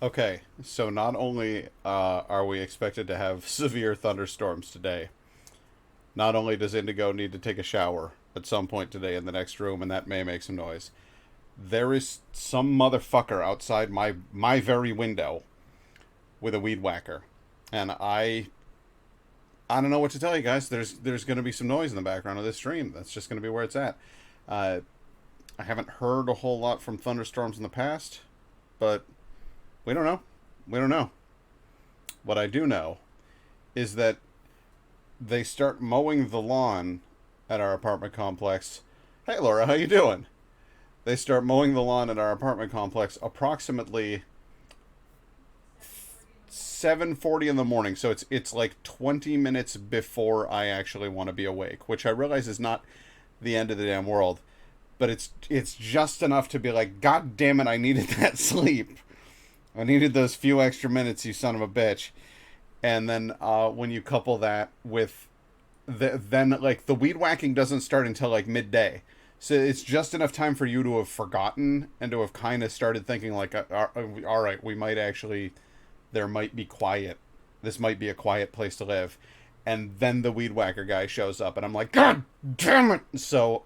Okay, so not only are we expected to have severe thunderstorms today, not only does Indigo need to take a shower at some point today in the next room, and that may make some noise. There is some motherfucker outside my very window with a weed whacker, and I don't know what to tell you guys. There's going to be some noise in the background of this stream. That's just going to be where it's at. Uh, I haven't heard a whole lot from thunderstorms in the past, but we don't know. We don't know. What I do know is that they start mowing the lawn at our apartment complex. Hey Laura, how you doing? They start mowing the lawn at our apartment complex approximately 7:40 in the morning. So it's like 20 minutes before I actually want to be awake, which I realize is not the end of the damn world, but it's just enough to be like, God damn it, I needed that sleep. I needed those few extra minutes, you son of a bitch. And then when you couple that with then like the weed whacking doesn't start until like midday, so it's just enough time for you to have forgotten and to have kind of started thinking like, all right, we might actually, there might be quiet. This might be a quiet place to live. And then the weed whacker guy shows up, and I'm like, God damn it! So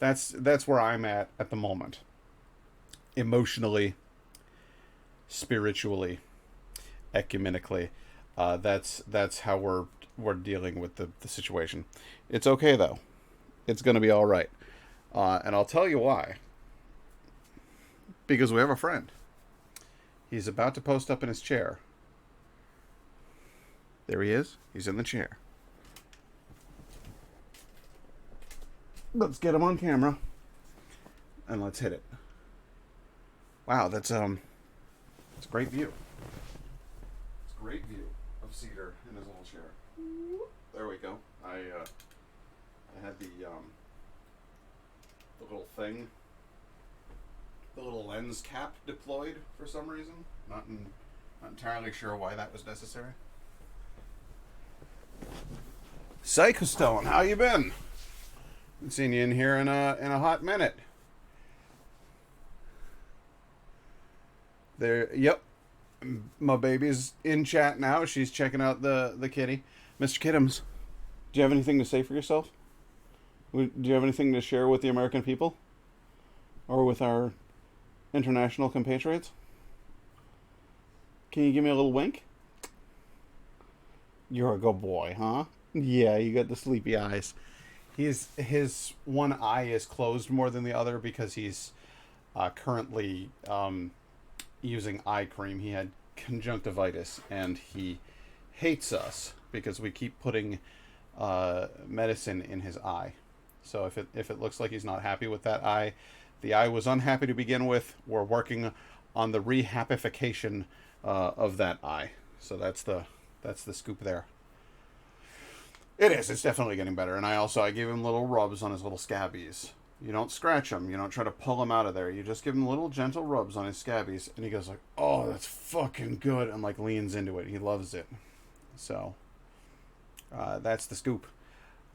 that's where I'm at the moment, emotionally, spiritually, ecumenically. That's how we're dealing with the situation. It's okay though. It's gonna be all right. And I'll tell you why. Because we have a friend. He's about to post up in his chair. There he is. He's in the chair. Let's get him on camera and let's hit it. Wow, it's a great view. It's a great view of Cedar in his little chair. There we go. I had the little thing, the little lens cap deployed for some reason. Not entirely sure why that was necessary. Psycho Stone, how you been? Been seeing you in here in a hot minute. There, yep. My baby's in chat now. She's checking out the kitty. Mr. Kiddums, do you have anything to say for yourself? Do you have anything to share with the American people? Or with our international compatriots? Can you give me a little wink? You're a good boy, huh? Yeah, you got the sleepy eyes. His one eye is closed more than the other because he's currently using eye cream. He had conjunctivitis, and he hates us because we keep putting medicine in his eye. So if it looks like he's not happy with that eye, the eye was unhappy to begin with. We're working on the rehapification of that eye. So that's the scoop there. It is. It's definitely getting better. And I gave him little rubs on his little scabies. You don't scratch him. You don't try to pull him out of there. You just give him little gentle rubs on his scabies, and he goes like, "Oh, that's fucking good," and like leans into it. He loves it. So that's the scoop.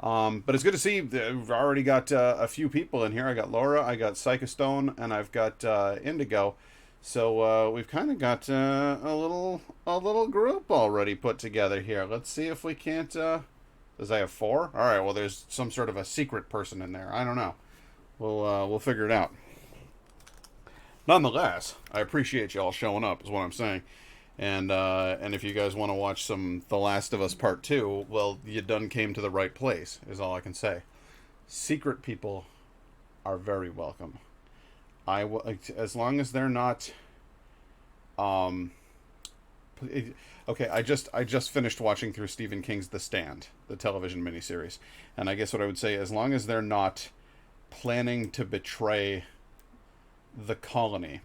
But it's good to see. We've already got a few people in here. I got Laura, I got Psycho Stone, and I've got Indigo. So we've kind of got a little group already put together here. Let's see if we can't. Does I have four? All right. Well, there's some sort of a secret person in there. I don't know. We'll figure it out. Nonetheless, I appreciate you all showing up. Is what I'm saying. And if you guys want to watch some The Last of Us Part 2, well, you done came to the right place, is all I can say. Secret people are very welcome. As long as they're not, um, okay, I just finished watching through Stephen King's The Stand, the television miniseries, and I guess what I would say, as long as they're not planning to betray the colony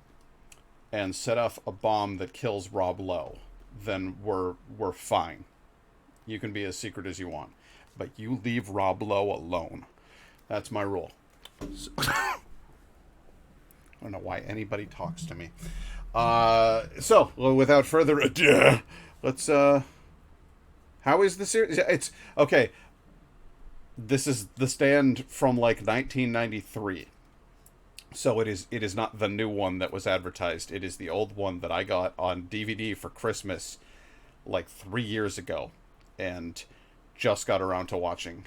and set off a bomb that kills Rob Lowe, then we're fine. You can be as secret as you want, but you leave Rob Lowe alone. That's my rule. So, I don't know why anybody talks to me. So well, without further ado, let's. How is the series? It's okay. This is The Stand from like 1993. So it is not the new one that was advertised. It is the old one that I got on DVD for Christmas like 3 years ago, and just got around to watching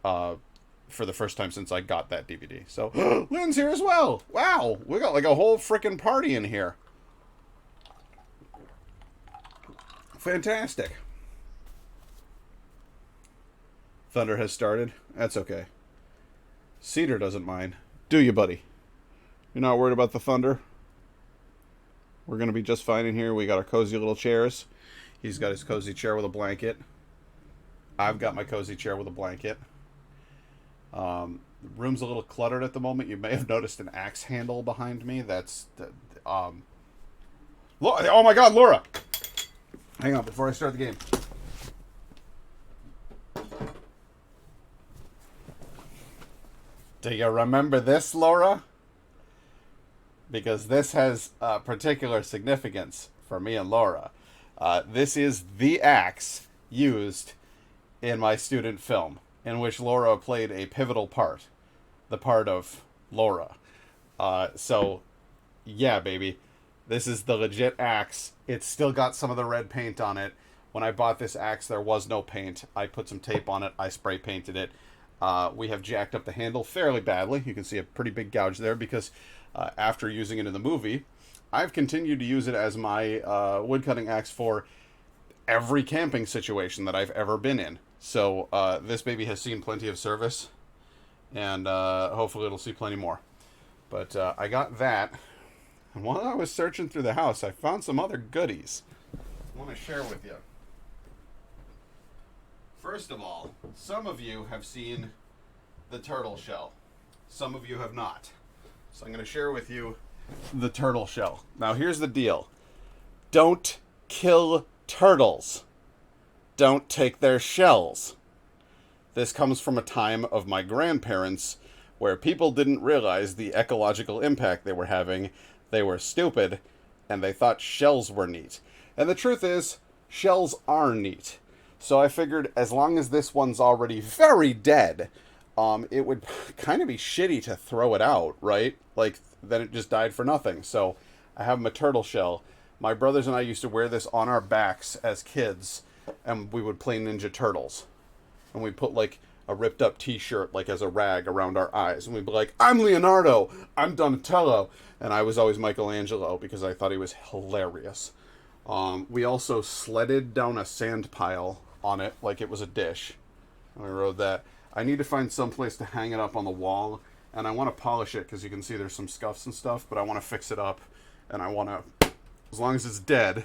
for the first time since I got that DVD. So Lynn's here as well. Wow, we got like a whole freaking party in here. Fantastic. Thunder has started. That's okay. Cedar doesn't mind. Do you, buddy? You're not worried about the thunder? We're going to be just fine in here. We got our cozy little chairs. He's got his cozy chair with a blanket. I've got my cozy chair with a blanket. The room's a little cluttered at the moment. You may have noticed an axe handle behind me. That's... oh my god, Laura! Hang on, before I start the game. Do you remember this, Laura? Because this has particular significance for me and Laura. This is the axe used in my student film, in which Laura played a pivotal part. The part of Laura. So, yeah, baby. This is the legit axe. It's still got some of the red paint on it. When I bought this axe, there was no paint. I put some tape on it. I spray painted it. We have jacked up the handle fairly badly. You can see a pretty big gouge there because after using it in the movie, I've continued to use it as my woodcutting axe for every camping situation that I've ever been in. So this baby has seen plenty of service, and hopefully it'll see plenty more. But I got that, and while I was searching through the house, I found some other goodies I want to share with you. First of all, some of you have seen the turtle shell. Some of you have not. So I'm going to share with you the turtle shell. Now here's the deal. Don't kill turtles. Don't take their shells. This comes from a time of my grandparents where people didn't realize the ecological impact they were having. They were stupid, and they thought shells were neat. And the truth is, shells are neat. So I figured as long as this one's already very dead, it would kind of be shitty to throw it out, right? Like, then it just died for nothing. So I have my turtle shell. My brothers and I used to wear this on our backs as kids, and we would play Ninja Turtles. And we'd put, like, a ripped up t-shirt, like, as a rag around our eyes. And we'd be like, I'm Leonardo, I'm Donatello. And I was always Michelangelo because I thought he was hilarious. We also sledded down a sand pile on it like it was a dish. And we rode that. I need to find some place to hang it up on the wall, and I want to polish it because you can see there's some scuffs and stuff, but I want to fix it up, and I want to, as long as it's dead,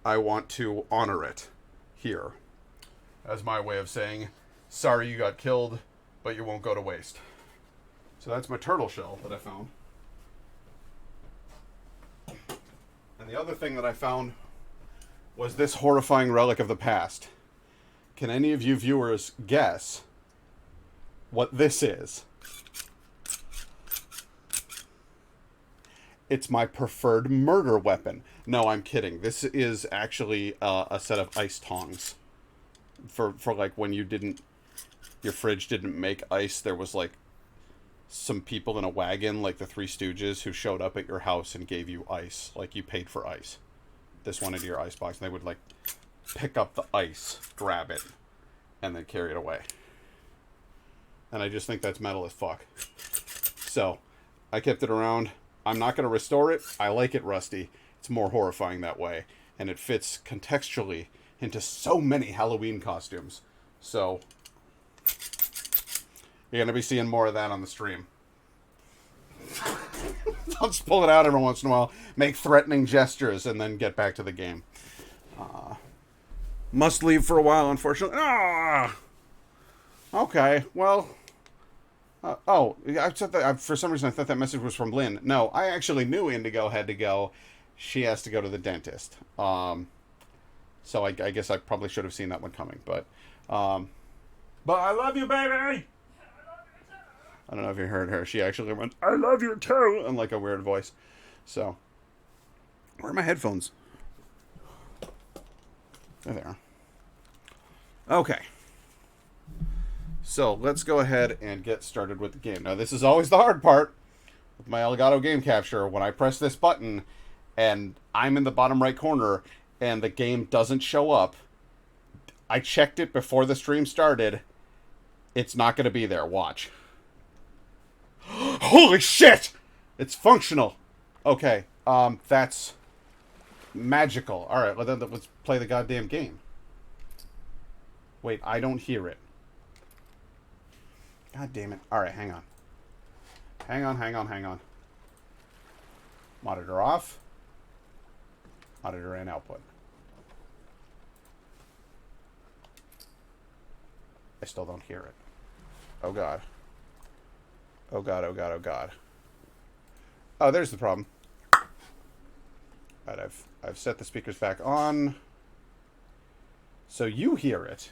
I want to honor it here as my way of saying, sorry you got killed, but you won't go to waste. So that's my turtle shell that I found. And the other thing that I found was this horrifying relic of the past. Can any of you viewers guess what this is? It's my preferred murder weapon. No, I'm kidding. This is actually a set of ice tongs. For like when you didn't, your fridge didn't make ice, there was like some people in a wagon, like the Three Stooges, who showed up at your house and gave you ice. Like you paid for ice. This went into your ice box, and they would like pick up the ice, grab it, and then carry it away. And I just think that's metal as fuck. So, I kept it around. I'm not going to restore it. I like it rusty. It's more horrifying that way. And it fits contextually into so many Halloween costumes. So, you're going to be seeing more of that on the stream. I'll just pull it out every once in a while, make threatening gestures, and then get back to the game. Must leave for a while, unfortunately. Okay, well... I said that, for some reason I thought that message was from Lynn. No, I actually knew Indigo had to go. She has to go to the dentist. So I guess I probably should have seen that one coming. But I love you, baby! I don't know if you heard her. She actually went, I love you too! In like a weird voice. So, where are my headphones? There they are. Okay. So, let's go ahead and get started with the game. Now, this is always the hard part. with my Elgato game capture, when I press this button and I'm in the bottom right corner and the game doesn't show up, I checked it before the stream started. It's not going to be there. Watch. Holy shit! It's functional. Okay, that's magical. Alright, well then let's play the goddamn game. Wait, I don't hear it. God damn it. Alright, hang on. Hang on. Monitor off. Monitor and output. I still don't hear it. Oh god. Oh god. Oh, there's the problem. Right, I've set the speakers back on. So you hear it.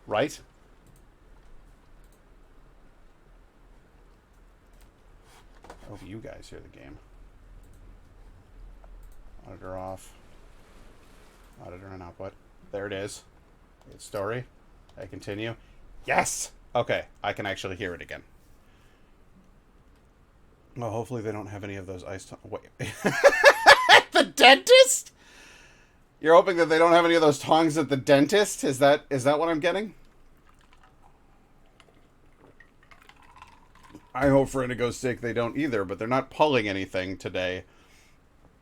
Right? I hope you guys hear the game. Monitor off. Monitor and output. There it is. It's story. I continue. Yes! Okay, I can actually hear it again. Well, hopefully they don't have any of those ice... Wait. The dentist? You're hoping that they don't have any of those tongs at the dentist? Is that what I'm getting? I hope for Indigo's sake they don't either, but they're not pulling anything today.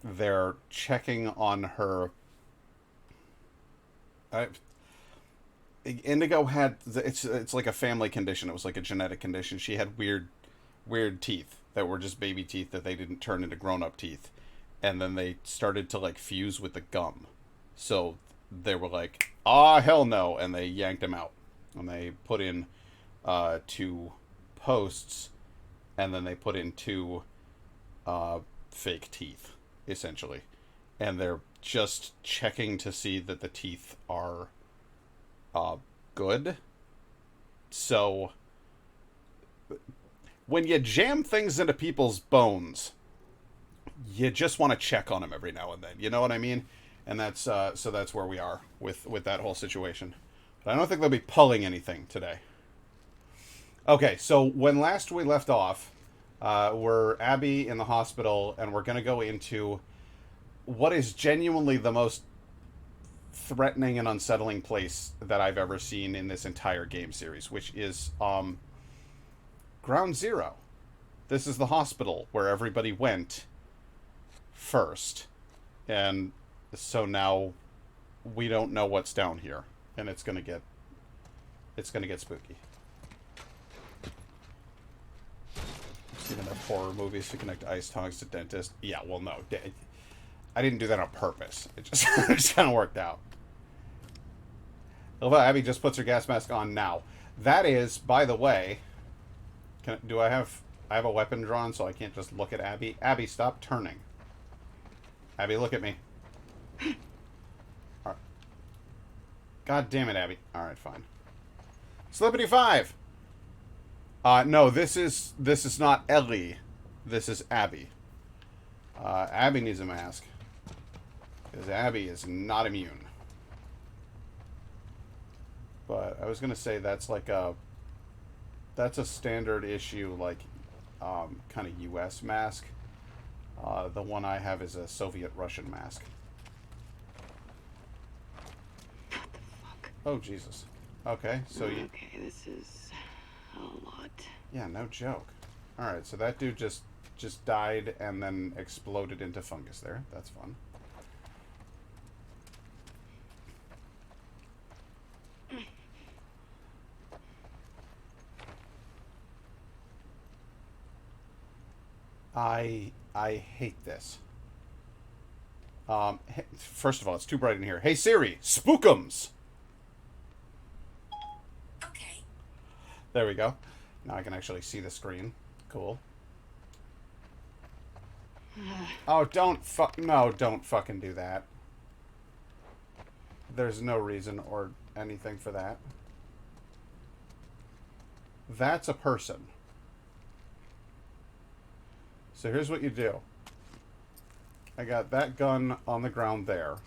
They're checking on her... Indigo had... It's like a family condition. It was like a genetic condition. She had weird teeth that were just baby teeth that they didn't turn into grown-up teeth. And then they started to, like, fuse with the gum. So they were like, hell no, and they yanked them out. And they put in 2 posts, and then they put in 2 fake teeth, essentially. And they're just checking to see that the teeth are good. So when you jam things into people's bones, you just want to check on them every now and then. You know what I mean? And that's so that's where we are with that whole situation. But I don't think they'll be pulling anything today. Okay, so when last we left off, we're Abby in the hospital, and we're going to go into what is genuinely the most threatening and unsettling place that I've ever seen in this entire game series, which is Ground Zero. This is the hospital where everybody went first. And so now we don't know what's down here, and it's going to get spooky. Even though horror movies to connect ice tongs to dentist. Yeah, well, no. I didn't do that on purpose. It just, it just kind of worked out. Abby just puts her gas mask on now. That is, by the way... I have a weapon drawn, so I can't just look at Abby? Abby, stop turning. Abby, look at me. Right. God damn it, Abby. Alright, fine. Slippity 5! No, this is not Ellie. This is Abby. Abby needs a mask. Because Abby is not immune. But I was going to say that's like a... That's a standard issue, like, kind of U.S. mask. The one I have is a Soviet-Russian mask. What the fuck? Oh, Jesus. Okay, so you... Okay, this is a lot. Yeah, no joke. Alright, so that dude just died and then exploded into fungus there. That's fun. I hate this. First of all, it's too bright in here. Hey Siri, spookums! Okay. There we go. Now I can actually see the screen. Cool. Oh, don't fucking do that. There's no reason or anything for that. That's a person. So here's what you do. I got that gun on the ground there.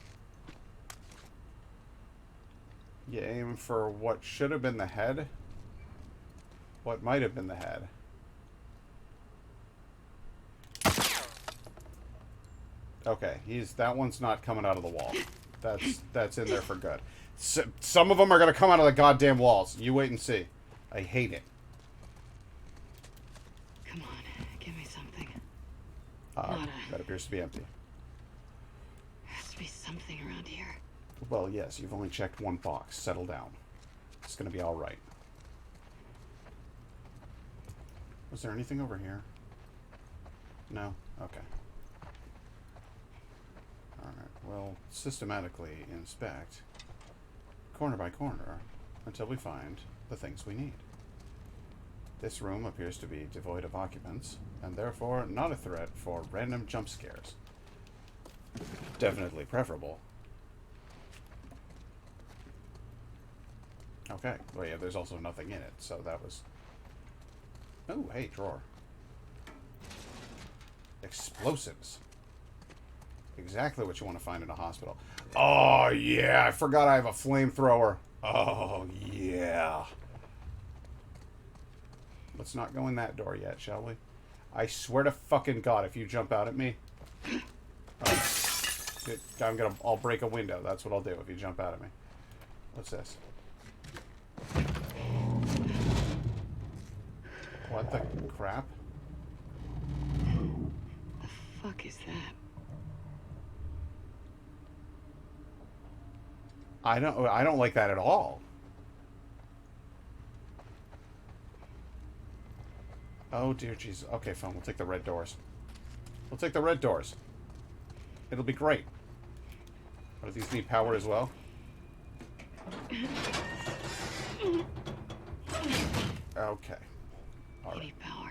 You aim for what should have been the head. What might have been the head. Okay, that one's not coming out of the wall. That's in there for good. Some of them are gonna come out of the goddamn walls. You wait and see. I hate it. Come on, give me something. That appears to be empty. There has to be something around here. Well, yes, you've only checked one box. Settle down. It's gonna be all right. Was there anything over here? No? Okay. Alright, well, systematically inspect, corner by corner, until we find the things we need. This room appears to be devoid of occupants, and therefore not a threat for random jump scares. Definitely preferable. Okay, well yeah, there's also nothing in it, so that was... Oh, hey, drawer. Explosives. Exactly what you want to find in a hospital. Oh, yeah, I forgot I have a flamethrower. Oh, yeah. Let's not go in that door yet, shall we? I swear to fucking God, if you jump out at me... I'll break a window. That's what I'll do if you jump out at me. What's this? What the crap? The fuck is that? I don't like that at all. Oh dear Jesus. Okay, fine. We'll take the red doors. We'll take the red doors. It'll be great. What, do these need power as well? Okay. All You right. need power.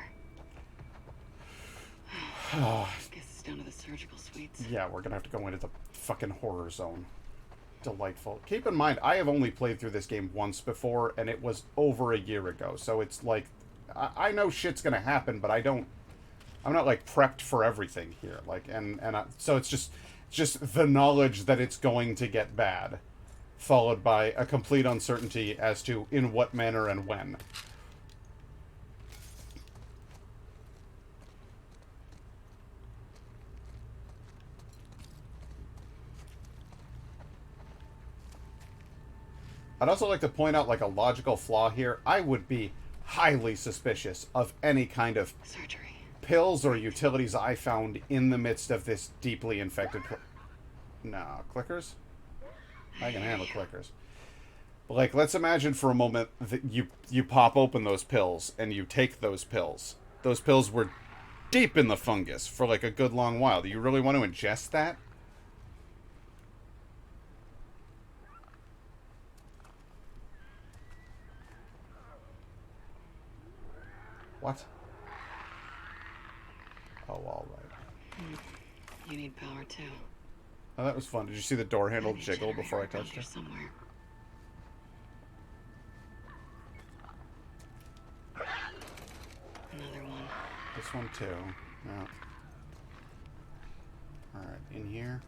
Guess it's down to the surgical suites. Yeah, we're gonna have to go into the fucking horror zone. Delightful. Keep in mind, I have only played through this game once before, and it was over a year ago. So it's like, I know shit's gonna happen, but I'm not like prepped for everything here. Like, so it's just the knowledge that it's going to get bad, followed by a complete uncertainty as to in what manner and when. I'd also like to point out, like, a logical flaw here. I would be highly suspicious of any kind of Surgery. pills or utilities I found in the midst of this deeply infected... No, clickers? I can handle clickers. But, like, let's imagine for a moment that you pop open those pills and you take those pills. Those pills were deep in the fungus for, like, a good long while. Do you really want to ingest that? What? Oh, all right. You need power too. Oh, that was fun. Did you see the door handle Maybe a jiggle before I generator around touched here it? somewhere. Another one. This one too. Yeah. Alright, in here.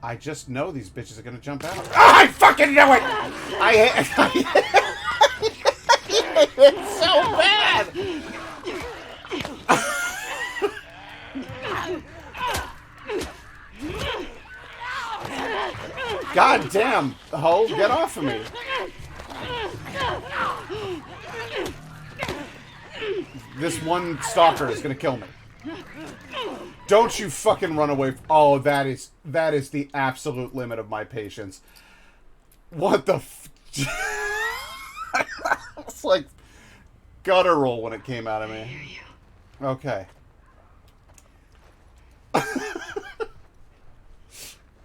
I just know these bitches are gonna jump out. Ah, I fucking know it! It's so bad! God damn, ho, get off of me. This one stalker is gonna kill me. Don't you fucking run away. Oh, that is the absolute limit of my patience. What the It's like guttural when it came out of I me. hear you. Okay.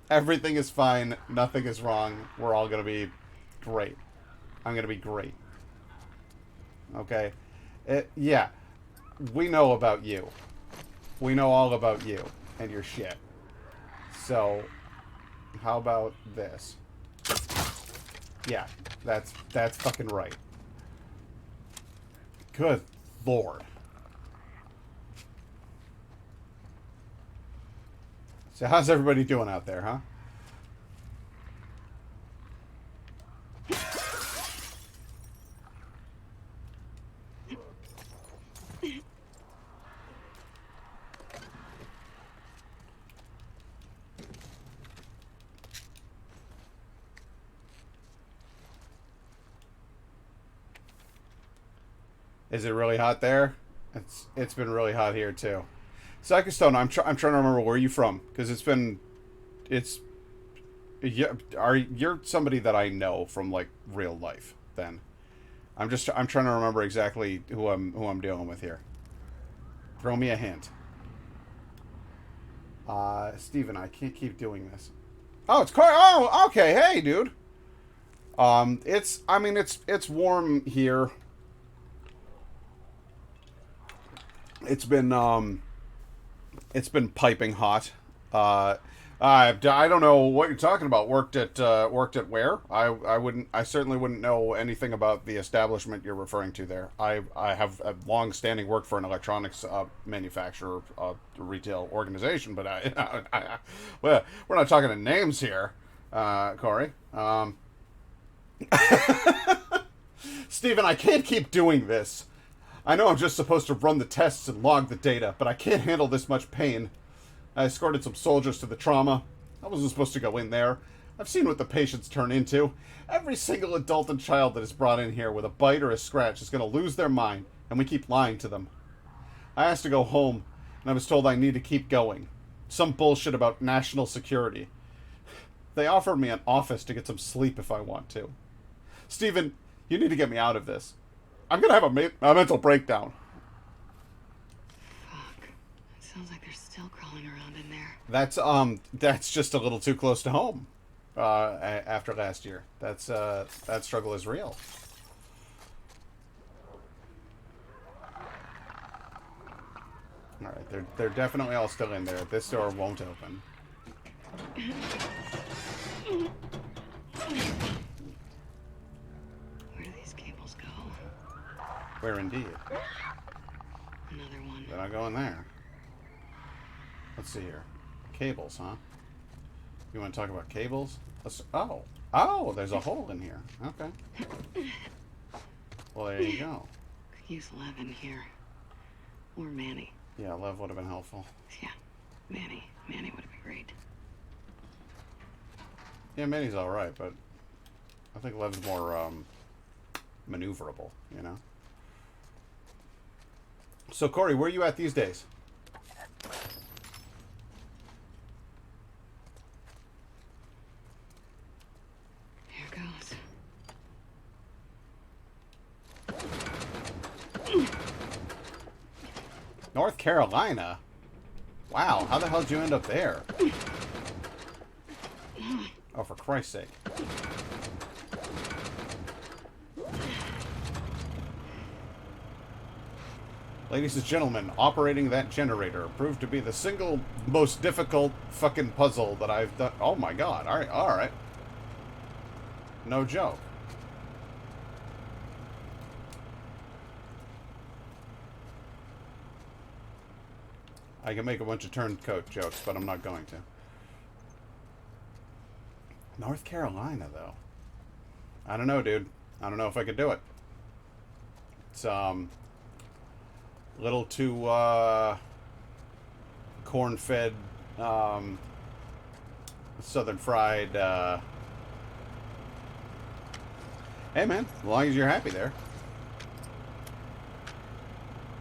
Everything is fine. Nothing is wrong. We're all gonna be great. I'm gonna be great. Okay? Yeah. We know about you. We know all about you and your shit. So, how about this? Yeah, that's fucking right. Good Lord. So how's everybody doing out there, huh? Is it really hot there? It's been really hot here too. Psycho Stone, I'm trying to remember where you from because it's yeah, you're somebody that I know from like real life. Then I'm trying to remember exactly who I'm dealing with here. Throw me a hint. Steven, I can't keep doing this. Oh, it's Corey. Oh, okay. Hey, dude. It's warm here. It's been piping hot. I don't know what you're talking about. Worked at where? I certainly wouldn't know anything about the establishment you're referring to there. I have a long-standing work for an electronics manufacturer, retail organization, but well, we're not talking in names here, Corey. Steven, I can't keep doing this. I know I'm just supposed to run the tests and log the data, but I can't handle this much pain. I escorted some soldiers to the trauma. I wasn't supposed to go in there. I've seen what the patients turn into. Every single adult and child that is brought in here with a bite or a scratch is going to lose their mind, and we keep lying to them. I asked to go home, and I was told I need to keep going. Some bullshit about national security. They offered me an office to get some sleep if I want to. Steven, you need to get me out of this. I'm going to have a mental breakdown. Fuck. It sounds like they're still crawling around in there. That's just a little too close to home. After last year, that struggle is real. All right, they're definitely all still in there. This door won't open. Where do these cables go? Where indeed? Another one. They're not going there. Let's see here. Cables, huh? You want to talk about cables? Oh, there's a hole in here. Okay. Well, there you go. Could use Lev in here. Or Manny. Yeah, Lev would have been helpful. Yeah, Manny. Manny would have been great. Yeah, Manny's all right, but I think Lev's more maneuverable, you know? So, Corey, where are you at these days? Here goes. North Carolina? Wow, how the hell did you end up there? Oh, for Christ's sake. Ladies and gentlemen, operating that generator proved to be the single most difficult fucking puzzle that I've done. Oh my god, alright. No joke. I can make a bunch of turncoat jokes, but I'm not going to. North Carolina, though. I don't know, dude. I don't know if I could do it. It's, little too, corn-fed, southern fried, Hey, man, as long as you're happy there.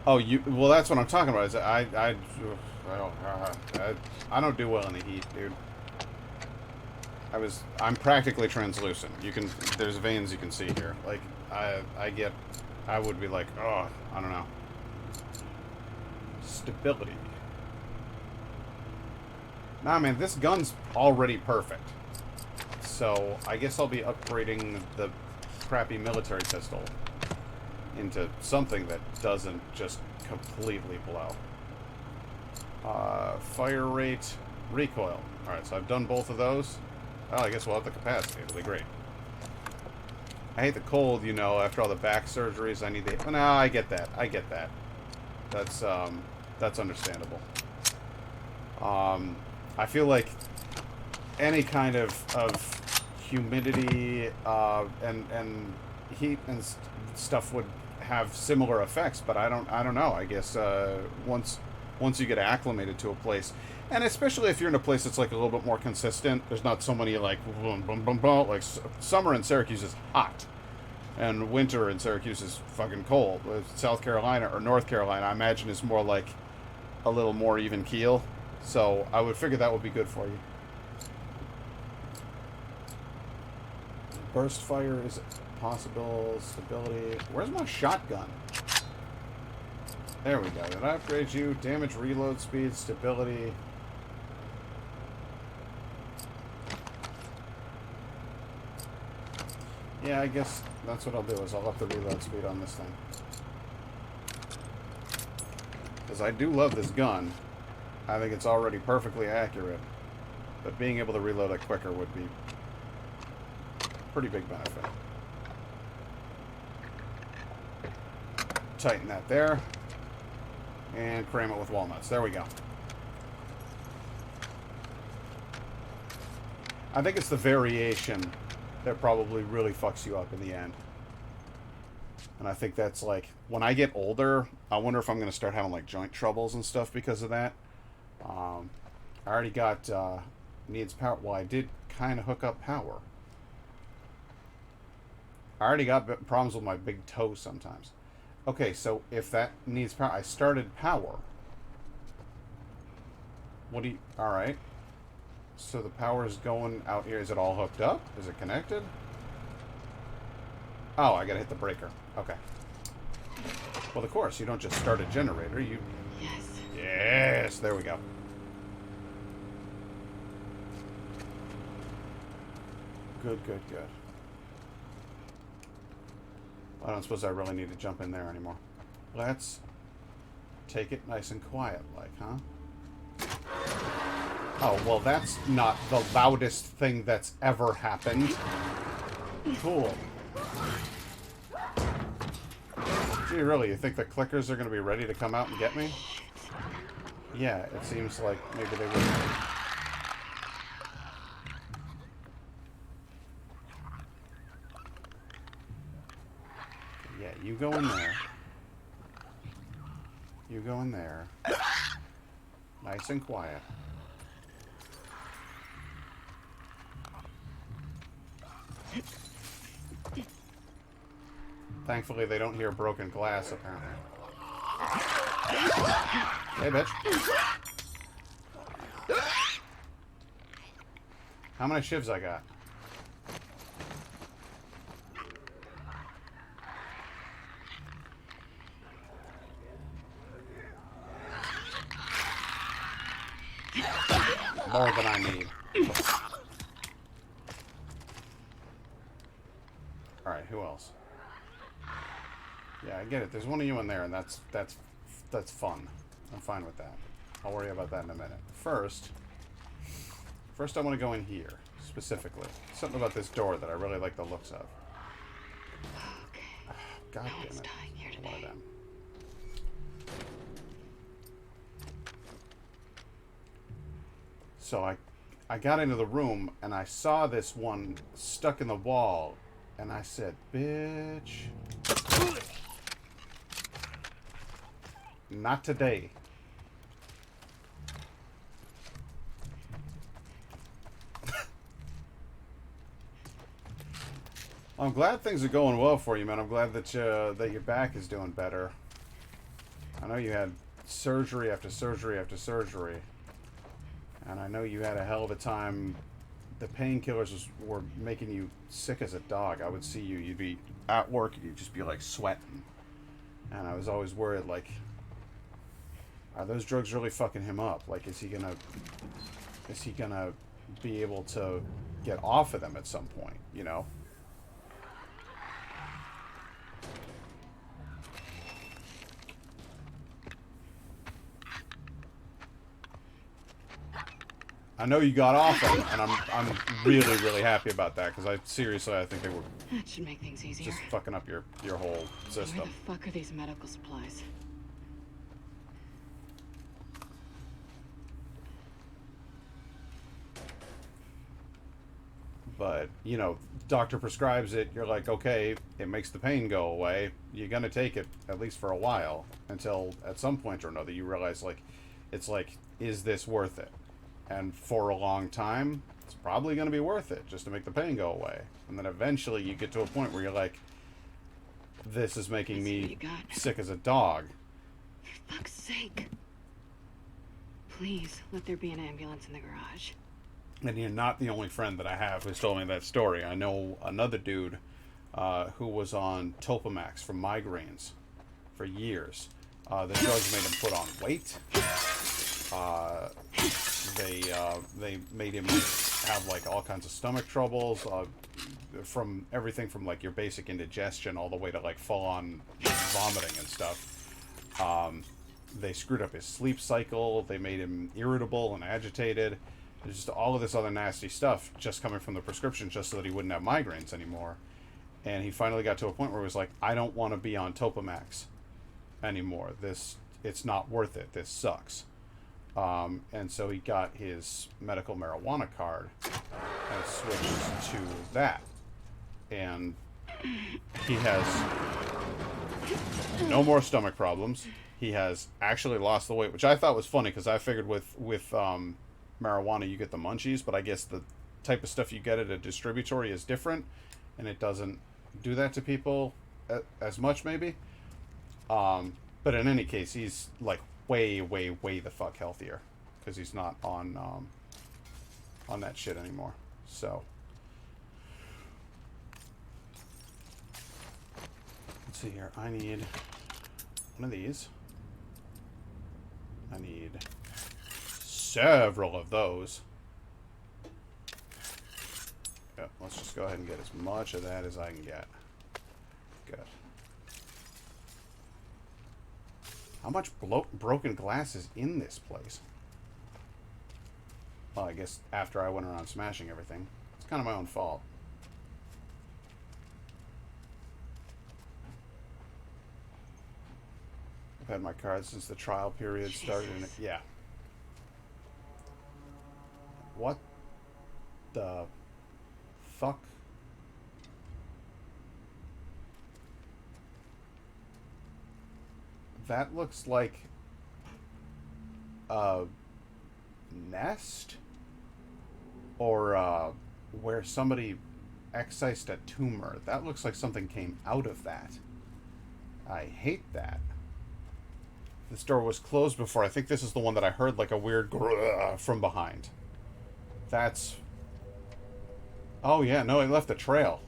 Oh, well, that's what I'm talking about. Is I don't do well in the heat, dude. I'm practically translucent. There's veins you can see here. Like, I would be like, oh, I don't know. Stability. Nah, man, this gun's already perfect. So, I guess I'll be upgrading the crappy military pistol into something that doesn't just completely blow. Fire rate, recoil. Alright, so I've done both of those. Well, I guess we'll have the capacity. It'll be great. I hate the cold, you know, after all the back surgeries. I need the... No, I get that. That's understandable. I feel like any kind of humidity and heat and stuff would have similar effects, but I don't know. I guess once you get acclimated to a place, and especially if you're in a place that's like a little bit more consistent, there's not so many like boom, boom, boom, boom. Like summer in Syracuse is hot. And winter in Syracuse is fucking cold. South Carolina or North Carolina, I imagine, is more like a little more even keel. So I would figure that would be good for you. Burst fire is possible. Stability. Where's my shotgun? There we go. Did I upgrade you? Damage, reload speed, stability. Yeah, I guess that's what I'll do, is I'll up the reload speed on this thing. Because I do love this gun. I think it's already perfectly accurate. But being able to reload it quicker would be a pretty big benefit. Tighten that there. And cram it with walnuts. There we go. I think it's the variation that probably really fucks you up in the end. And I think that's like, when I get older, I wonder if I'm going to start having like joint troubles and stuff because of that. I already got needs power. Well, I did kind of hook up power. I already got problems with my big toe sometimes. Okay, so if that needs power, I started power. What do you... Alright. So the power is going out here. Is it all hooked up? Is it connected? Oh, I gotta hit the breaker. Okay. Well, of course, you don't just start a generator. You... Yes. Yes, there we go. Good, good, good. I don't suppose I really need to jump in there anymore. Let's take it nice and quiet, like, huh? Oh, well, that's not the loudest thing that's ever happened. Cool. Gee, really, you think the clickers are going to be ready to come out and get me? Yeah, it seems like maybe they would. Yeah, you go in there. You go in there. Nice and quiet. Thankfully, they don't hear broken glass, apparently. Hey, bitch. How many shivs I got? More than I need. Alright, who else? Yeah, I get it. There's one of you in there, and that's fun. I'm fine with that. I'll worry about that in a minute. First I want to go in here, specifically. Something about this door that I really like the looks of. Okay. God No damn one's it. dying here One of today. them. So I got into the room, and I saw this one stuck in the wall, and I said, bitch. Not today. I'm glad things are going well for you, man. I'm glad that that your back is doing better. I know you had surgery after surgery after surgery. And I know you had a hell of a time. The painkillers were making you sick as a dog. I would see you. You'd be at work and you'd just be like sweating. And I was always worried, like, are those drugs really fucking him up? Like, is he gonna be able to get off of them at some point, you know? I know you got off them, and I'm really, really happy about that, because I think they were That should make things easier. just fucking up your whole system. Where the fuck are these medical supplies? But, you know, doctor prescribes it, you're like, okay, it makes the pain go away. You're gonna take it, at least for a while, until at some point or another you realize, like, it's like, is this worth it? And for a long time, it's probably gonna be worth it, just to make the pain go away. And then eventually you get to a point where you're like, this is making Let's see what me you got. sick as a dog. For fuck's sake. Please, let there be an ambulance in the garage. And you're not the only friend that I have who's told me that story. I know another dude who was on Topamax for migraines for years. The drugs made him put on weight. They made him have like all kinds of stomach troubles, from everything from like your basic indigestion all the way to like full on vomiting and stuff. They screwed up his sleep cycle. They made him irritable and agitated. There's just all of this other nasty stuff just coming from the prescription just so that he wouldn't have migraines anymore. And he finally got to a point where he was like, I don't want to be on Topamax anymore. It's not worth it. This sucks. And so he got his medical marijuana card and switched to that. And he has no more stomach problems. He has actually lost the weight, which I thought was funny because I figured with marijuana you get the munchies, but I guess the type of stuff you get at a distributory is different, and it doesn't do that to people as much maybe. But in any case, he's like way the fuck healthier because he's not on that shit anymore. So let's see here. I need one of these. I need several of those. Yeah, let's just go ahead and get as much of that as I can get. Good. How much broken glass is in this place? Well, I guess after I went around smashing everything. It's kind of my own fault. I've had my card since the trial period started. And yeah. What the fuck? That looks like a nest or where somebody excised a tumor. That looks like something came out of that. I hate that. This door was closed before. I think this is the one that I heard like a weird grrr from behind. That's... Oh yeah, no, it left a trail.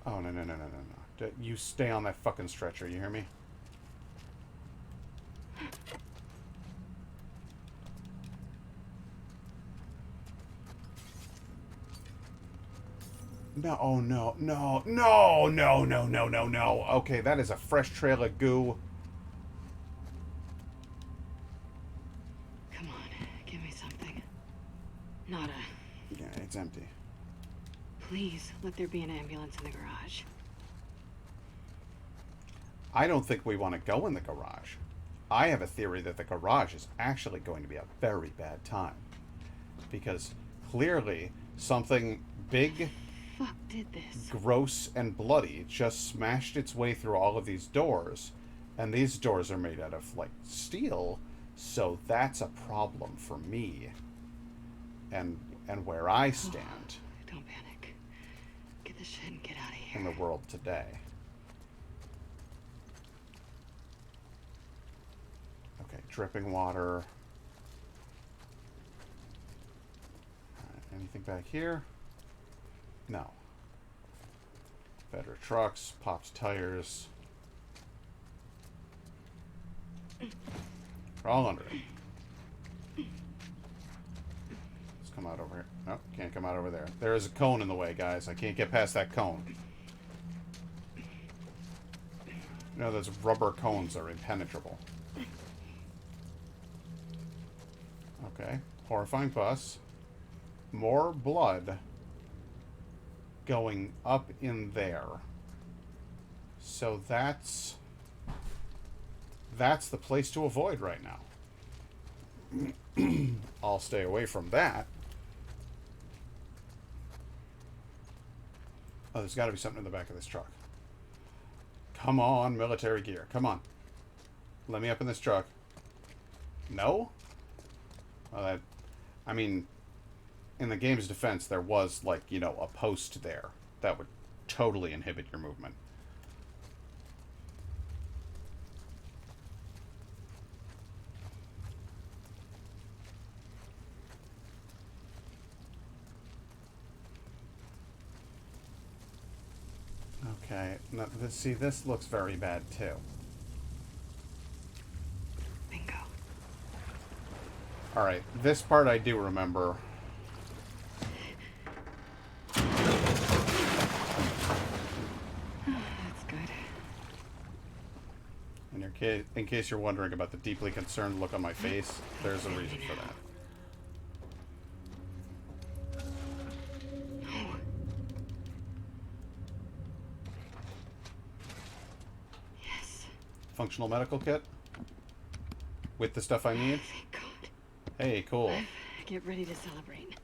Oh, no. You stay on that fucking stretcher, you hear me? No, oh no. Okay, that is a fresh trail of goo. Come on, give me something. Nada. Yeah, it's empty. Please, let there be an ambulance in the garage. I don't think we want to go in the garage. I have a theory that the garage is actually going to be a very bad time. Because clearly something big, Fuck did this? gross, and bloody just smashed its way through all of these doors. And these doors are made out of, like, steel. So that's a problem for me. And where I stand. Don't panic. Get this shit and get out of here. In the world today. Okay, dripping water. Alright, anything back here? No. Better trucks, popped tires. We're all under it. Let's come out over here. No, can't come out over there. There is a cone in the way, guys. I can't get past that cone. You know, those rubber cones are impenetrable. Okay. Horrifying bus. More blood going up in there. So that's the place to avoid right now. I'll stay away from that. Oh, there's got to be something in the back of this truck. Come on, military gear. Come on. Let me up in this truck. No? Well, I mean, in the game's defense, there was, like, you know, a post there that would totally inhibit your movement. Okay, now, see, this looks very bad, too. Bingo. Alright, this part I do remember. That's good. In case you're wondering about the deeply concerned look on my face, there's a reason for that. Yes. Functional medical kit? With the stuff I need? Thank God. Hey, cool. Get ready to celebrate.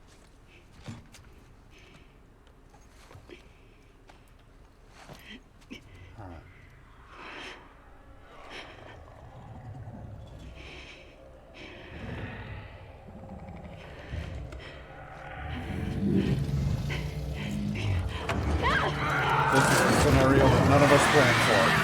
Alright. This is the scenario that none of us planned for.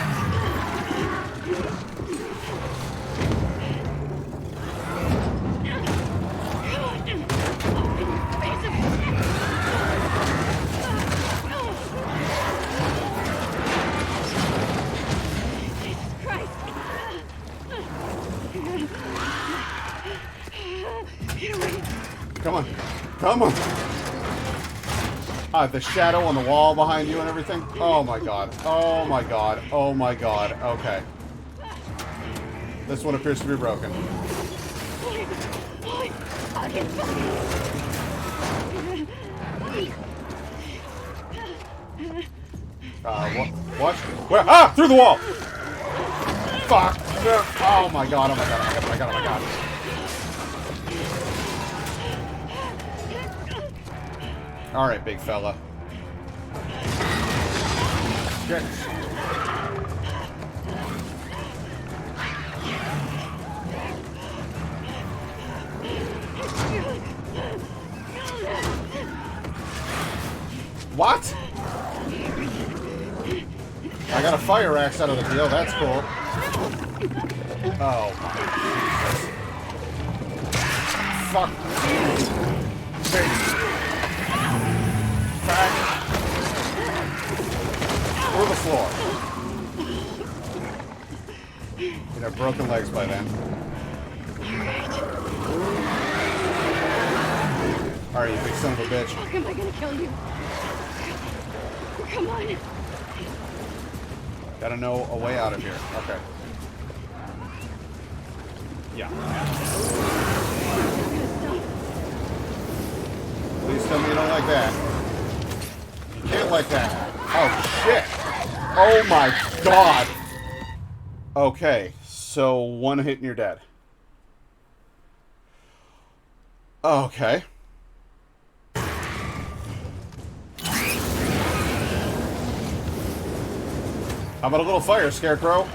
Come on. Come on. The shadow on the wall behind you and everything. Oh my god. Oh my god. Oh my god. Okay. This one appears to be broken. What? Where? Ah! Through the wall! Fuck! No. Oh my god, oh my god, oh my god, oh my god, oh my god. Alright, big fella. Shit. What? I got a fire axe out of the deal, that's cool. Oh my Jesus. Fuck. Big. Back. Through the floor. You'd have broken legs by then. Alright, you big son of a bitch. How am I gonna kill you? Come on. Gotta know a way out of here. Okay. Yeah. Please tell me you don't like that. You can't like that. Oh, shit. Oh, my God. Okay. So, one hit and you're dead. Okay. How about a little fire, Scarecrow?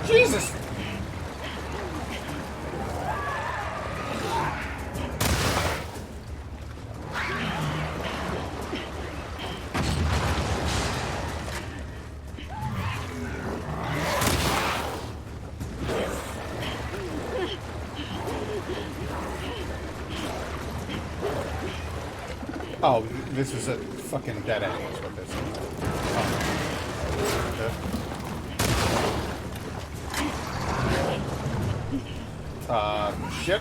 Jesus! Oh, this is a fucking dead end, is what this is. Shit.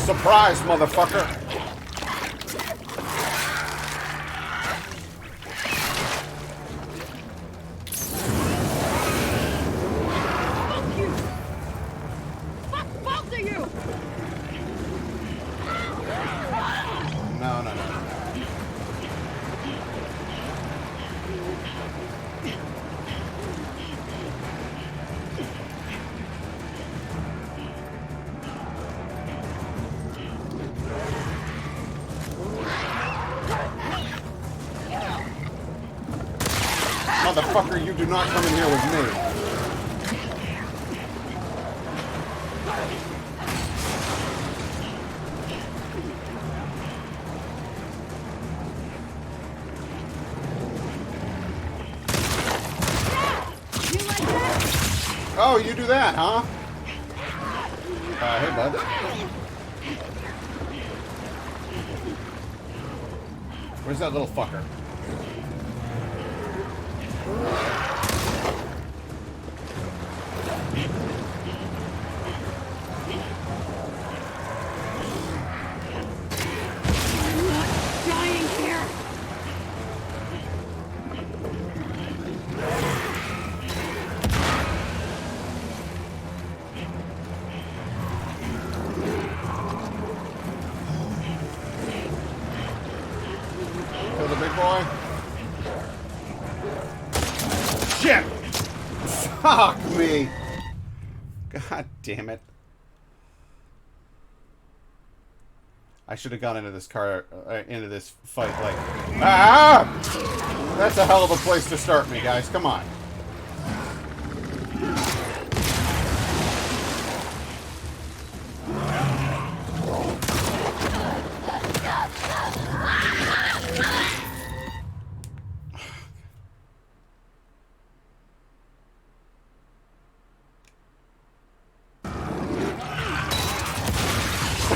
Surprise, motherfucker! Fuck both of you! motherfucker, you do not come in here with me. Oh, you do that, huh? Hey, bud. Where's that little fucker? I'm not dying here. Kill the big boy. Shit! Fuck me! God damn it. I should have gone into this into this fight like... Ah! That's a hell of a place to start me, guys. Come on.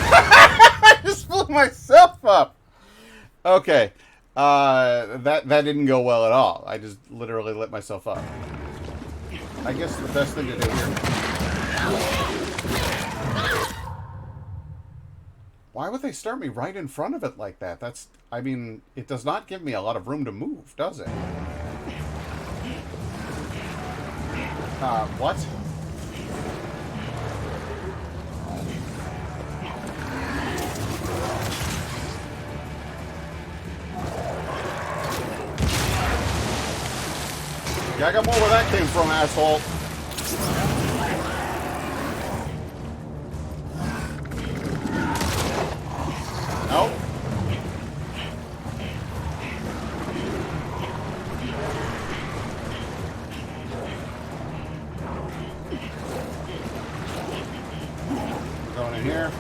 I just blew myself up. Okay. That didn't go well at all. I just literally lit myself up. I guess the best thing to do here... Why would they start me right in front of it like that? That's... I mean, it does not give me a lot of room to move, does it? What? Yeah, I got more where that came from, asshole. Nope. Going in here.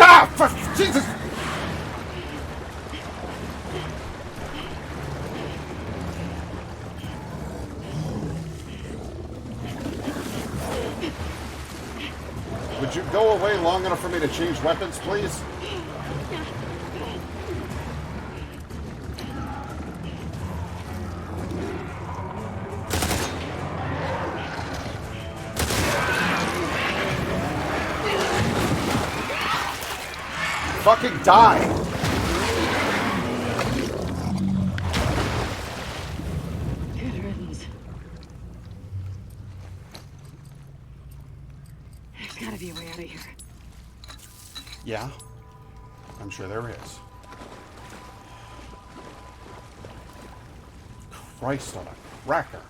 Ah! Fuck! Jesus! Would you go away long enough for me to change weapons, please? Fucking die! Good riddance. There's gotta be a way out of here. Yeah, I'm sure there is. Christ on a cracker.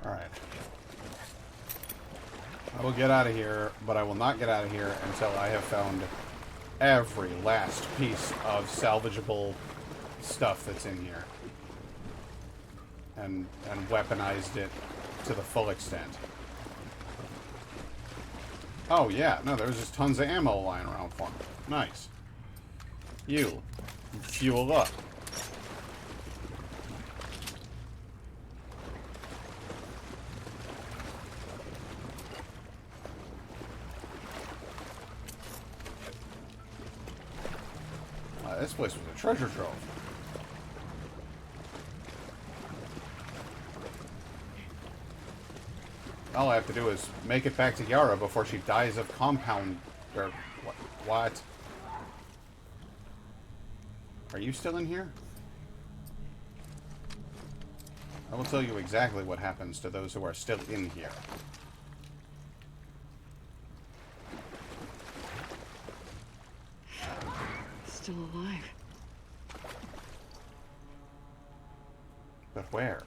Alright. I will get out of here, but I will not get out of here until I have found every last piece of salvageable stuff that's in here. And weaponized it to the full extent. Oh yeah, no, there's just tons of ammo lying around for me. Nice. You. Fuel up. This place was a treasure trove. All I have to do is make it back to Yara before she dies of compound... or... what? Are you still in here? I will tell you exactly what happens to those who are still in here. Still alive. But where?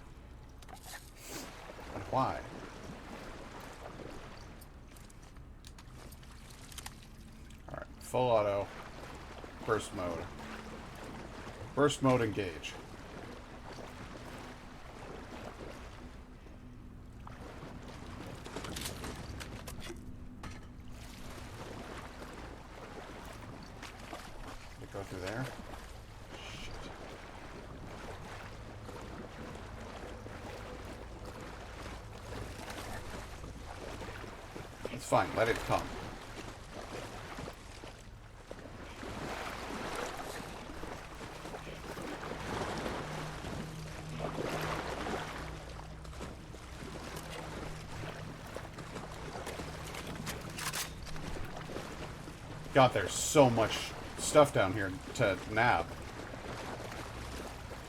Why? Alright, full auto. Burst mode. Burst mode engage. Did it go through there? Shit. It's fine, let it come. God, there's so much stuff down here to nab.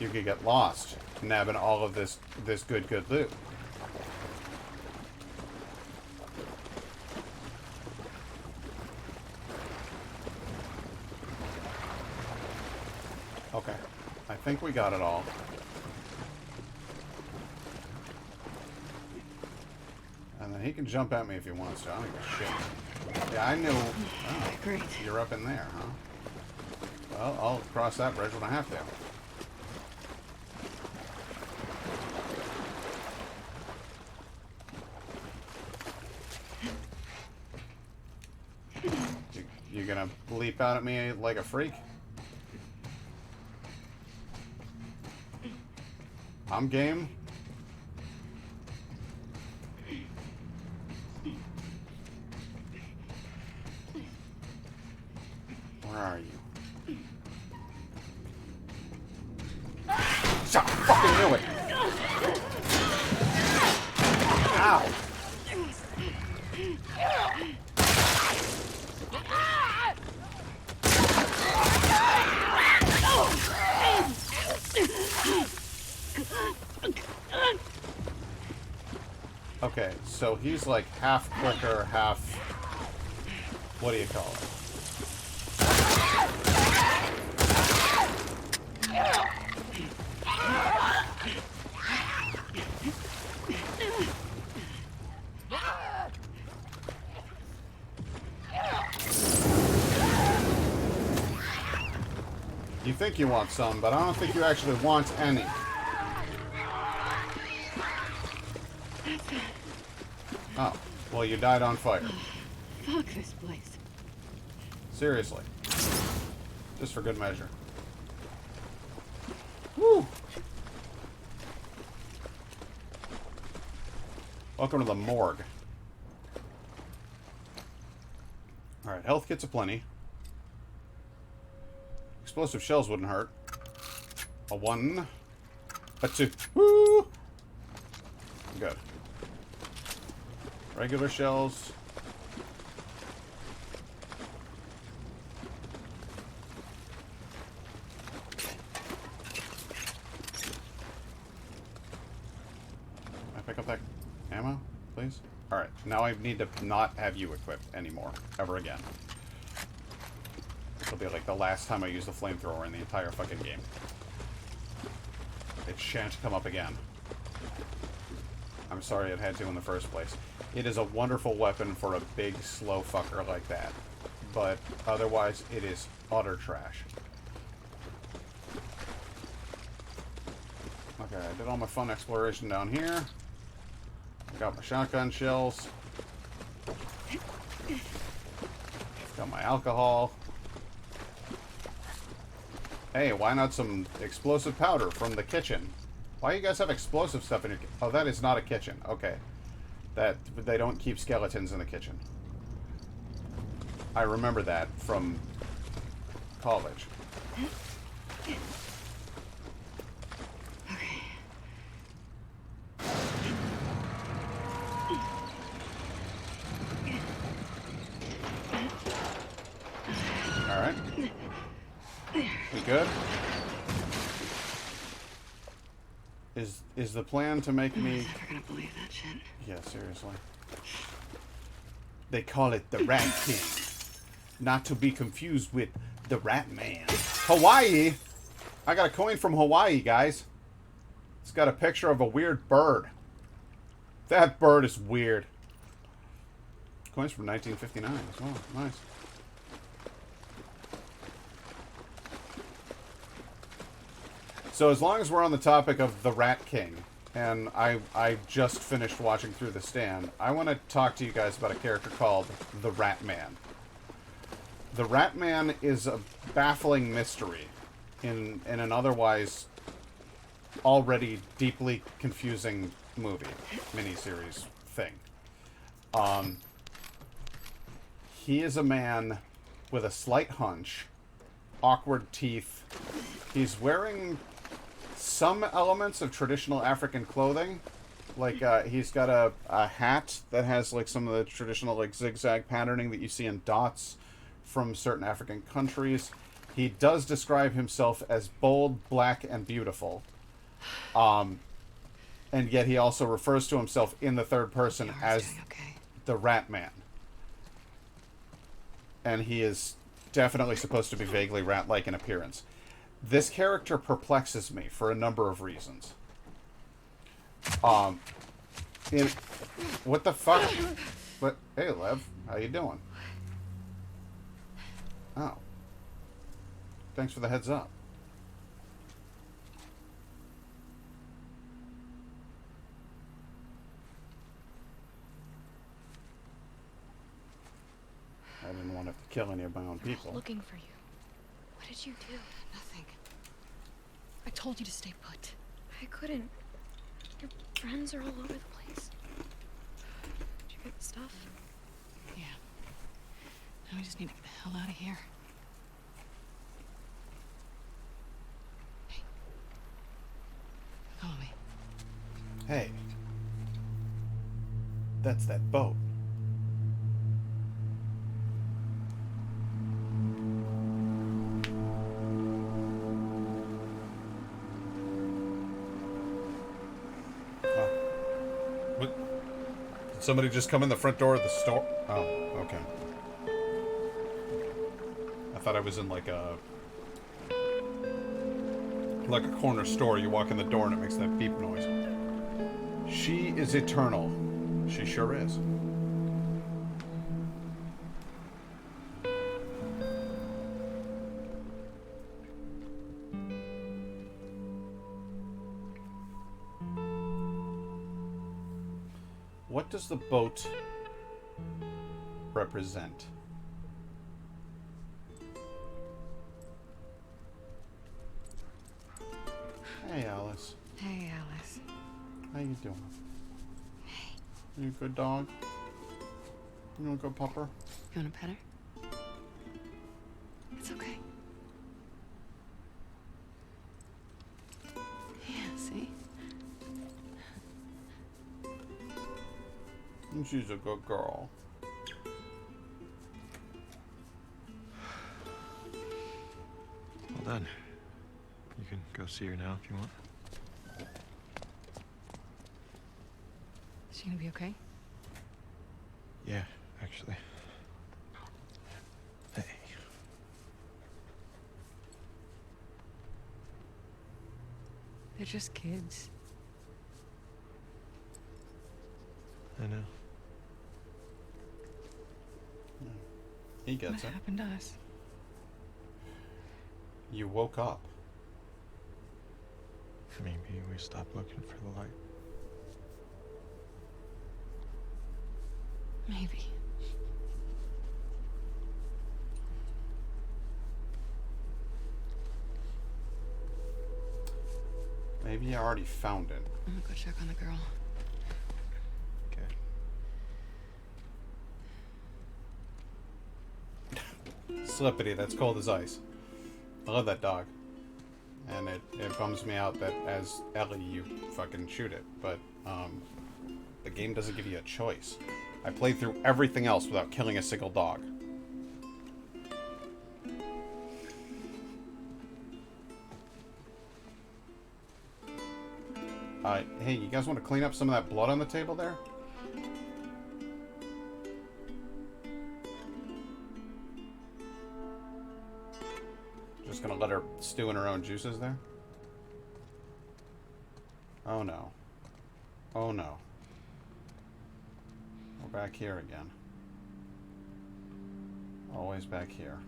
You could get lost nabbing all of this good loot. Okay, I think we got it all. And then he can jump at me if he wants to. I don't give a shit. Yeah, I knew. Oh, Great. You're up in there, huh? Well, I'll cross that bridge when I have to. You gonna leap out at me like a freak? I'm game. Where are you? Shut! Fucking knew it! Ow! Okay, so he's like half clicker, half... What do you call it? You think you want some, but I don't think you actually want any. Oh, well, you died on fire. Fuck this place. Seriously. Just for good measure. Woo! Welcome to the morgue. Alright, health kits aplenty. Explosive shells wouldn't hurt. A 1. A 2. Woo! Good. Regular shells. Can I pick up that ammo, please? Alright, now I need to not have you equipped anymore. Ever again. This will be like the last time I use the flamethrower in the entire fucking game. It shan't come up again. I'm sorry it had to in the first place. It is a wonderful weapon for a big, slow fucker like that. But otherwise, it is utter trash. Okay, I did all my fun exploration down here. I got my shotgun shells. Got my alcohol. Hey, why not some explosive powder from the kitchen? Why do you guys have explosive stuff in your... Oh, that is not a kitchen. Okay. They don't keep skeletons in the kitchen. I remember that from college. Okay. Alright. We good? Is the plan to make me... I'm never gonna believe that shit. Yeah, seriously. They call it the Rat King. Not to be confused with the Rat Man. Hawaii! I got a coin from Hawaii, guys. It's got a picture of a weird bird. That bird is weird. Coins from 1959 as well. Nice. So as long as we're on the topic of the Rat King, and I just finished watching through The Stand, I want to talk to you guys about a character called the Rat Man. The Rat Man is a baffling mystery in an otherwise already deeply confusing miniseries thing. He is a man with a slight hunch, awkward teeth. He's wearing some elements of traditional African clothing. Like, he's got a hat that has, like, some of the traditional, like, zigzag patterning that you see in dots from certain African countries. He does describe himself as bold, black, and beautiful. And yet he also refers to himself in the third person as the Rat Man. And he is definitely supposed to be vaguely rat-like in appearance. This character perplexes me for a number of reasons. What the fuck? But hey, Lev, how you doing? Oh, thanks for the heads up. I didn't want to kill any of my own people. I'm looking for you. What did you do? Nothing. I told you to stay put. I couldn't. Your friends are all over the place. Did you get the stuff? Yeah. Now we just need to get the hell out of here. Hey. Follow me. Hey. That's that boat. Somebody just come in the front door of the store? Oh, okay. I thought I was in like a corner store. You walk in the door and it makes that beep noise. She is eternal. She sure is. What does the boat represent? Hey, Alice. Hey, Alice. How you doing? You a good dog? You want a good pupper? You want to pet her? It's okay. Yeah, see? She's a good girl. Well done. You can go see her now if you want. Is she gonna be okay? Yeah, actually. Hey. They're just kids. I know. He gets What it. happened to us? You woke up. Maybe we stopped looking for the light. Maybe. Maybe you already found it. I'm gonna go check on the girl. Okay. Slippity, that's cold as ice. I love that dog. And it bums me out that as Ellie you fucking shoot it. But the game doesn't give you a choice. I played through everything else without killing a single dog. Hey, you guys want to clean up some of that blood on the table there? Just gonna let her stew in her own juices there? Oh no. Oh no. We're back here again. Always back here.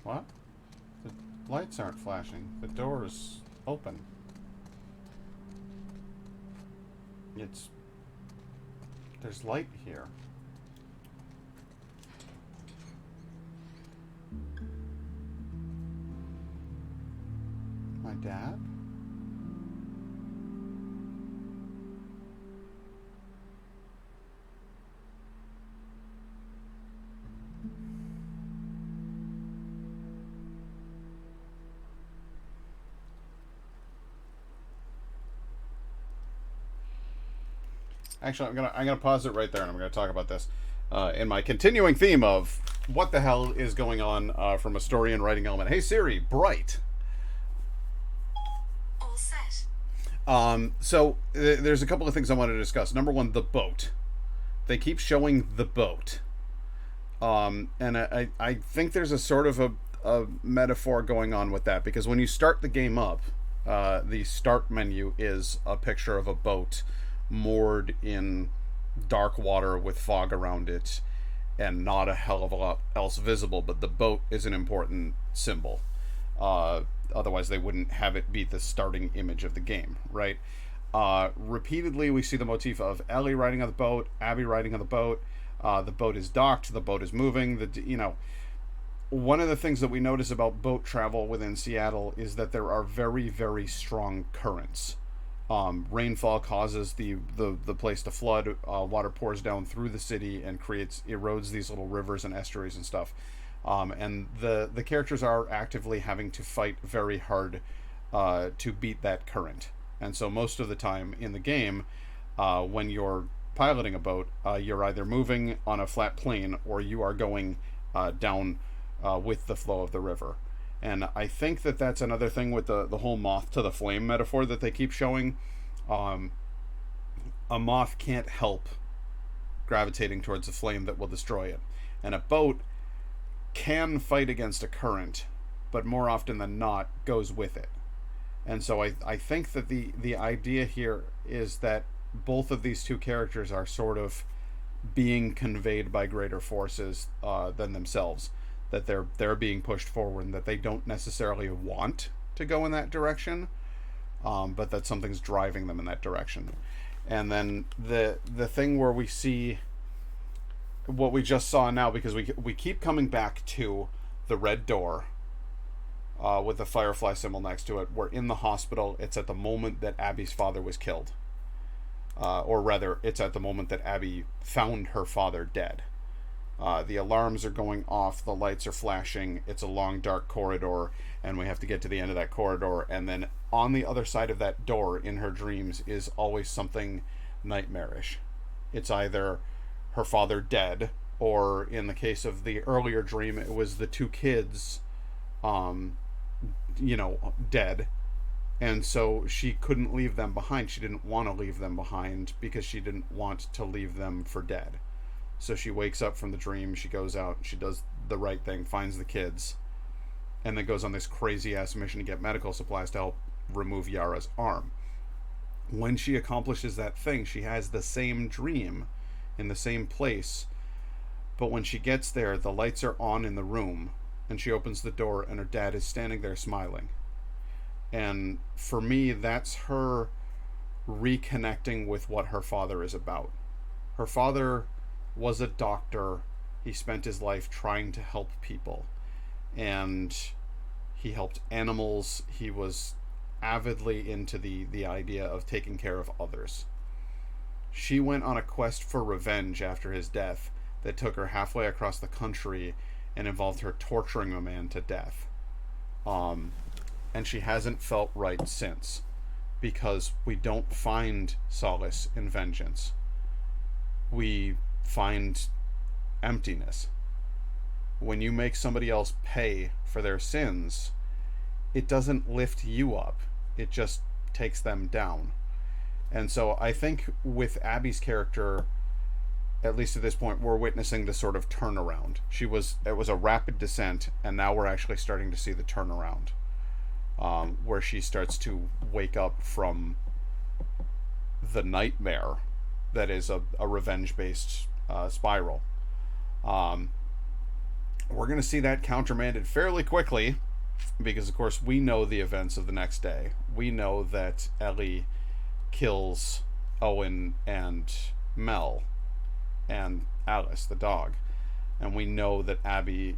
What? The lights aren't flashing. The door's open. There's light here. My dad? Actually, I'm gonna pause it right there, and I'm gonna talk about this in my continuing theme of what the hell is going on from a story and writing element. Hey Siri, bright. All set. So there's a couple of things I wanted to discuss. Number one, the boat. They keep showing the boat, and I think there's a sort of a metaphor going on with that, because when you start the game up, the start menu is a picture of a boat moored in dark water with fog around it and not a hell of a lot else visible, but the boat is an important symbol. Otherwise they wouldn't have it be the starting image of the game, right? Repeatedly we see the motif of Ellie riding on the boat, Abby riding on the boat. The boat is docked, the boat is moving. One of the things that we notice about boat travel within Seattle is that there are very, very strong currents. Rainfall causes the place to flood. Water pours down through the city and erodes these little rivers and estuaries and stuff. And the characters are actively having to fight very hard to beat that current. And so most of the time in the game, when you're piloting a boat, you're either moving on a flat plane or you are going down with the flow of the river. And I think that that's another thing with the whole moth to the flame metaphor that they keep showing. A moth can't help gravitating towards a flame that will destroy it. And a boat can fight against a current, but more often than not goes with it. And so I think that the idea here is that both of these two characters are sort of being conveyed by greater forces than themselves. That they're being pushed forward, and that they don't necessarily want to go in that direction, but that something's driving them in that direction. And then the thing where we see what we just saw now, because we keep coming back to the red door with the firefly symbol next to it. We're in the hospital. It's at the moment that Abby's father was killed, or rather, it's at the moment that Abby found her father dead. The alarms are going off, the lights are flashing, it's a long dark corridor, and we have to get to the end of that corridor, and then on the other side of that door in her dreams is always something nightmarish. It's either her father dead, or in the case of the earlier dream, it was the two kids, dead, and so she couldn't leave them behind. She didn't want to leave them behind because she didn't want to leave them for dead. So she wakes up from the dream, she goes out, she does the right thing, finds the kids, and then goes on this crazy-ass mission to get medical supplies to help remove Yara's arm. When she accomplishes that thing, she has the same dream in the same place, but when she gets there, the lights are on in the room, and she opens the door, and her dad is standing there smiling. And for me, that's her reconnecting with what her father is about. Her father was a doctor. He spent his life trying to help people, and he helped animals. He was avidly into the idea of taking care of others. She went on a quest for revenge after his death that took her halfway across the country and involved her torturing a man to death. And she hasn't felt right since, because we don't find solace in vengeance. We find emptiness. When you make somebody else pay for their sins, it doesn't lift you up. It just takes them down. And so I think with Abby's character, at least at this point, we're witnessing the sort of turnaround. It was a rapid descent, and now we're actually starting to see the turnaround. where she starts to wake up from the nightmare that is a revenge-based spiral. We're going to see that countermanded fairly quickly because, of course, we know the events of the next day. We know that Ellie kills Owen and Mel and Alice, the dog. And we know that Abby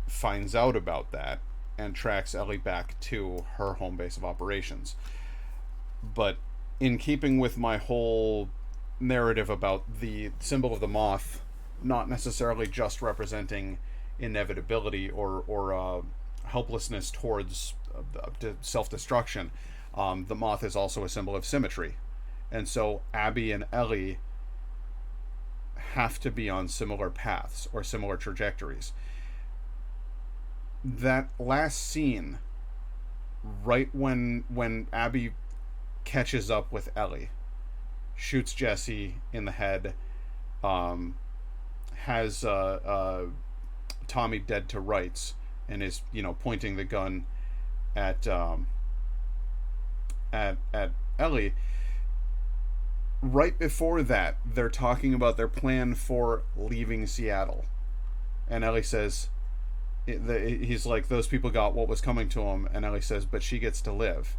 finds out about that and tracks Ellie back to her home base of operations. But in keeping with my whole narrative about the symbol of the moth not necessarily just representing inevitability or helplessness towards self-destruction, the moth is also a symbol of symmetry. And so Abby and Ellie have to be on similar paths or similar trajectories. That last scene, right when Abby catches up with Ellie, shoots Jesse in the head, has Tommy dead to rights, and is, you know, pointing the gun at Ellie. Right before that, they're talking about their plan for leaving Seattle, and Ellie says, he's like, those people got what was coming to them, and Ellie says, but she gets to live.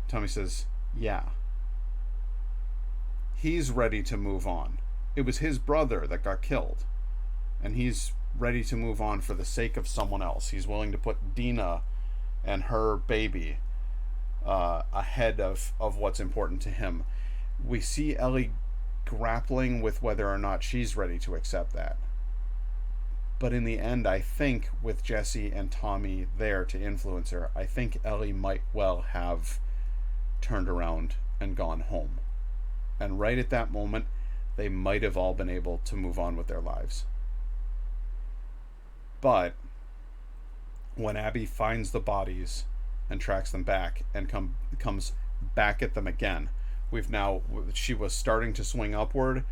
Tommy says, yeah. He's ready to move on. It was his brother that got killed, and he's ready to move on for the sake of someone else. He's willing to put Dina and her baby ahead of what's important to him. We see Ellie grappling with whether or not she's ready to accept that. But in the end, I think with Jesse and Tommy there to influence her, I think Ellie might well have turned around and gone home. And right at that moment, they might have all been able to move on with their lives. But when Abby finds the bodies and tracks them back and comes back at them again, she was starting to swing upward,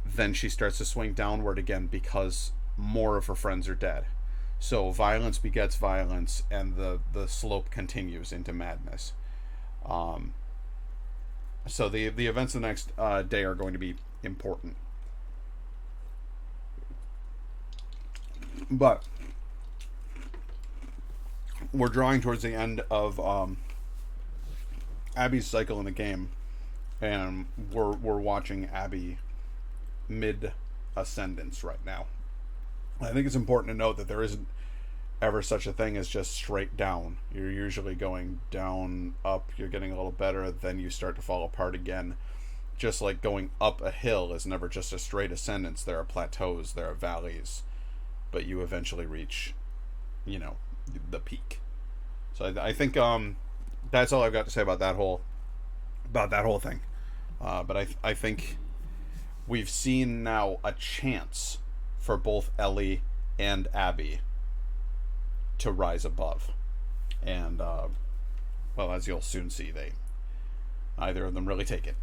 then she starts to swing downward again because more of her friends are dead. So violence begets violence, and the slope continues into madness. So the events of the next day are going to be important. But we're drawing towards the end of Abby's cycle in the game, and we're watching Abby mid ascendance right now. I think it's important to note that there isn't ever such a thing as just straight down. You're usually going down, up, you're getting a little better, then you start to fall apart again. Just like going up a hill is never just a straight ascendance. There are plateaus, there are valleys, but you eventually reach, you know, the peak. So I think that's all I've got to say about that whole thing. But I think we've seen now a chance for both Ellie and Abby to rise above. And, well, as you'll soon see, neither of them really take it.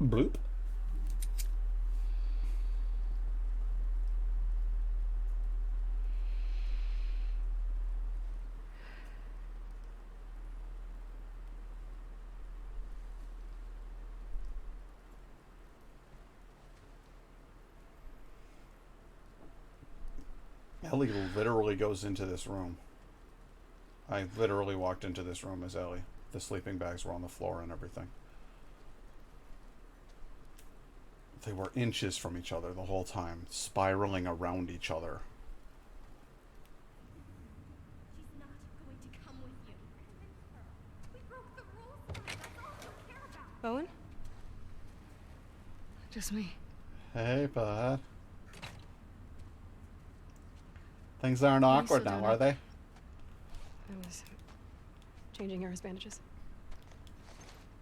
Bloop. Ellie literally goes into this room. I literally walked into this room as Ellie. The sleeping bags were on the floor and everything. They were inches from each other the whole time, spiraling around each other. She's not going to come with you. We broke the rules. That's all you care about. Owen? Just me. Hey, bud. Things aren't Are you awkward still now, down are they? I was changing Era's bandages.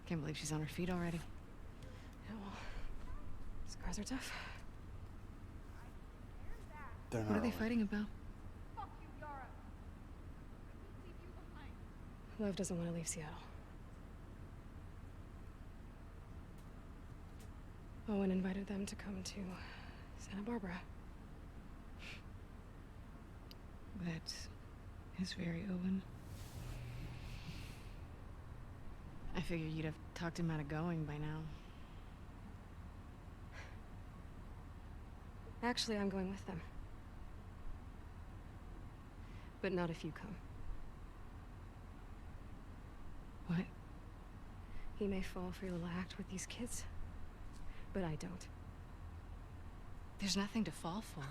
Can't believe she's on her feet already. Yeah, well, scars are tough. They're What are they not really. fighting about? Fuck you, Yara. I won't leave you behind. Lev doesn't want to leave Seattle. Owen invited them to come to Santa Barbara. That is very Owen. I figured you'd have talked him out of going by now. Actually, I'm going with them. But not if you come. What? He may fall for your little act with these kids, but I don't. There's nothing to fall for.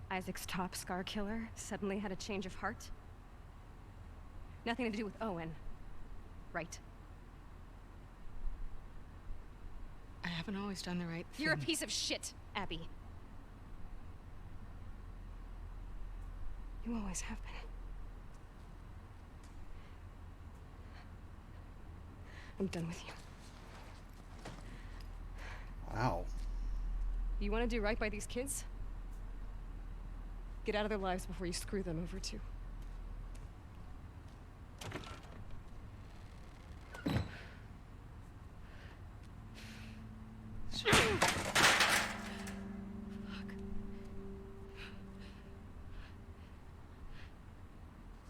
Isaac's top scar killer suddenly had a change of heart. Nothing to do with Owen, right? I haven't always done the right thing. You're a piece of shit, Abby. You always have been. I'm done with you. Wow. You want to do right by these kids? Get out of their lives before you screw them over too.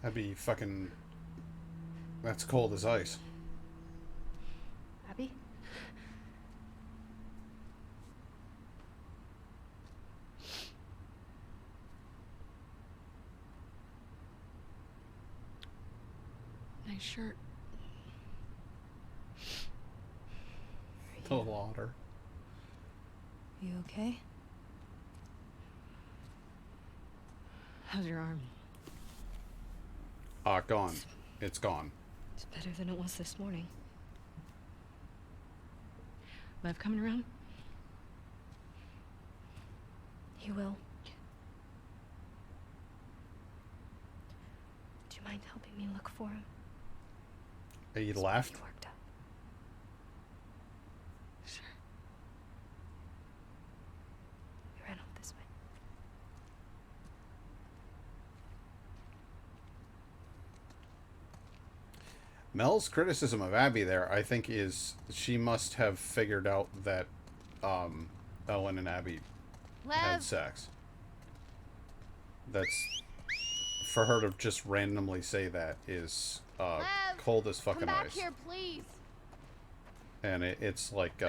That'd be fucking... That's cold as ice. Abby? Nice shirt. The water. You okay? How's your arm? Gone. It's gone. It's better than it was this morning. Lev coming around? He will. Do you mind helping me look for him? He left? He worked up. Sure. He ran off this way. Mel's criticism of Abby there, I think, is she must have figured out that Owen and Abby had sex. That's... For her to just randomly say that is cold as fucking Come back ice. here, please. And it's like,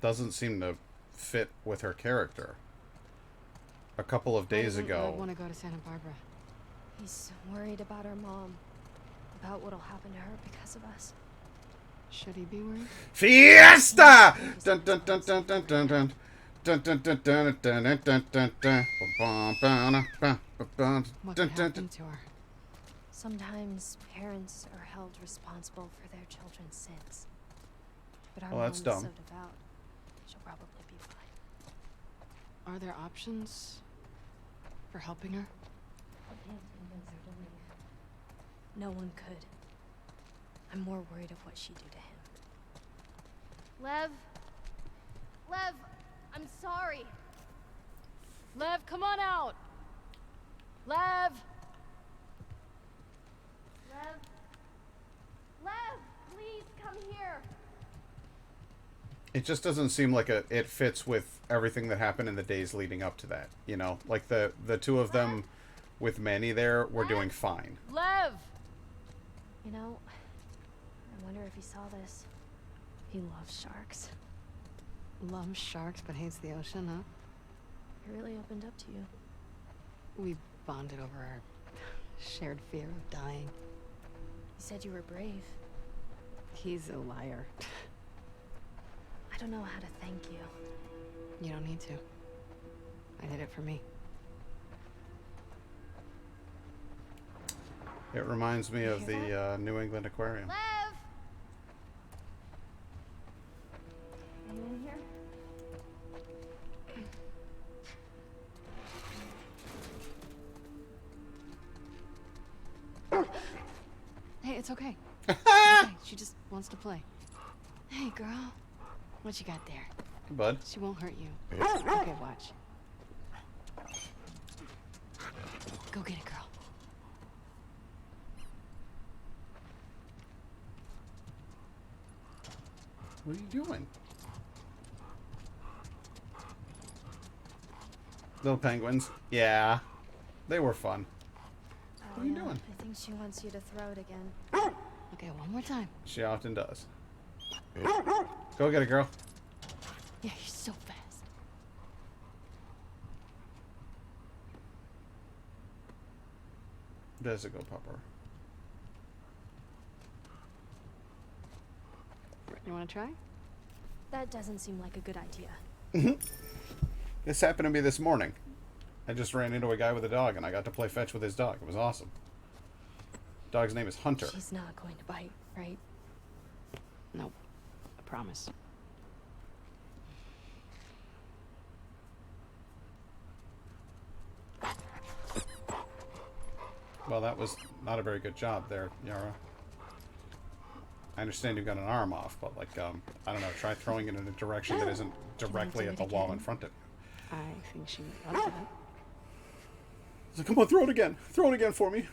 doesn't seem to fit with her character. A couple of days I ago... want to go to Santa Barbara. He's worried about our mom. About what'll happen to her because of us. Should he be worried? Fiesta! Dun dun dun dun dun dun dun. Dun dun dun dun dun dun dun dun dun. What could happen to her? Sometimes parents are held responsible for their children's sins. But our Well, that's mom is dumb. so devout, she'll probably be fine. Are there options for helping her? I can't convince her to leave. No one could. I'm more worried of what she'd do to him. Lev! Lev! I'm sorry! Lev, come on out! Lev! Lev! Lev! Please come here! It just doesn't seem like it fits with everything that happened in the days leading up to that. You know, like the two of them with Manny there were doing fine. Lev! You know, I wonder if he saw this. He loves sharks. Loves sharks but hates the ocean, huh? He really opened up to you. We bonded over our shared fear of dying. He said you were brave. He's a liar. I don't know how to thank you. You don't need to. I did it for me. It reminds me of the New England Aquarium. Lev! Are you in here? Hey, it's okay. It's okay. She just wants to play. Hey, girl. What you got there? Hey, bud. She won't hurt you. Okay, watch. Go get it, girl. What are you doing? Little penguins. Yeah. They were fun. What are you doing? I think she wants you to throw it again. Okay, one more time. She often does. Go get it, girl. Yeah, you're so fast. There's a go pupper. You want to try? That doesn't seem like a good idea. This happened to me this morning. I just ran into a guy with a dog, and I got to play fetch with his dog. It was awesome. Dog's name is Hunter. She's not going to bite, right? Nope. I promise. Well, that was not a very good job there, Yara. I understand you've got an arm off, but, like, I don't know, try throwing it in a direction that isn't directly do at it the wall in again? front of you. I think she would love that. So come on, throw it again. Throw it again for me.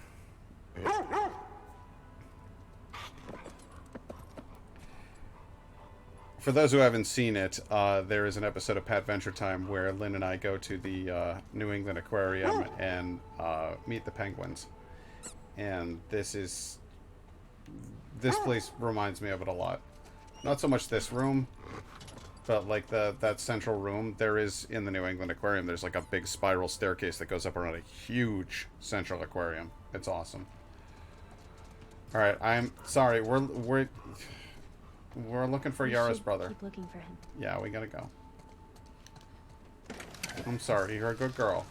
For those who haven't seen it, there is an episode of Pat Venture Time where Lynn and I go to the New England Aquarium and meet the penguins. And this place reminds me of it a lot. Not so much this room, but like that central room there is in the New England Aquarium. There's like a big spiral staircase that goes up around a huge central aquarium. It's awesome. All right, I'm sorry. We're looking for We Yara's should brother. Keep looking for him. Yeah, we gotta go. I'm sorry. You're a good girl.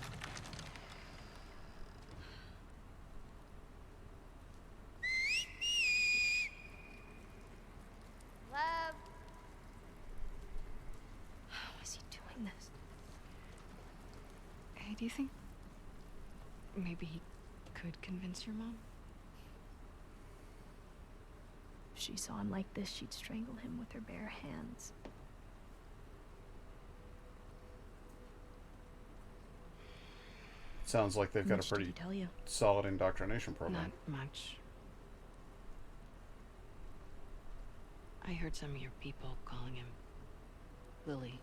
Love. How is he doing this? Hey, do you think maybe he could convince your mom? If she saw him like this, she'd strangle him with her bare hands. Sounds like they've How got a much did pretty he tell you? solid indoctrination program. Not much. I heard some of your people calling him Lily.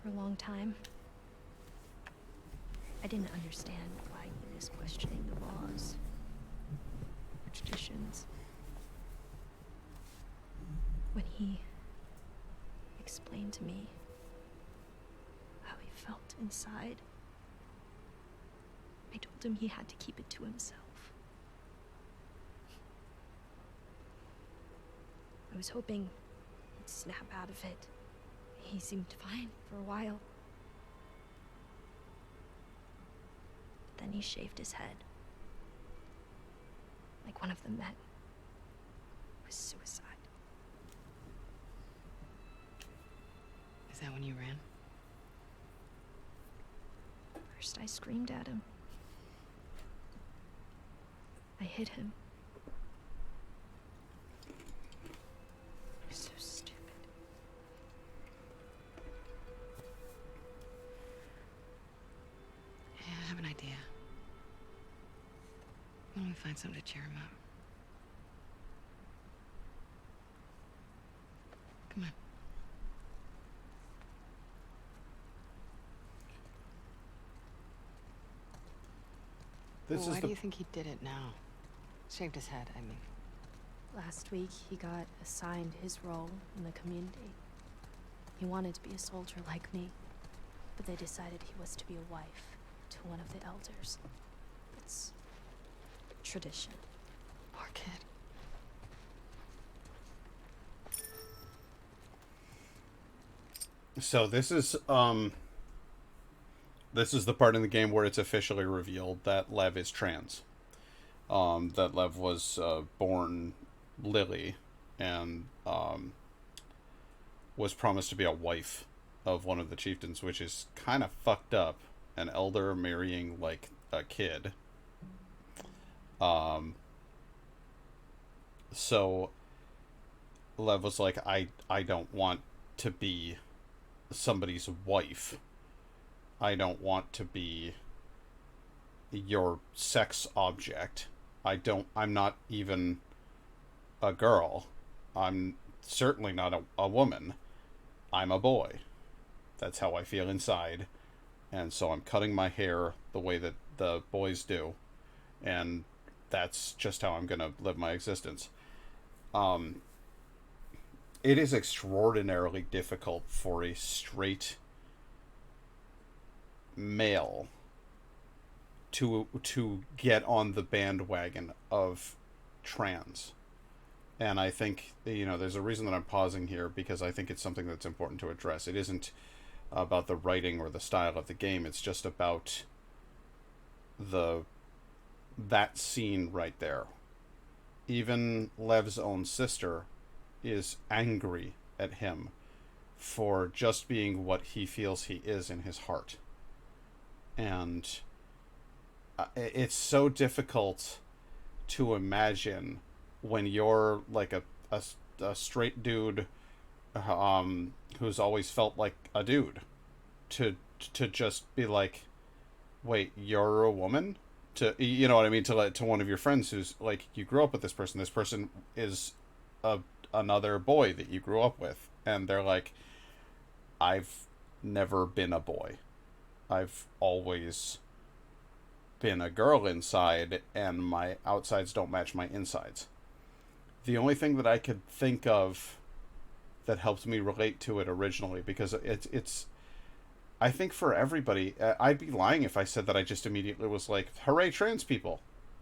For a long time, I didn't understand why he was questioning the laws, the traditions. When he explained to me how he felt inside, I told him he had to keep it to himself. I was hoping he'd snap out of it. He seemed fine for a while. But then he shaved his head. Like one of the men. It was suicide. Is that when you ran? First I screamed at him. I hit him. It was so stupid. Yeah, I have an idea. Why don't we find something to cheer him up? Come on. This Why is do the you think he did it now? Shaved his head, I mean. Last week, he got assigned his role in the community. He wanted to be a soldier like me, but they decided he was to be a wife to one of the elders. It's tradition. Poor kid. So this is the part in the game where it's officially revealed that Lev is trans. That Lev was born Lily and was promised to be a wife of one of the chieftains, which is kind of fucked up. An elder marrying like a kid. So Lev was like, I don't want to be somebody's wife. I don't want to be your sex object. I'm not even a girl. I'm certainly not a woman. I'm a boy. That's how I feel inside. and so I'm cutting my hair the way that the boys do, and that's just how I'm gonna live my existence. It is extraordinarily difficult for a straight male to get on the bandwagon of trans. And I think, there's a reason that I'm pausing here, because I think it's something that's important to address. It isn't about the writing or the style of the game. It's just about that scene right there. Even Lev's own sister is angry at him for just being what he feels he is in his heart. And it's so difficult to imagine when you're like a straight dude who's always felt like a dude to just be like, wait, you're a woman? To, you know what I mean, to one of your friends who's like, you grew up with this person is another boy that you grew up with, and they're like, I've never been a boy. I've always been a girl inside, and my outsides don't match my insides. The only thing that I could think of that helped me relate to it originally, because it's I think for everybody, I'd be lying if I said that I just immediately was like, hooray, trans people.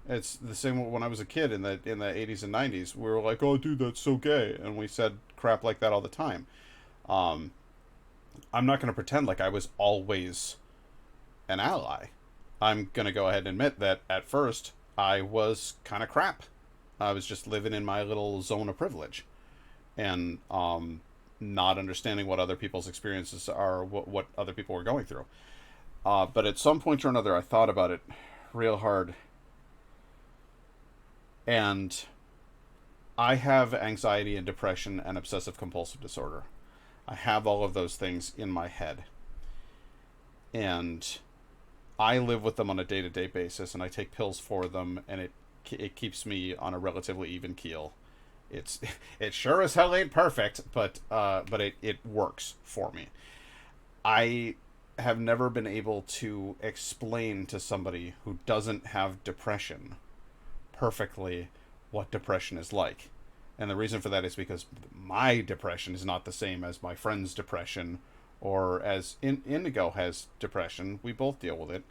It's the same when I was a kid in the 80s and 90s. We were like, oh, dude, that's so gay. And we said crap like that all the time. I'm not going to pretend like I was always an ally. I'm going to go ahead and admit that at first I was kind of crap. I was just living in my little zone of privilege. And not understanding what other people's experiences are, what other people were going through. But at some point or another, I thought about it real hard. And I have anxiety and depression and obsessive compulsive disorder. I have all of those things in my head. And I live with them on a day-to-day basis, and I take pills for them, and it keeps me on a relatively even keel. It sure as hell ain't perfect, but it works for me. I have never been able to explain to somebody who doesn't have depression perfectly what depression is like. And the reason for that is because my depression is not the same as my friend's depression, or as Indigo has depression. We both deal with it.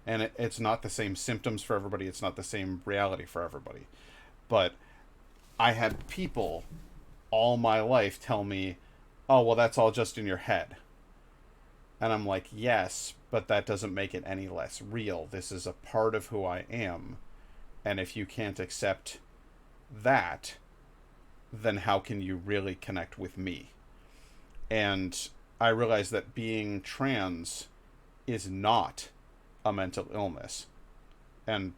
And it's not the same symptoms for everybody. It's not the same reality for everybody. But I had people all my life tell me, oh, well, that's all just in your head. And I'm like, yes, but that doesn't make it any less real. This is a part of who I am. And if you can't accept that, then how can you really connect with me? And I realized that being trans is not a mental illness. And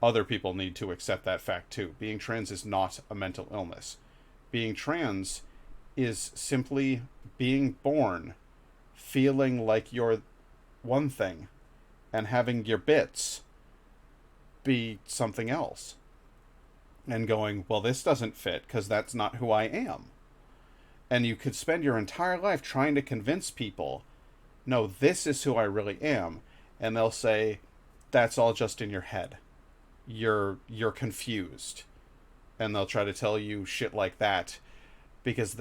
other people need to accept that fact too. Being trans is not a mental illness. Being trans is simply being born feeling like you're one thing and having your bits be something else. And going, well, this doesn't fit because that's not who I am. And you could spend your entire life trying to convince people, no, this is who I really am. And they'll say, that's all just in your head. You're confused. And they'll try to tell you shit like that because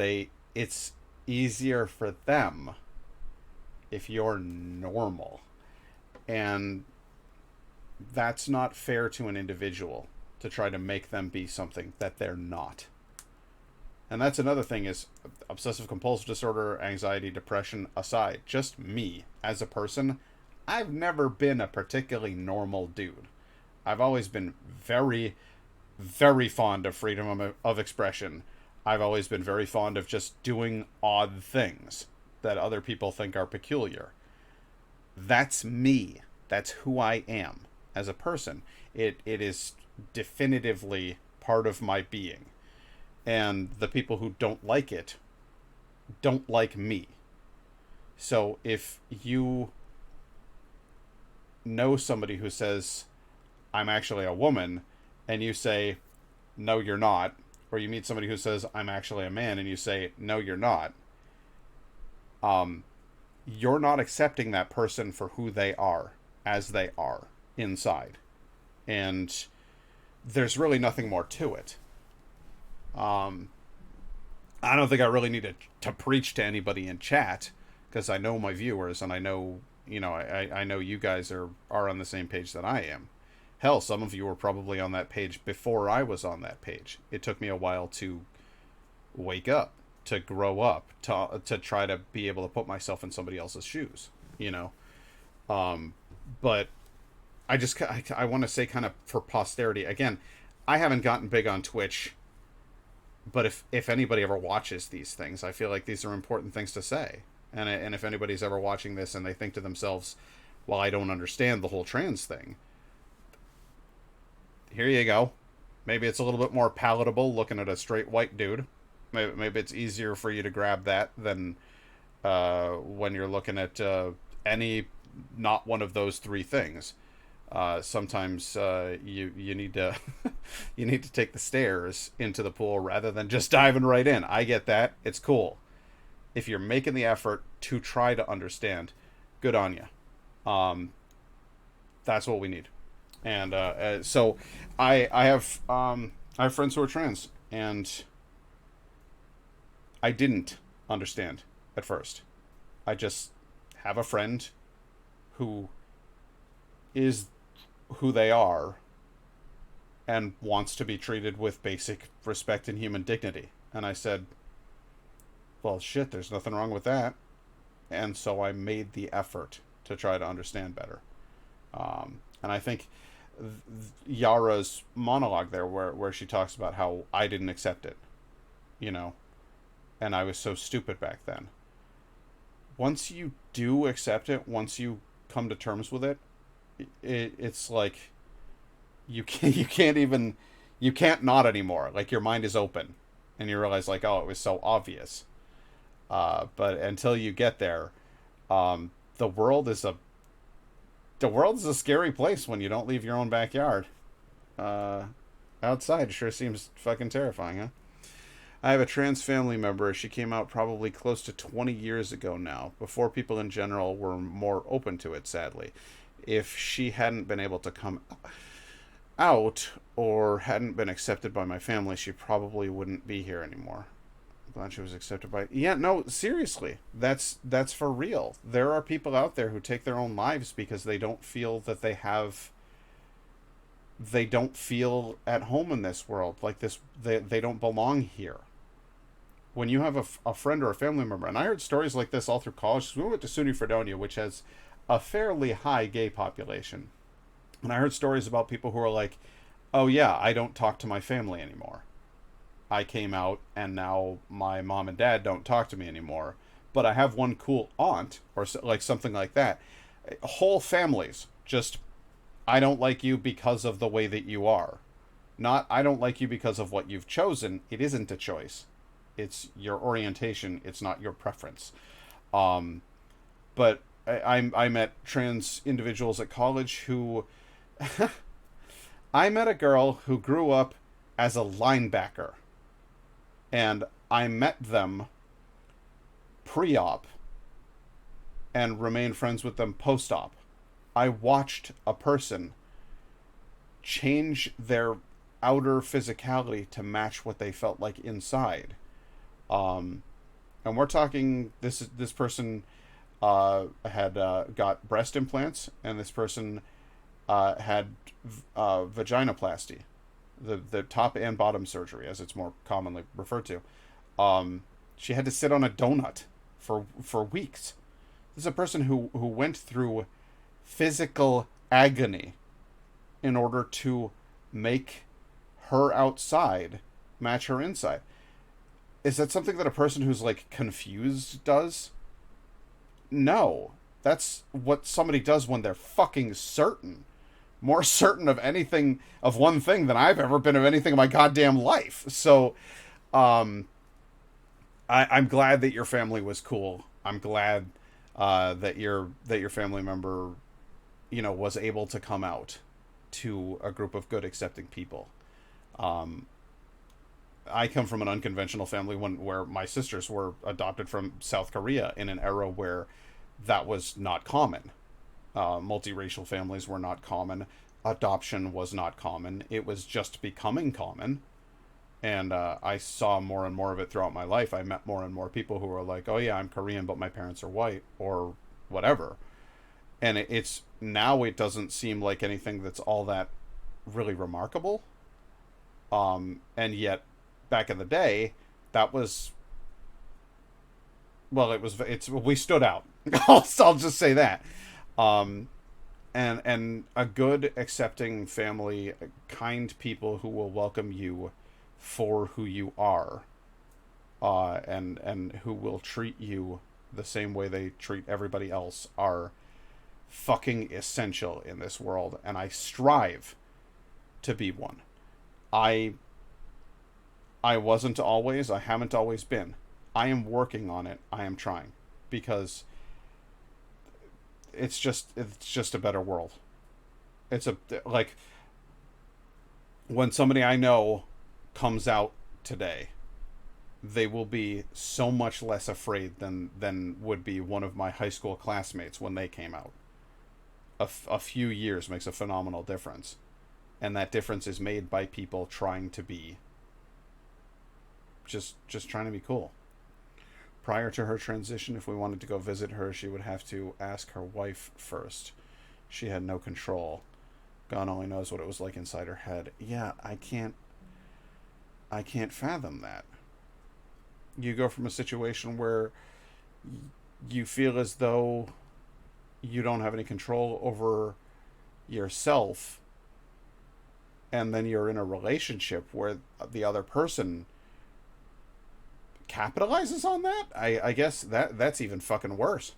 it's easier for them if you're normal. And that's not fair to an individual to try to make them be something that they're not. And that's another thing is obsessive compulsive disorder, anxiety, depression aside, just me as a person, I've never been a particularly normal dude. I've always been very, very fond of freedom of expression. I've always been very fond of just doing odd things that other people think are peculiar. That's me. That's who I am as a person. It is definitively part of my being. And the people who don't like it don't like me. So if you know somebody who says, I'm actually a woman, and you say, no, you're not, or you meet somebody who says, I'm actually a man, and you say, no, you're not, you're not accepting that person for who they are, as they are inside. And there's really nothing more to it. I don't think I really need to preach to anybody in chat, because I know my viewers, and I know, I know you guys are on the same page that I am. Hell, some of you were probably on that page before I was on that page. It took me a while to wake up, to grow up, to try to be able to put myself in somebody else's shoes, But I want to say, kind of for posterity, again, I haven't gotten big on Twitch, but if anybody ever watches these things, I feel like these are important things to say. And if anybody's ever watching this and they think to themselves, well, I don't understand the whole trans thing, here you go. Maybe it's a little bit more palatable looking at a straight white dude. Maybe it's easier for you to grab that than when you're looking at any, not one of those three things. Sometimes you need to you need to take the stairs into the pool rather than just diving right in. I get that. It's cool. If you're making the effort to try to understand, good on you. That's what we need. And so I have friends who are trans, and I didn't understand at first. I just have a friend who is who they are and wants to be treated with basic respect and human dignity. And I said, well, shit, there's nothing wrong with that. And so I made the effort to try to understand better. And I think Yara's monologue there, where she talks about how I didn't accept it, and I was so stupid back then. Once you do accept it, once you come to terms with it, it's like you can't not anymore. Like, your mind is open, and you realize, like, oh, it was so obvious. But until you get there, the world is a scary place when you don't leave your own backyard. Outside sure seems fucking terrifying, huh? I have a trans family member. She came out probably close to 20 years ago now, before people in general were more open to it, sadly. If she hadn't been able to come out, or hadn't been accepted by my family, she probably wouldn't be here anymore. I'm glad she was accepted by... Yeah, no, seriously. That's for real. There are people out there who take their own lives because they don't feel that they don't feel at home in this world. Like this, they don't belong here. When you have a friend or a family member, and I heard stories like this all through college. We went to SUNY Fredonia, which has a fairly high gay population. And I heard stories about people who are like, oh yeah, I don't talk to my family anymore. I came out and now my mom and dad don't talk to me anymore. But I have one cool aunt, or like something like that. Whole families just, I don't like you because of the way that you are. Not, I don't like you because of what you've chosen. It isn't a choice. It's your orientation. It's not your preference. But I met trans individuals at college who... I met a girl who grew up as a linebacker. And I met them pre-op and remained friends with them post-op. I watched a person change their outer physicality to match what they felt like inside. And we're talking, this person had got breast implants, and this person had vaginoplasty, the top and bottom surgery, as it's more commonly referred to. She had to sit on a donut for weeks. This is a person who went through physical agony in order to make her outside match her inside. Is that something that a person who's like confused does? No. That's what somebody does when they're fucking certain. More certain of anything, of one thing, than I've ever been of anything in my goddamn life. So, I'm glad that your family was cool. I'm glad that your family member, was able to come out to a group of good, accepting people. I come from an unconventional family where my sisters were adopted from South Korea in an era where that was not common. Multiracial families were not common. Adoption was not common. It was just becoming common. And I saw more and more of it throughout my life. I met more and more people who were like, oh yeah, I'm Korean, but my parents are white, or whatever. And it's now it doesn't seem like anything that's all that really remarkable. And yet, back in the day, that was, well, we stood out. I'll just say that. And a good, accepting family, kind people who will welcome you for who you are, and who will treat you the same way they treat everybody else, are fucking essential in this world, and I strive to be one. I wasn't always, I haven't always been. I am working on it. I am trying, because it's just a better world. It's like, when somebody I know comes out today, they will be so much less afraid than would be one of my high school classmates when they came out. A few years makes a phenomenal difference, and that difference is made by people trying to be just trying to be cool. Prior to her transition, if we wanted to go visit her, she would have to ask her wife first. She had no control. God only knows what it was like inside her head. Yeah, I can't fathom that. You go from a situation where you feel as though you don't have any control over yourself, and then you're in a relationship where the other person capitalizes on that. I guess that's even fucking worse.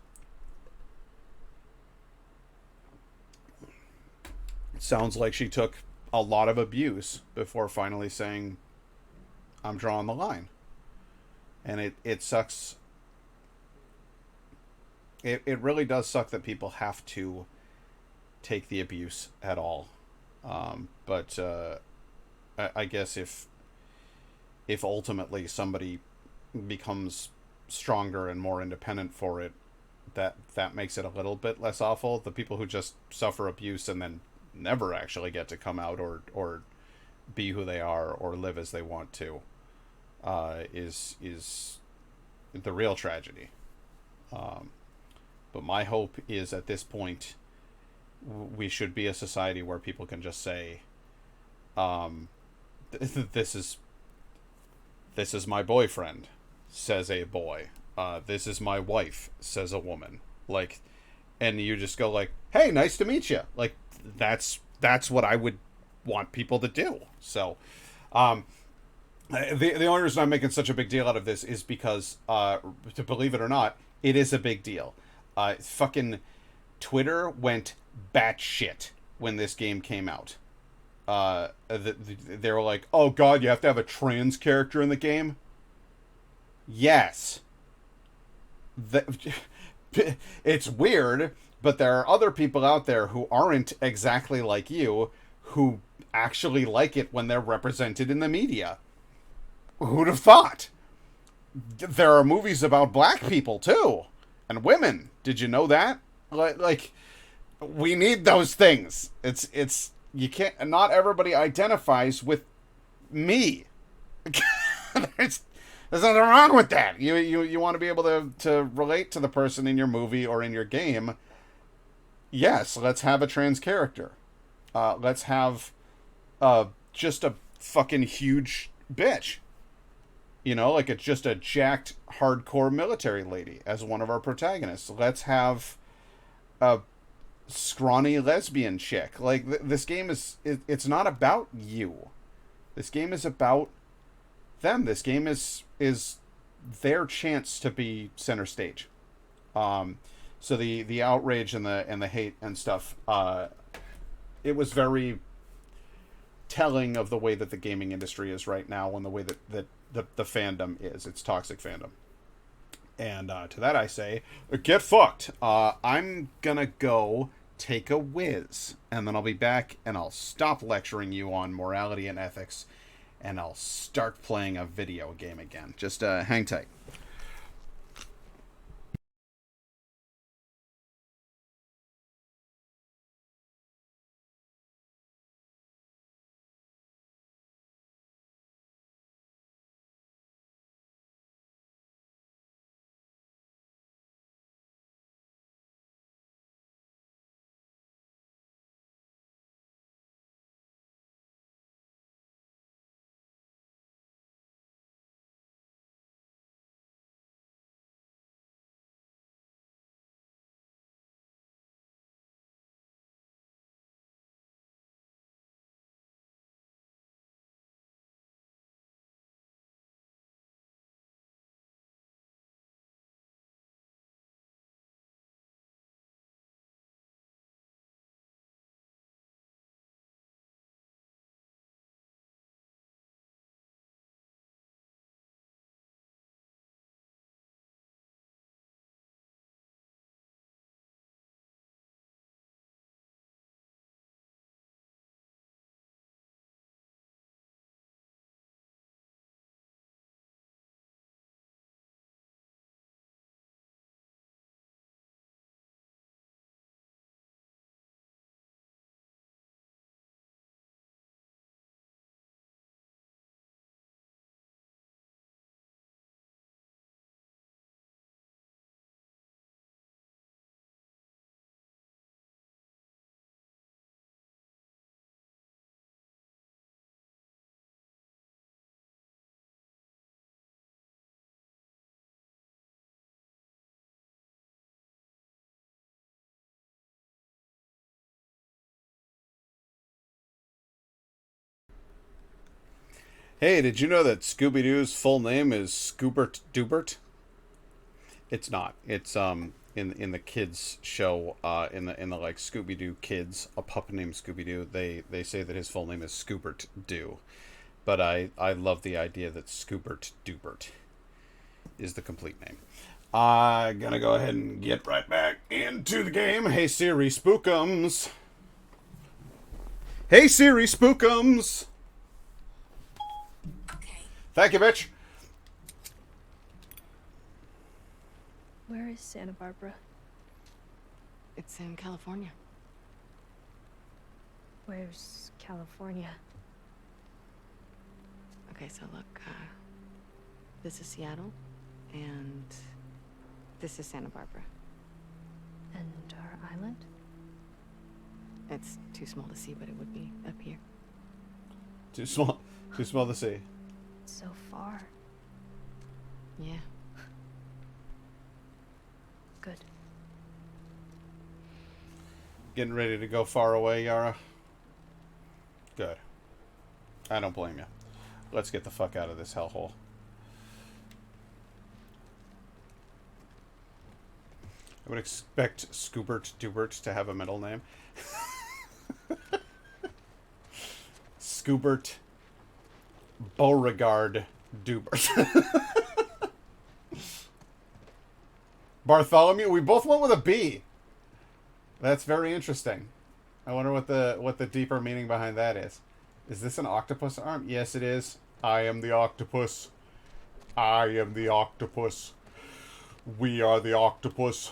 It sounds like she took a lot of abuse before finally saying, I'm drawing the line. And it sucks. It really does suck that people have to take the abuse at all. But I guess if ultimately somebody becomes stronger and more independent for it, that makes it a little bit less awful. The people who just suffer abuse and then never actually get to come out or be who they are or live as they want to, is the real tragedy. But my hope is, at this point, we should be a society where people can just say, this is my boyfriend, says a boy. This is my wife, says a woman. Like, and you just go like, hey, nice to meet you. Like, that's what I would want people to do. So, the only reason I'm making such a big deal out of this is because, to believe it or not, it is a big deal. Fucking Twitter went batshit when this game came out. They were like, oh god, you have to have a trans character in the game? Yes. It's weird, but there are other people out there who aren't exactly like you, who actually like it when they're represented in the media. Who'd have thought? There are movies about black people, too. And women. Did you know that? Like, we need those things. It's you can't, not everybody identifies with me. There's nothing wrong with that. You want to be able to relate to the person in your movie or in your game. Yes, let's have a trans character. Let's have just a fucking huge bitch. You know, like it's just a jacked, hardcore military lady as one of our protagonists. Let's have a scrawny lesbian chick. Like, this game it's not about you. This game is about them. This game is their chance to be center stage. So the outrage and the hate and stuff, it was very telling of the way that the gaming industry is right now, and the way that the fandom is. It's toxic fandom. And to that I say, get fucked. I'm gonna go take a whiz, and then I'll be back, and I'll stop lecturing you on morality and ethics, and I'll start playing a video game again. Just hang tight. Hey, did you know that Scooby-Doo's full name is Scoobert Doobert? It's not. It's in the kids show in the like Scooby-Doo Kids, a puppet named Scooby-Doo. They say that his full name is Scoobert Doo. But I love the idea that Scoobert Doobert is the complete name. I'm gonna go ahead and get right back into the game. Hey Siri, spookums. Hey Siri, spookums. Okay. Thank you, bitch. Where is Santa Barbara? It's in California. Where's California? Okay, so look, this is Seattle, and this is Santa Barbara. And our island? It's too small to see, but it would be up here. Too small to see. So far. Yeah. Good. Getting ready to go far away, Yara? Good. I don't blame you. Let's get the fuck out of this hellhole. I would expect Scoobert Doobert to have a middle name. Scoobert Beauregard Doobert. Bartholomew? We both went with a B. That's very interesting. I wonder what the deeper meaning behind that is. Is this an octopus arm? Yes, it is. I am the octopus. I am the octopus. We are the octopus.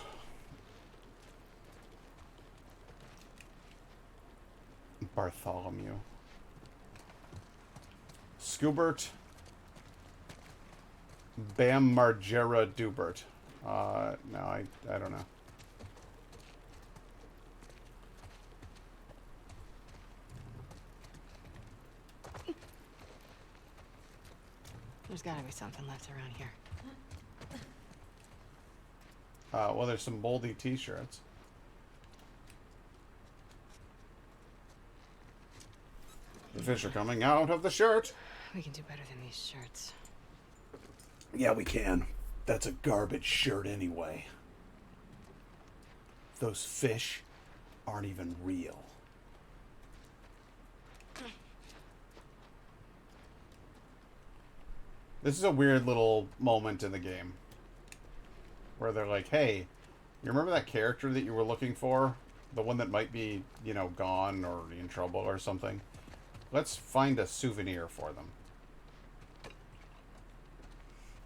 Bartholomew. Scoobert. Bam Margera Doobert. No, I don't know. There's gotta be something left around here. Well, there's some Boldy t-shirts. The fish are coming out of the shirt. We can do better than these shirts. Yeah, we can. That's a garbage shirt anyway. Those fish aren't even real. This is a weird little moment in the game where they're like, hey, you remember that character that you were looking for? The one that might be, you know, gone or in trouble or something? Let's find a souvenir for them.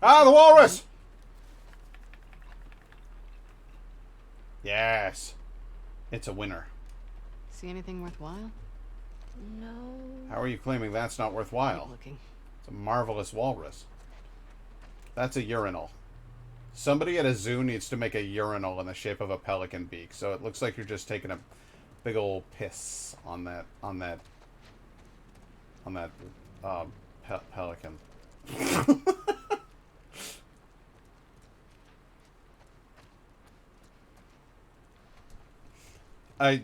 Ah, the walrus! Yes. It's a winner. See anything worthwhile? No. How are you claiming that's not Keep worthwhile? looking. It's a marvelous walrus. That's a urinal. Somebody at a zoo needs to make a urinal in the shape of a pelican beak, so it looks like you're just taking a big old piss on that pelican.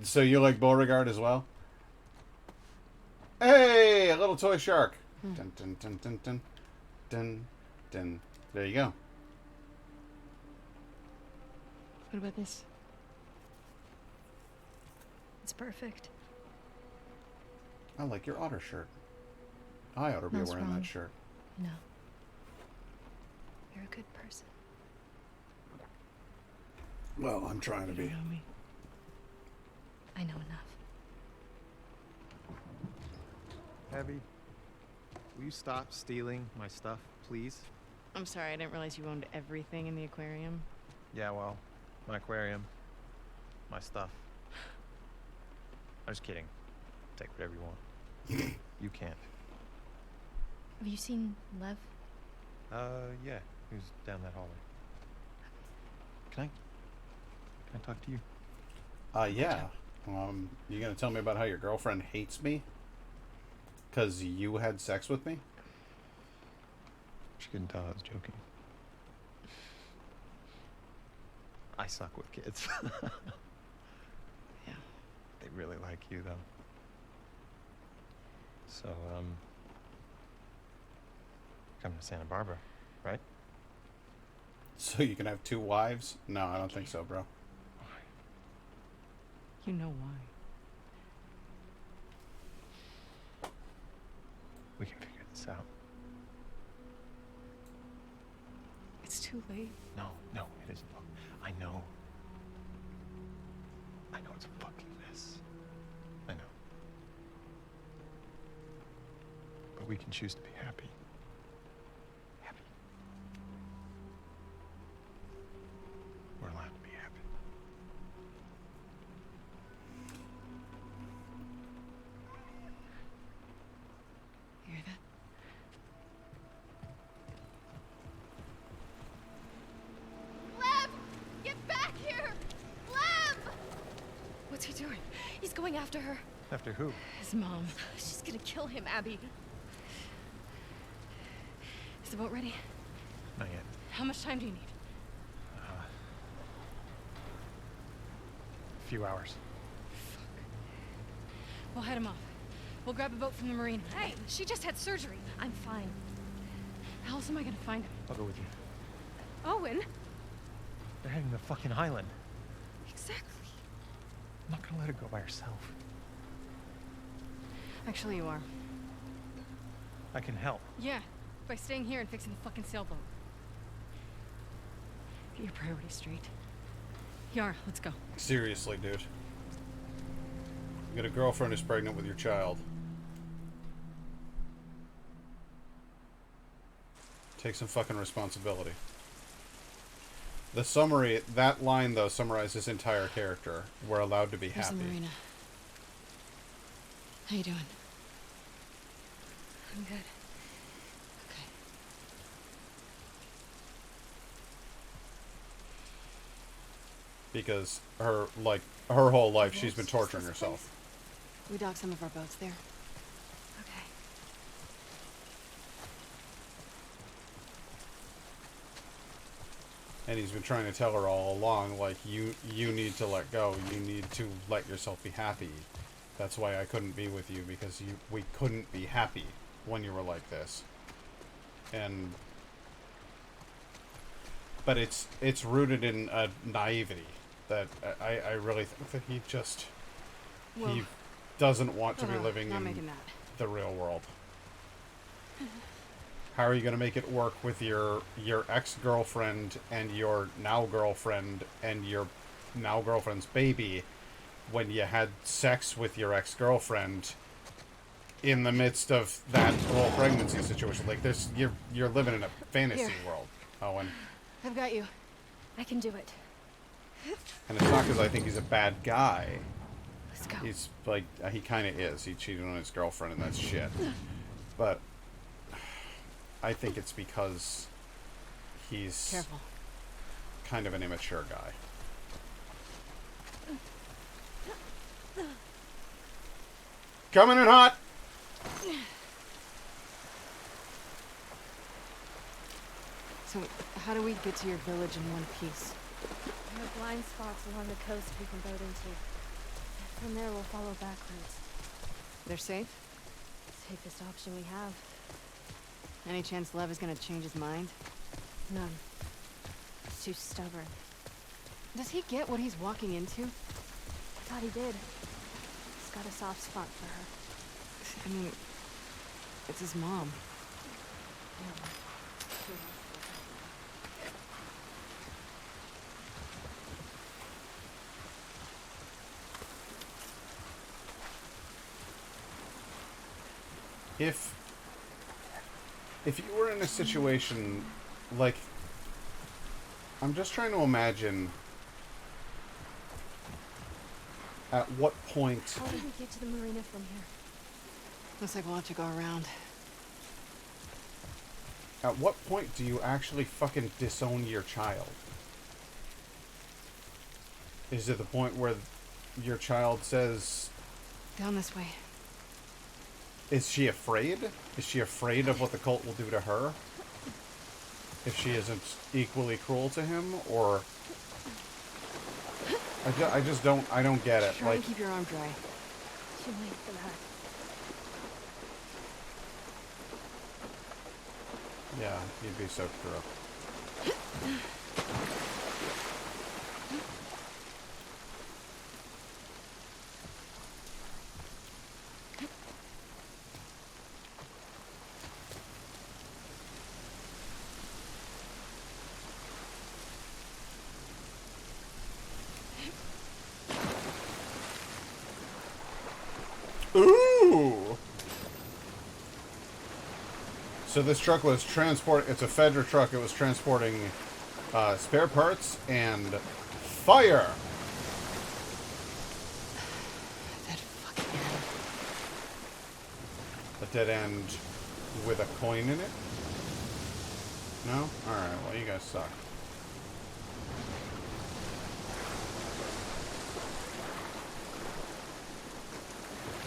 So you like Beauregard as well? Hey, a little toy shark. Dun, dun, dun, dun, dun, dun, dun. There you go. What about this? It's perfect. I like your otter shirt. I ought to be What's wearing wrong? that shirt. No. You're a good person. Well, I'm trying to You be. know me. I know enough. Abby, will you stop stealing my stuff, please? I'm sorry, I didn't realize you owned everything in the aquarium. Yeah, well, my aquarium, my stuff. I'm just kidding. Take whatever you want. You can't. Have you seen Lev? Yeah, he was down that hallway. Can I talk to you? Yeah. You gonna tell me about how your girlfriend hates me? 'Cause you had sex with me? She couldn't tell I was joking. I suck with kids. Yeah. They really like you, though. So, Coming to Santa Barbara, right? So you can have 2 wives? No, I don't think so, bro. You know why. We can figure this out. It's too late. No, it isn't. I know. I know it's a fucking mess. I know. But we can choose to be happy. Happy. We're allowed to be happy. You hear that? Lev! Get back here! Lev! What's he doing? He's going after her. After who? His mom. She's gonna kill him, Abby. Is the boat ready? Not yet. How much time do you need? A few hours. We'll head him off. We'll grab a boat from the marina. Hey, she just had surgery. I'm fine. How else am I gonna find him? I'll go with you. Owen? They're heading to the fucking island. Exactly. I'm not gonna let her go by herself. Actually, you are. I can help. Yeah, by staying here and fixing the fucking sailboat. Get your priorities straight. Yara, let's go. Seriously, dude. You got a girlfriend who's pregnant with your child. Take some fucking responsibility. The summary, that line though, summarizes his entire character. We're allowed to be Here's happy. the marina. How you doing? I'm good. Okay. Because her whole life she's been torturing herself. We docked some of our boats there. Okay. And he's been trying to tell her all along, like, you need to let go. You need to let yourself be happy. That's why I couldn't be with you, because we couldn't be happy when you were like this. But it's rooted in a naivety that I really think that he Well, doesn't want to be not living in making that. the real world. How are you going to make it work with your ex-girlfriend and your now girlfriend and your now girlfriend's baby when you had sex with your ex-girlfriend in the midst of that whole pregnancy situation? Like, you're living in a fantasy Here. world, Owen. I've got you. I can do it. And it's not because I think he's a bad guy. Let's go. He's like, he kind of is. He cheated on his girlfriend and that's shit. But I think it's because he's Careful. kind of an immature guy. Coming in hot! So, how do we get to your village in one piece? There are blind spots along the coast we can boat into. From there, we'll follow back routes. They're safe? Safest option we have. Any chance Lev is gonna change his mind? None. He's too stubborn. Does he get what he's walking into? I thought he did. He's got a soft spot for her. I mean, it's his mom. If you were in a situation like, I'm just trying to imagine at what point. How do we get to the marina from here? Looks like we'll have to go around. At what point do you actually fucking disown your child? Is it the point where your child says... Down this way. Is she afraid? Is she afraid of what the cult will do to her? If she isn't equally cruel to him? Or... I just don't get it. Try Like, and keep your arm dry. Too late for that. Yeah, you'd be soaked through. Ooh! So this truck was it's a Fedra truck. It was transporting spare parts and fire. That fucking end. A dead end with a coin in it? No? Alright, well you guys suck.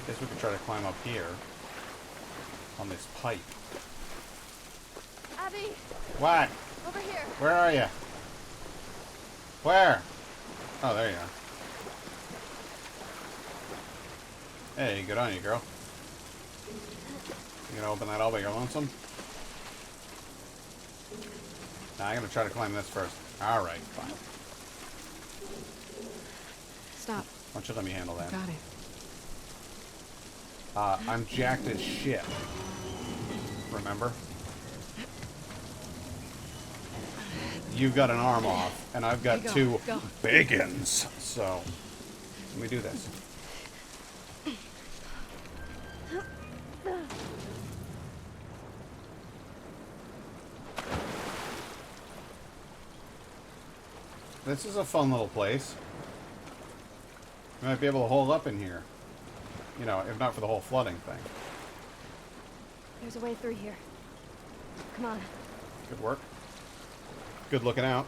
Guess we could try to climb up here. On this pipe. Abby, What? over here. Where are you? Where? Oh, there you are. Hey, good on you, girl. You gonna open that all by your lonesome? Nah, I'm gonna try to climb this first. Alright, fine. Stop. Why don't you let me handle that? Got it. I'm jacked as shit. Remember? You've got an arm off, and I've got There you two go. Go. bacons. So, let me do this. This is a fun little place. You might be able to hold up in here. You know, if not for the whole flooding thing. There's a way through here. Come on. Good work. Good looking out.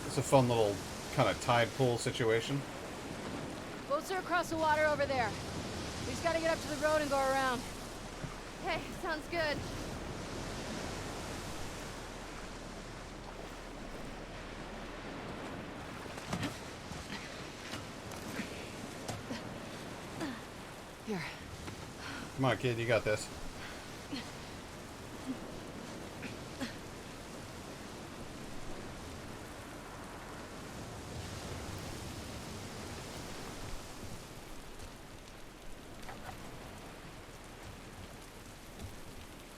It's a fun little kind of tide pool situation. Boats are across the water over there. We just gotta get up to the road and go around. Hey, sounds good. Here. Come on, kid, you got this.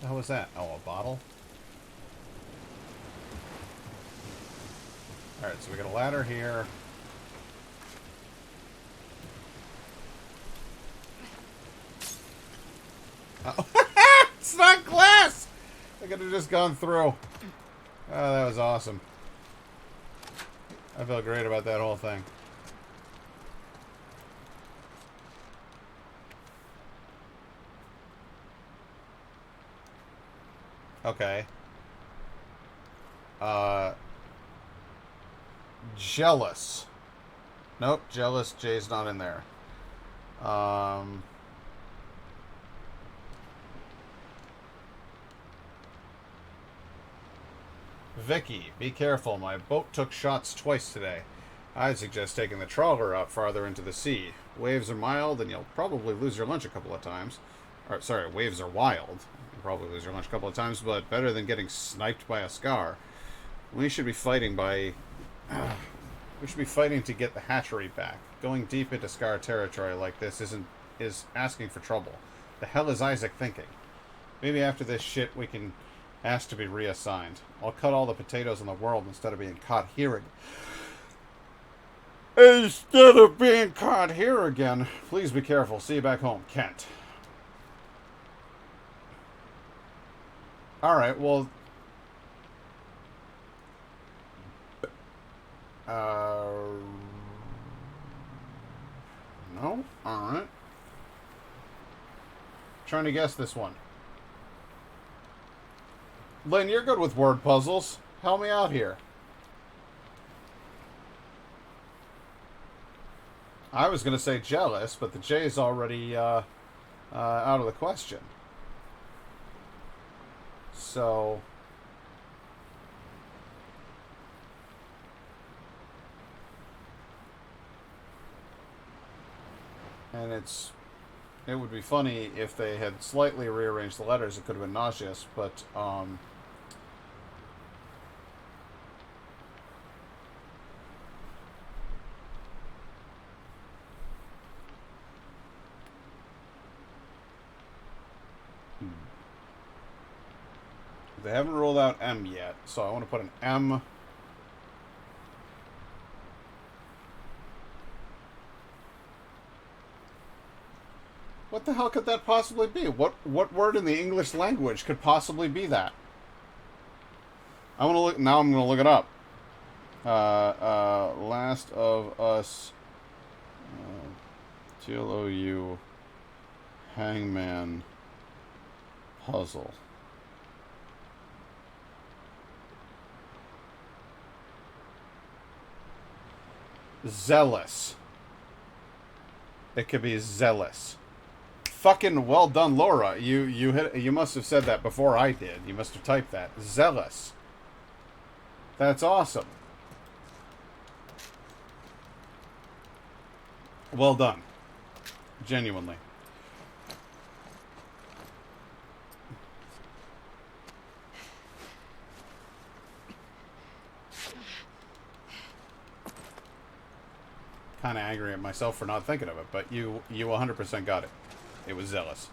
The hell was that? Oh, a bottle? Alright, so we got a ladder here. Oh. It's not glass! I could have just gone through. Oh, that was awesome. I felt great about that whole thing. Okay. Jealous. Nope, jealous. Jay's not in there. Vicky, be careful. My boat took shots twice today. I'd suggest taking the trawler out farther into the sea. Waves are mild, and you'll probably lose your lunch a couple of times. Or, sorry, waves are wild. You'll probably lose your lunch a couple of times, but better than getting sniped by a Scar. We should be fighting by... we should be fighting to get the hatchery back. Going deep into Scar territory like this is asking for trouble. The hell is Isaac thinking? Maybe after this shit we can ask to be reassigned. I'll cut all the potatoes in the world instead of being caught here again. Instead of being caught here again. Please be careful. See you back home, Kent. Alright, well... No? Alright. Trying to guess this one. Lynn, you're good with word puzzles. Help me out here. I was going to say jealous, but the J is already out of the question. So... And it would be funny if they had slightly rearranged the letters. It could have been nauseous, but they haven't ruled out M yet, so I want to put an M. What the hell could that possibly be? What word in the English language could possibly be that? I want to look now. I'm going to look it up. Last of Us. TLOU. Hangman. Puzzle. Zealous. It could be zealous. Fucking well done, Laura. You must have said that before I did. You must have typed that. Zealous. That's awesome. Well done. Genuinely. Kind of angry at myself for not thinking of it, but you 100% got it. It was zealous.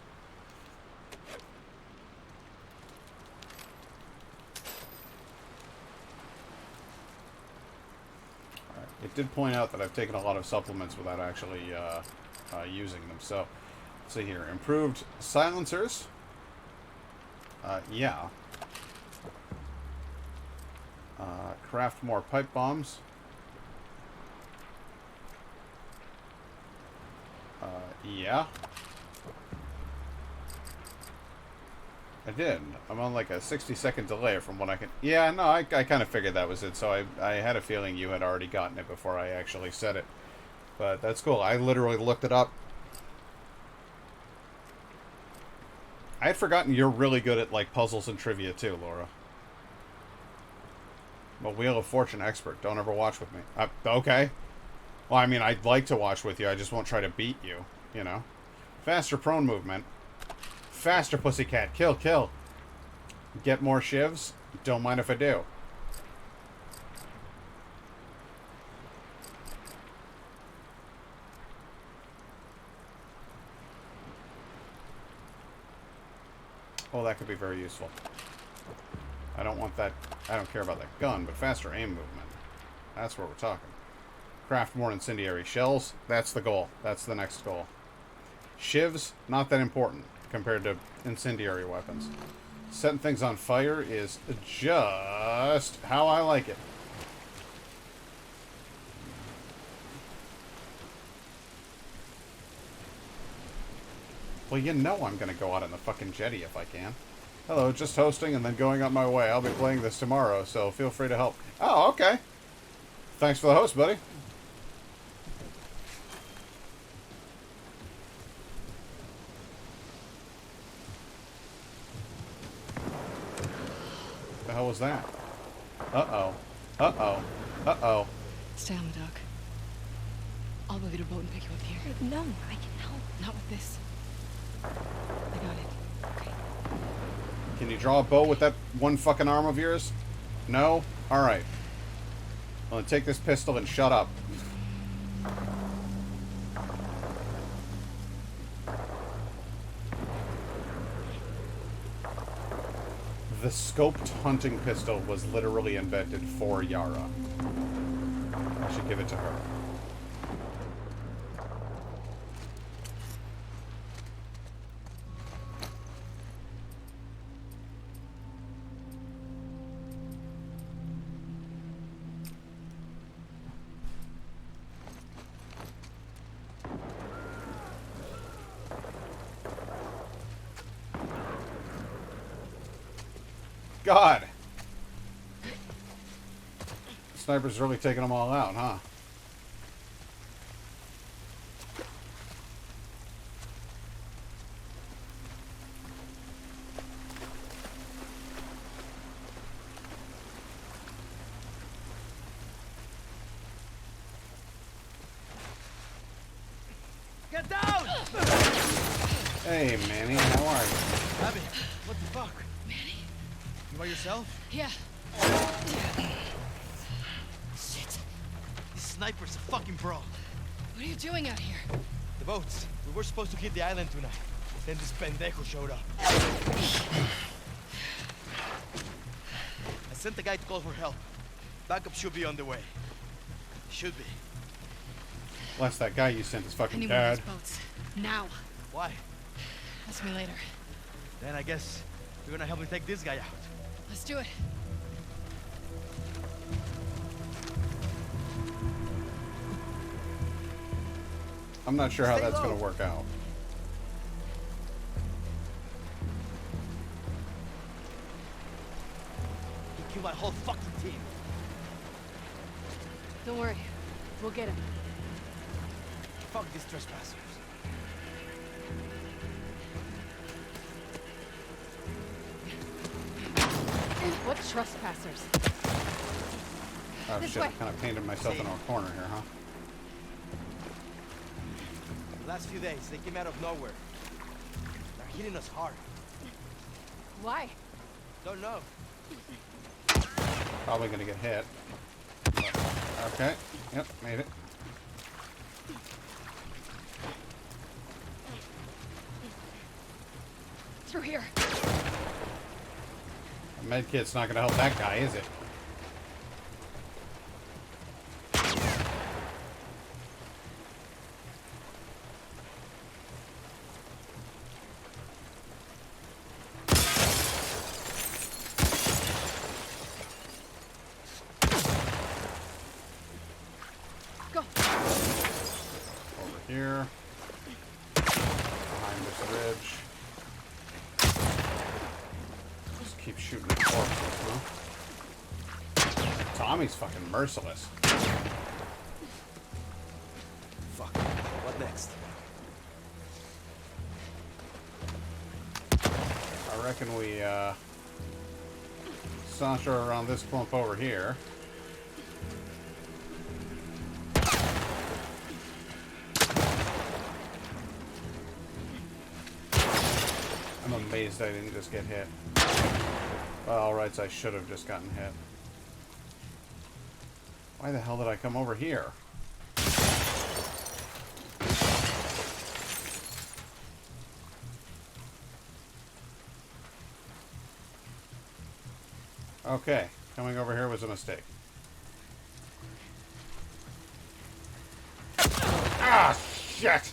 Right. It did point out that I've taken a lot of supplements without actually using them. So, let's see here. Improved silencers. Yeah. Craft more pipe bombs. Yeah. I did. I'm on like a 60-second delay from what I can... Yeah, no, I kind of figured that was it, so I had a feeling you had already gotten it before I actually said it. But that's cool. I literally looked it up. I had forgotten you're really good at, like, puzzles and trivia, too, Laura. I'm a Wheel of Fortune expert. Don't ever watch with me. Okay. Well, I mean, I'd like to watch with you. I just won't try to beat you, you know? Faster prone movement. Faster, pussycat. Kill, kill. Get more shivs? Don't mind if I do. Oh, that could be very useful. I don't want that... I don't care about that gun, but faster aim movement. That's what we're talking. Craft more incendiary shells. That's the goal. That's the next goal. Shivs, not that important compared to incendiary weapons. Setting things on fire is just how I like it. Well, you know I'm going to go out on the fucking jetty if I can. Hello, just hosting and then going on my way. I'll be playing this tomorrow, so feel free to help. Oh, okay. Thanks for the host, buddy. The hell was that? Uh-oh. Uh-oh. Uh-oh. Stay on the dock. I'll go get a boat and pick you up here. No, I can help. Not with this. I got it. Okay. Can you draw a bow with that one fucking arm of yours? No? Alright. Well, then take this pistol and shut up. The scoped hunting pistol was literally invented for Yara. I should give it to her. God! Sniper's really taking them all out, huh? Get down! Hey, Manny, how are you? Abby, what the fuck? Manny? You by yourself? Yeah. Shit. This sniper's a fucking pro. What are you doing out here? The boats. We were supposed to hit the island tonight. Then this pendejo showed up. I sent the guy to call for help. Backup should be on the way. Should be. Unless that guy you sent is I fucking need one of dead. those boats. Now. Why? Ask me later. Then I guess you're gonna help me take this guy out. Let's do it. I'm not sure how Stay that's low. going to work out. He killed my whole fucking team. Don't worry. We'll get him. Fuck these trespassers. What trespassers? Oh This shit, I way. kind of painted myself into a corner here, huh? The last few days, they came out of nowhere. They're hitting us hard. Why? Don't know. Probably going to get hit. But, okay, yep, made it. Through here. A med kit's not going to help that guy, is it? Go. Over here. Behind this ridge. Just keep shooting at corpses, huh? Tommy's fucking merciless. Fuck. What next? I reckon we, saunter around this clump over here. I'm amazed I didn't just get hit. Well, alright, so I should have just gotten hit. Why the hell did I come over here? Okay, coming over here was a mistake. Ah, shit!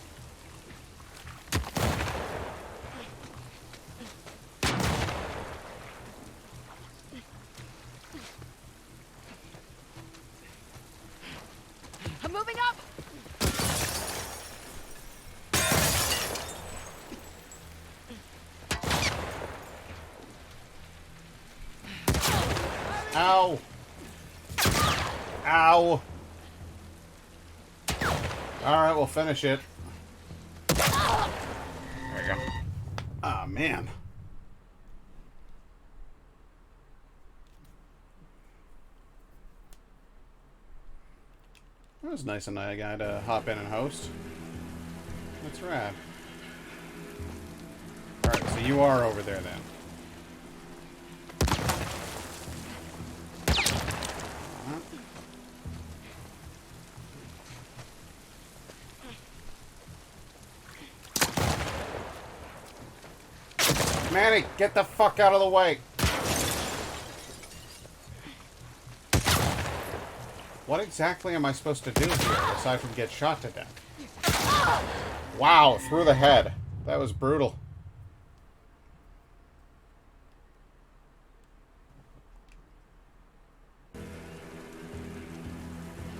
I'm moving up. Ow! Ow! Alright, we'll finish it. There you go. Ah, man. That was nice and I got to hop in and host. That's rad. Alright, so you are over there then. Manny, get the fuck out of the way! What exactly am I supposed to do here, aside from get shot to death? Wow, through the head. That was brutal.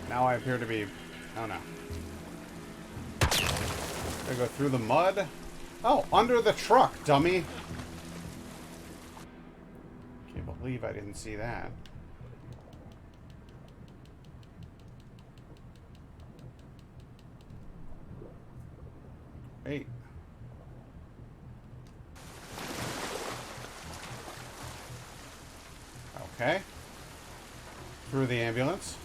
Now I appear to be... oh no. Gotta go through the mud? Oh, under the truck, dummy! Can't believe I didn't see that. Wait. Okay. Through the ambulance.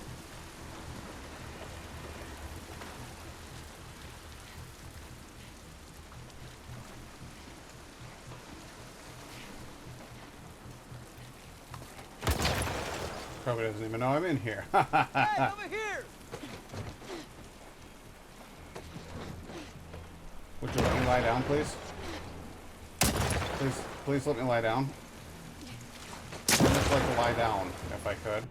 Probably doesn't even know I'm in here. Hey, over here! Would you let me lie down, please? Please let me lie down. I'd just like to lie down, if I could.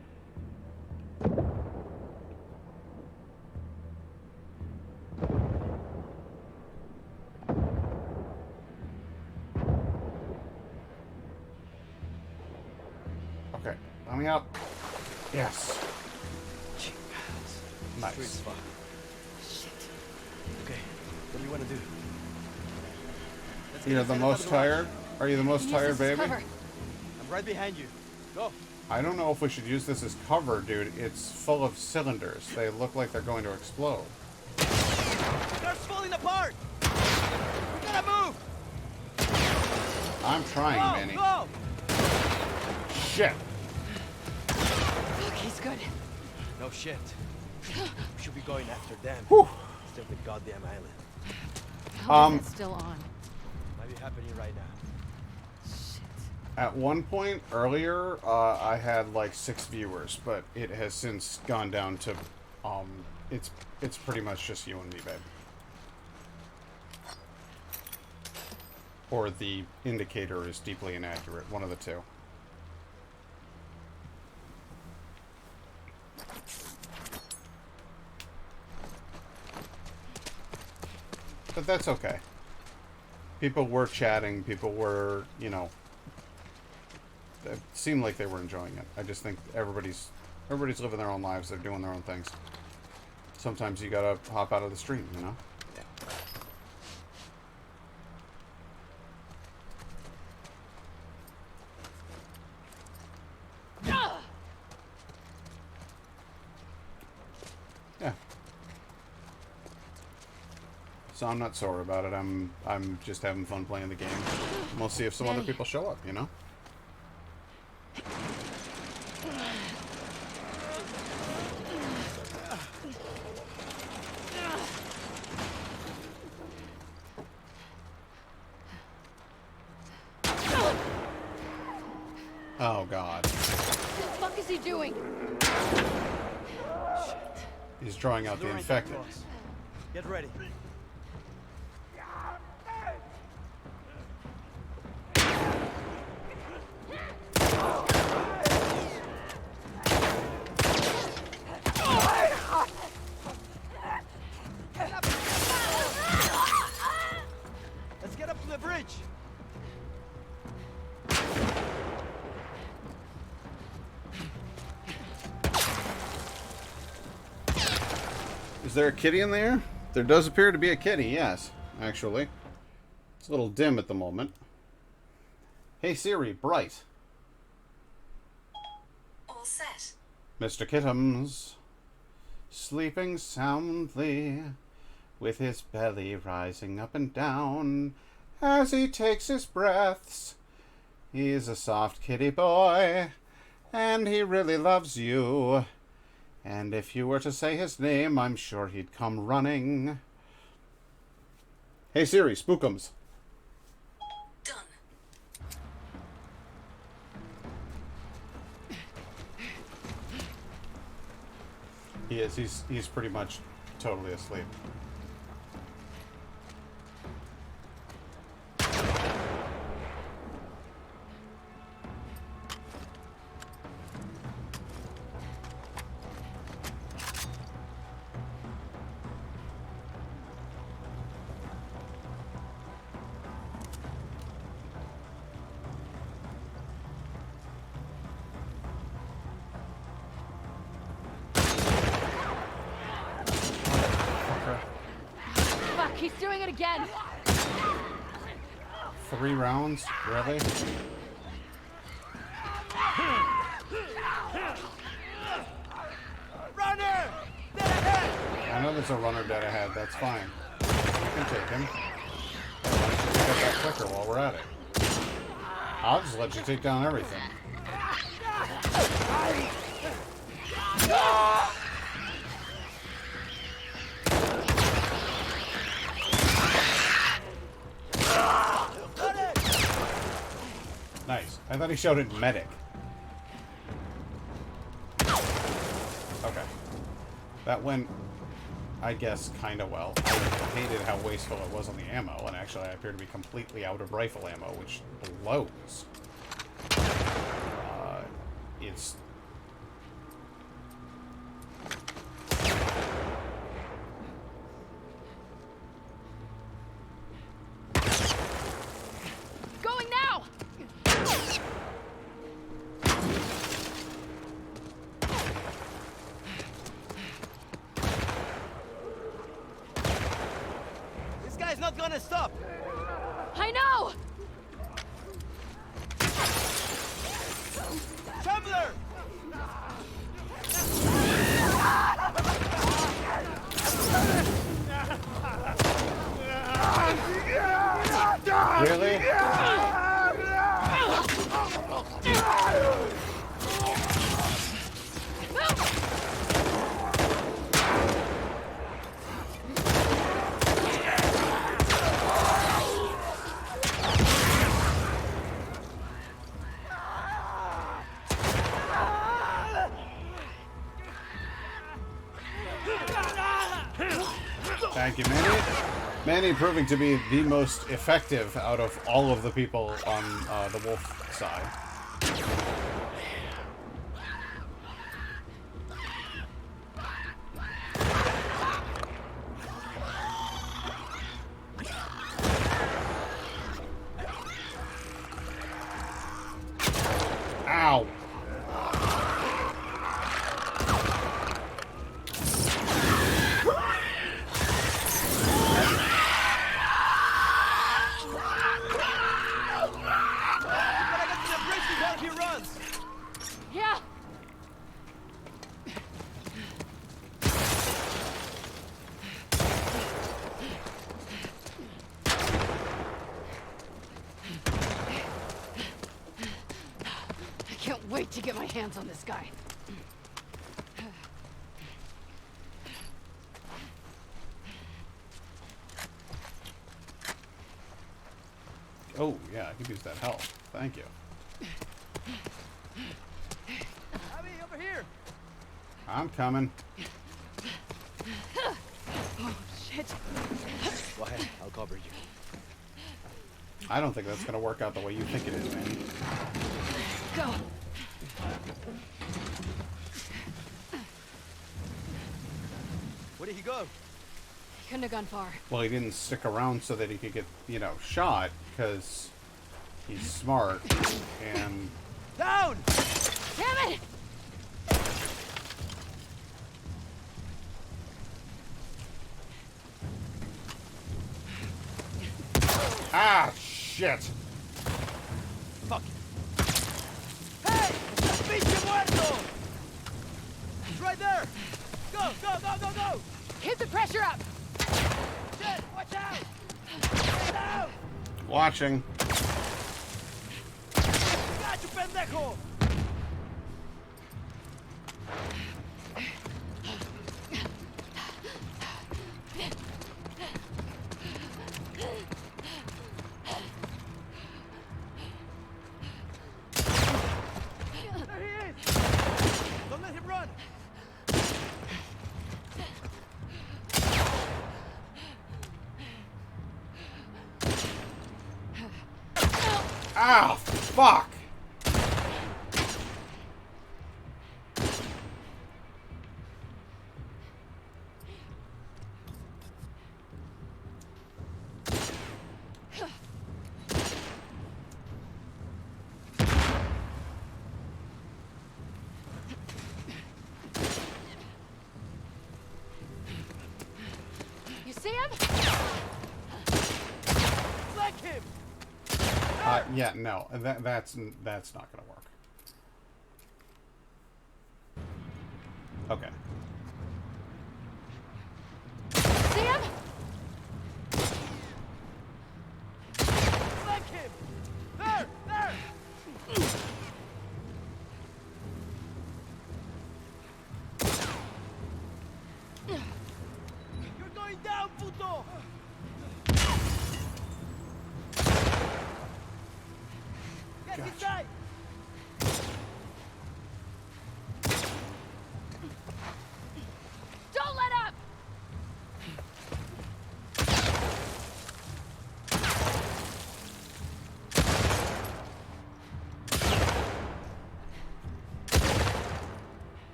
Okay, let me up. Yes. Nice. Sweet spot. Okay, what do you want to do? Let's get You're the inside most another garage. tired? Are you the most Use tired, this as baby? cover. I'm right behind you. Go. I don't know if we should use this as cover, dude. It's full of cylinders. They look like they're going to explode. Car's falling apart. We gotta move. I'm trying, Go, Manny. go. Shit. Fuck, he's good. No shit. We should be going after them. Whew. Instead of the goddamn island. How is it still on? Might be happening right now. Shit. At one point earlier, I had like 6 viewers, but it has since gone down to, it's pretty much just you and me, babe. Or the indicator is deeply inaccurate. One of the two. But that's okay. People were chatting. People were, you know, it seemed like they were enjoying it. I just think everybody's living their own lives. They're doing their own things. Sometimes you gotta hop out of the stream, you know? Yeah. So I'm not sore about it. I'm just having fun playing the game. And we'll see if some other Manny. people show up, you know? Oh god. What the fuck is he doing? He's drawing out the Luring infected. across. Get ready. Let's get up to the bridge. Is there a kitty in there? There does appear to be a kitty, yes, actually. It's a little dim at the moment. Hey Siri, bright. All set. Mr. Kittums, sleeping soundly, with his belly rising up and down as he takes his breaths. He's a soft kitty boy, and he really loves you. And if you were to say his name, I'm sure he'd come running. Hey Siri, spookums. Done. He is. He's pretty much totally asleep. Fuck, he's doing it again. 3 rounds? Really? Runner! Dead ahead! I know there's a runner dead ahead. That's fine. You can take him. Why don't you pick up that clicker while we're at it? I'll just let you take down everything. Nice. I thought he shouted medic. That went, I guess, kind of well. I hated how wasteful it was on the ammo, and actually I appear to be completely out of rifle ammo, which blows. It's... Going now! This guy's not gonna stop. I know! Trembler! Really? Thank you, Manny. Manny proving to be the most effective out of all of the people on the wolf side. Ow! Yeah! I can't wait to get my hands on this guy. Oh, yeah, I could use that help. Thank you. Abby, over here. I'm coming. Oh, shit. Go ahead, I'll cover you. I don't think that's going to work out the way you think it is, Manny. Go. Where did he go? He couldn't have gone far. Well, he didn't stick around so that he could get, you know, shot, because he's smart, and... Down! Damn it! Ah, shit! Fuck. Hey! Pinche muerto! He's right there! Go, go, go, go, go! Keep the pressure up! Shit, watch out! Get down! Watching. Got you, pendejo! There he is! Don't let him run! Ah, fuck! You see him? Flank him! Yeah, no, that's not gonna work. Okay. See him? Flank him! There! There! You're going down, puto! Get Gotcha. inside!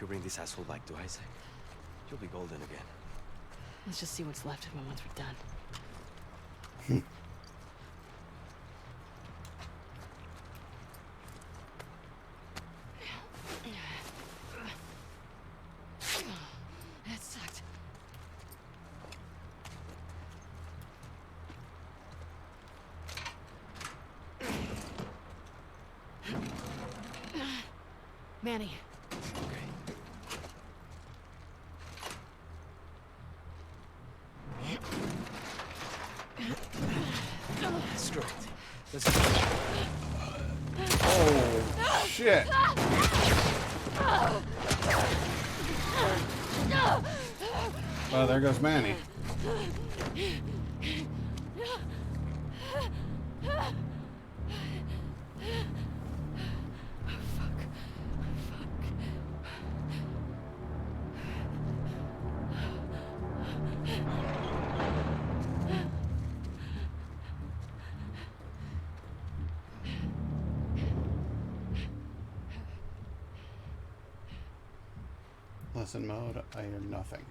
You bring this asshole back to Isaac, you'll be golden again. Let's just see what's left of him once we're done. That sucked. Manny. Screw it. Let's go. Oh, shit. Oh, there goes Manny. Lesson mode, I hear nothing.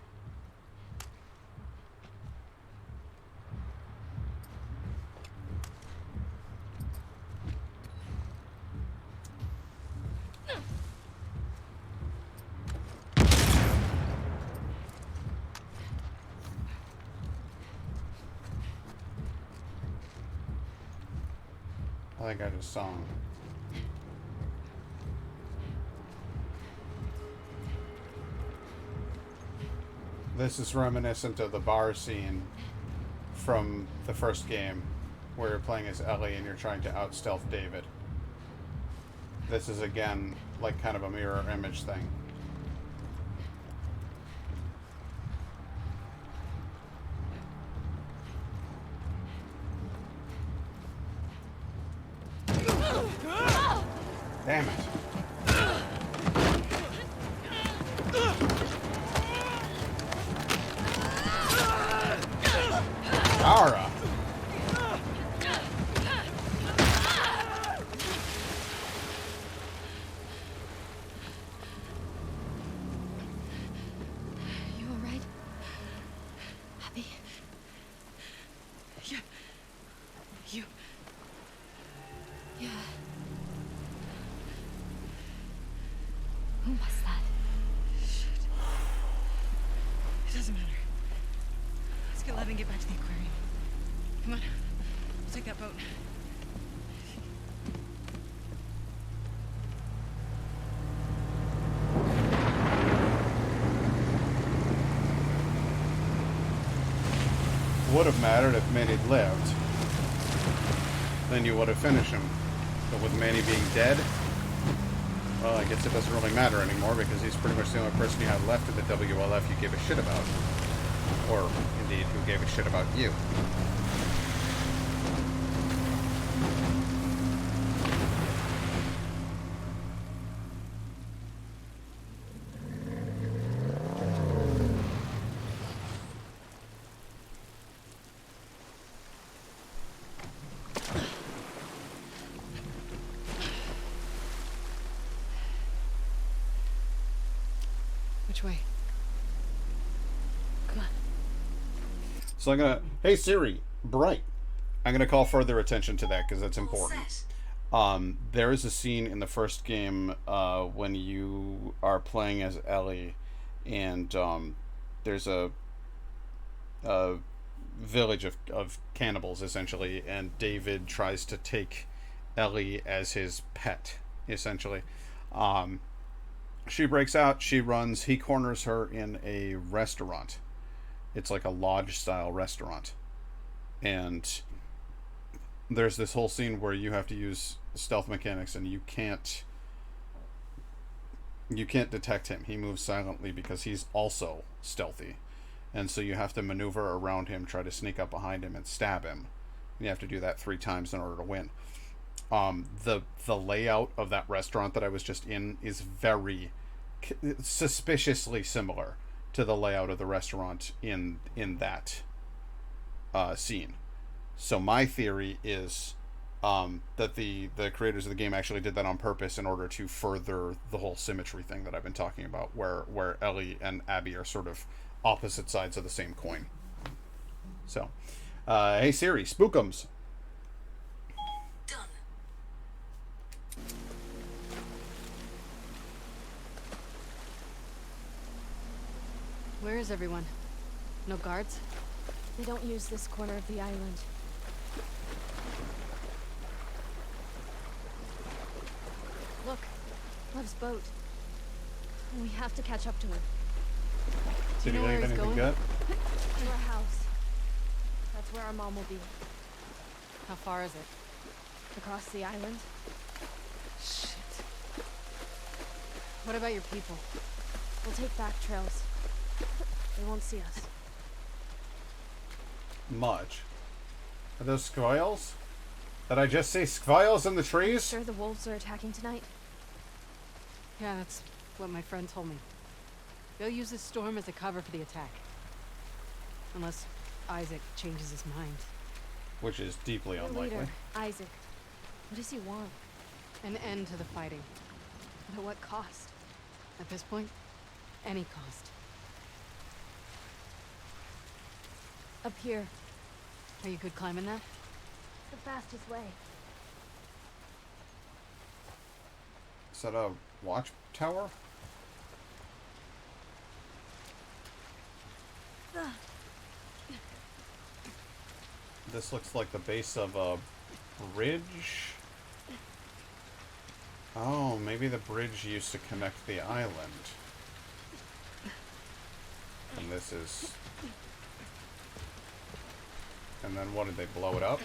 I think I just saw him. This is reminiscent of the bar scene from the first game, where you're playing as Ellie and you're trying to out-stealth David. This is, again, like kind of a mirror image thing. Damn it. Ara. You all right? Happy? Yeah. You. Yeah. Who was that? Shit. It doesn't matter. Let's get Lev and get back to the aquarium. Come on. We'll take that boat. Would have mattered if Manny lived. Then you would have finished him. But with Manny being dead, well, I guess it doesn't really matter anymore because he's pretty much the only person you have left in the WLF you give a shit about. Or, indeed, who gave a shit about you. Which way? Come on. So I'm gonna, hey Siri, bright. I'm gonna call further attention to that because that's All important. set. There is a scene in the first game when you are playing as Ellie, and there's a village of cannibals essentially, and David tries to take Ellie as his pet essentially. She breaks out, she runs, he corners her in a restaurant. It's like a lodge style restaurant. And there's this whole scene where you have to use stealth mechanics and you can't detect him. He moves silently because he's also stealthy. And so you have to maneuver around him, try to sneak up behind him and stab him. You have to do that 3 times in order to win. The layout of that restaurant that I was just in is very suspiciously similar to the layout of the restaurant in that scene. So my theory is That the creators of the game actually did that on purpose in order to further the whole symmetry thing that I've been talking about, where Ellie and Abby are sort of opposite sides of the same coin. So, hey Siri, spookums. Done. Where is everyone? No guards? They don't use this corner of the island. Look, Lev's boat. We have to catch up to him. Did you he know leave where he's anything going? good? To our house. That's where our mom will be. How far is it? Across the island. Shit. What about your people? We'll take back trails. They won't see us. Much. Are those squirrels? Did I just say squirrels in the trees? Sure the wolves are attacking tonight? Yeah, that's what my friend told me. They'll use this storm as a cover for the attack. Unless Isaac changes his mind. Which is deeply Their unlikely. leader, Isaac. What does he want? An end to the fighting. But at what cost? At this point, any cost. Up here. Are you good climbing that? It's the fastest way. Is that a watchtower? This looks like the base of a bridge. Oh, maybe the bridge used to connect the island. And this is... And then what, did they blow it up?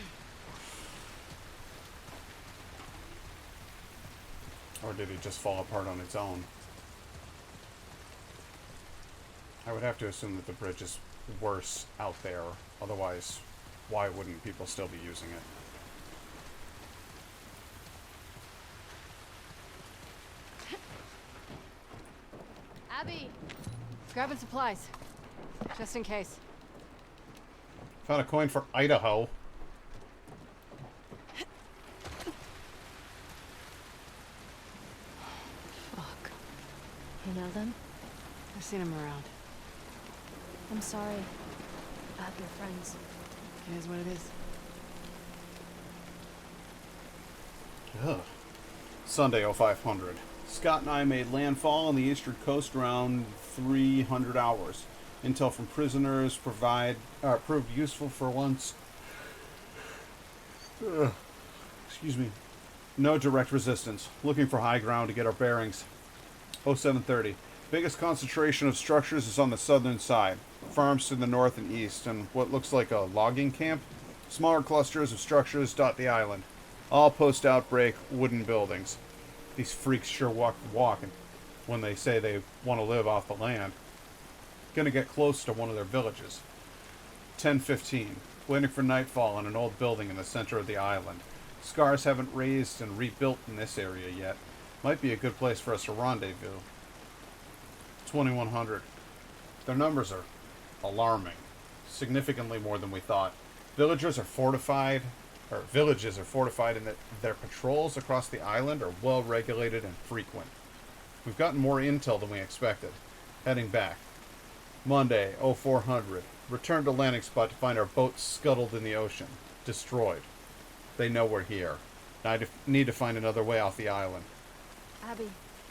Or did it just fall apart on its own? I would have to assume that the bridge is worse out there. Otherwise, why wouldn't people still be using it? Abby! Grabbing supplies. Just in case. Found a coin for Idaho. Fuck. You know them? I've seen him around. I'm sorry about your friends. It is what it is. Ugh. Sunday, 0500. Scott and I made landfall on the eastern coast around 300 hours. Intel from prisoners proved useful for once. Ugh. Excuse me. No direct resistance. Looking for high ground to get our bearings. 0730. Biggest concentration of structures is on the southern side. Farms to the north and east, and what looks like a logging camp. Smaller clusters of structures dot the island. All post-outbreak wooden buildings. These freaks sure walk the walk when they say they want to live off the land. Gonna get close to one of their villages. 10:15. Waiting for nightfall on an old building in the center of the island. Scars haven't raised and rebuilt in this area yet. Might be a good place for us to rendezvous. 2100. Their numbers are alarming. Significantly more than we thought. Villages are fortified in that their patrols across the island are well regulated and frequent. We've gotten more intel than we expected. Heading back. Monday, 0400. Returned to landing spot to find our boat scuttled in the ocean. Destroyed. They know we're here. I need to find another way off the island. Abby.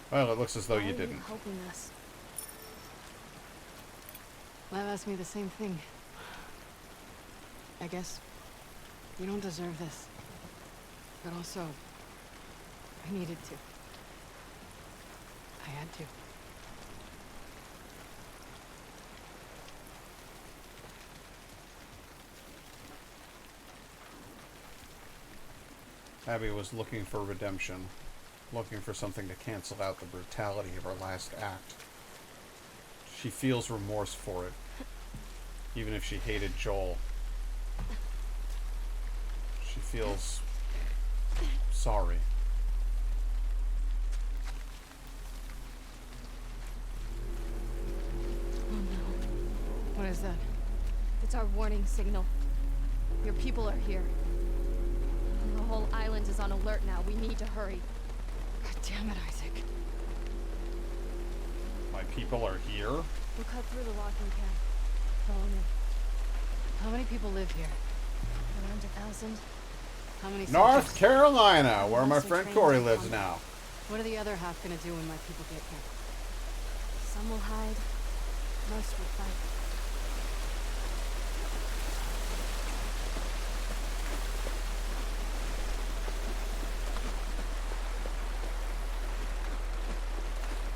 Well, it looks as though why you are didn't. You helping us? Lev asked me the same thing. I guess you don't deserve this. But also, I needed to. I had to. Abby was looking for redemption. Looking for something to cancel out the brutality of her last act. She feels remorse for it. Even if she hated Joel. She feels sorry. Oh no. What is that? It's our warning signal. Your people are here. The whole island is on alert now. We need to hurry. God damn it, Isaac. My people are here. We'll cut through the logging camp. Follow me. How many people live here? Around 1,000. How many North soldiers? Carolina, where my Also friend trained Corey in lives combat. now. What are the other half gonna do when my people get here? Some will hide. Most will fight.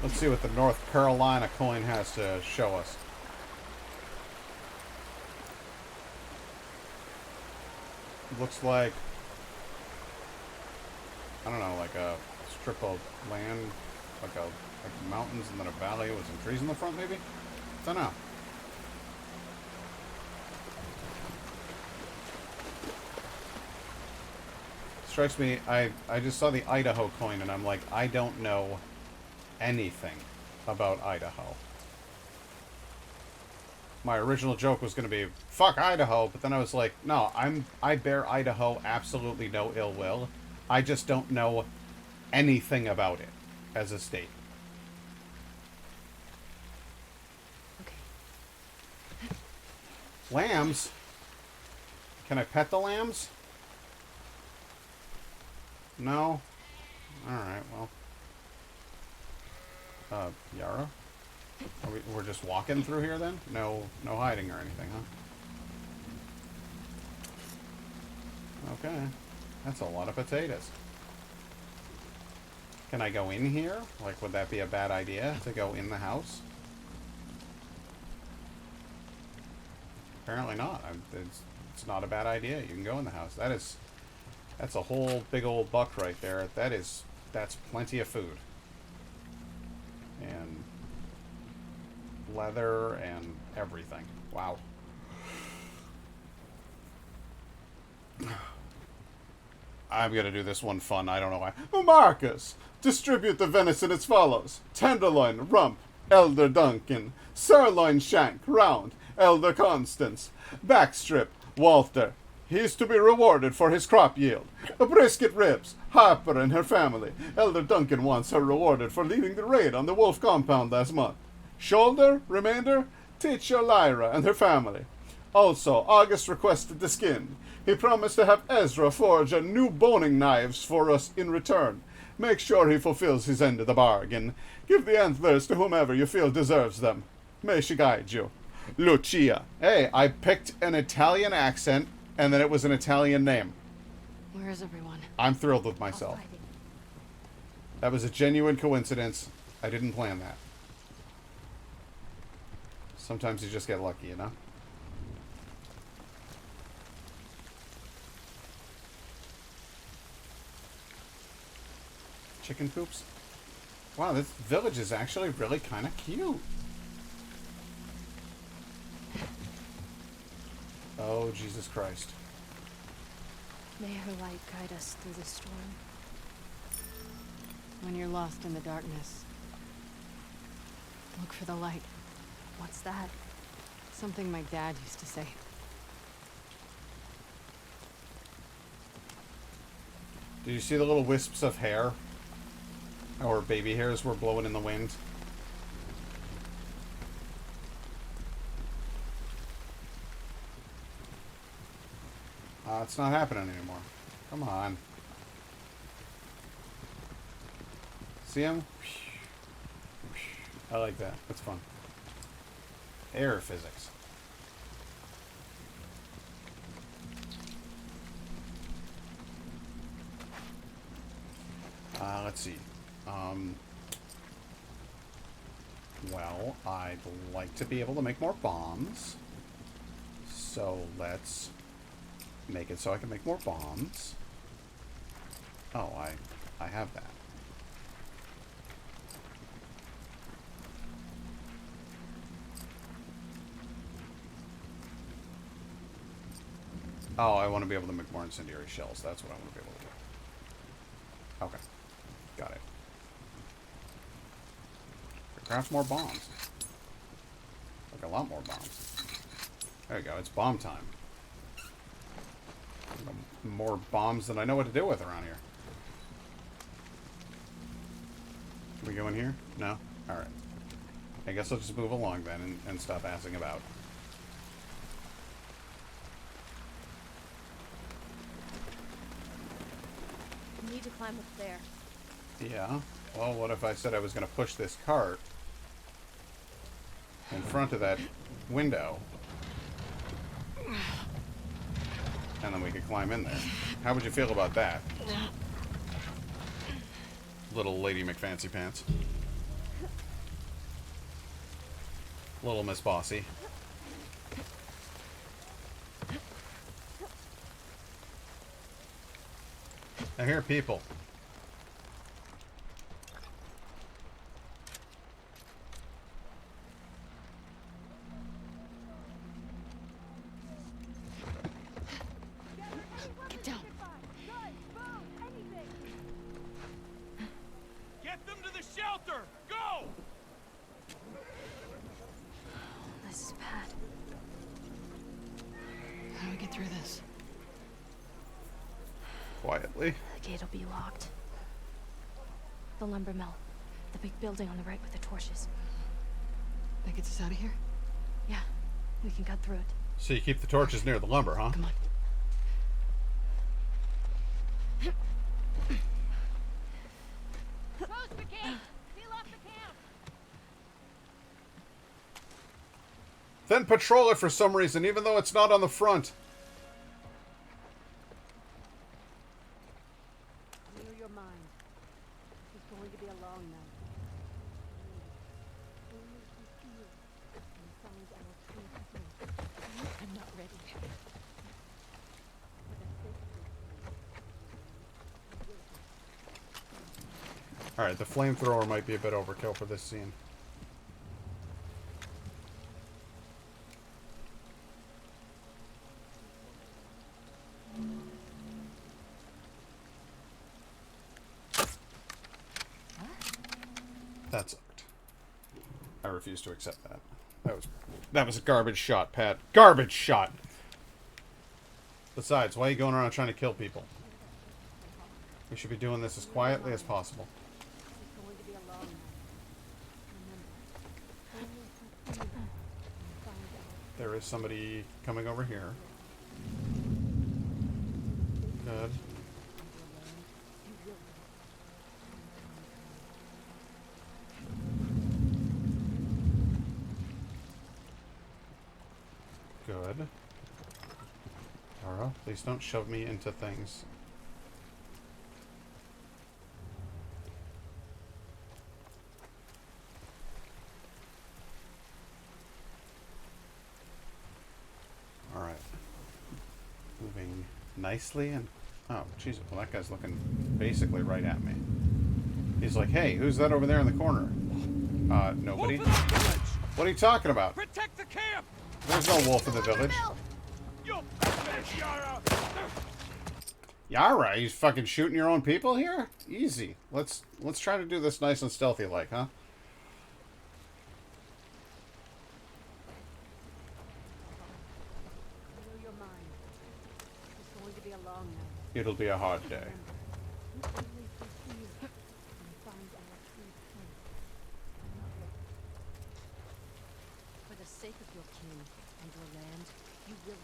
Let's see what the North Carolina coin has to show us. Looks like, I don't know, like a strip of land, like mountains and then a valley with some trees in the front, maybe? Don't know. Strikes me, I just saw the Idaho coin and I'm like, I don't know anything about Idaho. My original joke was going to be, fuck Idaho, but then I was like, no, I bear Idaho absolutely no ill will. I just don't know anything about it as a state. Okay. Lambs? Can I pet the lambs? No? Alright, well. Yara? We're just walking through here then? No hiding or anything, huh? Okay. That's a lot of potatoes. Can I go in here? Like, would that be a bad idea to go in the house? Apparently not. It's not a bad idea. You can go in the house. That's a whole big old buck right there. That's plenty of food. And leather and everything. Wow. I'm gonna do this one fun. I don't know why. Marcus! Distribute the venison as follows. Tenderloin, rump, Elder Duncan. Sirloin shank, round, Elder Constance. Backstrip, Walter. He's to be rewarded for his crop yield. A brisket ribs, Harper and her family. Elder Duncan wants her rewarded for leading the raid on the wolf compound last month. Shoulder, remainder, teacher Lyra and her family. Also, August requested the skin. He promised to have Ezra forge a new boning knives for us in return. Make sure he fulfills his end of the bargain. Give the antlers to whomever you feel deserves them. May she guide you. Lucia. Hey, I picked an Italian accent, and then it was an Italian name. Where is everyone? I'm thrilled with myself. That was a genuine coincidence. I didn't plan that. Sometimes you just get lucky, you know? Chicken coops? Wow, this village is actually really kind of cute. Oh, Jesus Christ. May her light guide us through the storm. When you're lost in the darkness, look for the light. What's that? Something my dad used to say. Did you see the little wisps of hair? Or baby hairs were blowing in the wind? It's not happening anymore. Come on. See him? I like that. That's fun. Air physics. Let's see. Well, I'd like to be able to make more bombs. So let's make it so I can make more bombs. Oh, I have that. Oh, I want to be able to make more incendiary shells. That's what I want to be able to do. Okay. Got it. Craft more bombs. Like a lot more bombs. There we go. It's bomb time. More bombs than I know what to do with around here. Can we go in here? No? Alright. I guess I'll just move along then and stop assing about. You need to climb up there. Yeah. Well, what if I said I was going to push this cart in front of that window? And then we could climb in there. How would you feel about that? Little Lady McFancy Pants. Little Miss Bossy. I hear people. Get down. Get them to the shelter! Go! This is bad. How do we get through this? Quietly. The gate will be locked. The lumber mill. The big building on the right with the torches. That gets us out of here? Yeah, we can cut through it. So you keep the torches near the lumber, huh? Come on. Close the gate! Seal off the camp! Then patrol it for some reason, even though it's not on the front. Clear your mind. This is going to be a long night. Only if we feel and find our true strength. I'm not ready. Alright, the flamethrower might be a bit overkill for this scene. That sucked. I refuse to accept that. That was a garbage shot, Pat. Garbage shot! Besides, why are you going around trying to kill people? We should be doing this as quietly as possible. It's going to be a long night. Remember, only if we feel and find our There is somebody coming over here. Good. Good. Tara, please don't shove me into things. Alright. Moving nicely and... Oh, jeez. Well, that guy's looking basically right at me. He's like, hey, who's that over there in the corner? Nobody? What are you talking about? Protect the camp! There's no wolf in the village. You bitch, Yara! Yara, you fucking shooting your own people here? Easy. Let's try to do this nice and stealthy like, huh? clear your mind. It's going to be a long night. It'll be a hard day. Only if we feel and find our true strength. For the sake of your king and your land, you will be.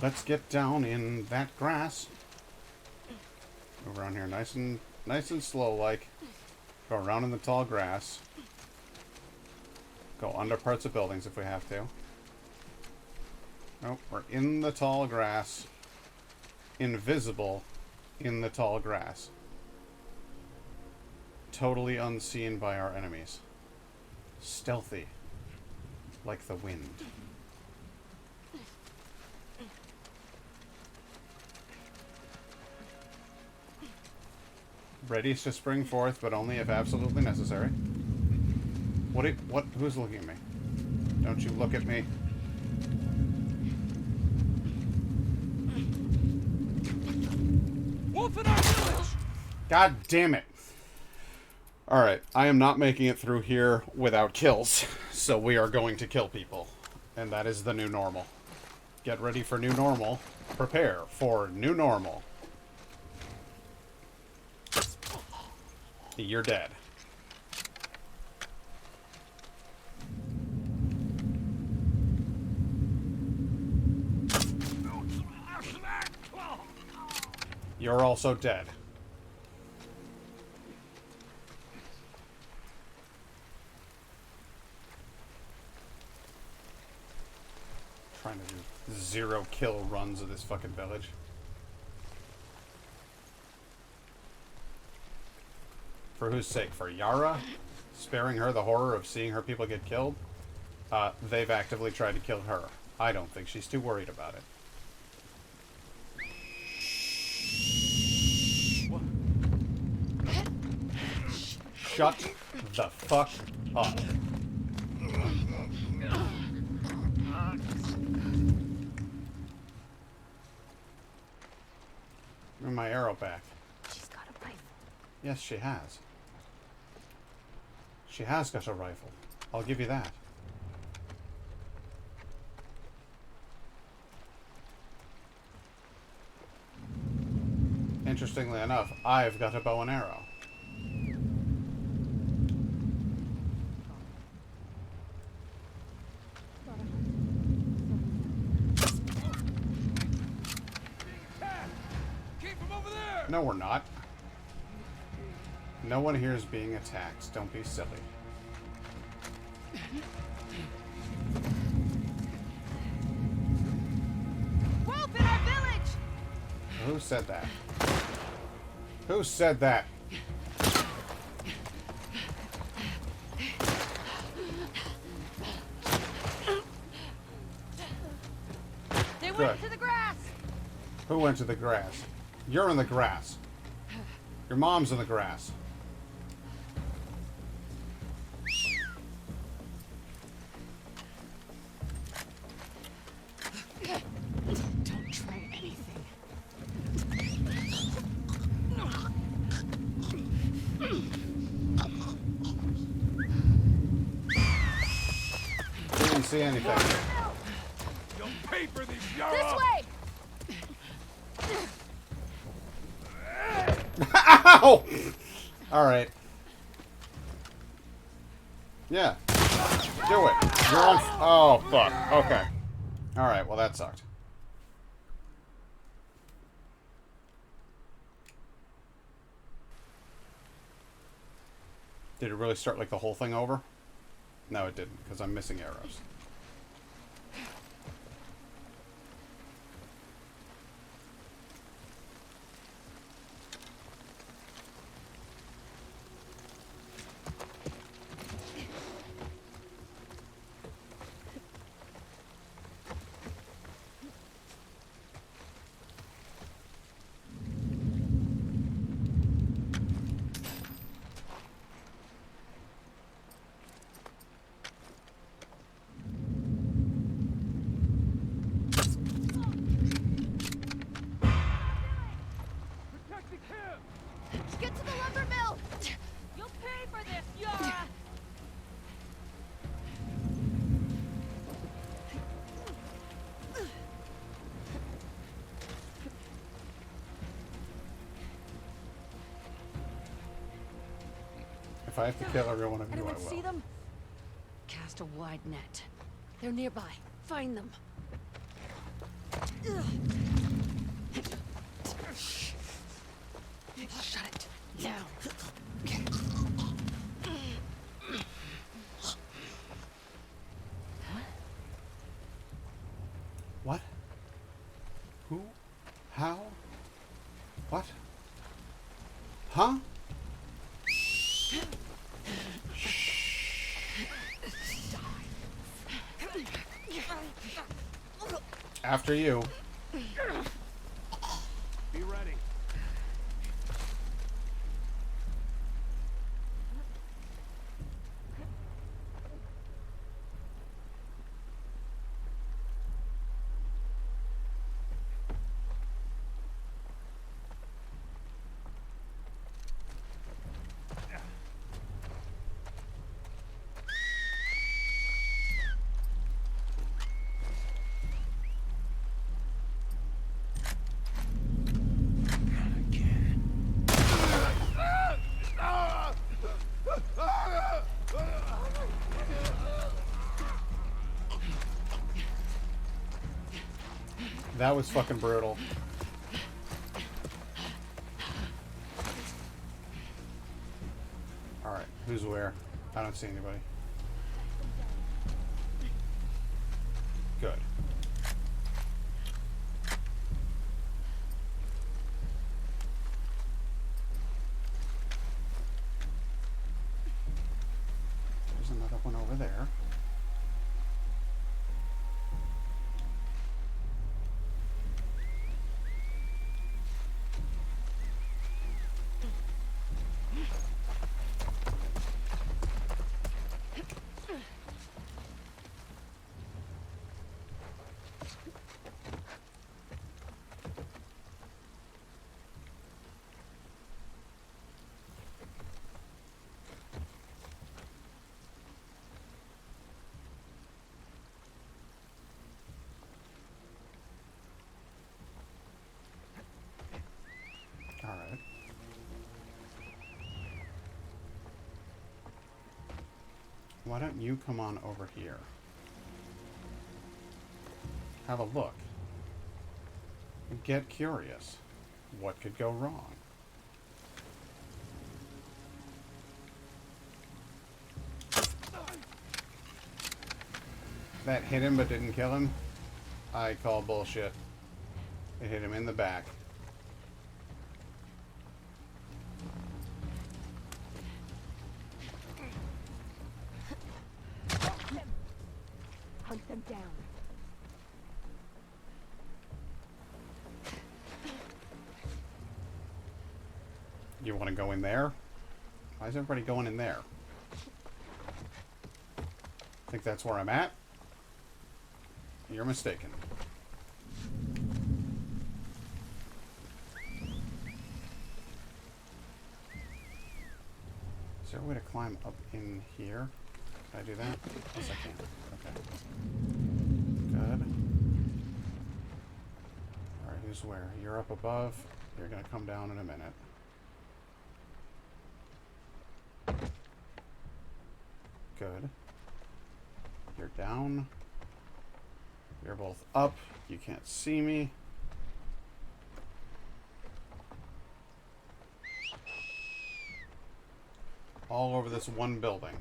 Let's get down in that grass. Move around here nice and slow like. Go around in the tall grass. Go under parts of buildings if we have to. Nope, we're in the tall grass. Invisible in the tall grass. Totally unseen by our enemies. Stealthy. Like the wind. Ready to spring forth, but only if absolutely necessary. Who's looking at me? Don't you look at me. Wolf in our village! God damn it. Alright, I am not making it through here without kills. So we are going to kill people. And that is the new normal. Get ready for new normal. Prepare for new normal. You're dead. You're also dead. Trying to do 0 kill runs of this fucking village. For whose sake? For Yara? Sparing her the horror of seeing her people get killed? They've actively tried to kill her. I don't think she's too worried about it. Shut the fuck up. Give me my arrow back. She's got a rifle. Yes, she has. She has got a rifle. I'll give you that. Interestingly enough, I've got a bow and arrow. No, we're not. No one here is being attacked. Don't be silly. Wolf in our village! Who said that? Who said that? They Good. went to the grass! Who went to the grass? You're in the grass. Your mom's in the grass. Don't try anything. Didn't see anything. You'll pay for this, This Yara! way! Ow! Alright. Yeah. Do it. You're on. Oh, fuck. Okay. Alright, well, that sucked. Did it really start like the whole thing over? No, it didn't, because I'm missing arrows. Get to the lumber mill! You'll pay for this, Yara! If I have to kill every one of you, I Anyone will. see them? Cast a wide net. They're nearby. Find them. Shut it. Now. What? Who? How? What? Huh? After you. Be ready. That was fucking brutal. Alright, who's where? I don't see anybody. Good. There's another one over there. Alright. Why don't you come on over here? Have a look. Get curious. What could go wrong? That hit him but didn't kill him? I call bullshit. It hit him in the back. Hunt them down. You want to go in there? Why is everybody going in there? Think that's where I'm at? You're mistaken. Is there a way to climb up in here? Can I do that? Yes, I can. Okay. Good. Alright, who's where? You're up above. You're gonna come down in a minute. Good. You're down. You're both up. You can't see me. All over this one building.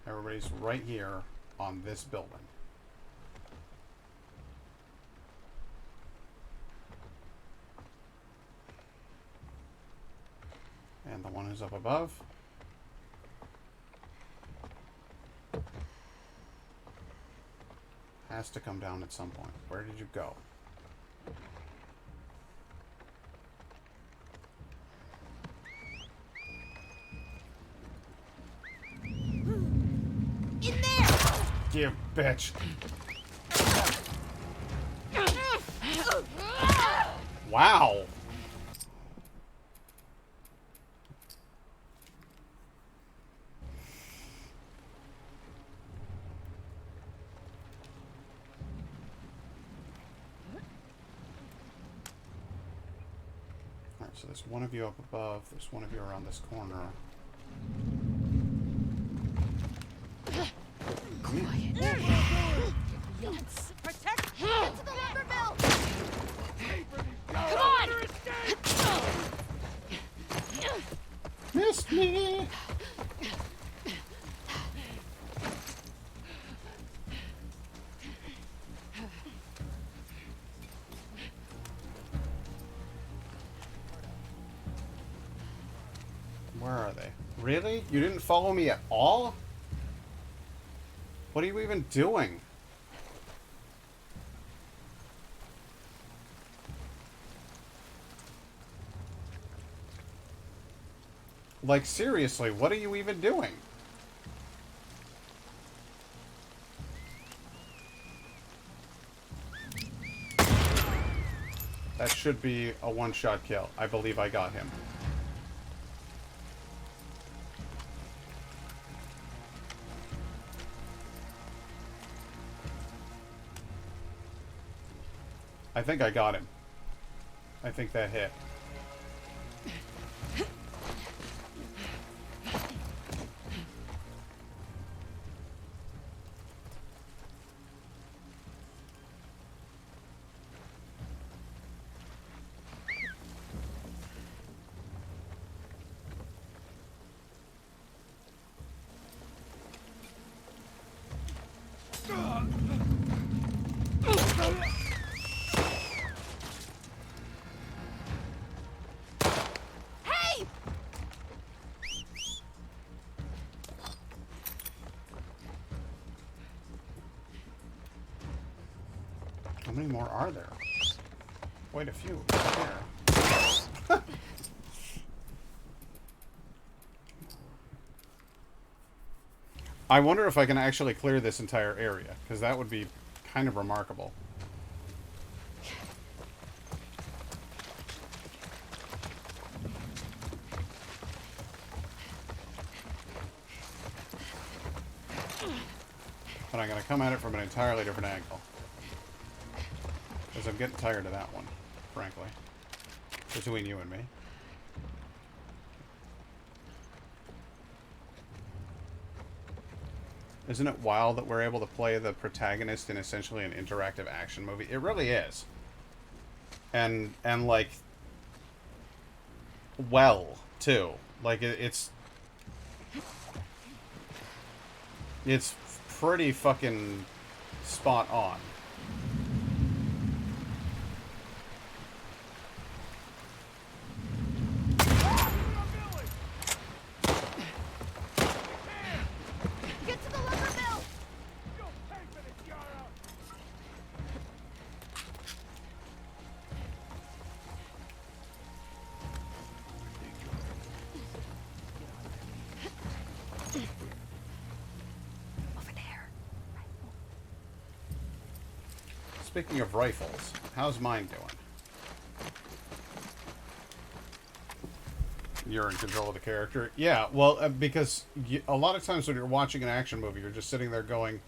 Everybody's right here on this building. And the one who's up above. Has to come down at some point. Where did you go? In there! You bitch. Wow. Alright, so there's one of you up above, there's one of you around this corner. Yes. Protect! Get to the lumber mill! Come on! Missed me! Where are they? Really? You didn't follow me at all? What are you even doing? Like, seriously, what are you even doing? That should be a one-shot kill. I believe I got him. I think I got him. I think that hit. many more are there? Quite a few. Here. I wonder if I can actually clear this entire area, because that would be kind of remarkable. But I'm going to come at it from an entirely different angle. Because I'm getting tired of that one, frankly. Between you and me. Isn't it wild that we're able to play the protagonist in essentially an interactive action movie? It really is. And like, well, too. Like, it's pretty fucking spot on. Get to the lumber mill! Over there. Speaking of rifles, how's mine doing? You're in control of the character? Yeah, well, because a lot of times when you're watching an action movie, you're just sitting there going,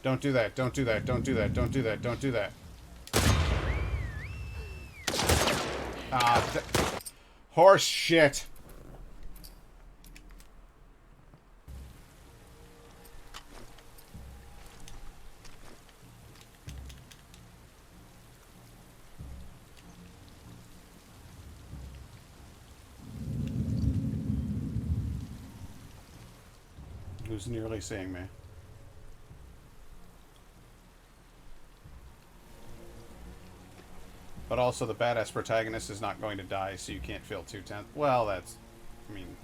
don't do that, don't do that, don't do that, don't do that, don't do that. Horse shit. Who's nearly seeing me? But also, the badass protagonist is not going to die, so you can't feel too tense. Well, that's... I mean...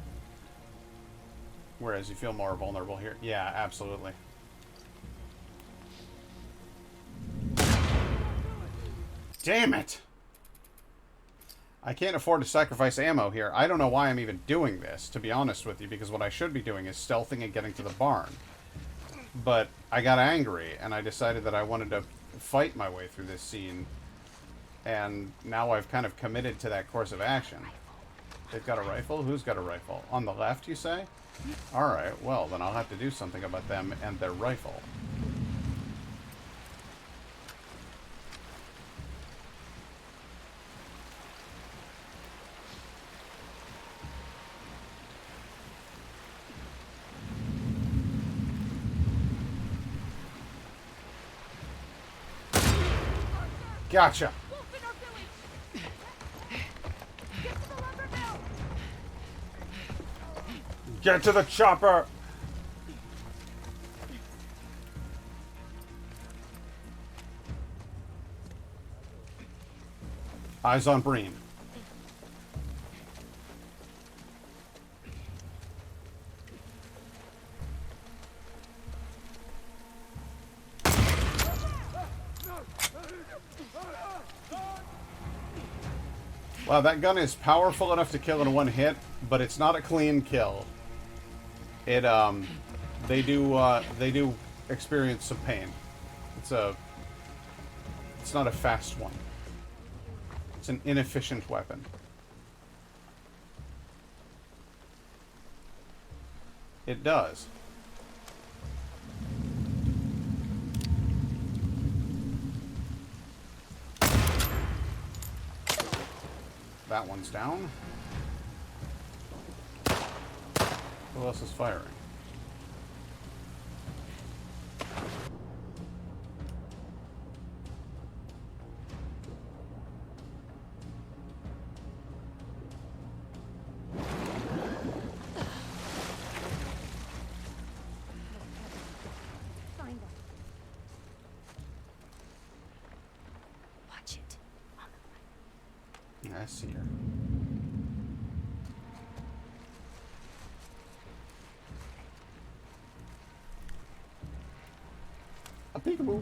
Whereas you feel more vulnerable here. Yeah, absolutely. Damn it! I can't afford to sacrifice ammo here. I don't know why I'm even doing this, to be honest with you, because what I should be doing is stealthing and getting to the barn. But I got angry, and I decided that I wanted to fight my way through this scene. And now I've kind of committed to that course of action. They've got a rifle? Who's got a rifle? On the left, you say? Alright, well, then I'll have to do something about them and their rifle. Gotcha! Get to the chopper! Eyes on Breen. Wow, that gun is powerful enough to kill in one hit, but it's not a clean kill. It they do experience some pain. It's not a fast one. It's an inefficient weapon. It does. That one's down. Who else is firing? Find them. Watch it. On the right. I see her. A peekaboo.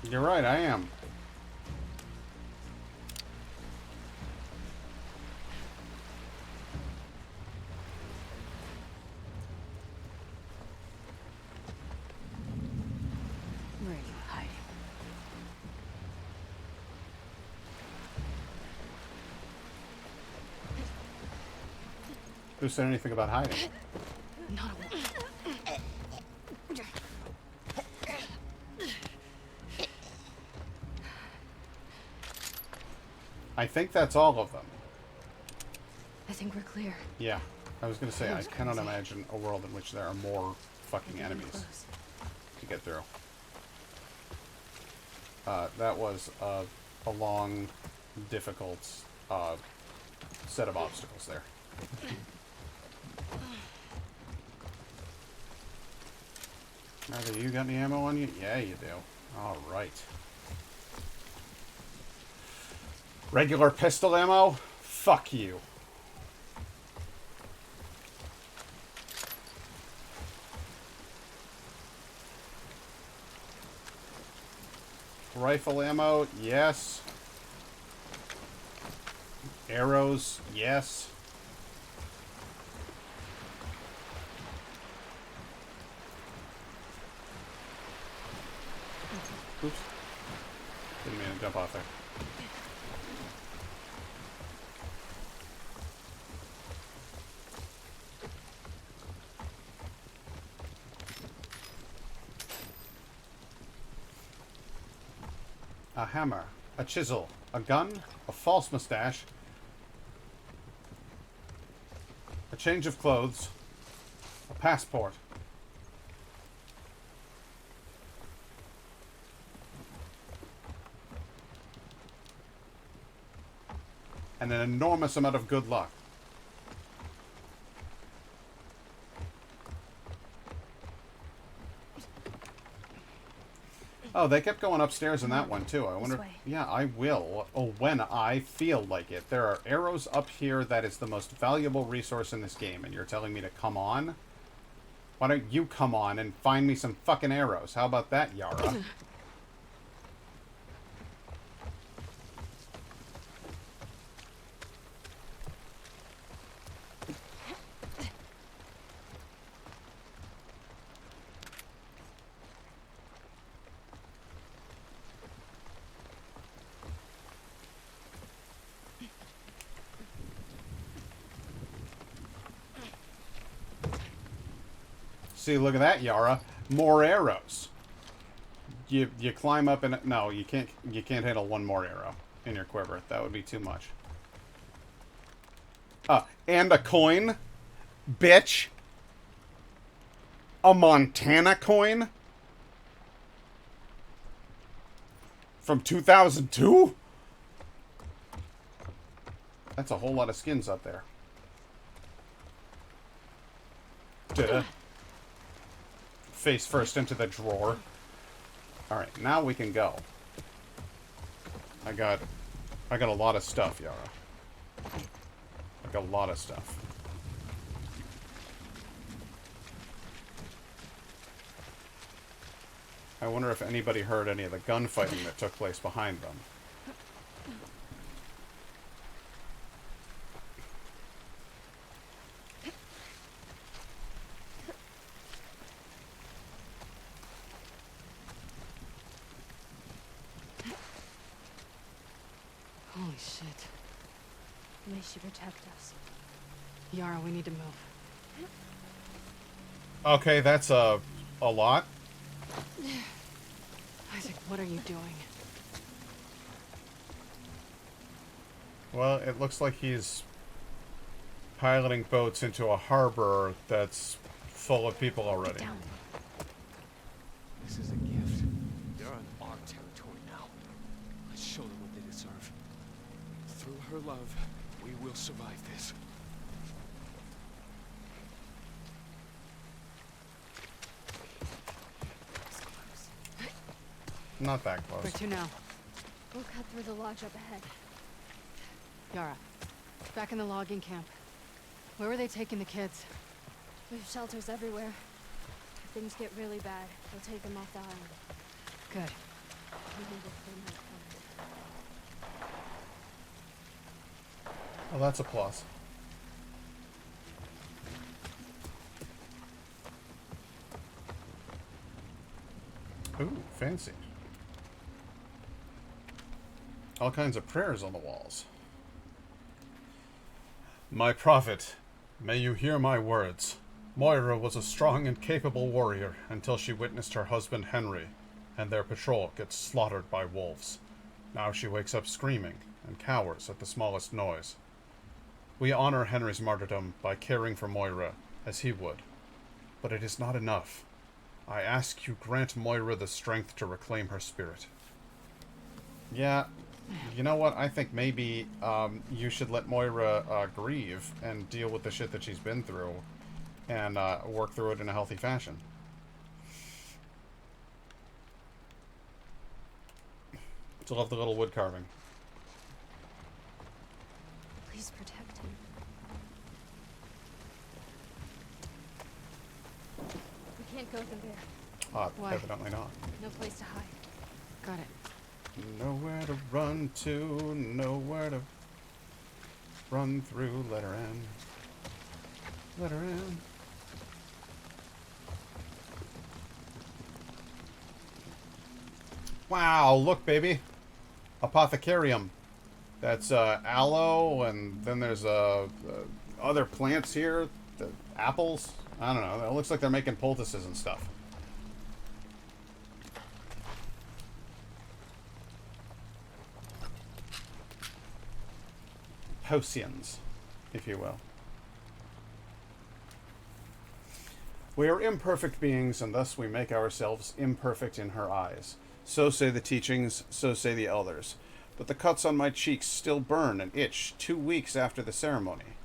You're right, I am. Where are you hiding? Who said anything about hiding? Not a woman. I think that's all of them. I think we're clear. Yeah. I was gonna say, That I was cannot crazy. imagine a world in which there are more fucking Getting enemies close. to get through. That was a long, difficult set of obstacles there. Either you got any ammo on you? Yeah, you do. Alright. Regular pistol ammo? Fuck you. Rifle ammo? Yes. Arrows? Yes. Oops. Didn't mean to jump off there. A hammer, a chisel, a gun, a false mustache, a change of clothes, a passport. And an enormous amount of good luck. Oh, they kept going upstairs in that one too. I wonder. way. Yeah, I will. Oh, when I feel like it. There are arrows up here. That is the most valuable resource in this game, and you're telling me to come on? Why don't you come on and find me some fucking arrows? How about that, Yara? See, look at that, Yara. More arrows. You climb up and no, you can't handle one more arrow in your quiver. That would be too much. And a coin, bitch. A Montana coin from 2002. That's a whole lot of skins up there. Duh. Face first into the drawer. Alright, now we can go. I got a lot of stuff, Yara. I got a lot of stuff. I wonder if anybody heard any of the gunfighting that took place behind them. Holy shit. May she protect us. Yara, we need to move. Okay, that's a lot. Isaac, what are you doing? Well, it looks like he's piloting boats into a harbor that's full of people already. Down. This is a gift. They're on our territory now. Let's show them what they deserve. Through her love, we will survive this. Not that close. Where to now? We'll cut through the lodge up ahead. Yara, back in the logging camp. Where were they taking the kids? We have shelters everywhere. If things get really bad, we'll take them off the island. Good. Oh, that's a plus. Ooh, fancy. All kinds of prayers on the walls. My prophet, may you hear my words. Moira was a strong and capable warrior until she witnessed her husband Henry and their patrol get slaughtered by wolves. Now she wakes up screaming and cowers at the smallest noise. We honor Henry's martyrdom by caring for Moira as he would, but it is not enough. I ask you grant Moira the strength to reclaim her spirit. Yeah, you know what? I think maybe you should let Moira grieve and deal with the shit that she's been through and work through it in a healthy fashion. Still love the little wood carving. Please protect him. We can't go through there. Why? Evidently not. No place to hide. Got it. Nowhere to run to, nowhere to run through. Let her in. Let her in. Wow, look, baby. Apothecarium. That's aloe, and then there's other plants here. The apples. I don't know. It looks like they're making poultices and stuff. Potions, if you will. We are imperfect beings, and thus we make ourselves imperfect in her eyes. So say the teachings, so say the elders. But the cuts on my cheeks still burn and itch 2 weeks after the ceremony.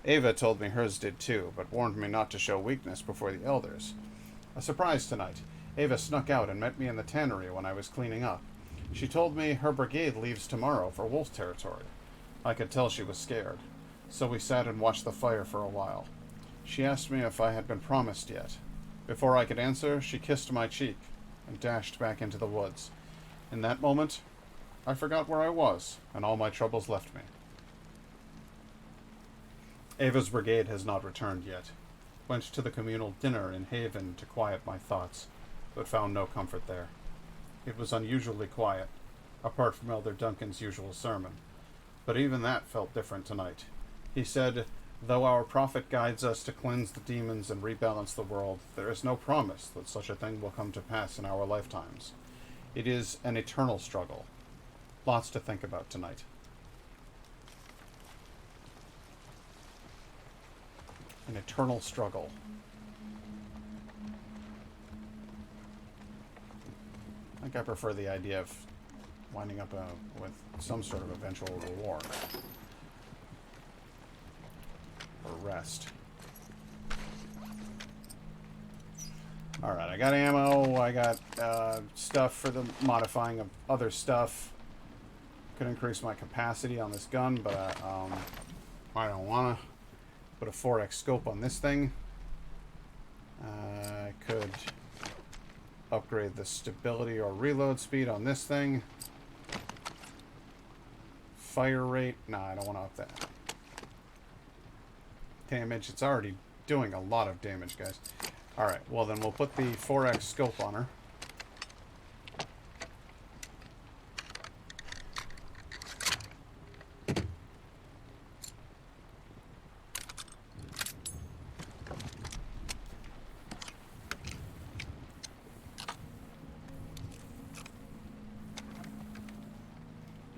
Ava told me hers did too, but warned me not to show weakness before the elders. A surprise tonight. Ava snuck out and met me in the tannery when I was cleaning up. She told me her brigade leaves tomorrow for wolf territory. I could tell she was scared, so we sat and watched the fire for a while. She asked me if I had been promised yet. Before I could answer, she kissed my cheek and dashed back into the woods. In that moment, I forgot where I was, and all my troubles left me. Ava's brigade has not returned yet. Went to the communal dinner in Haven to quiet my thoughts, but found no comfort there. It was unusually quiet, apart from Elder Duncan's usual sermon. But even that felt different tonight. He said, though our prophet guides us to cleanse the demons and rebalance the world, there is no promise that such a thing will come to pass in our lifetimes. It is an eternal struggle. Lots to think about tonight. An eternal struggle. I think I prefer the idea of winding up with some sort of eventual reward. Or rest. Alright, I got ammo, I got stuff for the modifying of other stuff. Could increase my capacity on this gun, but I don't want to. Put a 4x scope on this thing. I could upgrade the stability or reload speed on this thing. Fire rate. Nah, I don't want to up that. Damage. It's already doing a lot of damage, guys. Alright, well then we'll put the 4x scope on her.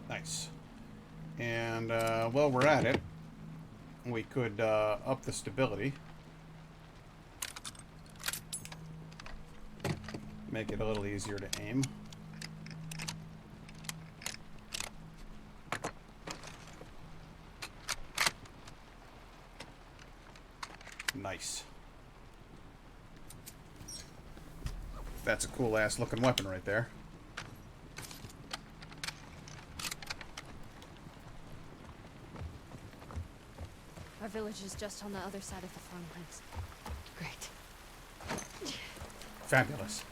Nice. And while we're at it, we could up the stability. Make it a little easier to aim. Nice. That's a cool ass looking weapon right there. Our village is just on the other side of the farmlands. Great. Fabulous.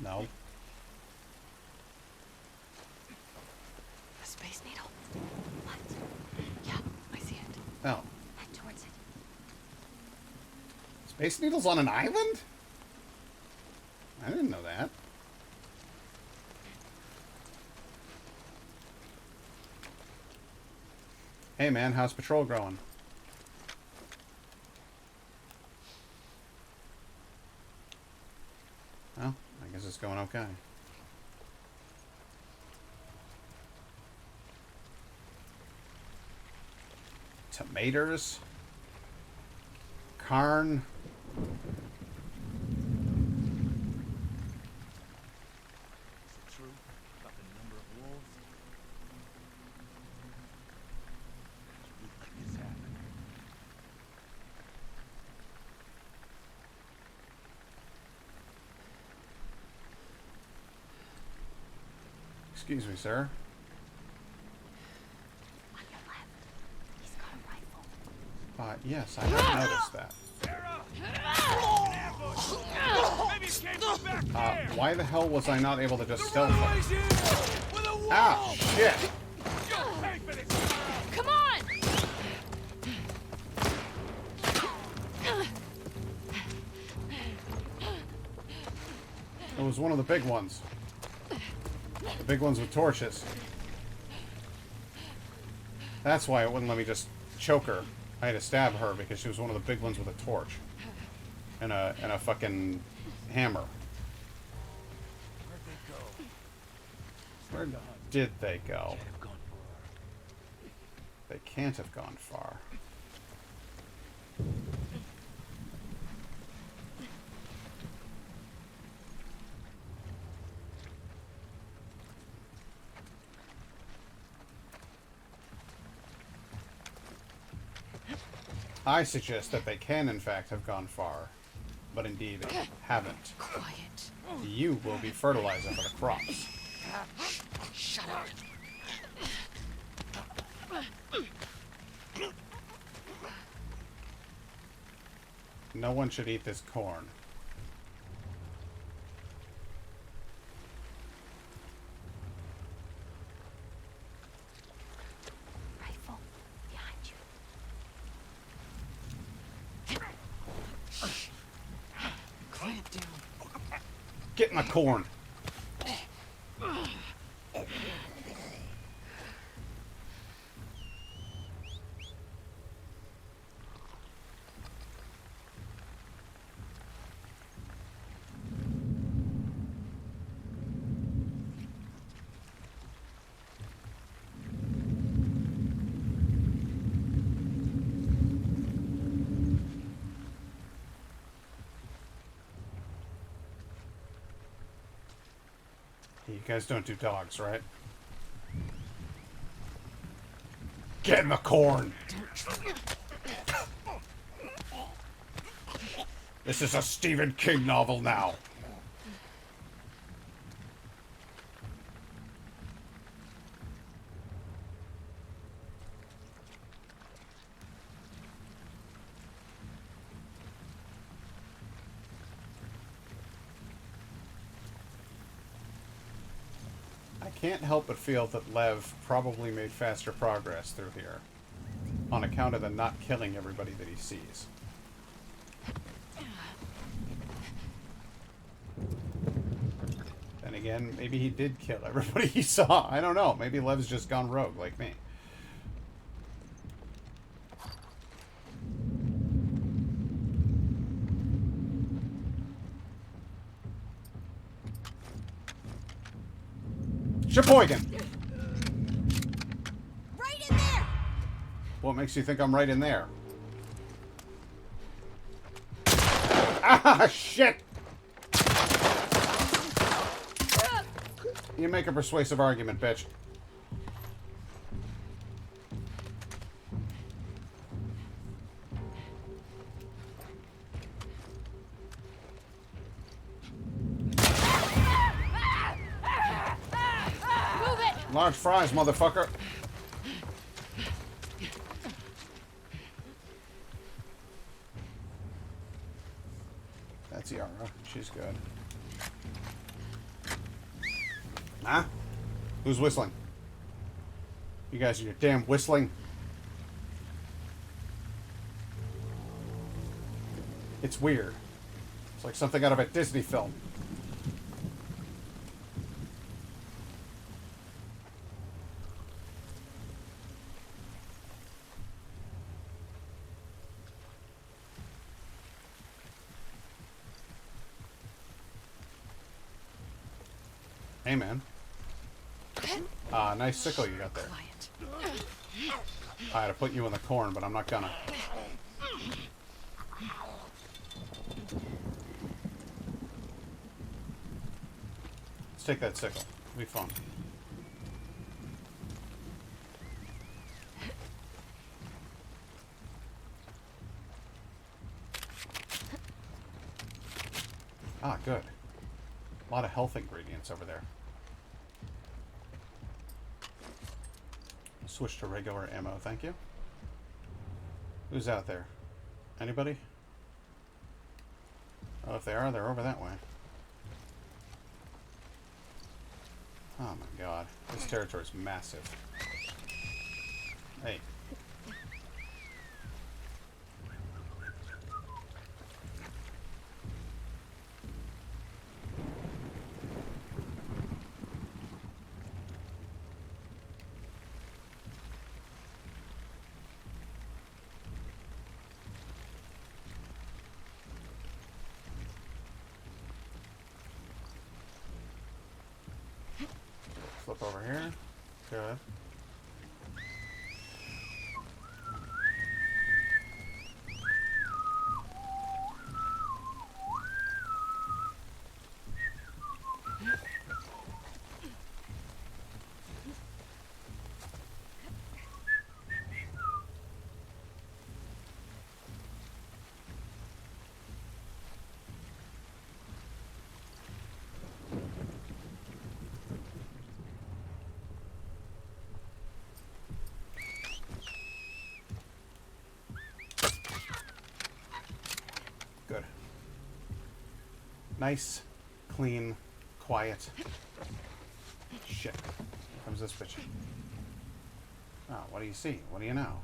No. A space needle? What? Yeah, I see it. Oh. Head towards it. Space Needle's on an island? I didn't know that. Hey man, how's patrol going? Well, I guess it's going okay. Tomatoes. Karn. Is it true about the number of wolves? Look like this happened. Excuse me, sir. On your left. He's got a rifle. Yes, I have noticed that. Why the hell was I not able to just stealth him? Ah, shit! Come on! It was one of the big ones. The big ones with torches. That's why it wouldn't let me just choke her. I had to stab her because she was one of the big ones with a torch. And a fucking hammer. Where did they go? They can't have gone far. I suggest that they can, in fact, have gone far, but indeed haven't. Quiet. You will be fertilizer for the crops. Shut up. No one should eat this corn. Rifle behind you. Clamp down. Get in the corn. You guys don't do dogs, right? Get in the corn! This is a Stephen King novel now. I can't help but feel that Lev probably made faster progress through here on account of the not killing everybody that he sees. Then again, maybe he did kill everybody he saw. I don't know. Maybe Lev's just gone rogue like me. Sheboygan! Right in there! What makes you think I'm right in there? Ah, shit! You make a persuasive argument, bitch. Move it! Large fries, motherfucker. That's Yara. She's good. Huh? Who's whistling? You guys are your damn whistling. It's weird. It's like something out of a Disney film. Hey, man. Nice sickle you got there. I had to put you in the corn, but I'm not gonna. Let's take that sickle. It'll be fun. Ah, good. A lot of health ingredients over there. Switch to regular ammo, thank you. Who's out there? Anybody? Oh, if they are, they're over that way. Oh my god. This territory's massive. Hey. Flip over here. Good. Good. Nice, clean, quiet. Shit. Here comes this bitch. Oh, what do you see? What do you know?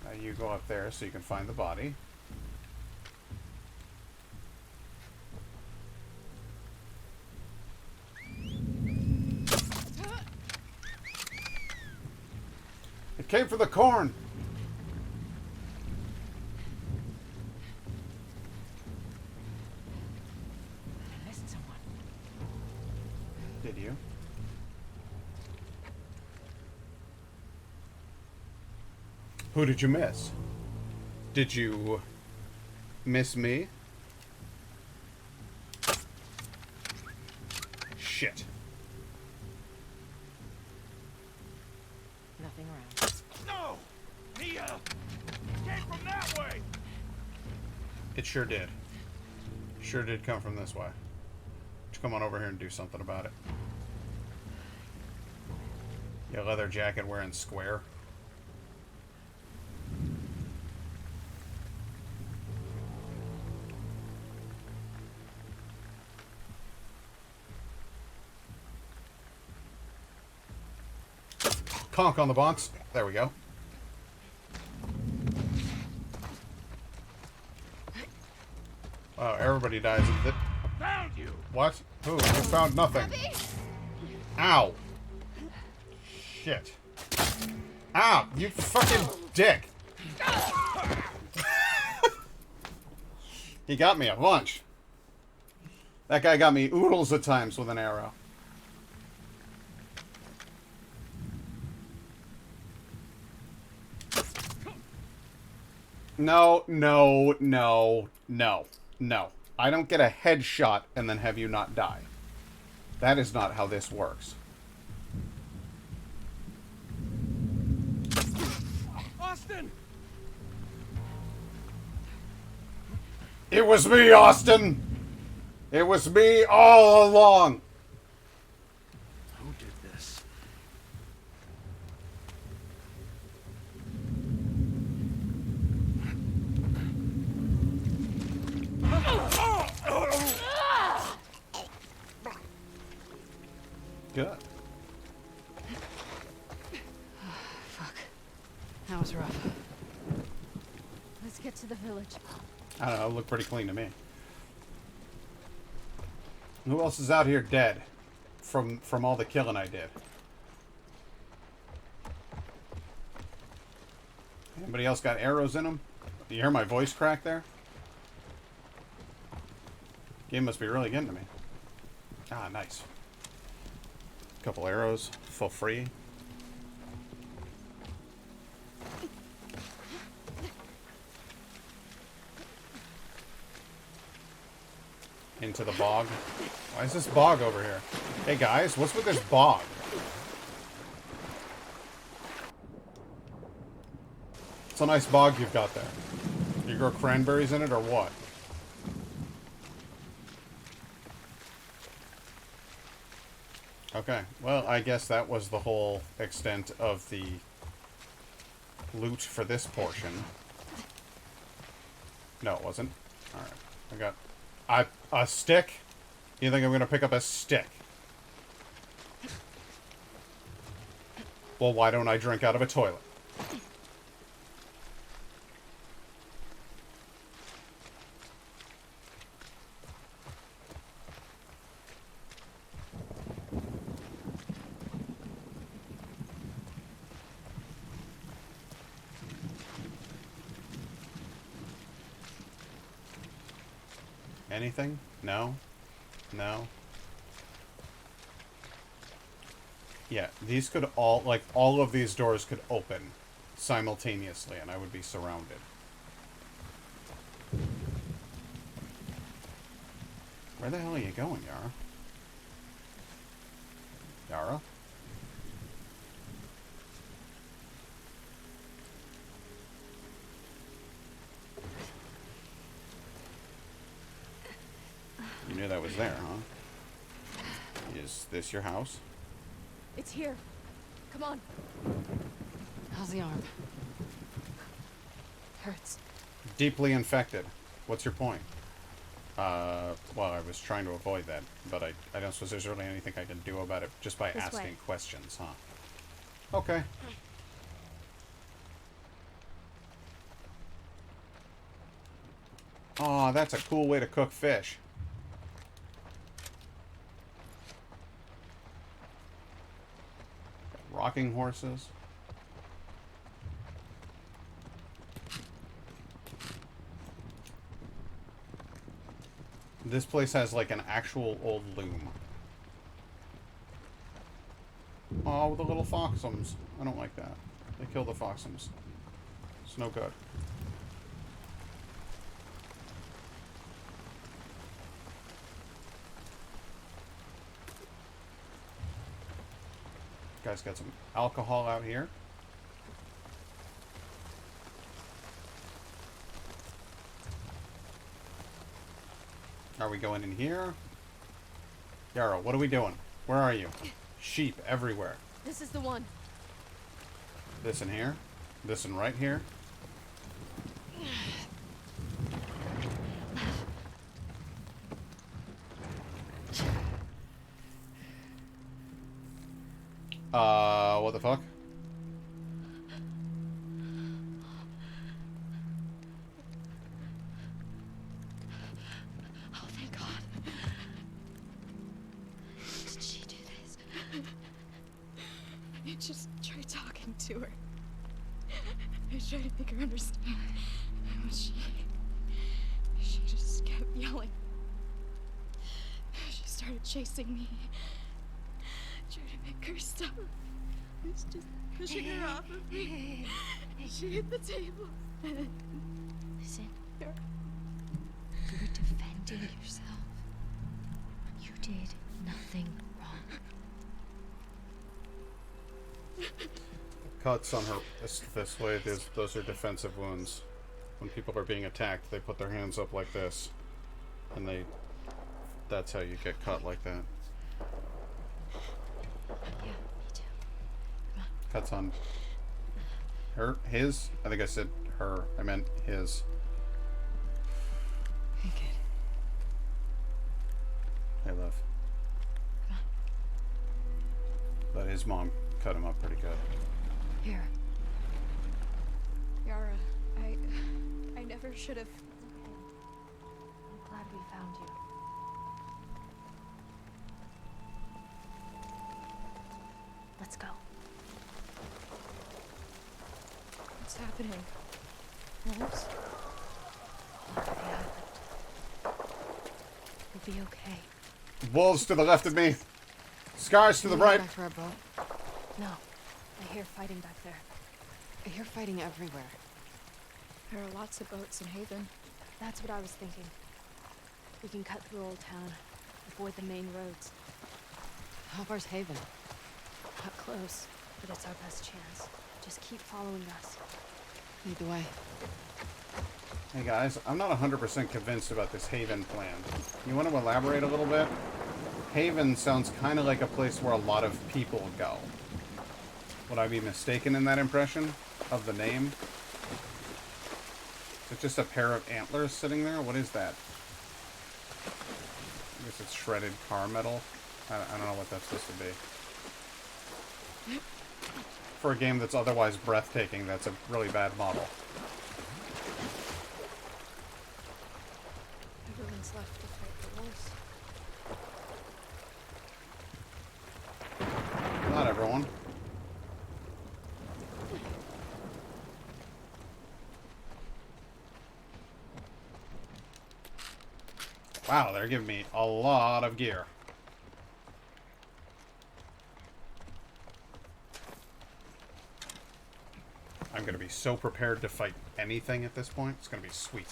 Now you go up there so you can find the body. It came from the corn. I missed someone. Did you? Who did you miss? Did you miss me? Shit. Nothing around. No! He came from that way! It sure did. Sure did come from this way. Just come on over here and do something about it. Your leather jacket wearing square. Conk on the bonks. There we go. Wow, everybody dies. Found you! What? Who? You found nothing. Ow. Shit. Ow, you fucking dick. He got me a bunch. That guy got me oodles of times with an arrow. No, no, no, no, no. I don't get a headshot and then have you not die. That is not how this works. Austin! It was me, Austin! It was me all along! Who did this? That was rough. Let's get to the village. I don't know, it looked pretty clean to me. Who else is out here dead from all the killing I did? Anybody else got arrows in them? You hear my voice crack there? Game must be really getting to me. Ah, nice. Couple arrows for free. Into the bog. Why is this bog over here? Hey guys, what's with this bog? It's a nice bog you've got there. You grow cranberries in it or what? Okay, well, I guess that was the whole extent of the loot for this portion. No, it wasn't. Alright, I got... a stick? You think I'm gonna pick up a stick? Well, why don't I drink out of a toilet? Anything? No? No? Yeah, these could all, like, all of these doors could open simultaneously, and I would be surrounded. Where the hell are you going, Yara? Yara? You knew that was there, huh? Is this your house? It's here. Come on. How's the arm? Hurts. Deeply infected. What's your point? Well, I was trying to avoid that, but I don't suppose there's really anything I can do about it just by This asking way. questions, huh? Okay. Aw, that's a cool way to cook fish. Rocking horses. This place has like an actual old loom. Oh, with the little foxums. I don't like that. They kill the foxums. It's no good. Guys got some alcohol out here. Are we going in here? Yara, what are we doing? Where are you? Sheep everywhere. This is the one. This in here? This in right here? What the fuck? Oh, thank God. Did she do this? I just try talking to her. I try to make her understand. But she just kept yelling. She started chasing me. Trying to make her stop. I was just pushing her off of me. She hit the table. Listen. You were defending yourself. You did nothing wrong. Cuts on her this way, those are defensive wounds. When people are being attacked, they put their hands up like this. And that's how you get cut like that. Yeah, me too. Come on. Cuts on his? I think I said her. I meant his. Hey, kid. Hey, love. Come on. But his mom cut him up pretty good. Here. should have. I'm glad we found you. Let's go. What's happening? Wolves? All over the island. We'll be okay. Wolves to the left of me. Scars to the right. Back for our boat. No, I hear fighting back there. I hear fighting everywhere. There are lots of boats in Haven. That's what I was thinking. We can cut through Old Town, avoid the main roads. How far's Haven? Not close, but it's our best chance. Just keep following us. Lead the way. Hey guys, I'm not 100% convinced about this Haven plan. You want to elaborate a little bit? Haven sounds kind of like a place where a lot of people go. Would I be mistaken in that impression of the name? Is it just a pair of antlers sitting there? What is that? I guess it's shredded car metal. I don't know what that's supposed to be. For a game that's otherwise breathtaking, that's a really bad model. Everyone's left to fight the wolves. Not everyone. Wow, they're giving me a lot of gear. I'm going to be so prepared to fight anything at this point. It's going to be sweet.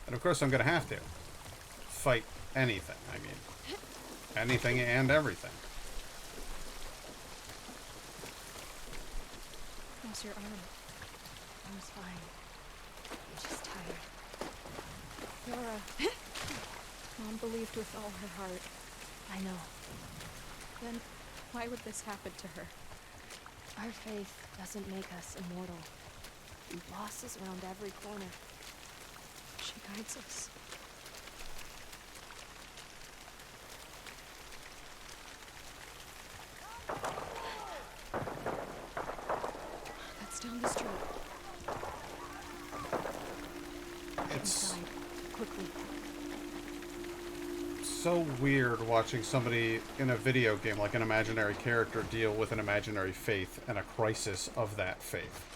And of course I'm going to have to fight anything. I mean, anything and everything. How's your arm? Arm's fine. I'm just tired. Yara. Mom believed with all her heart. I know. Then why would this happen to her? Our faith doesn't make us immortal. Loss is around every corner. She guides us. That's down the street. It's Inside. Quickly. so weird watching somebody in a video game, like an imaginary character, deal with an imaginary faith and a crisis of that faith.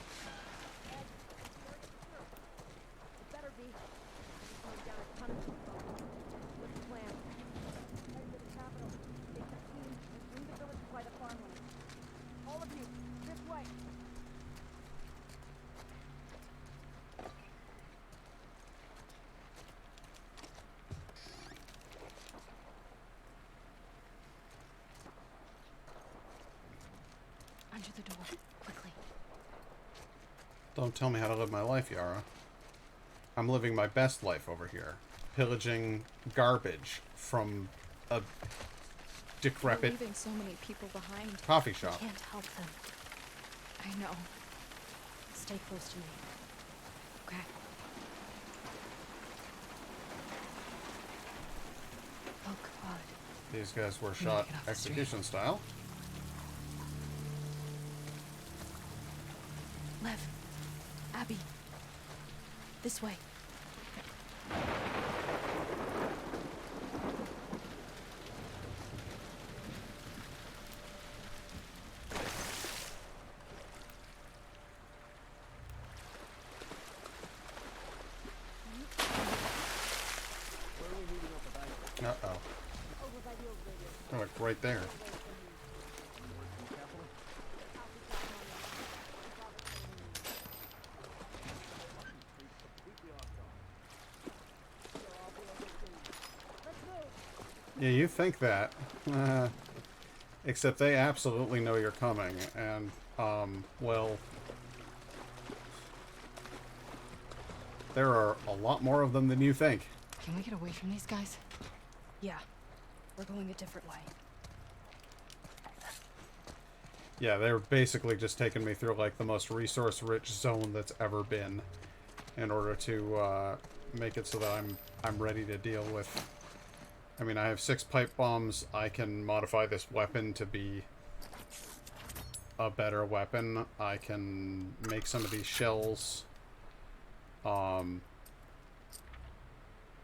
Under the door. Quickly. Don't tell me how to live my life, Yara. I'm living my best life over here. Pillaging garbage from a decrepit We're leaving so many people behind. coffee shop. Can't help them. I know. Stay close to me. Okay. Oh, God. These guys were gonna shot get off the street. execution style. Lev. Abby. This way. Uh-oh. Oh, like right there. Yeah, you think that. Except they absolutely know you're coming, and, well... there are a lot more of them than you think. Can we get away from these guys? Yeah. We're going a different way. Yeah, they're basically just taking me through, like, the most resource-rich zone that's ever been in order to, make it so that I'm ready to deal with... I mean, I have 6 pipe bombs. I can modify this weapon to be a better weapon. I can make some of these shells.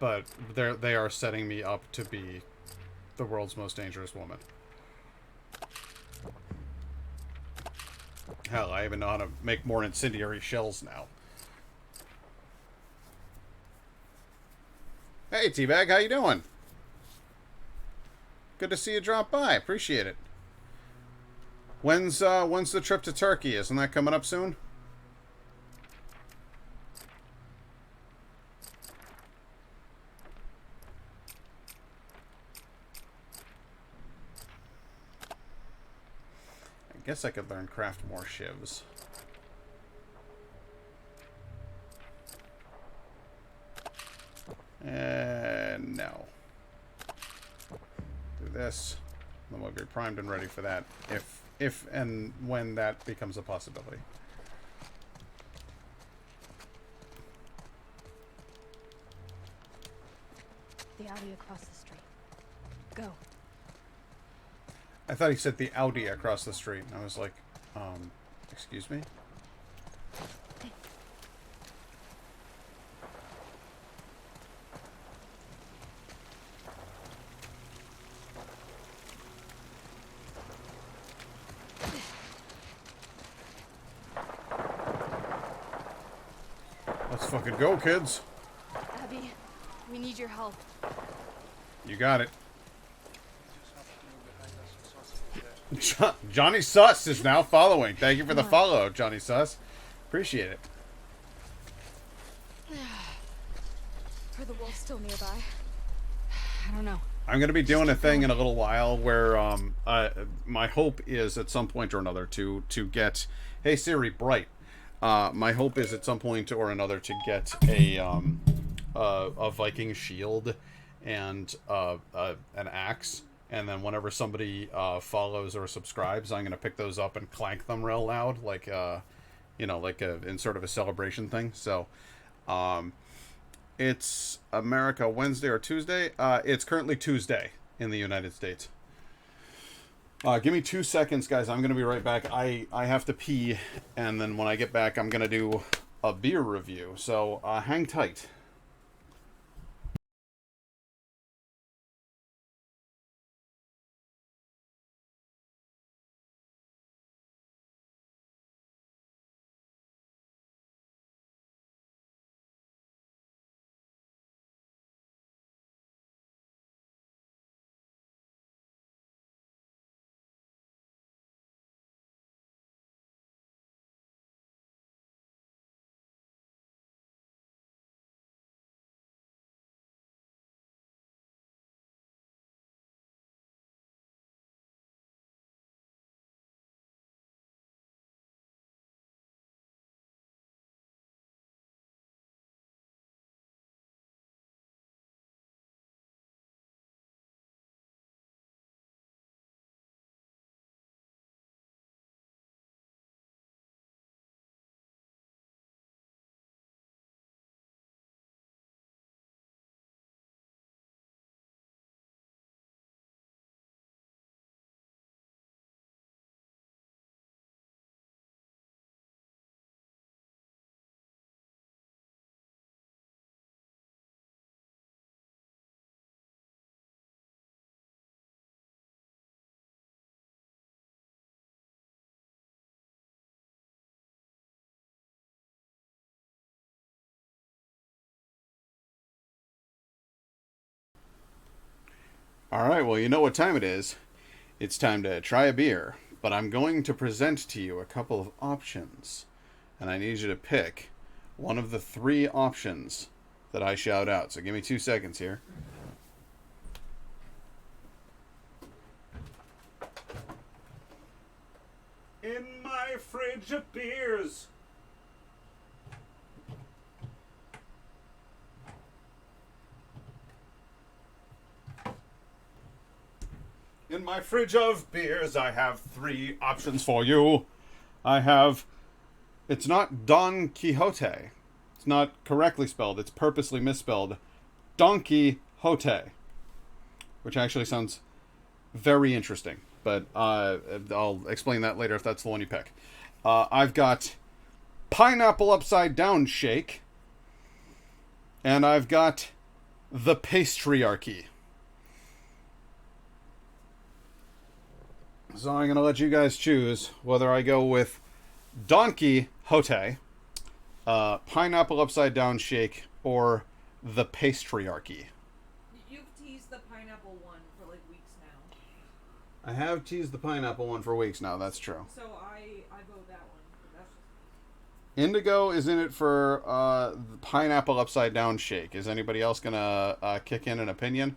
but they are setting me up to be the world's most dangerous woman. Hell, I even know how to make more incendiary shells now. Hey, Teabag, how you doing? Good to see you drop by. Appreciate it. When's the trip to Turkey? Isn't that coming up soon? I guess I could learn craft more shivs. And no. Do this. Then we'll be primed and ready for that. If and when that becomes a possibility. The Audi across the street. Go. I thought he said the Audi across the street. And I was like, excuse me? Let's fucking go, kids. Abby, we need your help. You got it. Johnny Sus is now following. Thank you for the follow, Johnny Sus. Appreciate it. Are the wolves still nearby? I don't know. I'm going to be doing a thing in a little while where my hope is at some point or another to get... Hey, Siri, bright. My hope is at some point or another to get a Viking shield and an axe. And then whenever somebody follows or subscribes, I'm going to pick those up and clank them real loud, like, you know, like in sort of a celebration thing. So, it's America Wednesday or Tuesday. It's currently Tuesday in the United States. Give me 2 seconds, guys. I'm going to be right back. I have to pee, and then when I get back, I'm going to do a beer review. So, hang tight. Alright, well, you know what time it is. It's time to try a beer. But I'm going to present to you a couple of options. And I need you to pick one of the 3 options that I shout out. So give me 2 seconds here. In my fridge of beers. In my fridge of beers, I have 3 options for you. I have... It's not Don Quixote. It's not correctly spelled. It's purposely misspelled. Don Quixote. Which actually sounds very interesting. But I'll explain that later if that's the one you pick. I've got Pineapple Upside Down Shake. And I've got the Patriarchy. So I'm going to let you guys choose whether I go with Donkey Hote, Pineapple Upside Down Shake, or the Patriarchy. You've teased the pineapple one for like weeks now. I have teased the pineapple one for weeks now, that's true. So I vote that one. But that's just me. Indigo is in it for the Pineapple Upside Down Shake. Is anybody else going to kick in an opinion?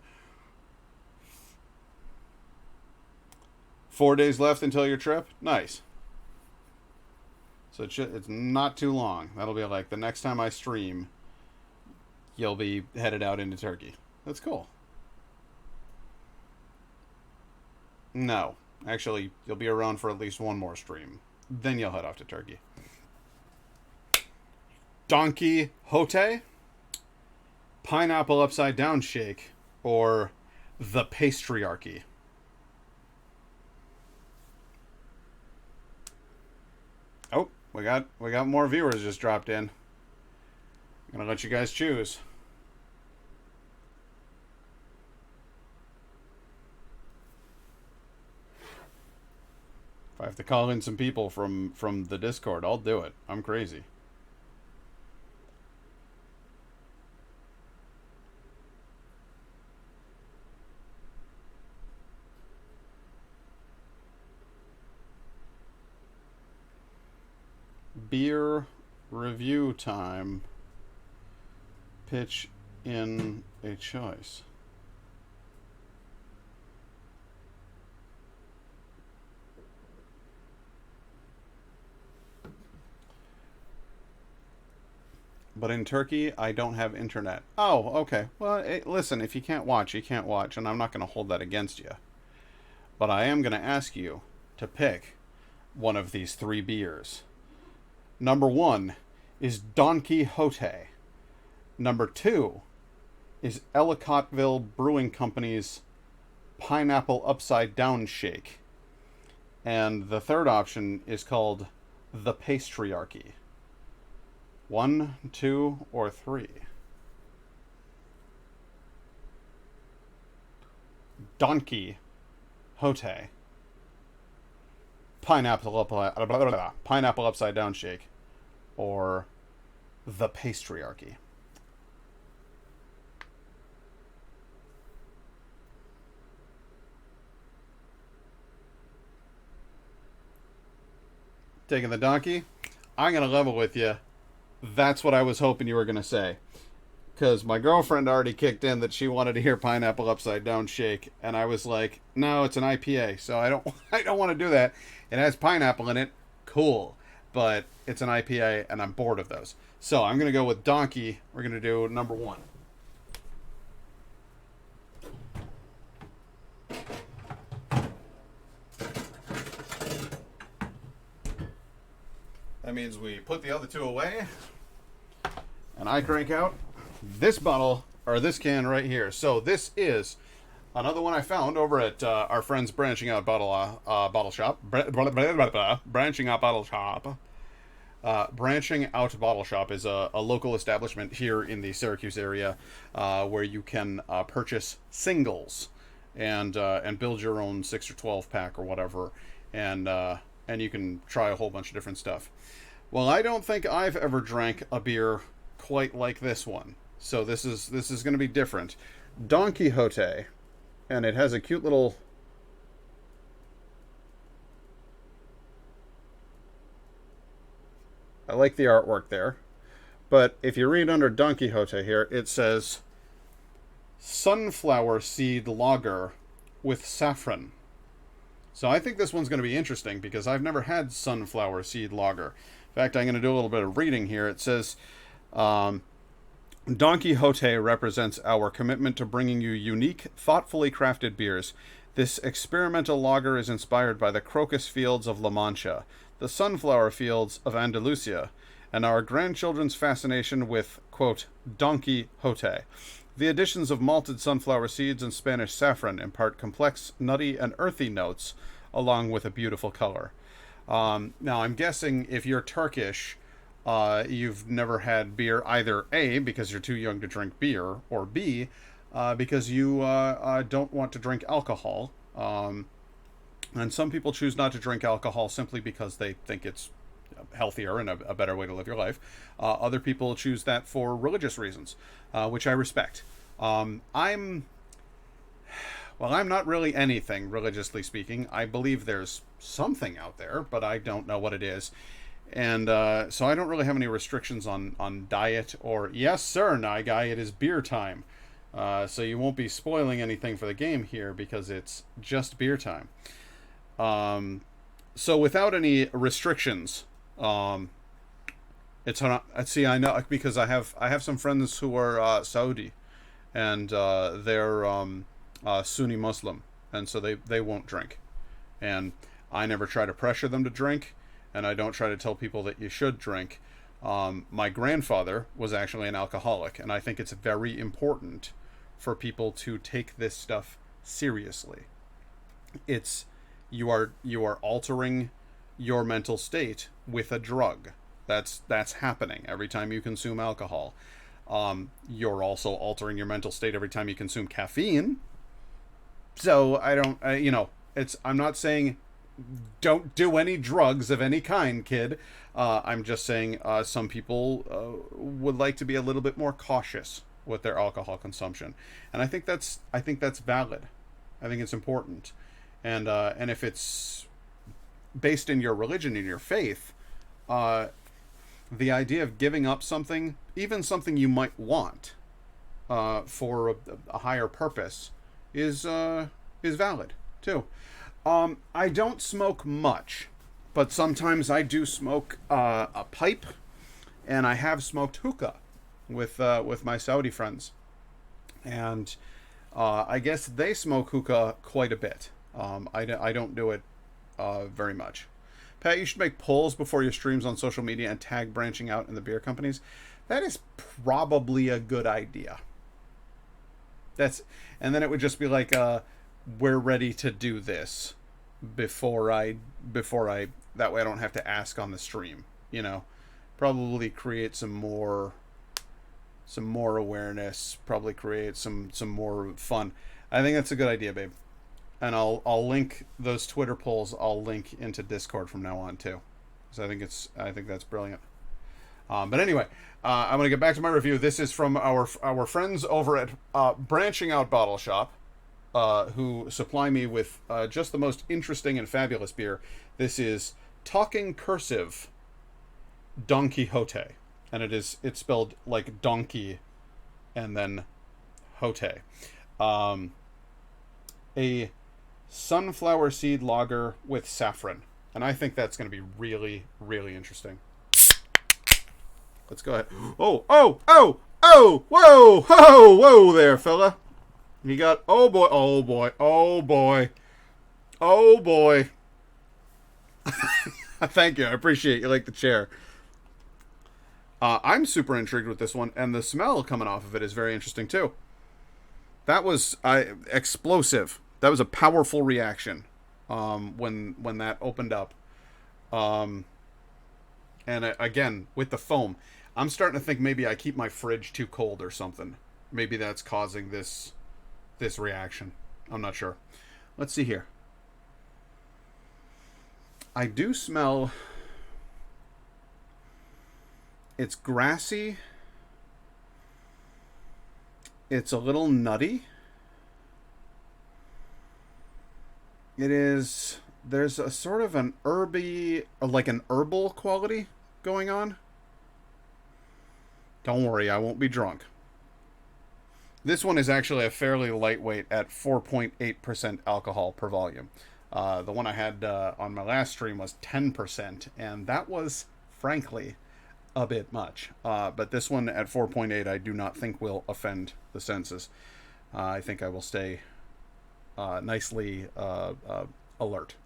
4 days left until your trip? Nice. So it's not too long. That'll be like the next time I stream, you'll be headed out into Turkey. That's cool. No. Actually, you'll be around for at least one more stream. Then you'll head off to Turkey. Donkey Hote, Pineapple Upside Down Shake, or the Patriarchy. Oh, we got more viewers just dropped in. I'm gonna let you guys choose. If I have to call in some people from the Discord, I'll do it. I'm crazy. Beer review time. Pitch in a choice. But in Turkey, I don't have internet. Oh, okay. Well, listen, if you can't watch, you can't watch, and I'm not going to hold that against you. But I am going to ask you to pick one of these three beers. Number 1 is Don Quixote. Number 2 is Ellicottville Brewing Company's Pineapple Upside Down Shake. And the third option is called the Patriarchy. 1, 2, or 3? Don Quixote. Pineapple Upside Down Shake, or the Patriarchy. Taking the donkey? I'm going to level with you. That's what I was hoping you were going to say. Because my girlfriend already kicked in that she wanted to hear Pineapple Upside Down Shake, and I was like, no, it's an IPA, so I don't want to do that. It has pineapple in it, cool, but it's an IPA, and I'm bored of those. So I'm going to go with Donkey. We're going to do number 1. That means we put the other two away, and I crank out this bottle, or this can right here. So this is another one I found over at our friends Branching Out Bottle Shop. Branching Out Bottle Shop. Branching Out Bottle Shop is a local establishment here in the Syracuse area where you can purchase singles and build your own 6 or 12 pack or whatever, and you can try a whole bunch of different stuff. Well, I don't think I've ever drank a beer quite like this one. So this is going to be different. Don Quixote, and it has a cute little... I like the artwork there. But if you read under Don Quixote here, it says sunflower seed lager with saffron. So I think this one's going to be interesting because I've never had sunflower seed lager. In fact, I'm going to do a little bit of reading here. It says... Don Quixote represents our commitment to bringing you unique, thoughtfully crafted beers. This experimental lager is inspired by the crocus fields of La Mancha, the sunflower fields of Andalusia, and our grandchildren's fascination with, quote, Don Quixote. The additions of malted sunflower seeds and Spanish saffron impart complex, nutty, and earthy notes, along with a beautiful color. Now, I'm guessing if you're Turkish... you've never had beer, either A, because you're too young to drink beer, or B, because you don't want to drink alcohol. And some people choose not to drink alcohol simply because they think it's healthier and a better way to live your life. Other people choose that for religious reasons, which I respect. I'm not really anything, religiously speaking. I believe there's something out there, but I don't know what it is. And so I don't really have any restrictions on diet or, yes, sir, Guy, it is beer time. So you won't be spoiling anything for the game here because it's just beer time. So without any restrictions, it's see, I know because I have some friends who are Saudi, and they're Sunni Muslim, and so they won't drink, and I never try to pressure them to drink, and I don't try to tell people that you should drink. My grandfather was actually an alcoholic, and I think it's very important for people to take this stuff seriously. You are altering your mental state with a drug. That's happening every time you consume alcohol. You're also altering your mental state every time you consume caffeine. So I'm not saying don't do any drugs of any kind, kid. I'm just saying some people would like to be a little bit more cautious with their alcohol consumption, and I think that's valid. I think it's important, and if it's based in your religion, in your faith, the idea of giving up something, even something you might want, for a higher purpose, is valid too. I don't smoke much, but sometimes I do smoke a pipe, and I have smoked hookah with my Saudi friends, and I guess they smoke hookah quite a bit. I don't do it very much. Pat, you should make polls before your streams on social media and tag branching out in the beer companies. That is probably a good idea. And then it would just be like, we're ready to do this before I that way I don't have to ask on the stream, probably create some more awareness, probably create some more fun. I think that's a good idea, babe. And I'll link those Twitter polls. I'll link into Discord from now on too. So I think that's brilliant. But anyway, I'm gonna get back to my review. This is from our friends over at Branching Out Bottle Shop, who supply me with just the most interesting and fabulous beer. This is Talking Cursive Don Quixote, and it's spelled like donkey and then Hote. A sunflower seed lager with saffron, and I think that's going to be really, really interesting. Let's go ahead. Whoa there, fella. You got, oh boy. Thank you, I appreciate you like the chair. I'm super intrigued with this one, and the smell coming off of it is very interesting too. That was explosive. That was a powerful reaction when that opened up. And again, with the foam, I'm starting to think maybe I keep my fridge too cold or something. Maybe that's causing this reaction. I'm not sure. Let's see here. I do smell... It's grassy. It's a little nutty. There's a sort of an herby, like an herbal quality going on. Don't worry, I won't be drunk. This one is actually a fairly lightweight at 4.8% alcohol per volume. The one I had on my last stream was 10%, and that was, frankly, a bit much. But this one at 4.8 I do not think will offend the senses. I think I will stay nicely alert.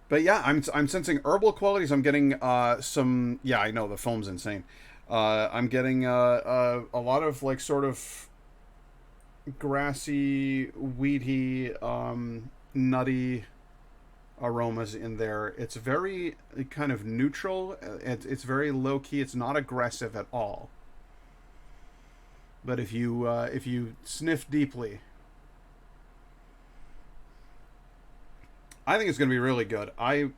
But yeah, I'm sensing herbal qualities. I'm getting some... Yeah, I know, the foam's insane. I'm getting a lot of, like, sort of grassy, weedy, nutty aromas in there. It's very kind of neutral. It's very low key. It's not aggressive at all. But if you sniff deeply, I think it's going to be really good. I'm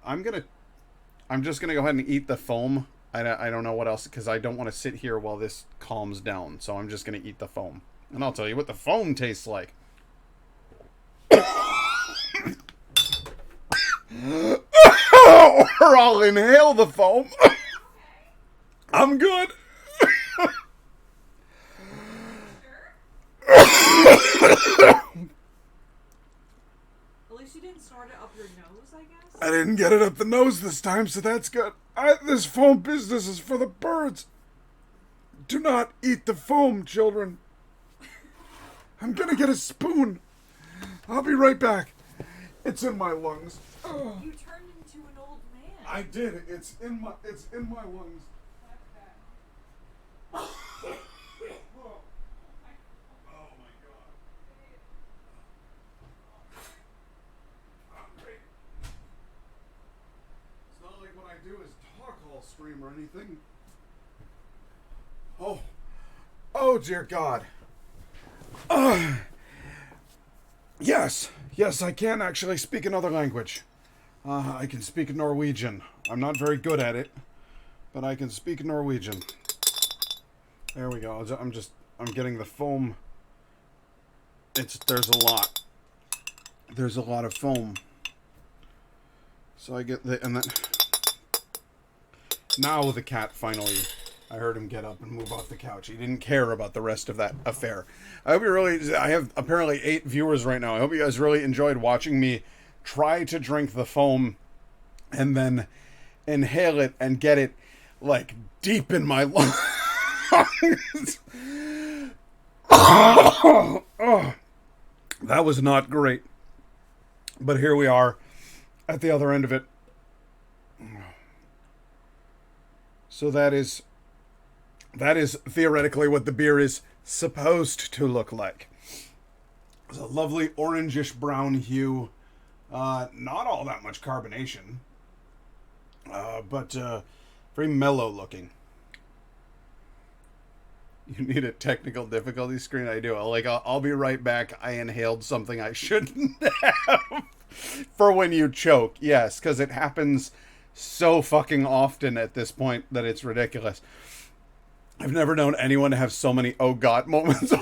just going to go ahead and eat the foam. I don't know what else, because I don't want to sit here while this calms down. So I'm just going to eat the foam. And I'll tell you what the foam tastes like. Or I'll inhale the foam. I'm good. At least you didn't snort it up your nose, I guess? I didn't get it up the nose this time, so that's good. This foam business is for the birds. Do not eat the foam, children. I'm gonna get a spoon. I'll be right back. It's in my lungs. Ugh. You turned into an old man. I did. It's in my lungs. Oh my god. I'm great. It's not like what I do is talk all stream or anything. Oh dear God. Yes, I can actually speak another language. I can speak Norwegian. I'm not very good at it, but I can speak Norwegian. There we go. I'm getting the foam. There's a lot of foam. So I get and then now the cat finally, I heard him get up and move off the couch. He didn't care about the rest of that affair. I have apparently 8 viewers right now. I hope you guys really enjoyed watching me try to drink the foam and then inhale it and get it like deep in my lungs. Oh, that was not great. But here we are at the other end of it. So that is theoretically what the beer is supposed to look like. It's a lovely orangish brown hue. Not all that much carbonation. But very mellow looking. You need a technical difficulty screen? I do. I'll be right back. I inhaled something I shouldn't have. For when you choke. Yes, because it happens so fucking often at this point that it's ridiculous. I've never known anyone to have so many oh god moments.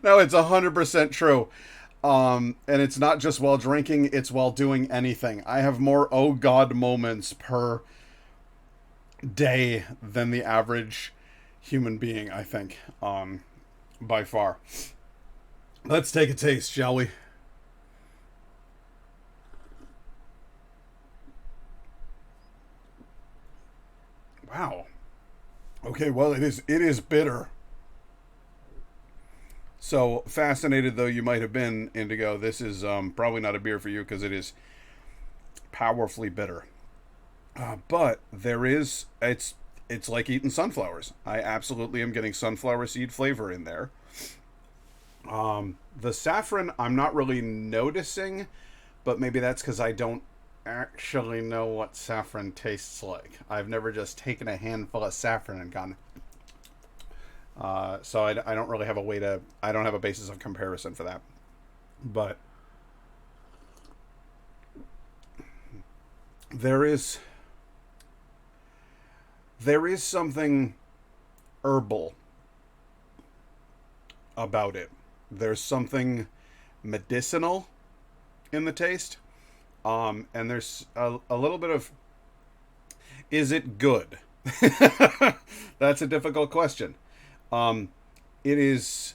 No, it's 100% true. And it's not just while drinking, it's while doing anything. I have more oh god moments per day than the average human being, I think. By far. Let's take a taste, shall we? Wow. Okay, well, it is bitter. So, fascinated though you might have been, Indigo, this is probably not a beer for you because it is powerfully bitter. But there is, it's like eating sunflowers. I absolutely am getting sunflower seed flavor in there. The saffron, I'm not really noticing, but maybe that's because I don't actually know what saffron tastes like. I've never just taken a handful of saffron and gone. So I don't really have a way to, I don't have a basis of comparison for that. But there is something herbal about it. There's something medicinal in the taste. And there's a little bit of, is it good? That's a difficult question. It is,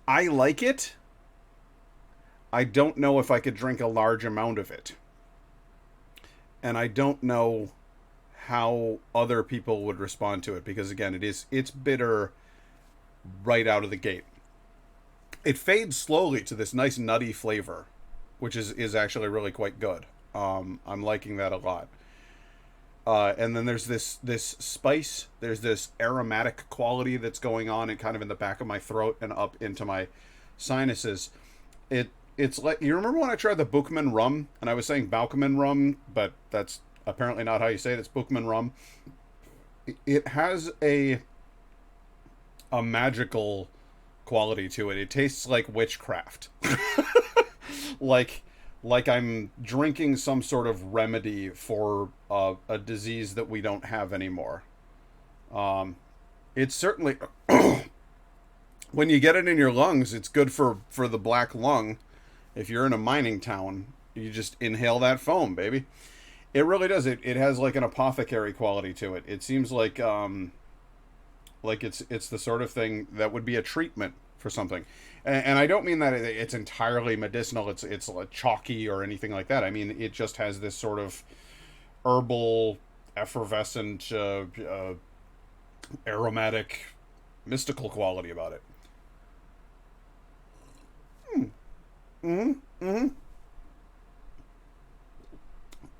I like it. I don't know if I could drink a large amount of it. And I don't know how other people would respond to it, because again, it's bitter right out of the gate. It fades slowly to this nice nutty flavor, which is actually really quite good. I'm liking that a lot. And then there's this spice, there's this aromatic quality that's going on and kind of in the back of my throat and up into my sinuses. it's like, you remember when I tried the Bookman rum, and I was saying Baukeman rum, but that's apparently not how you say it. It's Bookman rum. It has a magical quality to it. It tastes like witchcraft. like I'm drinking some sort of remedy for a disease that we don't have anymore. It's certainly when you get it in your lungs, it's good for the black lung. If you're in a mining town, you just inhale that foam, baby. It really does. It has like an apothecary quality to it. It seems like it's the sort of thing that would be a treatment for something. And I don't mean that it's entirely medicinal. It's like chalky or anything like that. I mean, it just has this sort of herbal, effervescent, aromatic, mystical quality about it.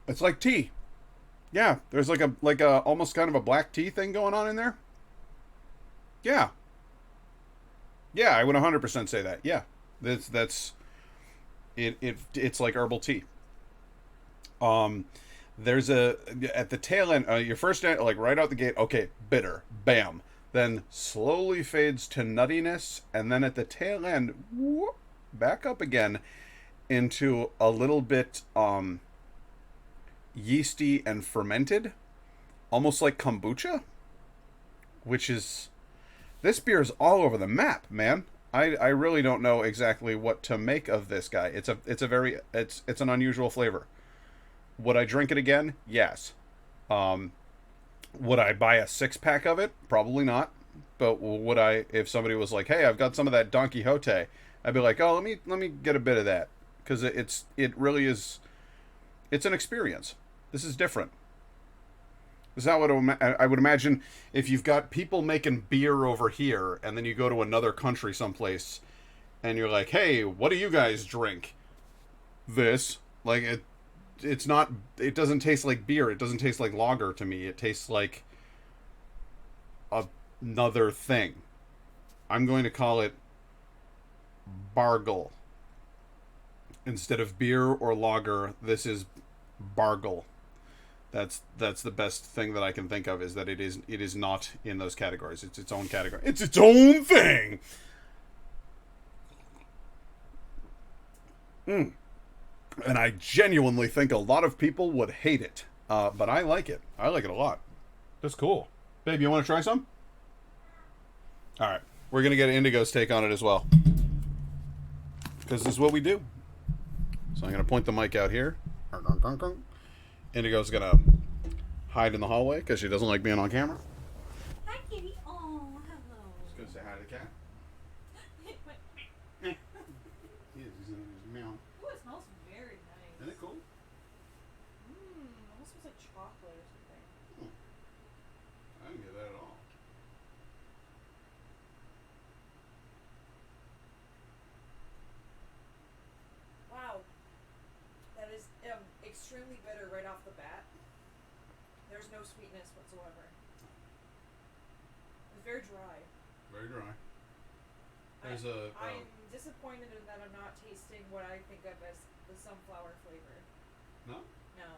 It's like tea. Yeah, there's like a almost kind of a black tea thing going on in there. Yeah. Yeah, I would 100% say that. Yeah. That's it's like herbal tea. There's at the tail end, your first, like right out the gate, okay, bitter, bam. Then slowly fades to nuttiness, and then at the tail end, whoop, back up again into a little bit yeasty and fermented, almost like kombucha, which is, this beer is all over the map, man. I really don't know exactly what to make of this guy. It's an unusual flavor. Would I drink it again? Yes. Would I buy a 6-pack of it? Probably not. But would I, if somebody was like, "Hey, I've got some of that Don Quixote," I'd be like, "Oh, let me get a bit of that," because it really is. It's an experience. This is different. This is not what I would imagine if you've got people making beer over here, and then you go to another country someplace, and you're like, "Hey, what do you guys drink?" This, like, it's not. It doesn't taste like beer. It doesn't taste like lager to me. It tastes like another thing. I'm going to call it Bargle. Instead of beer or lager, this is Bargle. That's the best thing that I can think of, is that it is not in those categories. It's its own category. It's its own thing. And I genuinely think a lot of people would hate it. But I like it. I like it a lot. That's cool. Babe, you want to try some? Alright. We're going to get Indigo's take on it as well. Because this is what we do. So I'm going to point the mic out here. Indigo's going to hide in the hallway because she doesn't like being on camera. Hi, kitty. Oh, hello. Just going to say hi to the cat. Meow. Ooh, it smells very nice. Isn't it cool? Almost smells like chocolate or something. I didn't get that at all. Wow. That is extremely bitter right off the bat. There's no sweetness whatsoever. It's very dry. Very dry. I'm disappointed in that I'm not tasting what I think of as the sunflower flavor. No? No.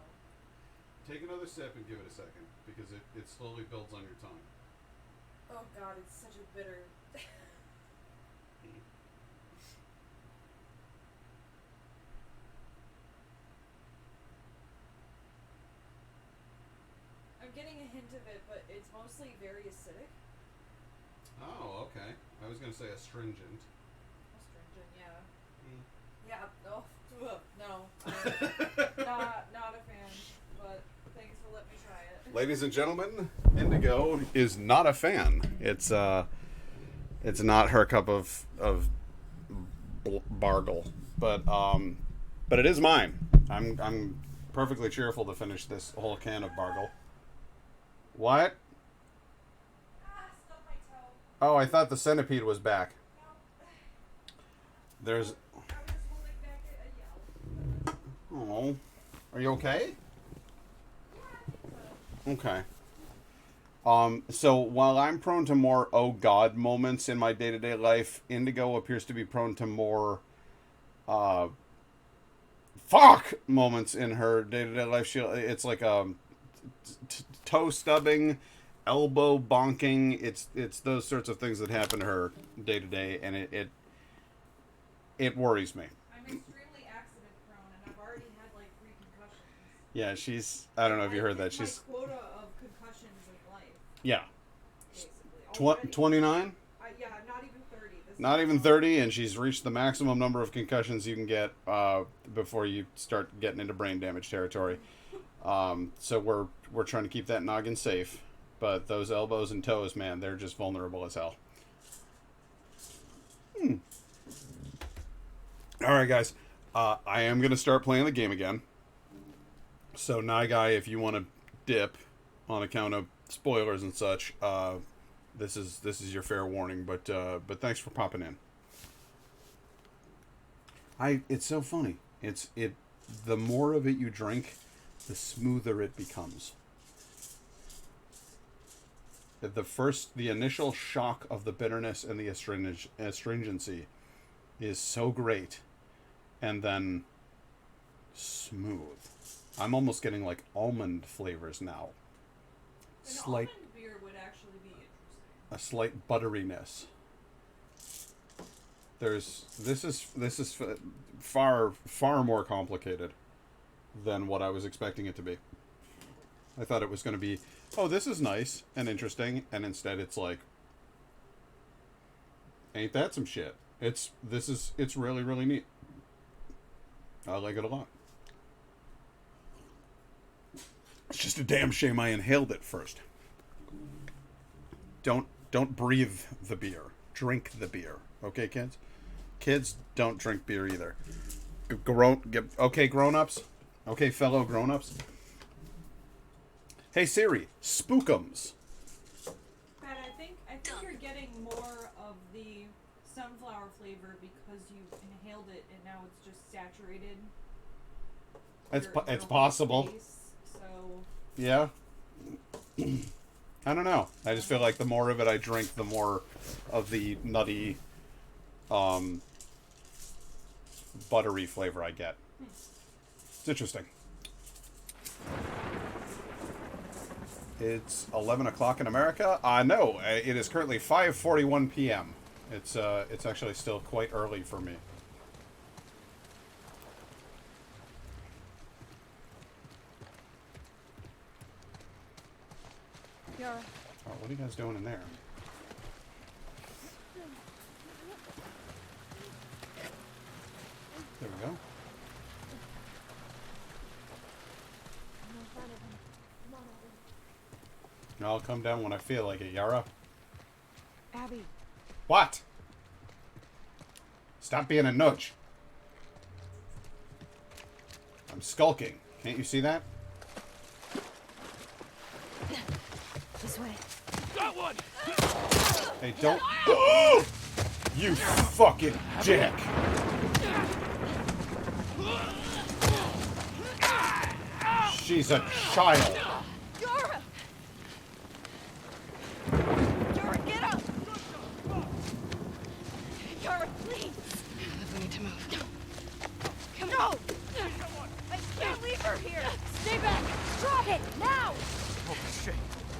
Take another sip and give it a second, because it slowly builds on your tongue. Oh god, it's such a bitter. I'm getting a hint of it, but it's mostly very acidic. Oh, okay. I was going to say astringent. Astringent, yeah. Yeah, no, not a fan, but thanks for letting me try it. Ladies and gentlemen, Indigo is not a fan. It's not her cup of Bargle, but it is mine. I'm perfectly cheerful to finish this whole can of Bargle. What? Stubbed my toe. Oh, I thought the centipede was back. There's. I was holding back a yell. Oh, are you okay? Okay. So while I'm prone to more oh god moments in my day-to-day life, Indigo appears to be prone to more fuck moments in her day-to-day life. It's like toe stubbing, elbow bonking. It's those sorts of things that happen to her day-to-day, and it worries me. I'm extremely accident prone, and I've already had like 3 concussions. Yeah, she's. I don't know if you heard that. My She's. quota of concussions in life, Yeah. basically. Already. 29? Yeah, not even 30. Not even 30, and she's reached the maximum number of concussions you can get before you start getting into brain damage territory. So we're trying to keep that noggin safe, but those elbows and toes, man, they're just vulnerable as hell. All right, guys, I am gonna start playing the game again. So, Guy, if you want to dip on account of spoilers and such, this is your fair warning. But thanks for popping in. It's so funny. The more of it you drink, the smoother it becomes. The initial shock of the bitterness and the astringency is so great, and then smooth. I'm almost getting like almond flavors now. Almond beer would actually be interesting. A slight butteriness. This is far more complicated than what I was expecting it to be. I thought it was going to be, oh, this is nice and interesting, and instead it's like, ain't that some shit? It's really, really neat. I like it a lot. It's just a damn shame I inhaled it first. Don't breathe the beer. Drink the beer. Okay, kids? Kids, don't drink beer either. Okay, grown-ups? Okay, fellow grown-ups? Hey, Siri, spookums. Pat, I think you're getting more of the sunflower flavor because you inhaled it and now it's just saturated. It's possible. Face, so Yeah. I don't know. I just feel like the more of it I drink, the more of the nutty, buttery flavor I get. It's interesting. It's 11 o'clock in America. No, it is currently 5:41 p.m. It's actually still quite early for me. Yara. Oh, what are you guys doing in there? There we go. I'll come down when I feel like it, Yara. Abby. What? Stop being a nudge. I'm skulking. Can't you see that? This way. Got one! Hey, don't... You fucking dick! She's a child. Yara! Yara, get up! Yara, please! We need to move. Come on! I can't leave her here! Stay back! Drop it! Now! Holy shit.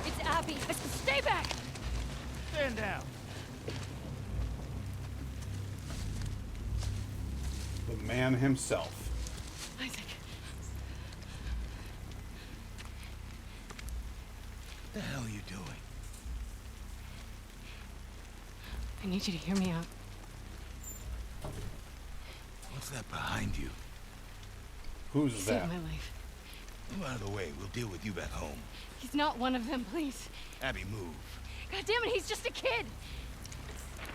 It's Abby! I said stay back! Stand down. The man himself. Isaac. What the hell are you doing? I need you to hear me out. What's that behind you? Who's He that? saved my life. Move out of the way. We'll deal with you back home. He's not one of them, please. Abby, move. God damn it, he's just a kid!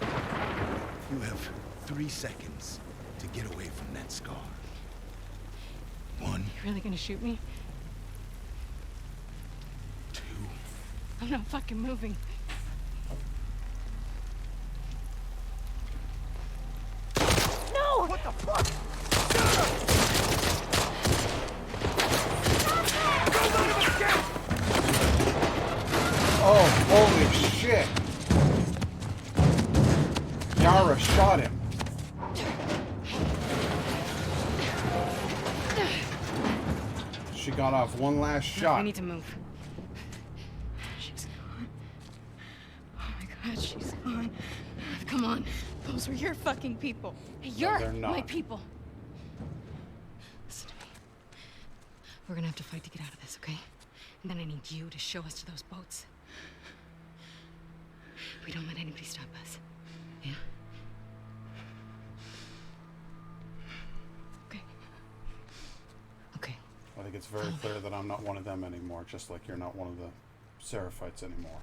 You have 3 seconds to get away from that scar. 1, You really gonna shoot me? 2. I'm not fucking moving. No! What the fuck? Oh, holy shit! Yara shot him. got off one last No, shot. we need to move. She's gone. Oh my god, she's gone. Come on. Those were your fucking people. You're they're not. My people. Listen to me. We're gonna have to fight to get out of this, okay? And then I need you to show us to those boats. We don't let anybody stop us. Yeah? Okay. Okay. I think it's very clear that I'm not one of them anymore, just like you're not one of the Seraphites anymore.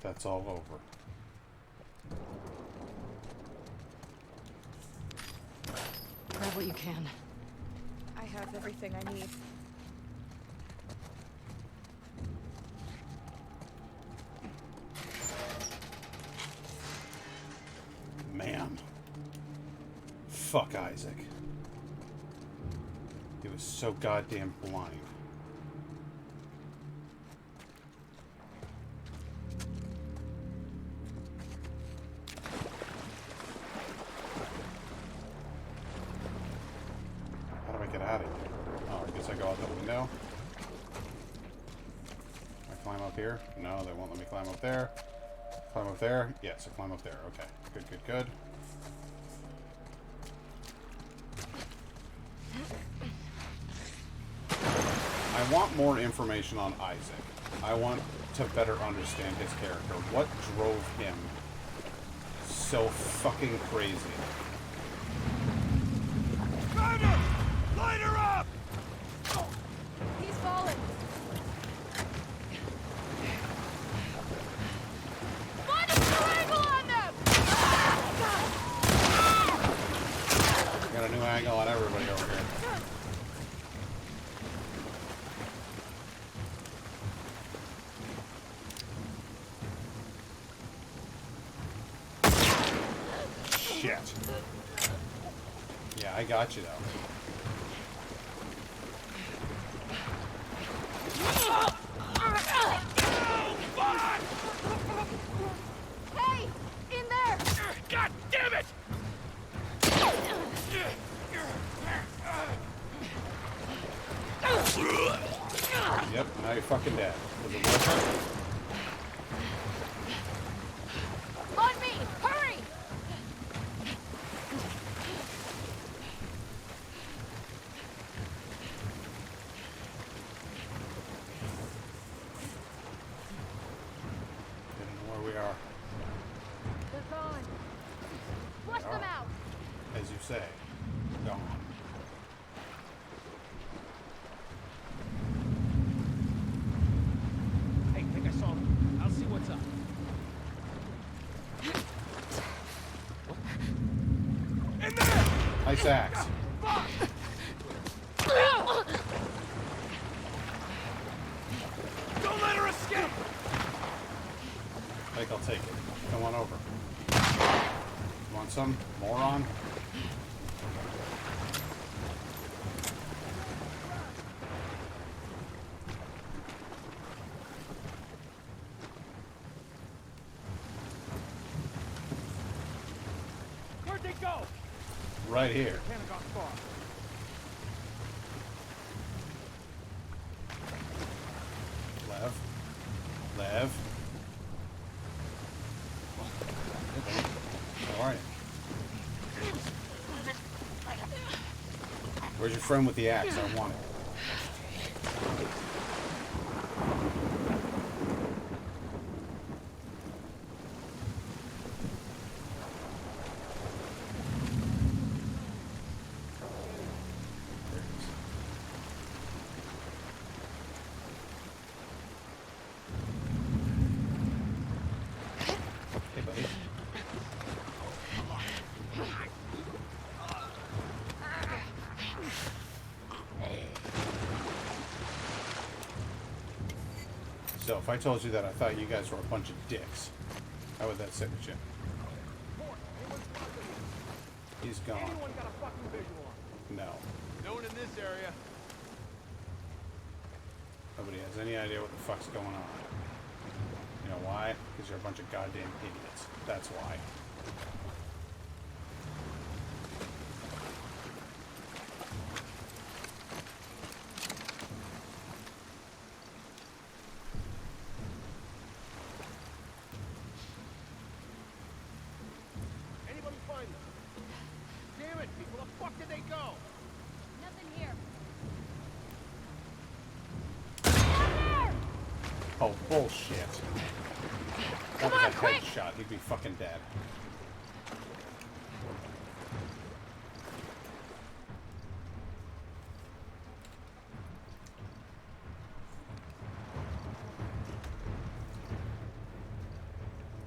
That's all over. Grab what you can. I have everything I need. Man. Fuck Isaac. He was so goddamn blind. How do I get out of here? Oh, I guess I go out the window. Can I climb up here? No, they won't let me climb up there. Climb up there? Yes, I climb up there. Okay. Good, good, good. I want more information on Isaac. I want to better understand his character. What drove him so fucking crazy? Ryder! Light her up! He's fallen. Find a new angle on them! Got a new angle on everybody over here. Shit. Yeah, I got you though. Hey! In there! God damn it! Yep, now you're fucking dead. Was it worth it? On me! Hurry! Didn't know where we are. They're gone. Flush them out! As you say, gone. Hey, think I saw him. I'll see what's up. In there! Nice axe. Don't let her escape! I think I'll take it. Come on over. Want some? Moron? Where'd they go? Right here. Can't have gone far. Lev. Lev. How are you? Where's your friend with the axe? I want it. There it is. Hey, buddy. So, if I told you that I thought you guys were a bunch of dicks, how would that sit with you? He's gone. Anyone got a fucking visual on? No. No one in this area. Nobody has any idea what the fuck's going on. You know why? Because you're a bunch of goddamn idiots. That's why. Oh, bullshit. That was a headshot. He'd be fucking dead.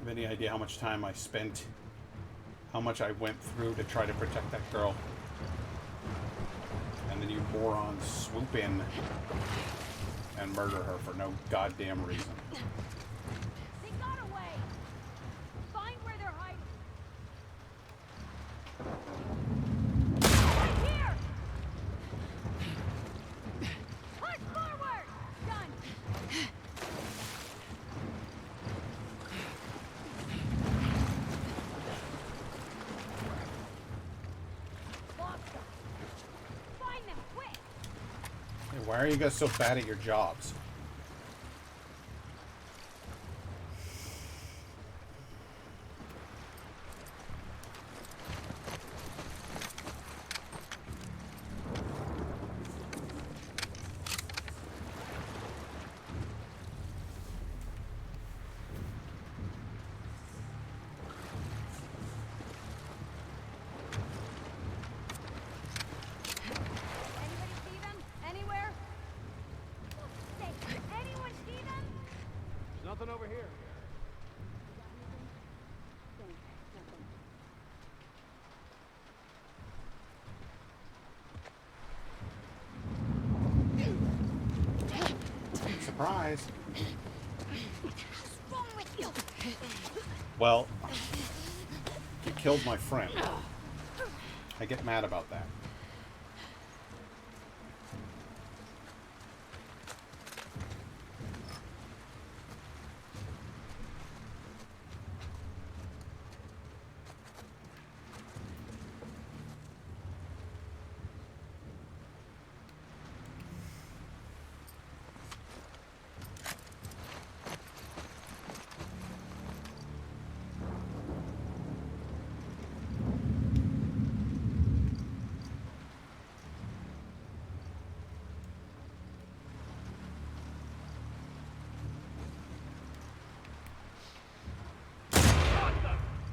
Have any idea how much time I spent, how much I went through to try to protect that girl? And then you morons swoop in and murder her for no goddamn reason. They got away! Find where they're hiding! Right here! Push forward! Done! Lost them! Find them, quick! Hey, why are you guys so bad at your jobs? Anybody see them? Anywhere? Fuck's sake, anyone see them? There's nothing over here. Surprise! What's wrong with you? Well, you killed my friend. I get mad about that.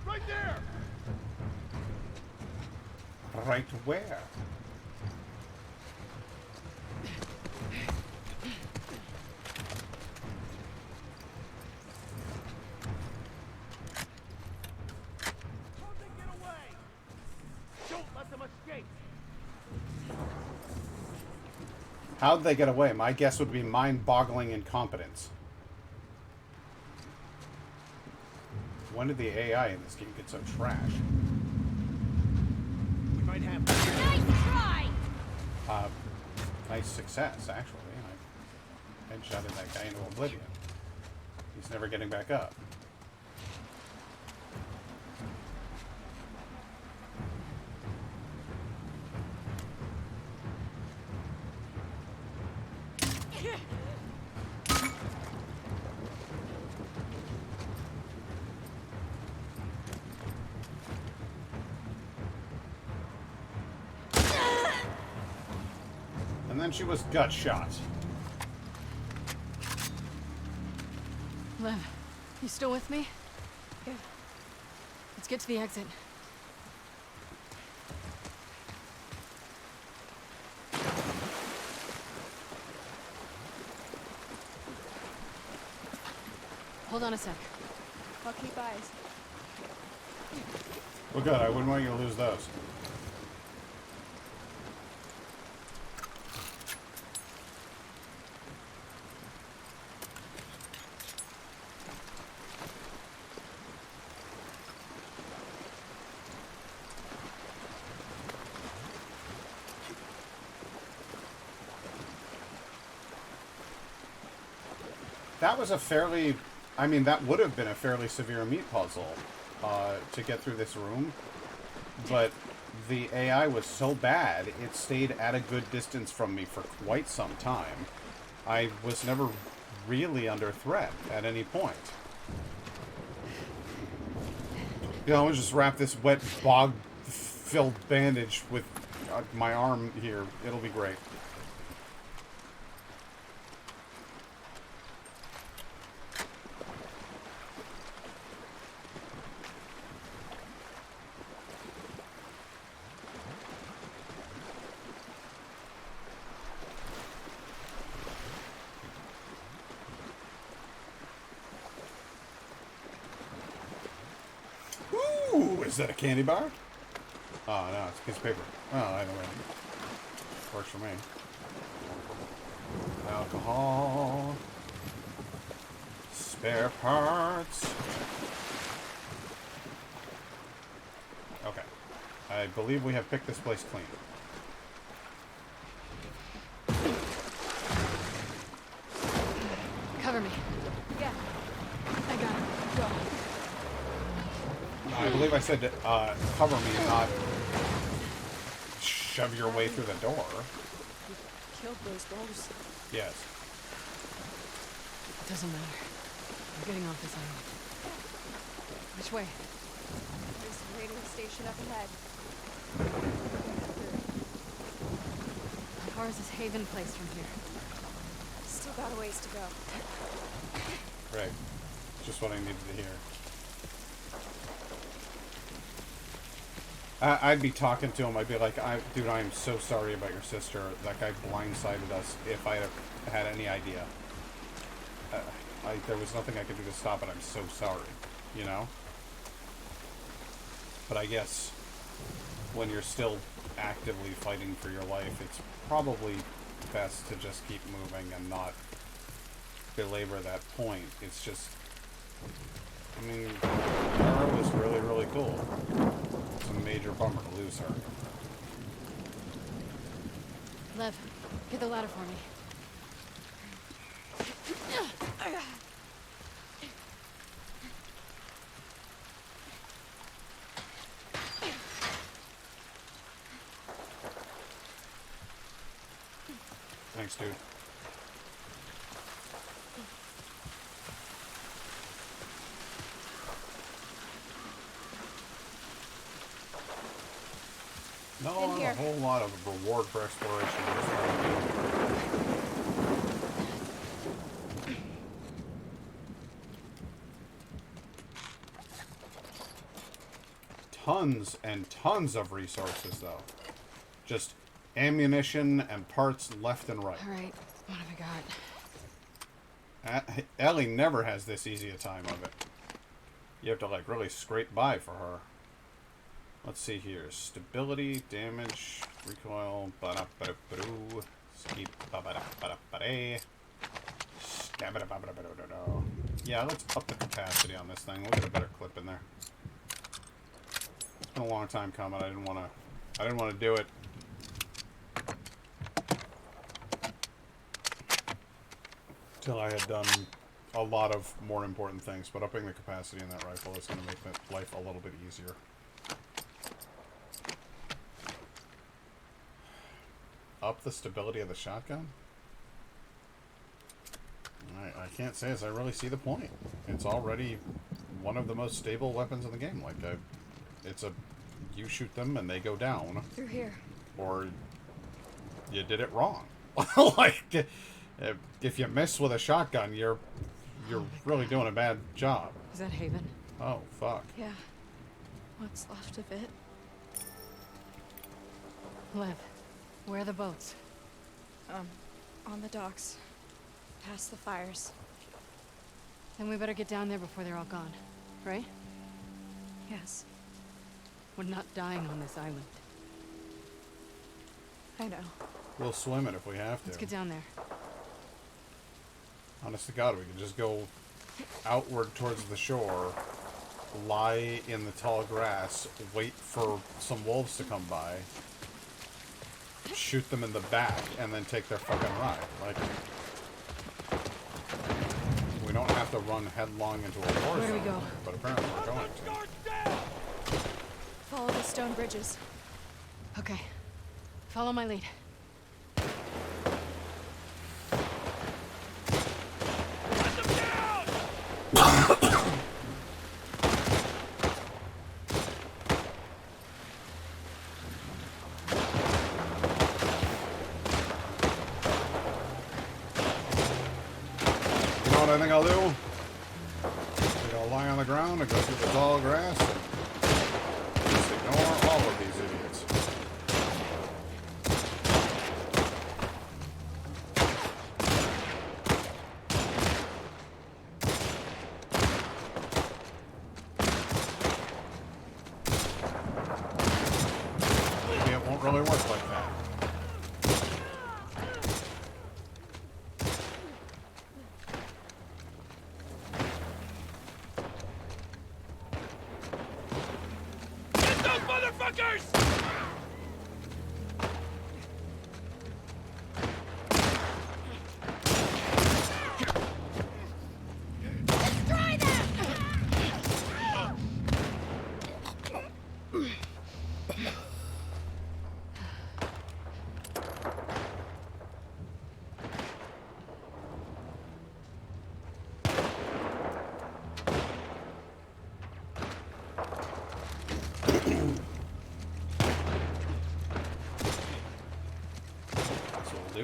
Right there! Right where? How'd they get away? Don't let them escape! How'd they get away? My guess would be mind-boggling incompetence. When did the AI in this game get so trash? We might have... Nice try! Nice success, actually. I headshotted that guy into oblivion. He's never getting back up. And then she was gut shot. Lev, you still with me? Good. Let's get to the exit. Hold on a sec. I'll keep eyes. Well, good. I wouldn't want you to lose those. That was a fairly... I mean, that would have been a fairly severe meat puzzle to get through this room. But the AI was so bad, it stayed at a good distance from me for quite some time. I was never really under threat at any point. You know, I'm gonna just wrap this wet, bog-filled bandage with my arm here. It'll be great. Ooh, is that a candy bar? Oh, no, it's a piece of paper. Oh, either way. Works for me. Alcohol. Spare parts. Okay. I believe we have picked this place clean. Cover me. Yeah. I got it. Go. I believe I said cover me, not shove your way through the door. Killed those ghosts. Yes. It doesn't matter. We're getting off this island. Which way? There's a radio station up ahead. How far is this Haven place from here? Still got a ways to go. Right. Just what I needed to hear. I'd be talking to him. I'd be like, dude, I am so sorry about your sister. That guy blindsided us. If I had any idea. There was nothing I could do to stop it. I'm so sorry. You know? But I guess when you're still actively fighting for your life, it's probably best to just keep moving and not belabor that point. It's just... I mean, Yara was really, really cool. It's a major bummer to lose her. Lev, get the ladder for me. Thanks, dude. No, a whole lot of reward for exploration. Tons and tons of resources, though. Just ammunition and parts left and right. Alright, what have I got? Ellie never has this easy a time of it. You have to, like, really scrape by for her. Let's see here. Stability, damage, recoil, ba-da-ba-da-ba-doo, skip, ba-ba-da-ba-da-ba-da. Yeah, let's up the capacity on this thing. We'll get a better clip in there. It's been a long time coming. I didn't want to do it. Till I had done a lot of more important things, but upping the capacity in that rifle is going to make life a little bit easier. Up the stability of the shotgun? I can't say as I really see the point. It's already one of the most stable weapons in the game. Like, you shoot them and they go down. Through here. Or you did it wrong. Like, if you miss with a shotgun, you're really doing a bad job. Is that Haven? Oh, fuck. Yeah. What's left of it? Lev, where are the boats? On the docks. Past the fires. Then we better get down there before they're all gone, right? Yes. We're not dying on this island. I know. We'll swim it if we have to. Let's get down there. Honest to God, we can just go outward towards the shore, lie in the tall grass, wait for some wolves to come by, shoot them in the back, and then take their fucking ride. Like, we don't have to run headlong into a war Where do we zone, go? but apparently we're going to. Follow the stone bridges. Okay. Follow my lead. You know what I think I'll do? I think I'll lie on the ground and go through the tall grass and just ignore all of these idiots.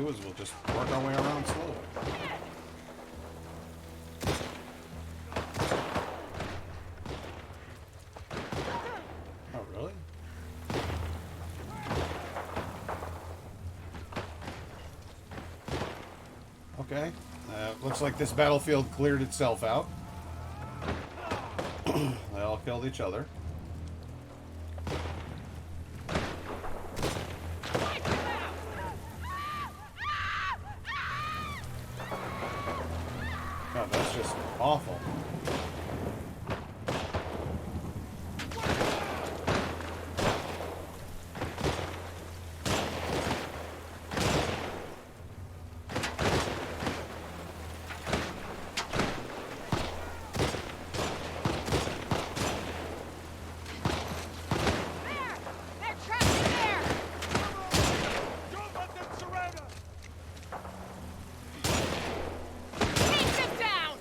do is we'll just work our way around slowly. Oh, really? Okay. Looks like this battlefield cleared itself out. They all killed each other. God, that's just awful. They're trapped in there! Don't let them surround us! Take them down!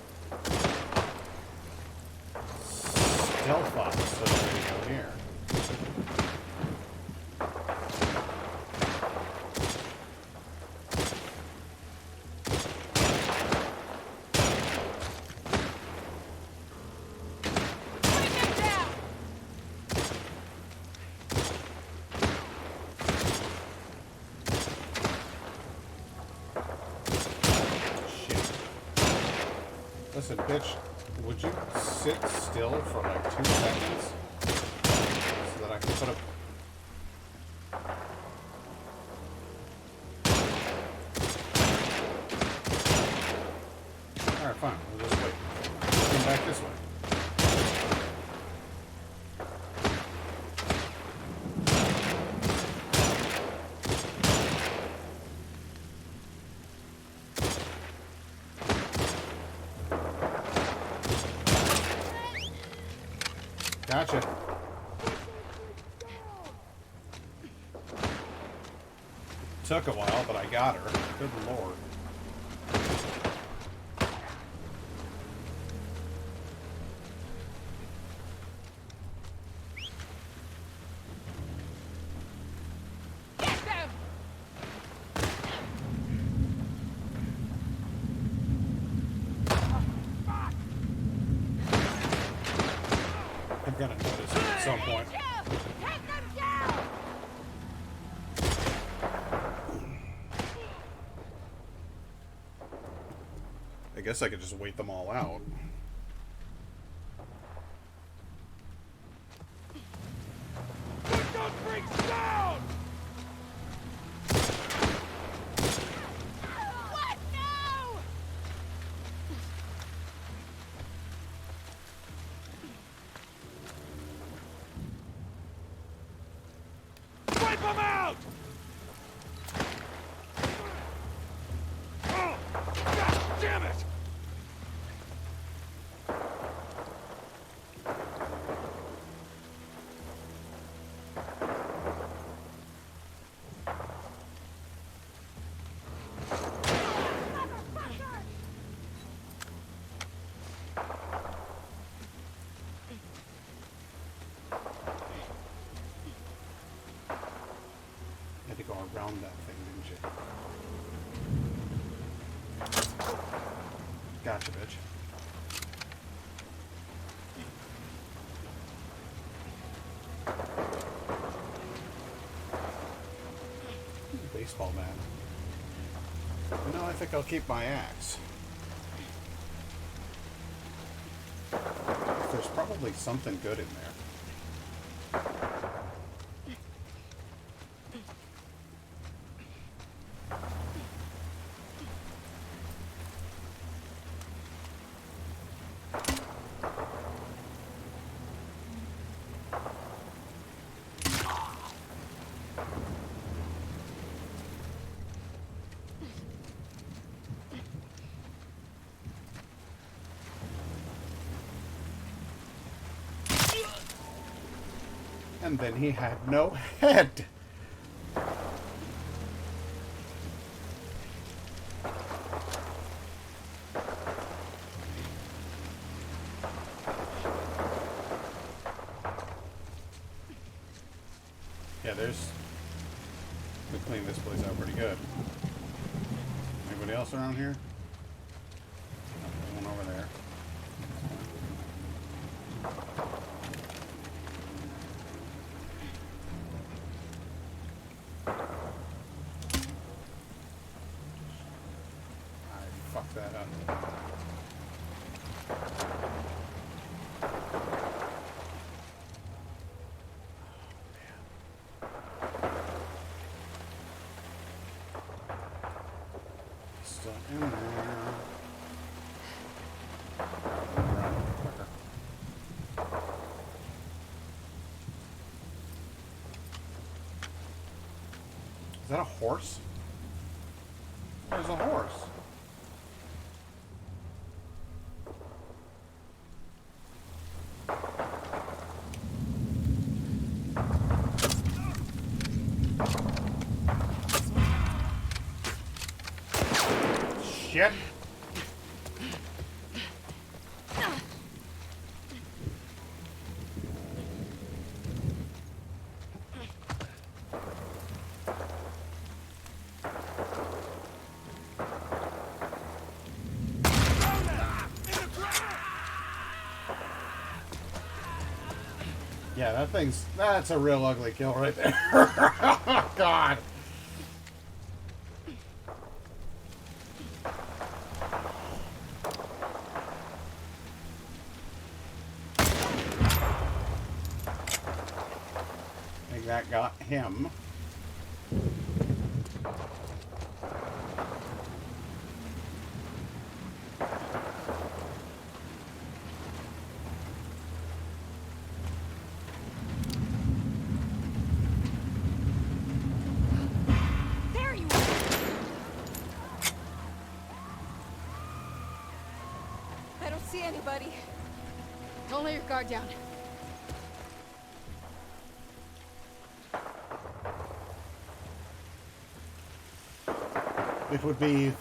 Stealth box, so there you go here. Bring them down! Shit. Listen, bitch, would you sit still for like 2 seconds? So that I can put a... Alright, fine. We'll just wait. Come back this way. Gotcha. Took a while, but I got her. Good lord. Get them! I'm gonna notice it at some point. Take them down! I guess I could just wait them all out. Put those freaks down! What? No! Wipe them out! Oh, God damn it! Had to go around that thing, didn't you? Gotcha, bitch. Baseball bat. No, I think I'll keep my axe. There's probably something good in there. And then he had no head. Yeah, there's... we cleaned this place out pretty good. Anybody else around here? One over there. I fucked that up. Still in there. Is that a horse? There's a horse. Shit. Yeah, that's a real ugly kill right there. Oh, God. I think that got him. There you are! I don't see anybody. Don't let your guard down. It would be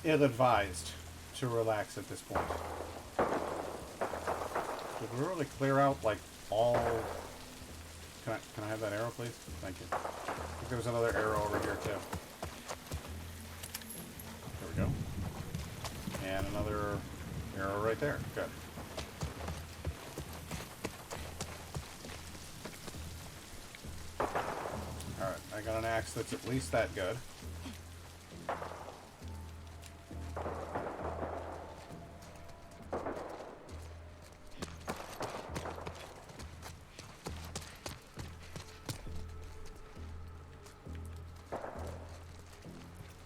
ill-advised to relax at this point. Did we really clear out, like, all... Can I have that arrow, please? Thank you. I think there was another arrow over here, too. There we go. And another arrow right there. Good. Alright, I got an axe that's at least that good.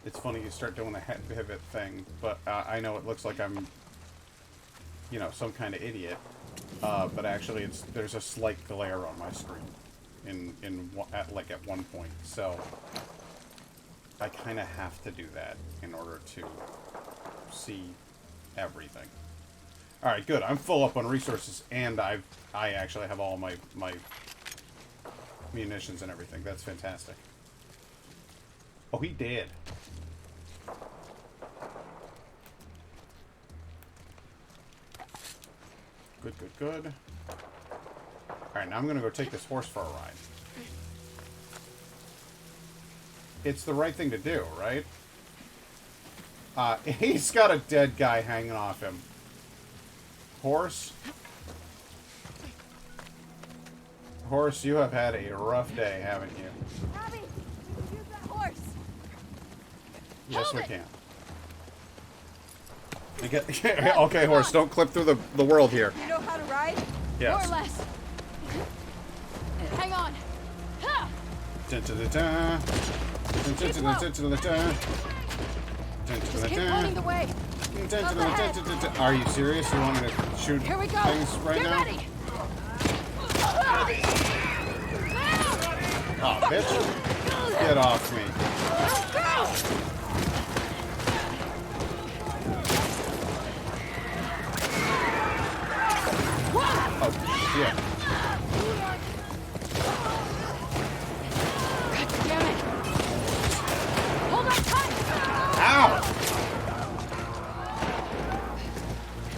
It's funny you start doing the head pivot thing, but I know it looks like I'm, you know, some kind of idiot. But actually, there's a slight glare on my screen, at one point. So I kind of have to do that in order to see everything. All right, good. I'm full up on resources, and I actually have all my munitions and everything. That's fantastic. Oh, he did. Good, good, good. Alright, now I'm gonna go take this horse for a ride. It's the right thing to do, right? He's got a dead guy hanging off him. Horse? Horse, you have had a rough day, haven't you? Abby, we can use that horse. Yes, we can. Okay, horse, don't clip through the world here. You know how to ride? Yes. More or less. Hang on. Ha! Just keep pointing the way. Are you serious? You want me to shoot Here we go. things right Get now? ready. Oh, bitch. Get off me. Oh, shit. God damn it. Hold on tight. Ow!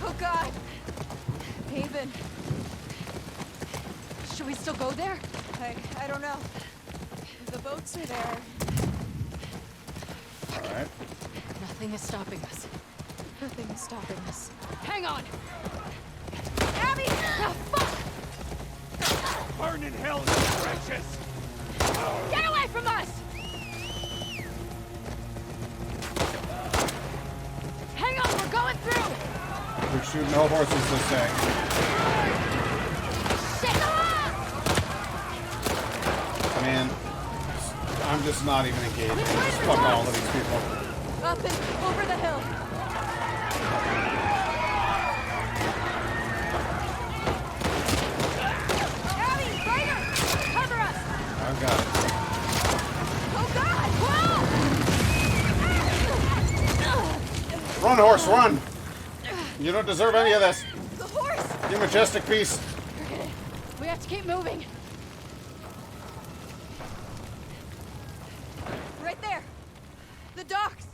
Oh, God. Haven. Should we still go there? I don't know. The boats are there. Alright. Nothing Nothing is stopping us. Nothing is stopping us. Hang on! Abby! Ah, fuck! Burn in hell, you wretches! Get away from us! Hang on, we're going through! We shoot no horses this day. Shit! Man, I'm just not even engaging. Just fuck all of these people. Up and over the hill. Abby! Ryder! Cover us! I've got it. Oh God! Whoa! Run, horse, run! You don't deserve any of this. The horse! You majestic beast. We have to keep moving. Right there. The docks.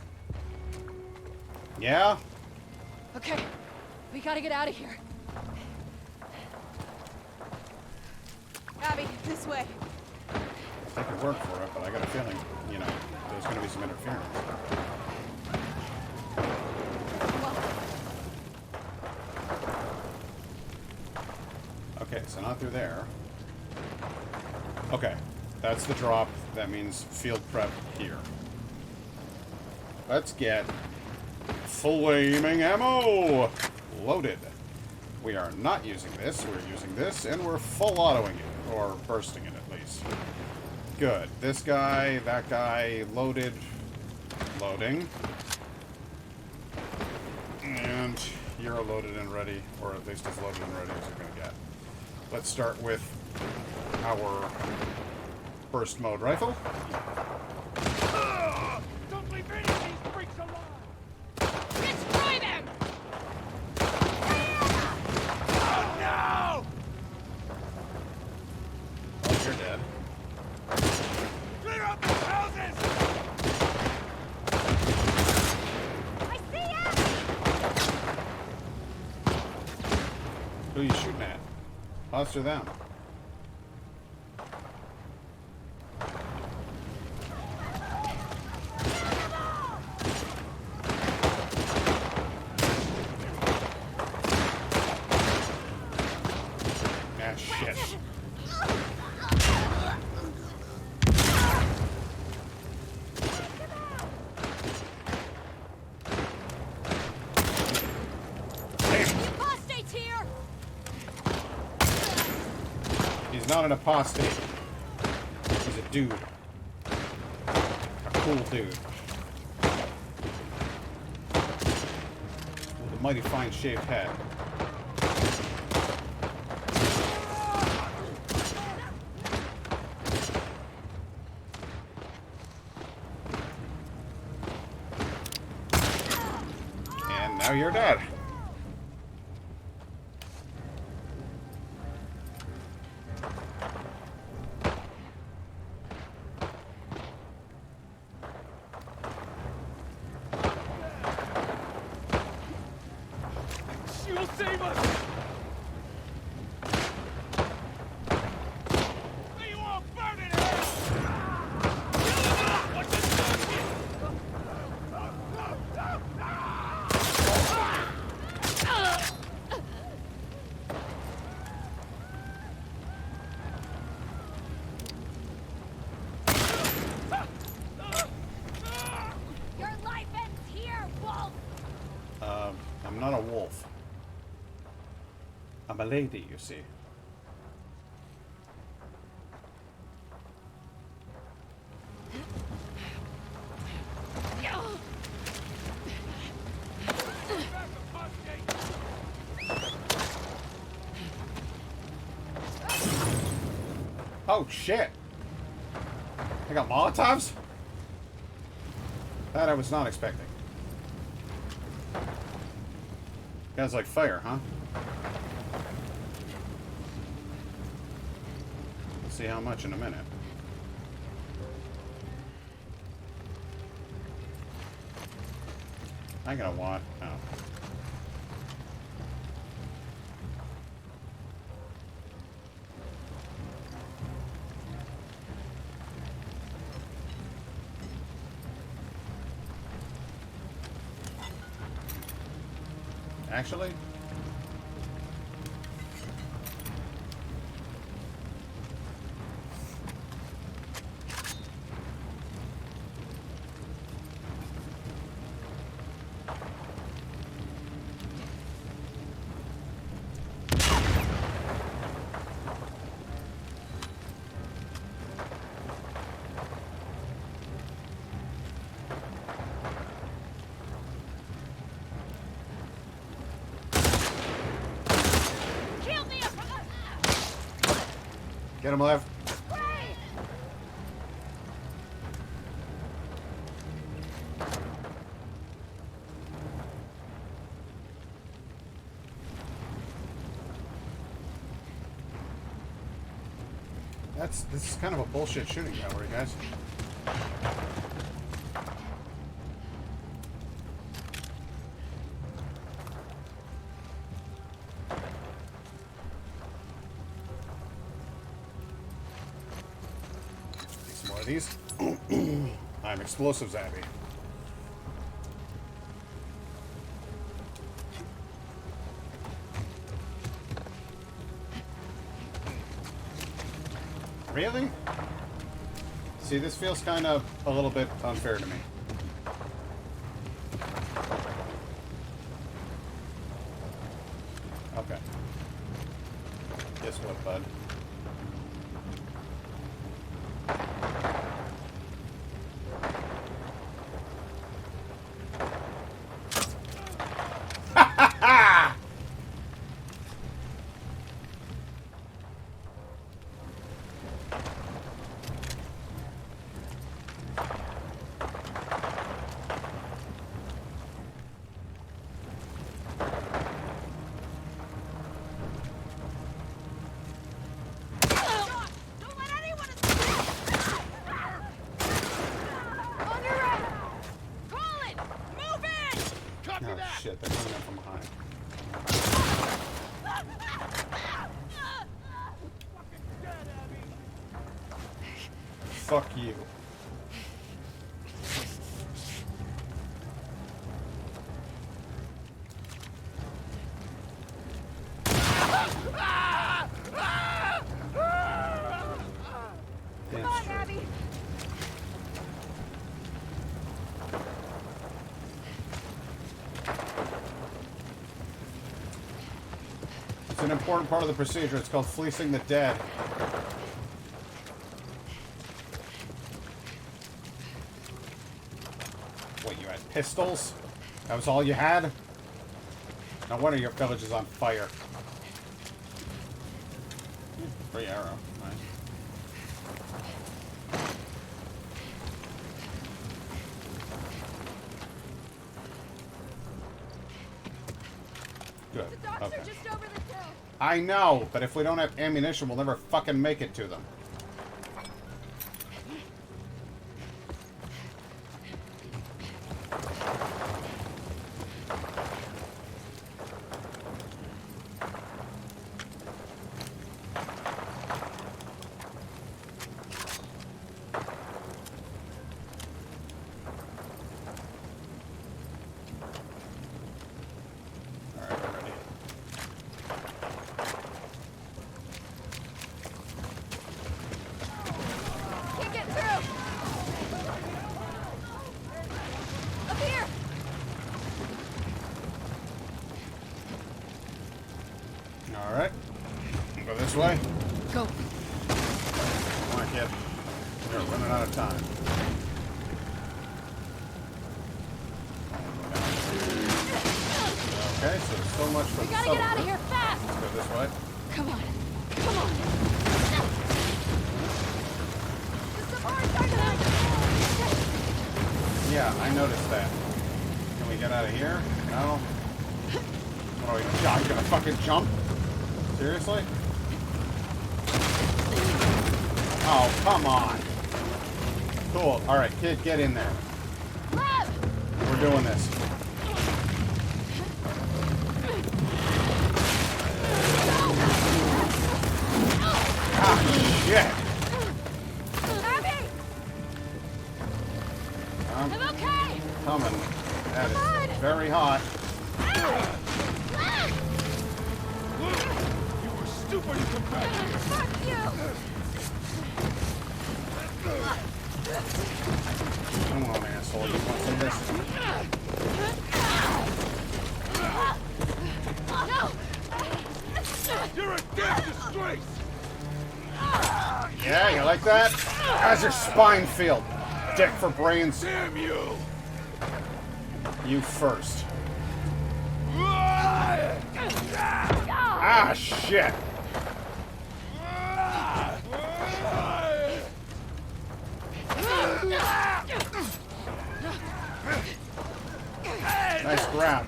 Yeah? Okay, we gotta get out of here. Abby, this way. I could work for it, but I got a feeling, you know, there's going to be some interference. Okay, so not through there. Okay, that's the drop. That means field prep here. Let's get flaming ammo loaded. We are not using this, we're using this, and we're full autoing it, or bursting it at least. Good. This guy, that guy, loaded. Loading. And you're loaded and ready, or at least as loaded and ready as you're going to get. Let's start with our burst mode rifle. Don't leave any of these freaks alive! Destroy them! Oh no! Oh, you're dead. Clear up the houses! I see ya! Who are you shooting at? Us or them? Ah, shit. Apostates here! He's not an apostate. He's a dude. A cool dude. With a mighty fine shaved head. And now you're dead. She'll save us! May you all burn in hell! What's this bullshit? Your life ends here, Wolf! I'm not a wolf. I'm a lady, you see. Oh, shit. I got Molotovs? That I was not expecting. Guys like fire, huh? We'll see how much in a minute. I got a watt. Oh. Actually? Kill me! Get him, Lev. This is kind of a bullshit shooting gallery, guys. Some more of these. I'm explosives, Abby. Really? See, this feels kind of a little bit unfair to me. Okay. Guess what, bud? Oh shit, they're coming up from behind. Fuck you. Damn straight. Abby! It's an important part of the procedure. It's called fleecing the dead. What, you had pistols? That was all you had? No wonder your village is on fire. Free arrow. Nice. Good. The docks Okay. are just over the hill. I know, but if we don't have ammunition, we'll never fucking make it to them. Alright, we're ready. Can't get through. Up here. Alright. Go this way. Go. Come on, kid. We're running out of time. Okay, so there's so much for We the gotta get out of settlement. here fast. Let's go this way. Come on. Come on. The Safari's starting to... Yeah, I noticed that. Can we get out of here? No? What are we gonna, are you gonna fucking jump? Seriously? Oh, come on. Cool. Alright, kid, get in there. Lev! We're doing this. Ah, shit. Abby! I'm I'm okay! coming. That Come on. is very hot. when you come back here. Fuck you! Come on, asshole. You want some of this? You're a damn disgrace! Yeah, you like that? How's your spine feel? Dick for brains. Damn you! You first. Ah, shit. Nice grab.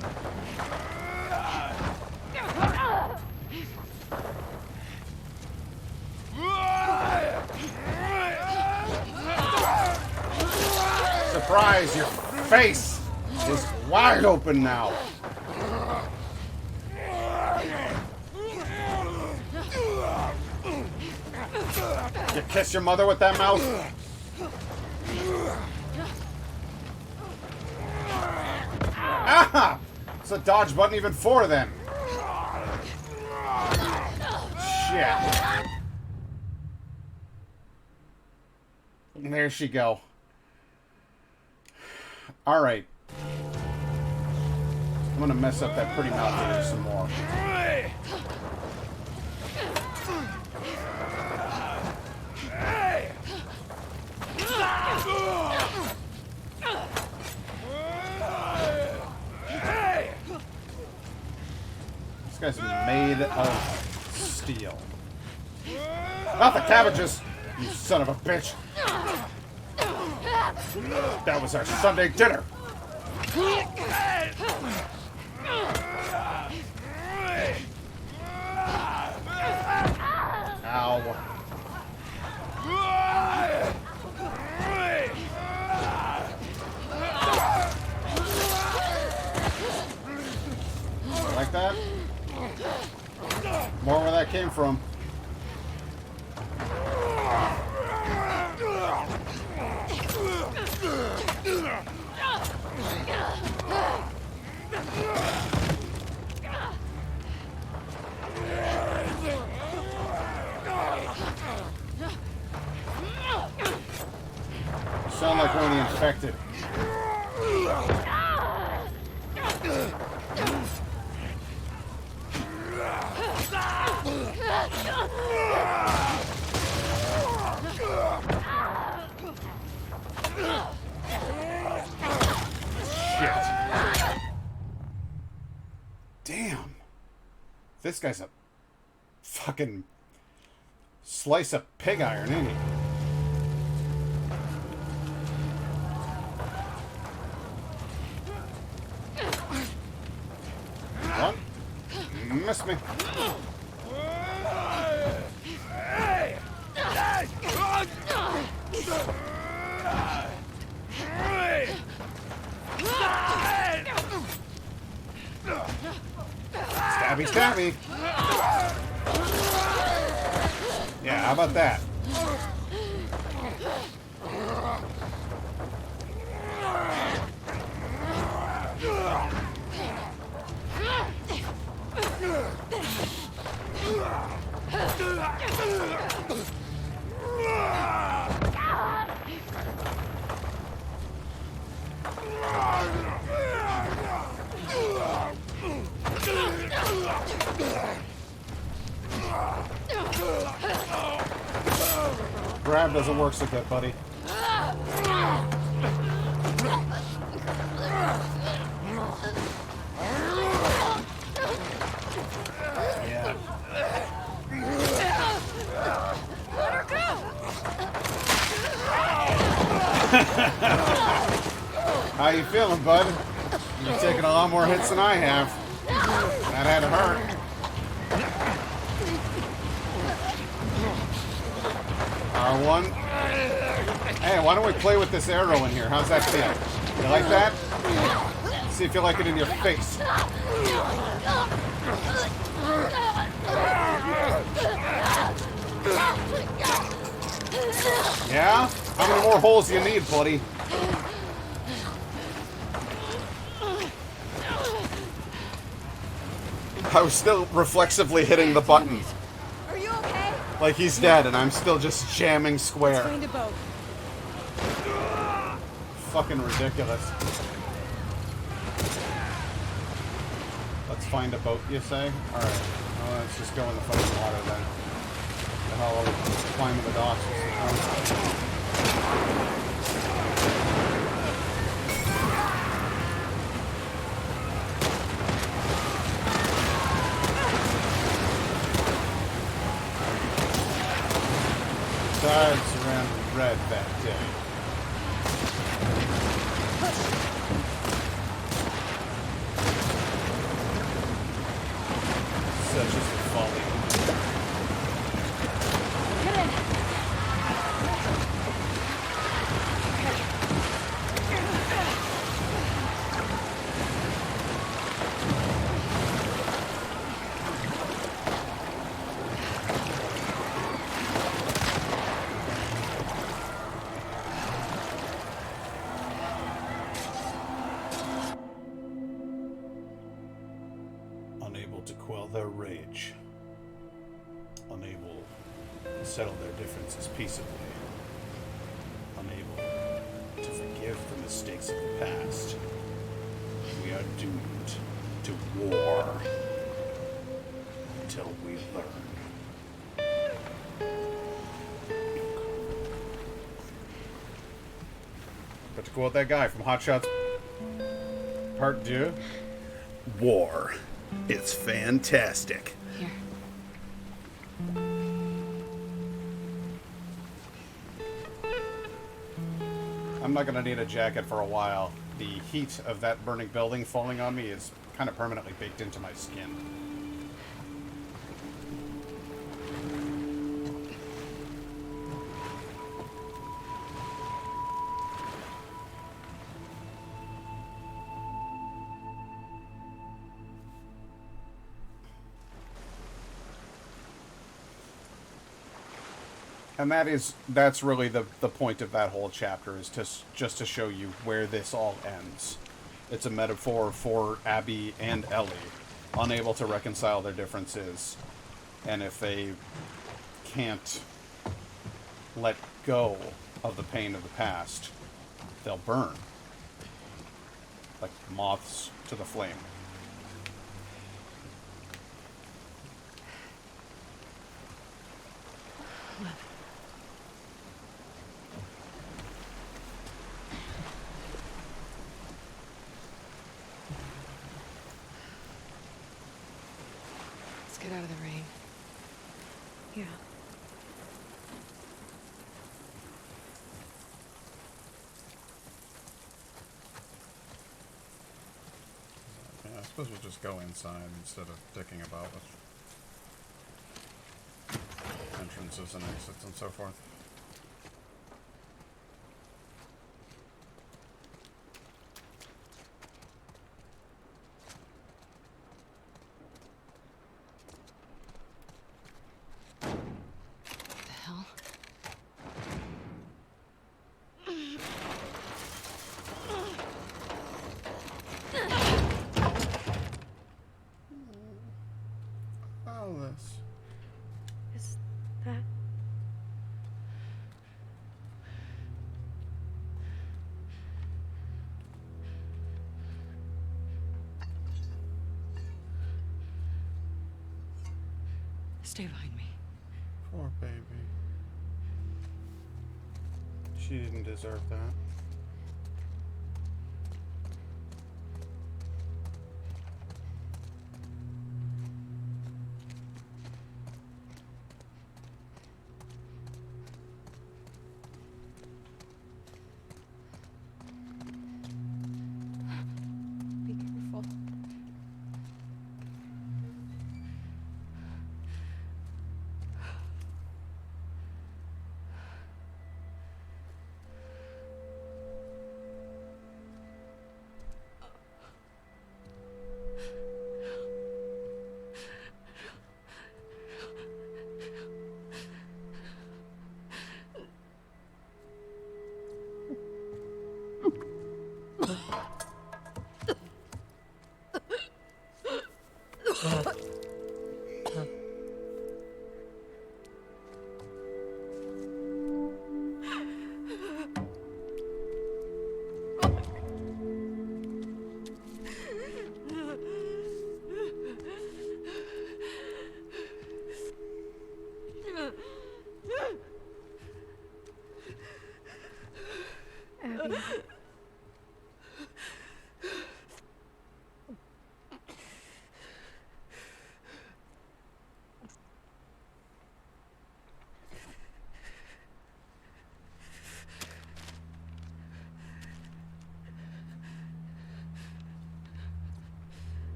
Surprise, your face is wide open now. You kiss your mother with that mouth? Ah! It's a dodge button even for them. Shit. There she go. Alright. I'm gonna mess up that pretty mouth here some more. This guy's made of steel. Not the cabbages, you son of a bitch. That was our Sunday dinner. Ow. Like that? More where that came from. You sound like one of the infected. Shit. Damn. This guy's a fucking slice of pig iron, ain't he? One. Miss me. Stabby, stabby. Yeah, how about that? Grab doesn't work so good, buddy. Yeah. How you feeling, bud? You're taking a lot more hits than I have. That had to hurt. R1. Hey, why don't we play with this arrow in here? How's that feel? You like that? See if you like it in your face. Yeah? How many more holes do you need, buddy? I was still reflexively hitting the button. Are you Like he's dead and I'm still just jamming square. Find a boat. Fucking ridiculous. Let's find a boat, you say? Alright. Well, let's just go in the fucking water then. The hell are we climbing the docks? Tides ran red that day. Such is the folly. Get in. Unable to quell their rage, unable to settle their differences peaceably, unable to forgive the mistakes of the past, we are doomed to war until we learn. But to quote that guy from Hot Shots Part 2, war. It's fantastic. Here. I'm not gonna need a jacket for a while. The heat of that burning building falling on me is kind of permanently baked into my skin. And that's really the point of that whole chapter, is just to show you where this all ends. It's a metaphor for Abby and Ellie, unable to reconcile their differences, and if they can't let go of the pain of the past, they'll burn. Like moths to the flame. Let's get out of the rain. Yeah. Yeah, I suppose we'll just go inside instead of dicking about with entrances and exits and so forth. What the hell? Alice. Is that... Stay behind me. Poor baby. She didn't deserve that. Be careful.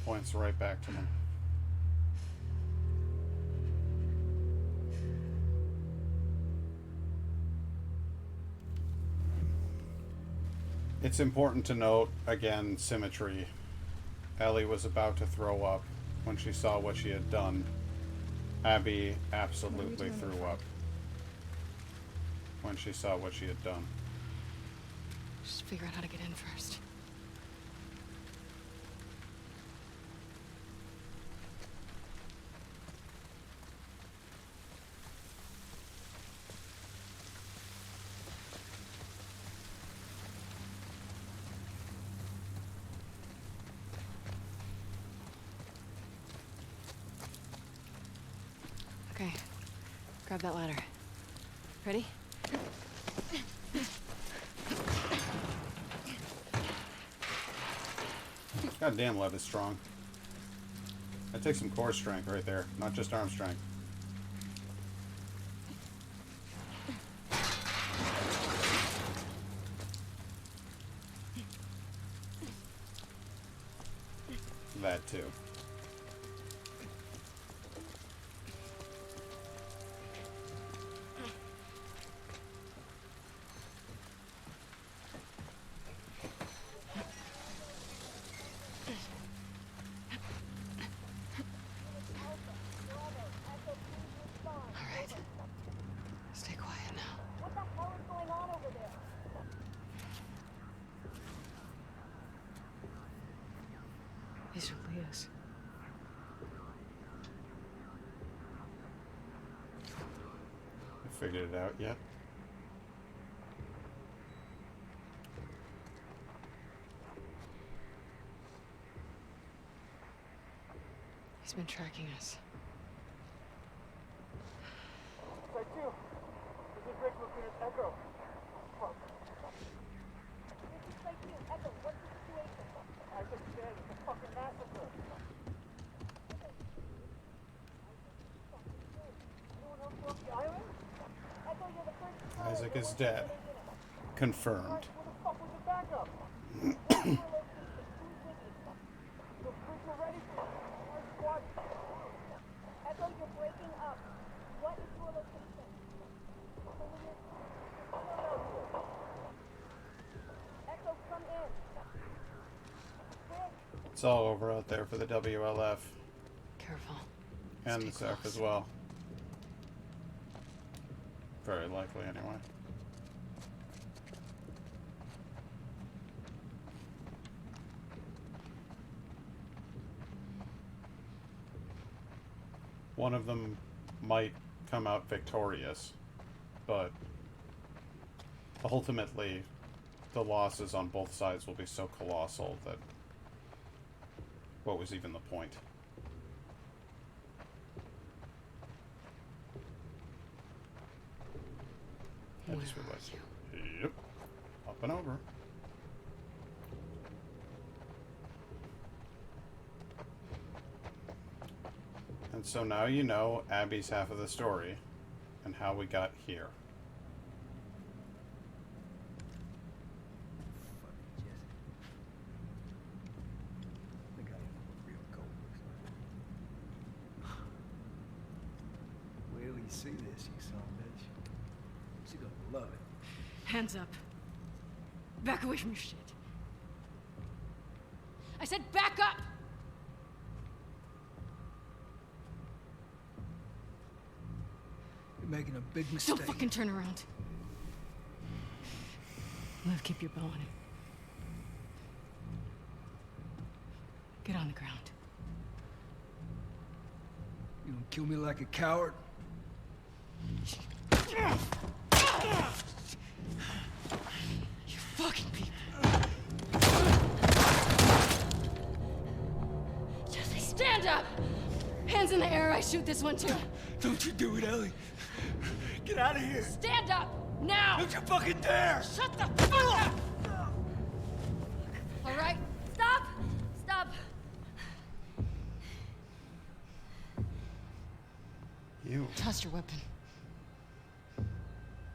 Points right back to them. It's important to note, again, symmetry. Ellie was about to throw up when she saw what she had done. Abby absolutely threw up when she saw what she had done. Just figure out how to get in first. Okay, grab that ladder. Ready? Goddamn, Lev is strong. That takes some core strength right there, not just arm strength. That too. Stay quiet now. What the hell is going on over there? These are Leah's. You figured it out yet? He's been tracking us. Side 2. This is Rick looking at Echo. Fuck. This is Site 2. Echo, what's the situation? Isaac said it's a fucking massacre. Anyone else go off the island? Echo, you're the first to Isaac is dead. Confirmed. Where the fuck was the backup? What's your location? Who's with you? The crews are ready for us. Our squad. Echo, you're breaking up. What is your location? Echo, come in. It's all over out there for the WLF Careful. and the Stay SEC close. as well. Very likely, anyway. One of them might come out victorious, but ultimately the losses on both sides will be so colossal that what was even the point? I Where just are realized. you? Yep. Up and over. And so now you know Abby's half of the story and how we got here. Think I know what real gold looks like. Wait till you see this, you son of a bitch. You're gonna love it. Hands up. Back away from your shit. I said back up! You're making a big mistake. Don't fucking turn around. Liv, keep your bow on him. Get on the ground. You gonna kill me like a coward? You fucking people. Jesse, stand up! Hands in the air, I shoot this one too. Don't you do it, Ellie. Get out of here. Stand up! Now! Don't you fucking dare! Shut the fuck up! All right? Stop! Stop! You. Toss your weapon.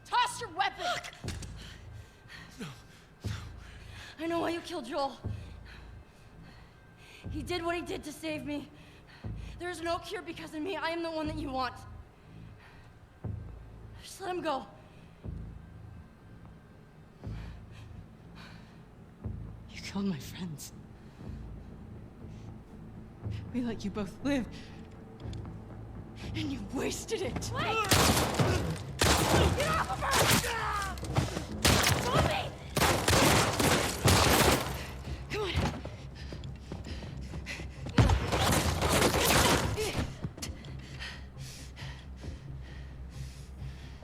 Toss your weapon! I know why you killed Joel. He did what he did to save me. There is no cure because of me. I am the one that you want. Just let him go. You killed my friends. We let you both live. And you wasted it. Wait! Get off of her! Move me! Come on.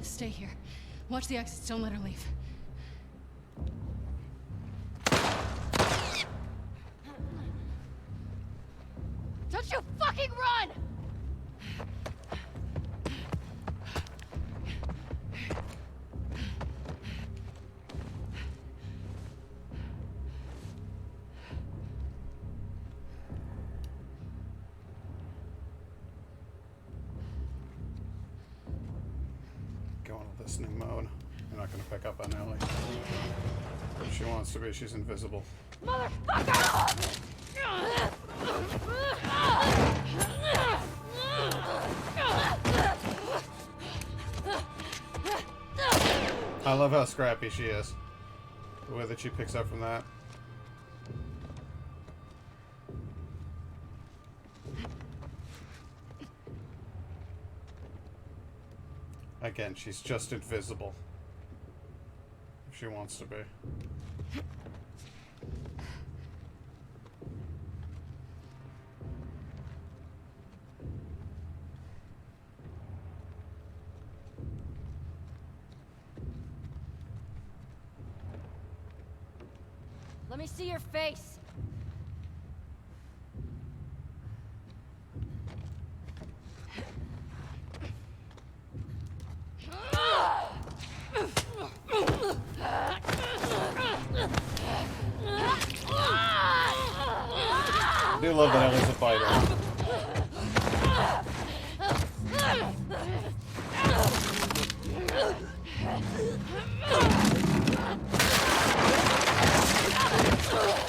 Stay here. Watch the exits. Don't let her leave. Don't you fucking run! Go into listening mode. You're not going to pick up on Ellie. If she wants to be, she's invisible. Motherfucker! I love how scrappy she is. The way that she picks up from that. Again, she's just invisible. If she wants to be. Let me see your face. I do love that Ellie's a fighter.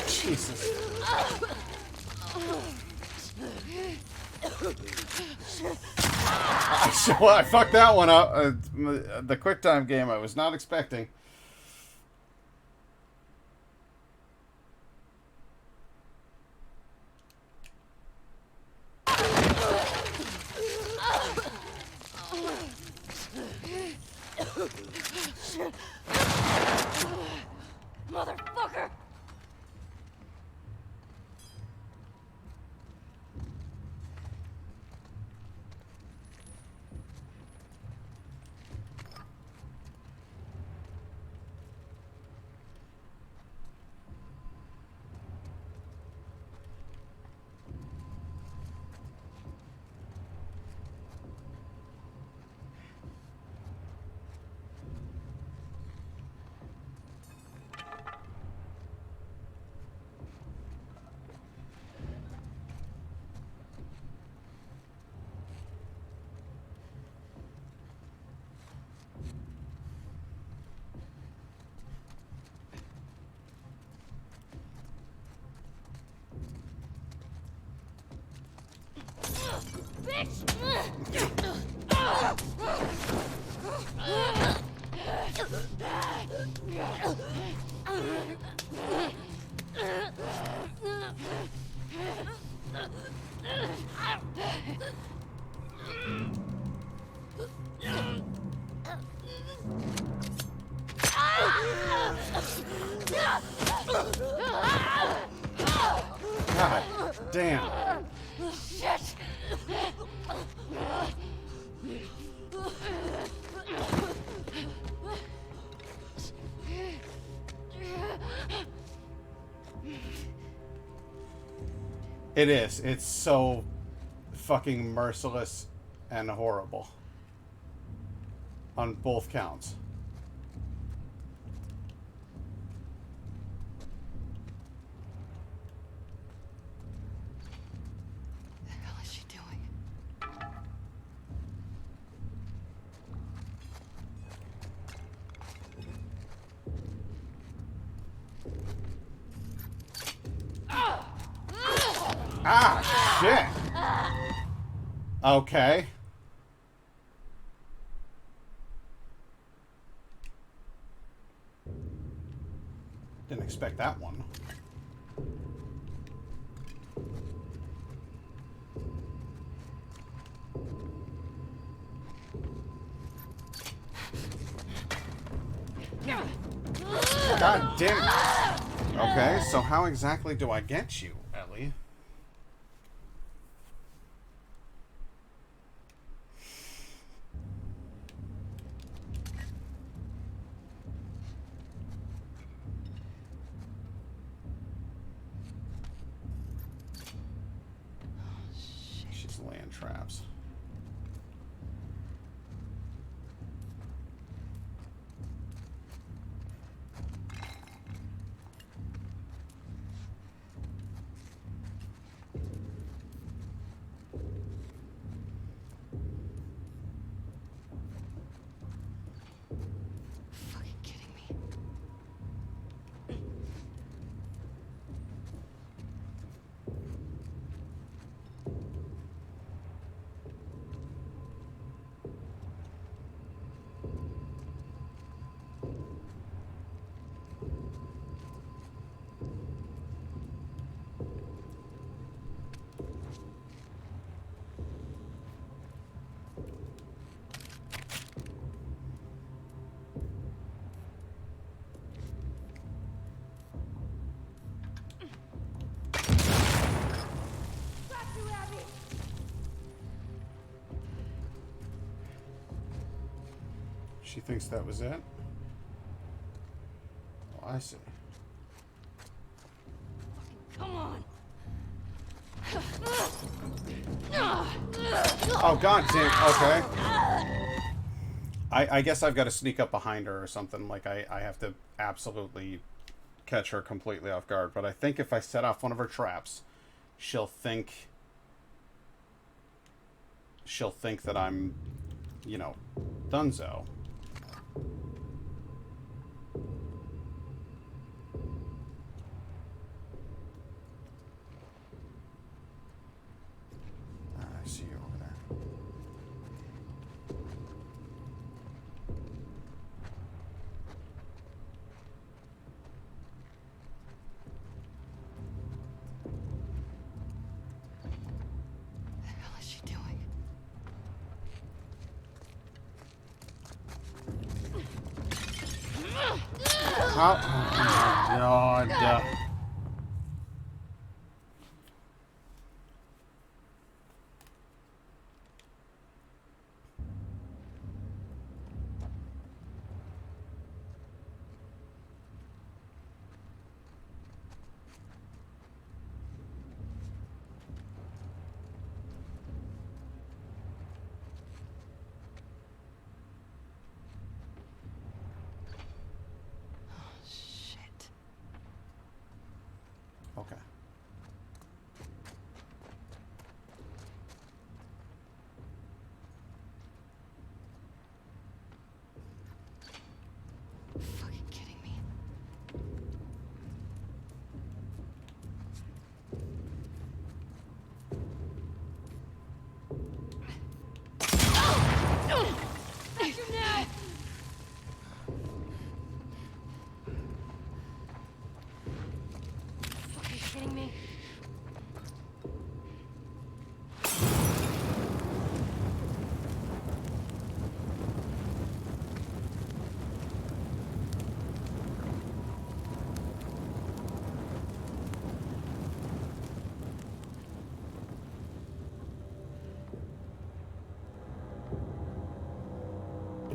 Jesus. I fucked that one up. The QuickTime game I was not expecting. Motherfucker! God damn. Shit! It is. It's so fucking merciless and horrible. On both counts. What the hell is she doing? Ah, shit. Okay. Didn't expect that one. God damn it. Okay, so how exactly do I get you, Ellie? She's laying traps. Fucking kidding me. She thinks that was it? Oh, I see. Come on. Oh, god damn. Okay. I guess I've got to sneak up behind her or something. Like, I have to absolutely catch her completely off guard. But I think if I set off one of her traps, she'll think that I'm, you know, Dunzo. I see you over there. What the hell is she doing? How? Oh my god. Shit. Okay. Fucking kidding me. Fucking kidding me?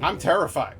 I'm terrified.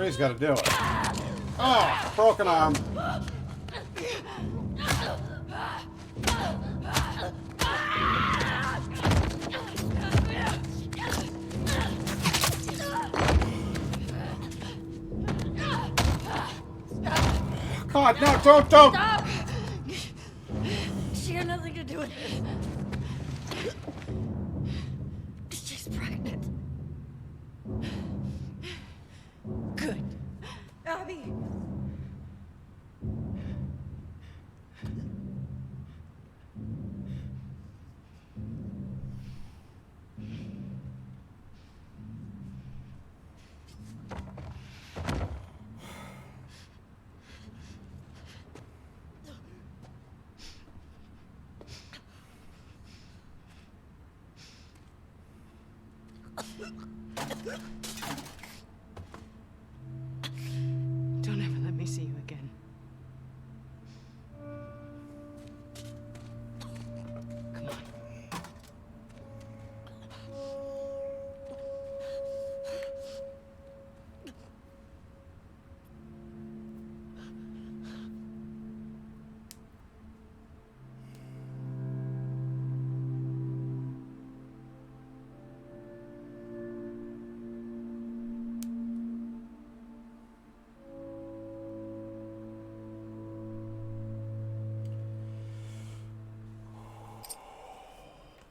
Somebody's got to do it. Oh, broken arm. God, no, don't. Stop! She had nothing to do with this. She's pregnant. Good. Abby! Don't ever let me see you again. Come on.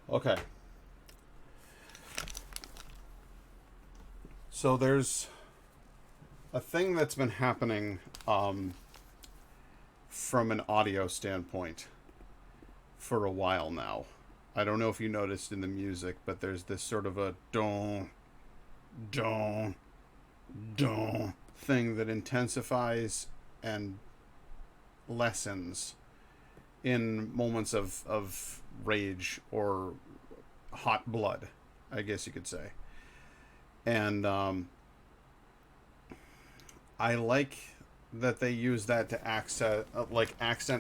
Okay. So there's a thing that's been happening from an audio standpoint for a while now. I don't know if you noticed in the music, but there's this sort of a don, don, don thing that intensifies and lessens in moments of rage or hot blood, I guess you could say. And I like that they use that to accent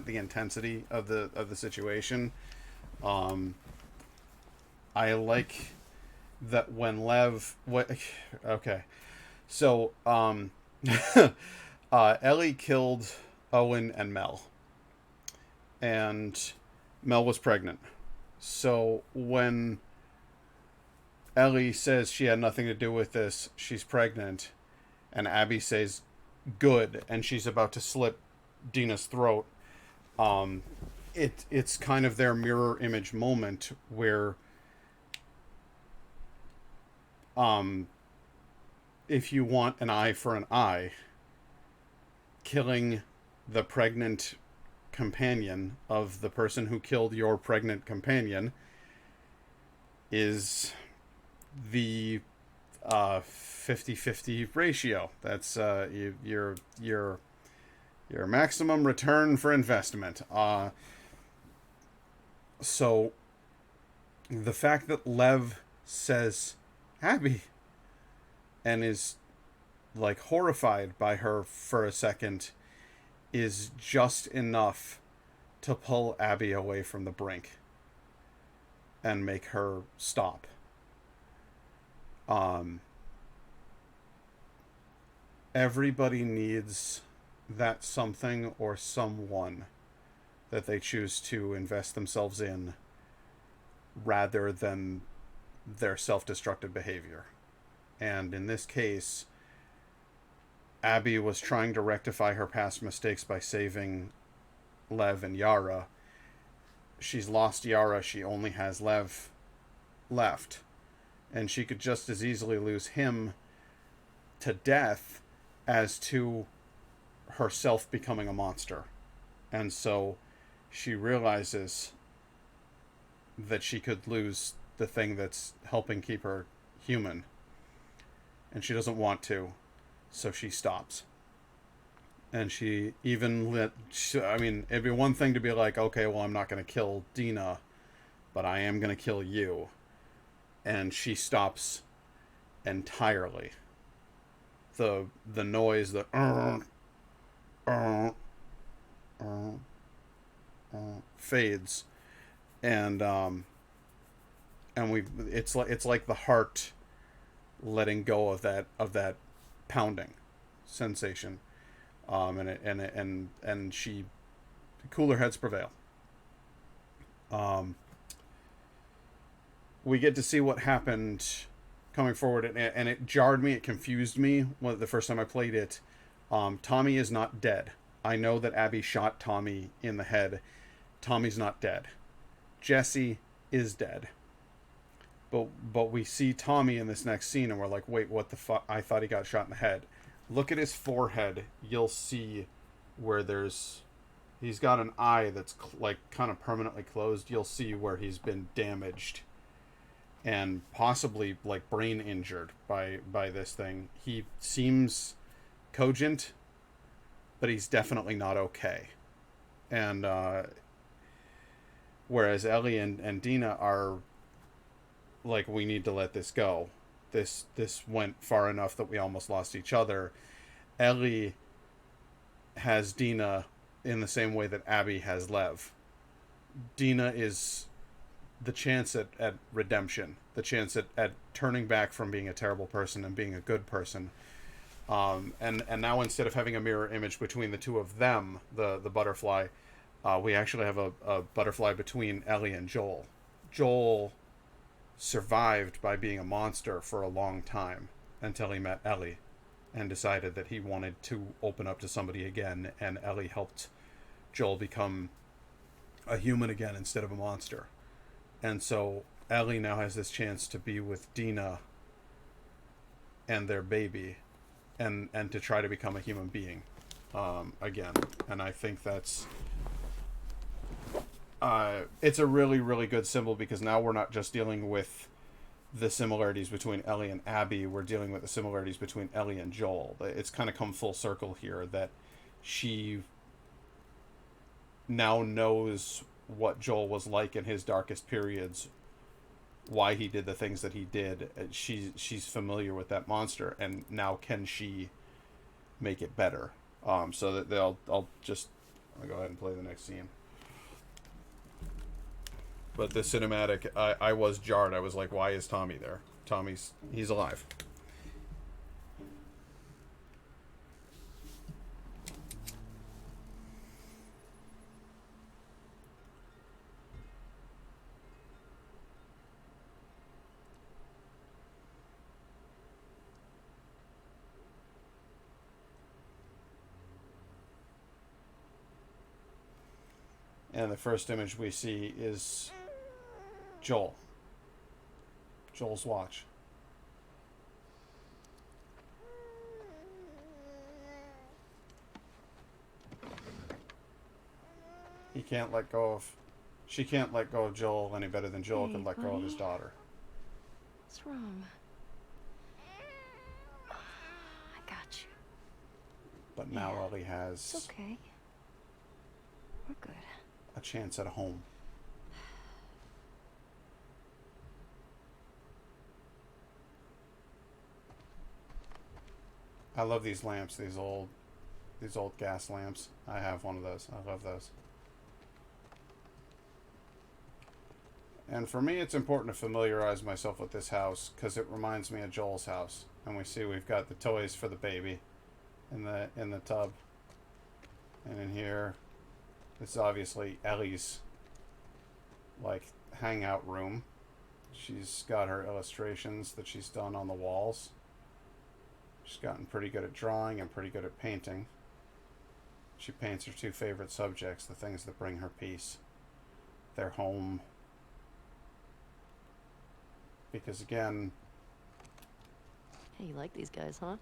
the intensity of the situation. I like that when okay, so Ellie killed Owen and Mel, and Mel was pregnant. So when Ellie says she had nothing to do with this, she's pregnant, and Abby says good, and she's about to slit Dina's throat, it's kind of their mirror image moment where if you want an eye for an eye, killing the pregnant companion of the person who killed your pregnant companion is the 50-50 ratio. That's your maximum return for investment. So the fact that Lev says Abby and is like horrified by her for a second is just enough to pull Abby away from the brink and make her stop. Everybody needs that something or someone that they choose to invest themselves in rather than their self-destructive behavior. And in this case, Abby was trying to rectify her past mistakes by saving Lev and Yara. She's lost Yara. She only has Lev left. And she could just as easily lose him to death as to herself becoming a monster. And so she realizes that she could lose the thing that's helping keep her human. And she doesn't want to. So she stops. And she even it'd be one thing to be like, okay, well, I'm not going to kill Dina, but I am going to kill you. And she stops entirely. The noise, the fades, and it's like the heart letting go of that pounding. sensation, and she, cooler heads prevail. We get to see what happened coming forward, and it jarred me, it confused me the first time I played it. Tommy is not dead. I know that Abby shot Tommy in the head. Tommy's not dead. Jesse is dead. But we see Tommy in this next scene, and we're like, wait, what the fuck? I thought he got shot in the head. Look at his forehead. You'll see where he's got an eye that's like kind of permanently closed. You'll see where he's been damaged and possibly like brain injured by this thing. He seems cogent, but he's definitely not okay. And whereas Ellie and Dina are like, we need to let this go. This went far enough that we almost lost each other. Ellie has Dina in the same way that Abby has Lev. Dina is the chance at redemption, the chance at turning back from being a terrible person and being a good person. And now, instead of having a mirror image between the two of them, the butterfly, we actually have a butterfly between Ellie and Joel. Joel survived by being a monster for a long time until he met Ellie and decided that he wanted to open up to somebody again, and Ellie helped Joel become a human again instead of a monster. And so Ellie now has this chance to be with Dina and their baby and to try to become a human being again. And I think that's it's a really, really good symbol, because now we're not just dealing with the similarities between Ellie and Abby, we're dealing with the similarities between Ellie and Joel. It's kind of come full circle here, that she now knows what Joel was like in his darkest periods, why he did the things that he did. She's familiar with that monster, and now can she make it better? So that I'll go ahead and play the next scene. But the cinematic, I was jarred. I was like, why is Tommy there? He's alive. And the first image we see is Joel's watch. She can't let go of Joel any better than Joel can let go of his daughter. What's wrong? I got you. But now Ellie has It's okay. We're good. a chance at a home. I love these lamps, these old gas lamps. I have one of those. I love those. And for me, it's important to familiarize myself with this house, because it reminds me of Joel's house. And we see we've got the toys for the baby in the tub. And in here, this is obviously Ellie's like hangout room. She's got her illustrations that she's done on the walls. She's gotten pretty good at drawing and pretty good at painting. She paints her two favorite subjects, the things that bring her peace. Their home. Because again... Hey, you like these guys, huh?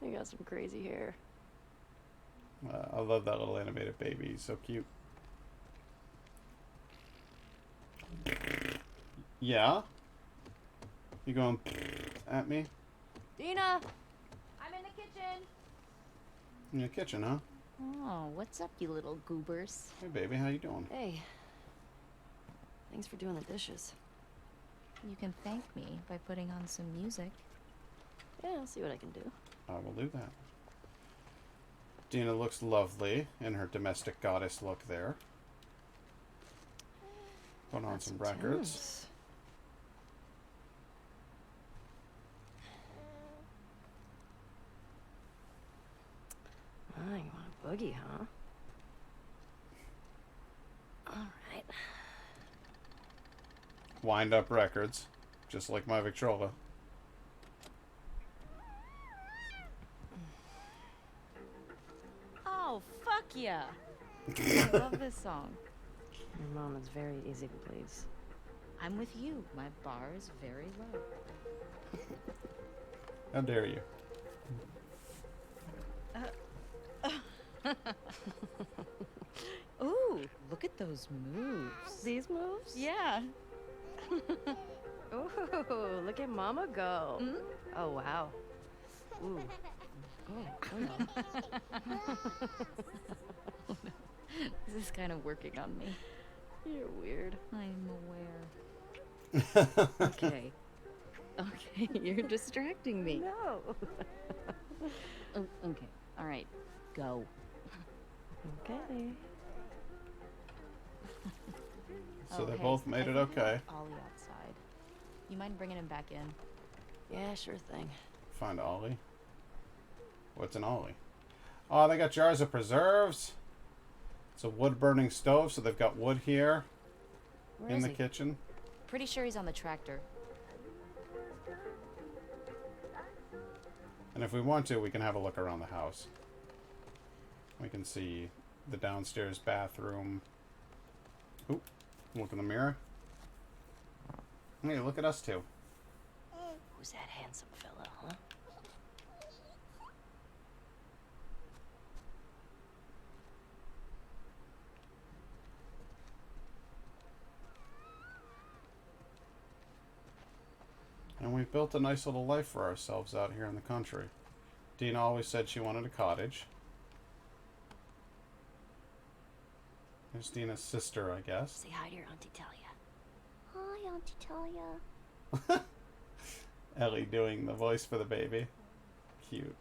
They got some crazy hair. I love that little animated baby. He's so cute. Yeah? You going at me? Dina! I'm in the kitchen! In the kitchen, huh? Oh, what's up, you little goobers? Hey, baby, how you doing? Hey. Thanks for doing the dishes. You can thank me by putting on some music. Yeah, I'll see what I can do. I will do that. Dina looks lovely in her domestic goddess look there. Put on some records. Tunes. boogie, huh? All right. Wind Up Records, just like my Victrola. Oh, fuck yeah. I love this song. Your mom is very easy to please. I'm with you. My bar is very low. How dare you? Ooh, look at those moves. These moves? Yeah. Ooh, look at Mama go. Mm? Oh, wow. Ooh. Oh, no. This is kind of working on me. You're weird. I'm aware. Okay. Okay, you're distracting me. No. Oh, okay. All right. Go. Okay. So they both made it okay. Ollie outside. You mind bringing him back in? Yeah, sure thing. Find Ollie. What's an Ollie? Oh, they got jars of preserves. It's a wood-burning stove, so they've got wood here Where in is the he? kitchen. Pretty sure he's on the tractor. And if we want to, we can have a look around the house. We can see the downstairs bathroom. Oop, look in the mirror. Hey, look at us two. Who's that handsome fella, huh? And we've built a nice little life for ourselves out here in the country. Dina always said she wanted a cottage. There's Dina's sister, I guess. Say hi to your Auntie Talia. Hi, Auntie Talia. Ellie doing the voice for the baby. Cute.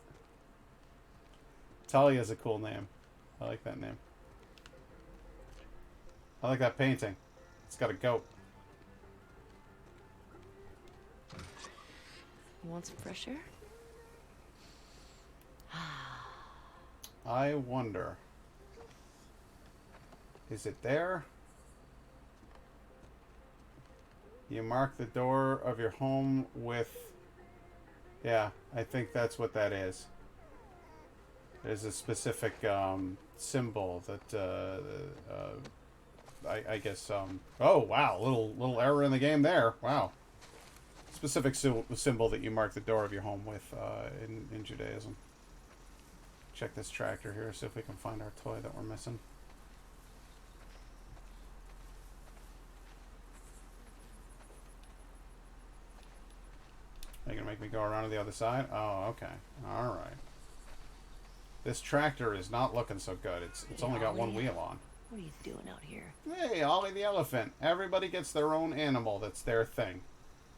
Talia's a cool name. I like that name. I like that painting. It's got a goat. You want some fresh air? I wonder. Is it there? You mark the door of your home with... Yeah, I think that's what that is. There's a specific symbol that I guess oh wow, little error in the game there. Wow. Specific symbol that you mark the door of your home with in Judaism. Check this tractor here, see if we can find our toy that we're missing. Are you gonna make me go around to the other side? Oh, okay. Alright. This tractor is not looking so good. It's only got one wheel on. What are you doing out here? Hey, Ollie the elephant. Everybody gets their own animal that's their thing.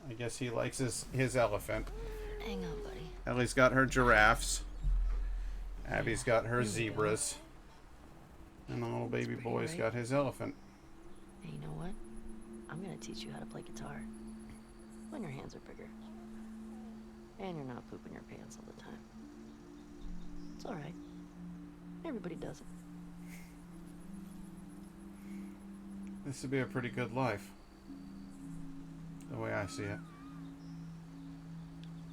I guess he likes his elephant. Hang on, buddy. Ellie's got her giraffes. Abby's got her zebras. And the little baby boy's got his elephant. Hey, you know what? I'm gonna teach you how to play guitar. When your hands are bigger. And you're not pooping your pants all the time. It's alright. Everybody does it. This would be a pretty good life. The way I see it.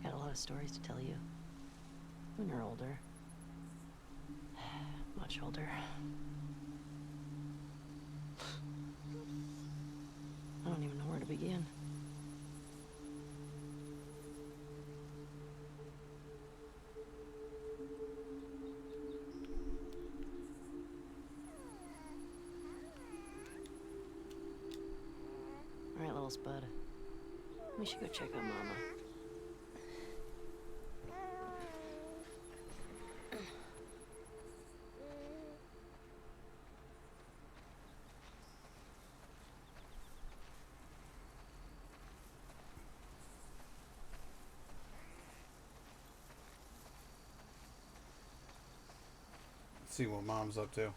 Got a lot of stories to tell you. When you're older. Much older. I don't even know where to begin. Alright, little spud. We should go check on Mama. Let's see what Mom's up to.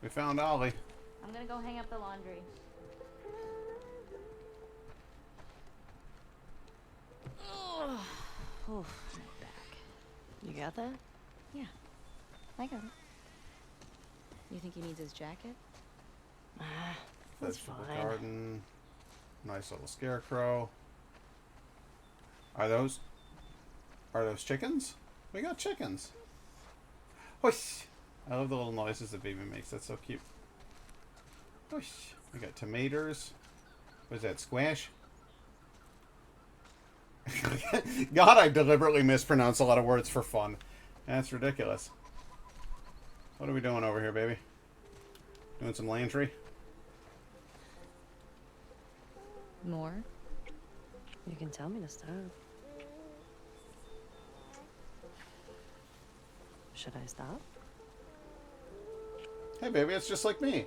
We found Ollie. I'm gonna go hang up the laundry. Oh, my back. You got that? Yeah. I got it. You think he needs his jacket? That's Vegetable fine. garden. Nice little scarecrow. Are those chickens? We got chickens. Whoosh! I love the little noises the baby makes. That's so cute. Whoosh! We got tomatoes. What is that? Squash? God, I deliberately mispronounce a lot of words for fun. That's ridiculous. What are we doing over here, baby? Doing some laundry? More? You can tell me to stop. Should I stop? Hey, baby, it's just like me.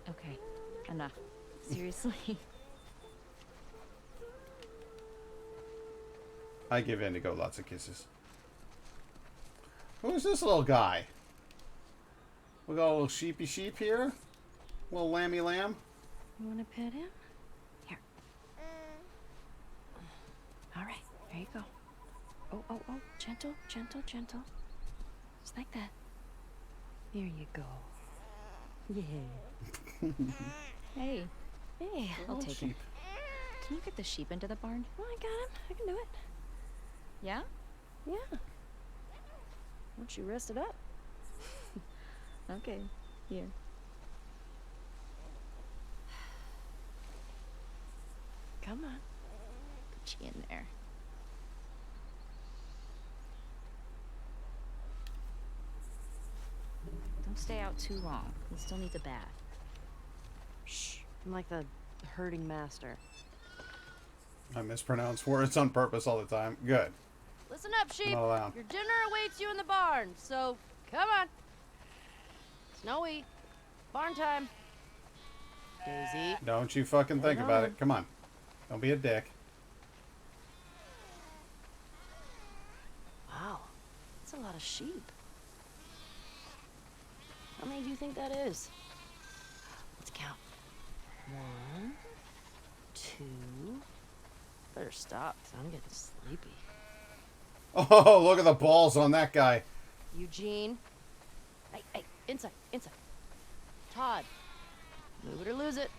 Okay, enough. Seriously? I give Indigo lots of kisses. Who's this little guy? We got a little sheepy sheep here. Little lamby lamb. You want to pet him? Here. All right, there you go. Oh, oh, oh. Gentle, gentle, gentle. Just like that. There you go. Yeah. Hey, Hey. I'll Little take sheep. him. Can you get the sheep into the barn? Oh, I got him. I can do it. Yeah? Yeah. Once you rest it up. Okay, here. Come on. Put you in there. Don't stay out too long. He still needs a bath. Shh. I'm like the herding master. I mispronounce words on purpose all the time. Good. Listen up, sheep. Not allowed. Your dinner awaits you in the barn, so come on. Snowy. Barn time. Daisy. Don't you fucking think Hold about on. it. Come on. Don't be a dick. Wow. That's a lot of sheep. How many do you think that is? Let's count. 1, 2. Better stop, 'cause I'm getting sleepy. Oh, look at the balls on that guy. Eugene. Hey, hey, inside, inside. Todd. Move it or lose it.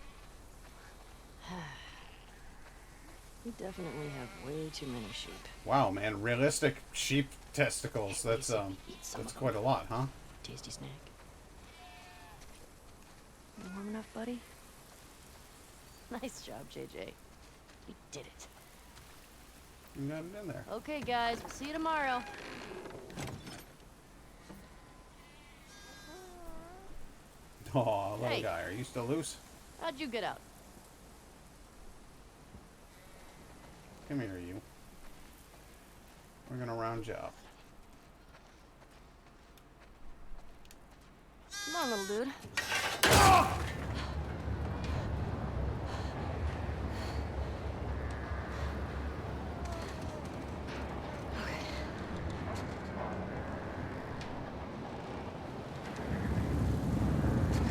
We definitely have way too many sheep. Wow, man. Realistic sheep testicles. That's that's quite a lot, huh? Tasty snack. You warm enough, buddy? Nice job, JJ. We did it. You got it in there. Okay, guys, we'll see you tomorrow. Oh, little Hey. guy. Are you still loose? How'd you get out? Come here, you. We're gonna round you up. Come on, little dude.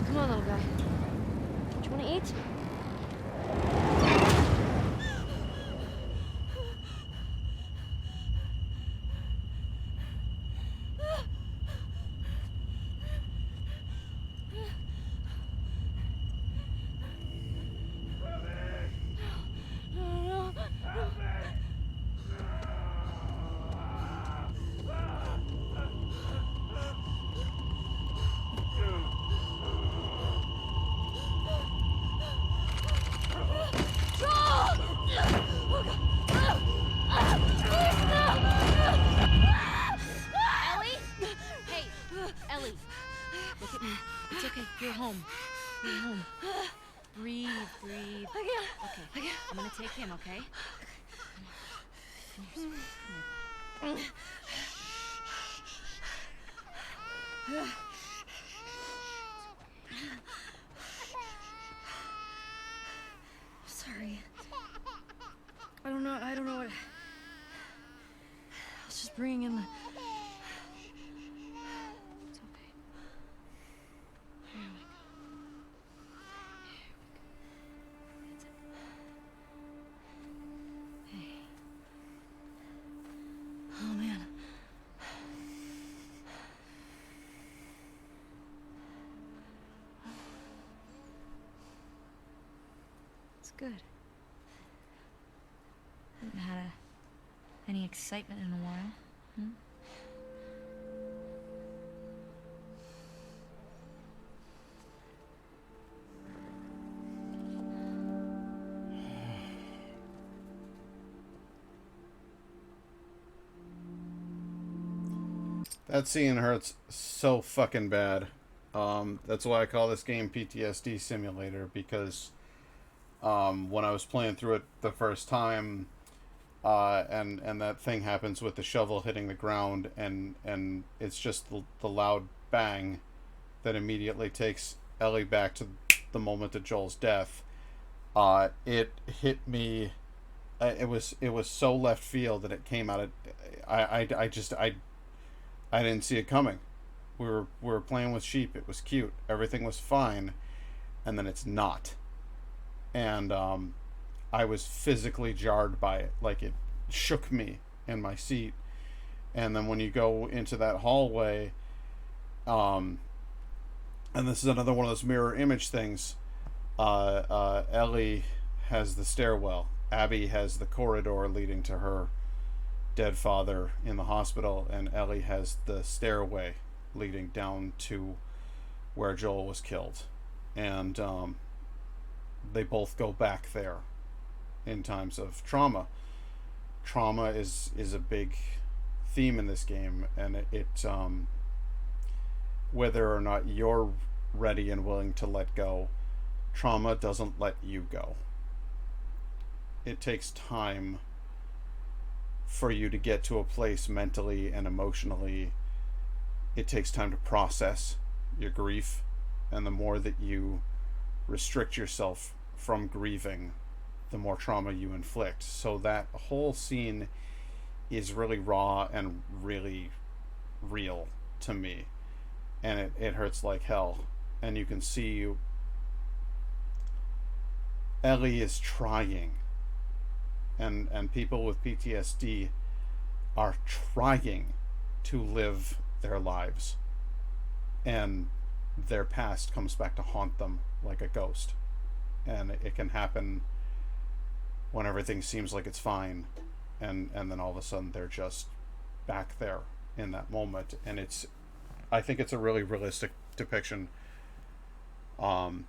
Come on, little guy. Do you want to eat? Ellie? Hey, Ellie. Look at me. It's okay. You're home. You're home. Breathe, breathe. Okay. I'm gonna take him, okay? Come here. Sorry. I don't know what. I was just bringing in the. It's okay. Here we go. That's it. Hey. Oh man. That's good. Haven't had any excitement in a while. Hmm? That scene hurts so fucking bad. That's why I call this game PTSD Simulator, because when I was playing through it the first time, and that thing happens with the shovel hitting the ground, and it's just the loud bang that immediately takes Ellie back to the moment of Joel's death. It hit me. It was so left field that it came out of. I didn't see it coming. We were playing with sheep. It was cute. Everything was fine, and then it's not. And I was physically jarred by it. Like, it shook me in my seat. And then when you go into that hallway, and this is another one of those mirror image things. Ellie has the stairwell. Abby has the corridor leading to her dead father in the hospital, and Ellie has the stairway leading down to where Joel was killed. And they both go back there in times of trauma. Trauma is a big theme in this game, and it whether or not you're ready and willing to let go, trauma doesn't let you go. It takes time for you to get to a place mentally and emotionally. It takes time to process your grief, and the more that you restrict yourself from grieving, the more trauma you inflict. So that whole scene is really raw and really real to me, and it hurts like hell. And you can see Ellie is trying, and people with PTSD are trying to live their lives, and their past comes back to haunt them like a ghost. And it can happen when everything seems like it's fine, and then all of a sudden they're just back there in that moment. And I think it's a really realistic depiction, and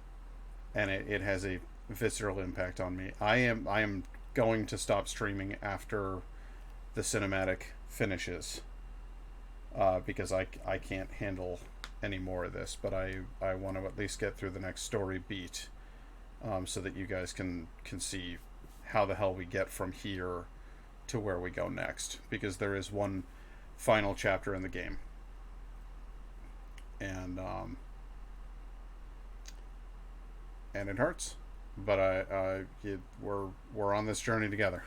it has a visceral impact on me. I am going to stop streaming after the cinematic finishes, because I can't handle any more of this. But I want to at least get through the next story beat, so that you guys can see how the hell we get from here to where we go next, because there is one final chapter in the game, and it hurts, but we're on this journey together.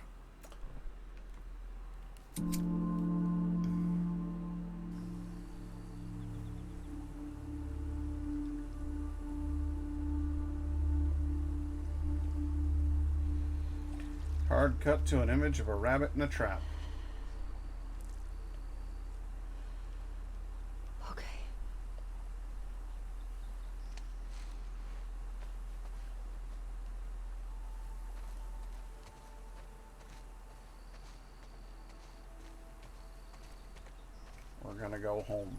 Hard cut to an image of a rabbit in a trap. Okay. We're gonna go home,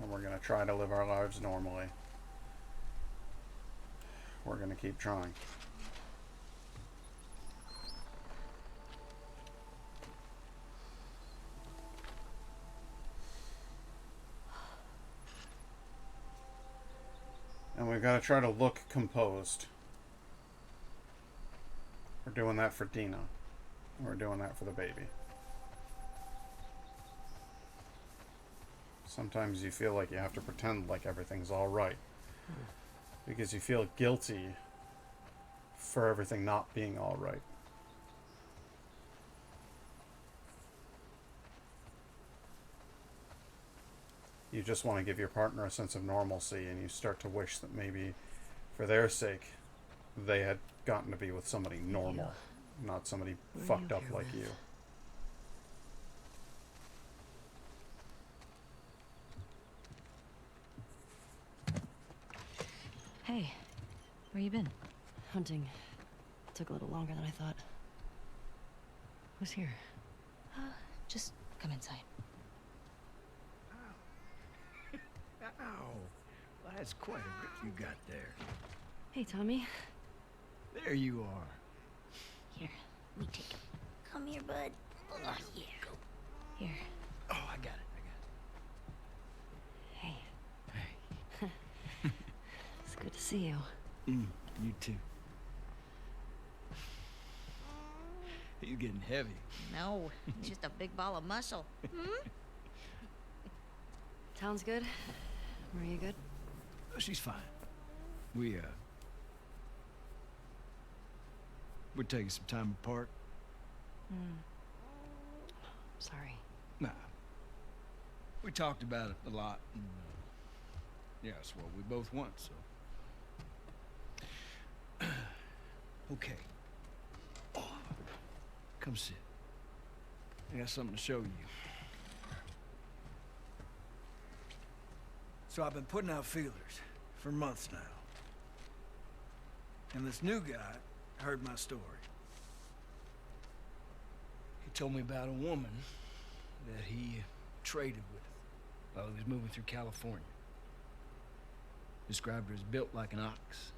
and we're gonna try to live our lives normally. We're gonna keep trying. And we've got to try to look composed. We're doing that for Dina. We're doing that for the baby. Sometimes you feel like you have to pretend like everything's all right, because you feel guilty for everything not being all right. You just want to give your partner a sense of normalcy, and you start to wish that maybe for their sake they had gotten to be with somebody normal, not somebody fucked up like you. Hey, where you been? hunting took a little longer than I thought. Who's here? Just come inside. Ow. Well, that's quite a grip you got there. Hey, Tommy. There you are. Here, let me take it. Come here, bud. Oh, yeah. Here. Oh, I got it. Hey. Hey. It's good to see you. You too. He's getting heavy. No, he's just a big ball of muscle. Town's good? Maria good? Oh, she's fine. We're taking some time apart. Sorry. Nah. We talked about it a lot. And, yeah, it's what we both want, so. Okay. Oh, come sit. I got something to show you. So I've been putting out feelers for months now. And this new guy heard my story. He told me about a woman that he traded with while he was moving through California. Described her as built like an ox,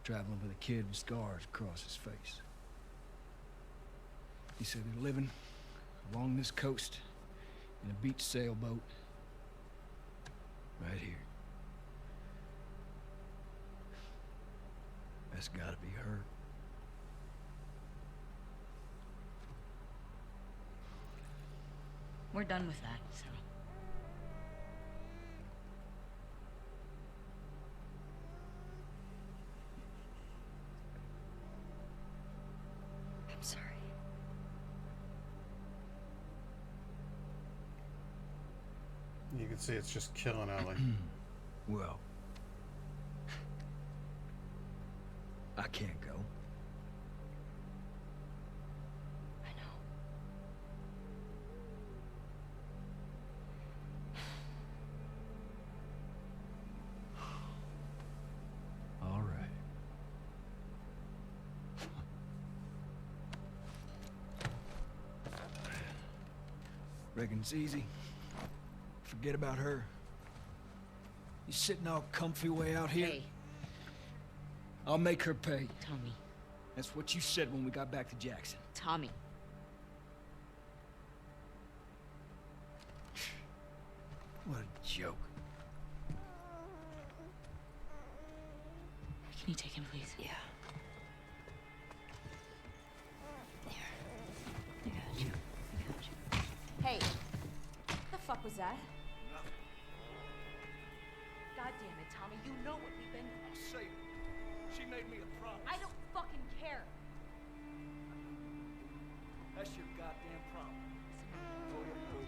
traveling with a kid with scars across his face. He said they're living along this coast in a beach sailboat right here. That's gotta be her. We're done with that, so. I'm sorry. You can see it's just killing Ellie. Well, I can't go. I know. All right. Reckon it's easy. Forget about her. You sitting all comfy way out here? Hey, I'll make her pay. Tommy. That's what you said when we got back to Jackson. Tommy. What a joke. Can you take him, please? Yeah. Here. I got you. I got you. Hey, the fuck was that? God damn it, Tommy, you know what we've been. I'll save her. She made me a promise. I don't fucking care. That's your goddamn problem. Go to hell.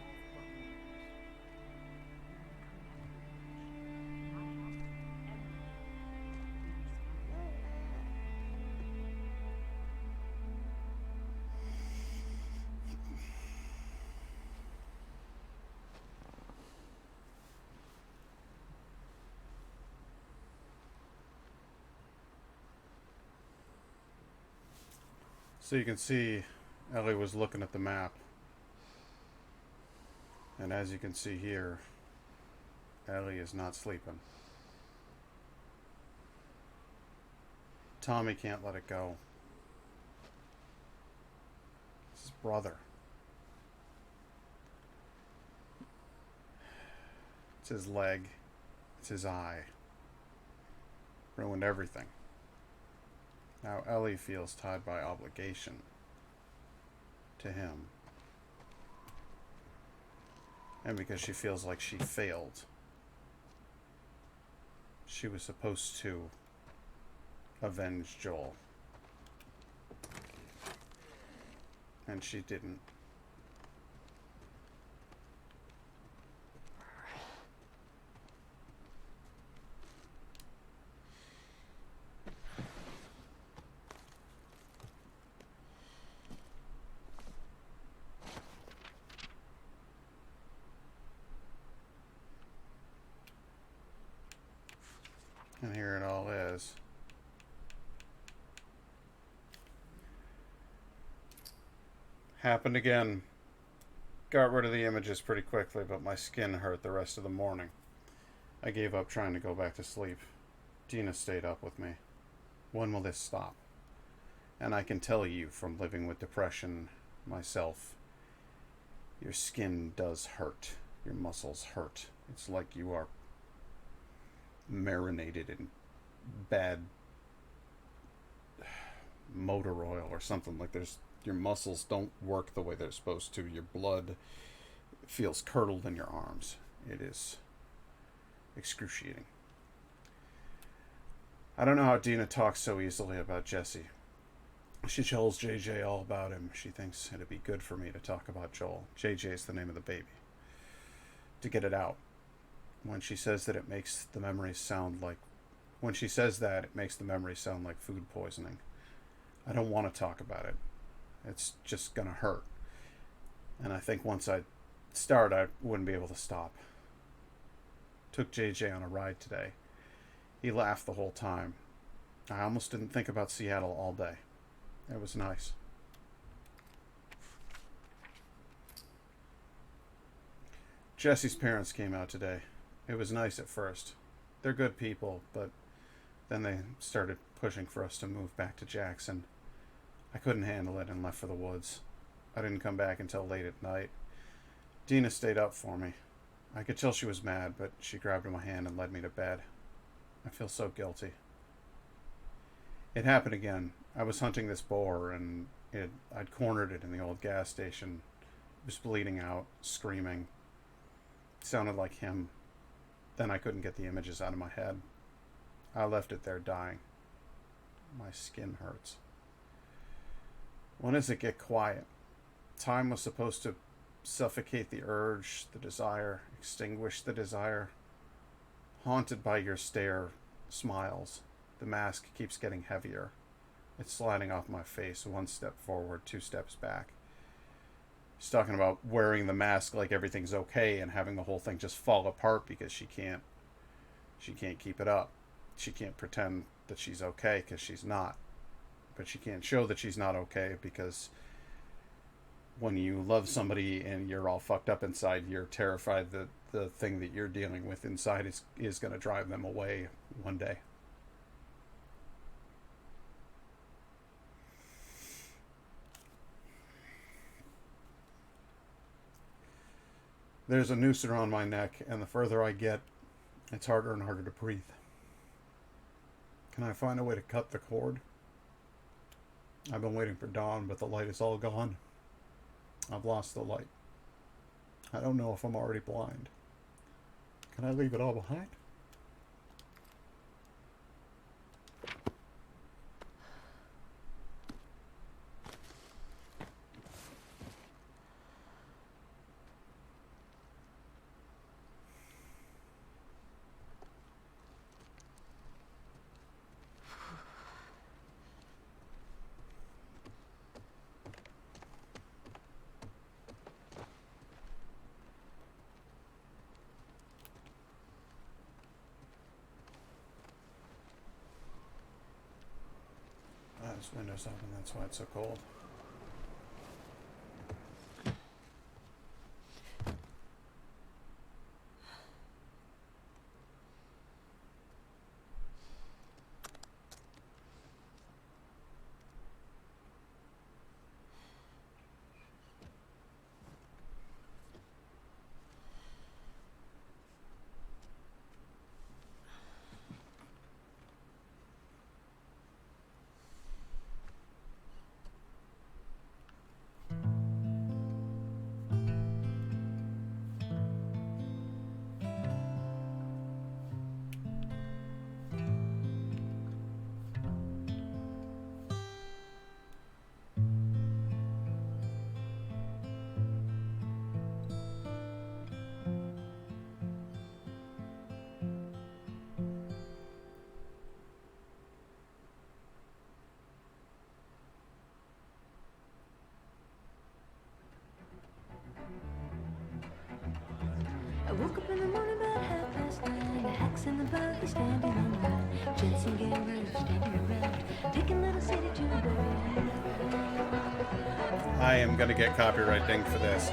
So you can see Ellie was looking at the map. And as you can see here, Ellie is not sleeping. Tommy can't let it go. It's his brother. It's his leg. It's his eye. Ruined everything. Now Ellie feels tied by obligation to him. And because she feels like she failed. She was supposed to avenge Joel. And she didn't. And here it all is. Happened again. Got rid of the images pretty quickly, but my skin hurt the rest of the morning. I gave up trying to go back to sleep. Dina stayed up with me. When will this stop? And I can tell you from living with depression myself, your skin does hurt. Your muscles hurt. It's like you are marinated in bad motor oil or something. Like your muscles don't work the way they're supposed to. Your blood feels curdled in your arms. It is excruciating. I don't know how Dina talks so easily about Jesse. She tells JJ all about him. She thinks it'd be good for me to talk about Joel. JJ is the name of the baby. To get it out. When she says that, it makes the memories sound like... When she says that, it makes the memories sound like food poisoning. I don't want to talk about it. It's just gonna hurt. And I think once I start, I wouldn't be able to stop. Took JJ on a ride today. He laughed the whole time. I almost didn't think about Seattle all day. It was nice. Jesse's parents came out today. It was nice at first. They're good people, but then they started pushing for us to move back to Jackson. I couldn't handle it and left for the woods. I didn't come back until late at night. Dina stayed up for me. I could tell she was mad, but she grabbed my hand and led me to bed. I feel so guilty. It happened again. I was hunting this boar, and I'd cornered it in the old gas station. It was bleeding out, screaming. It sounded like him. Then I couldn't get the images out of my head. I left it there dying. My skin hurts. When does it get quiet? Time was supposed to suffocate the urge, the desire, extinguish the desire. Haunted by your stare, smiles. The mask keeps getting heavier. It's sliding off my face, 1 step forward, 2 steps back. She's talking about wearing the mask like everything's okay and having the whole thing just fall apart because she can't keep it up. She can't pretend that she's okay because she's not. But she can't show that she's not okay because when you love somebody and you're all fucked up inside, you're terrified that the thing that you're dealing with inside is going to drive them away one day. There's a noose around my neck, and the further I get, it's harder and harder to breathe. Can I find a way to cut the cord? I've been waiting for dawn, but the light is all gone. I've lost the light. I don't know if I'm already blind. Can I leave it all behind? This window's open, that's why it's so cold. I am gonna get copyright dinged for this.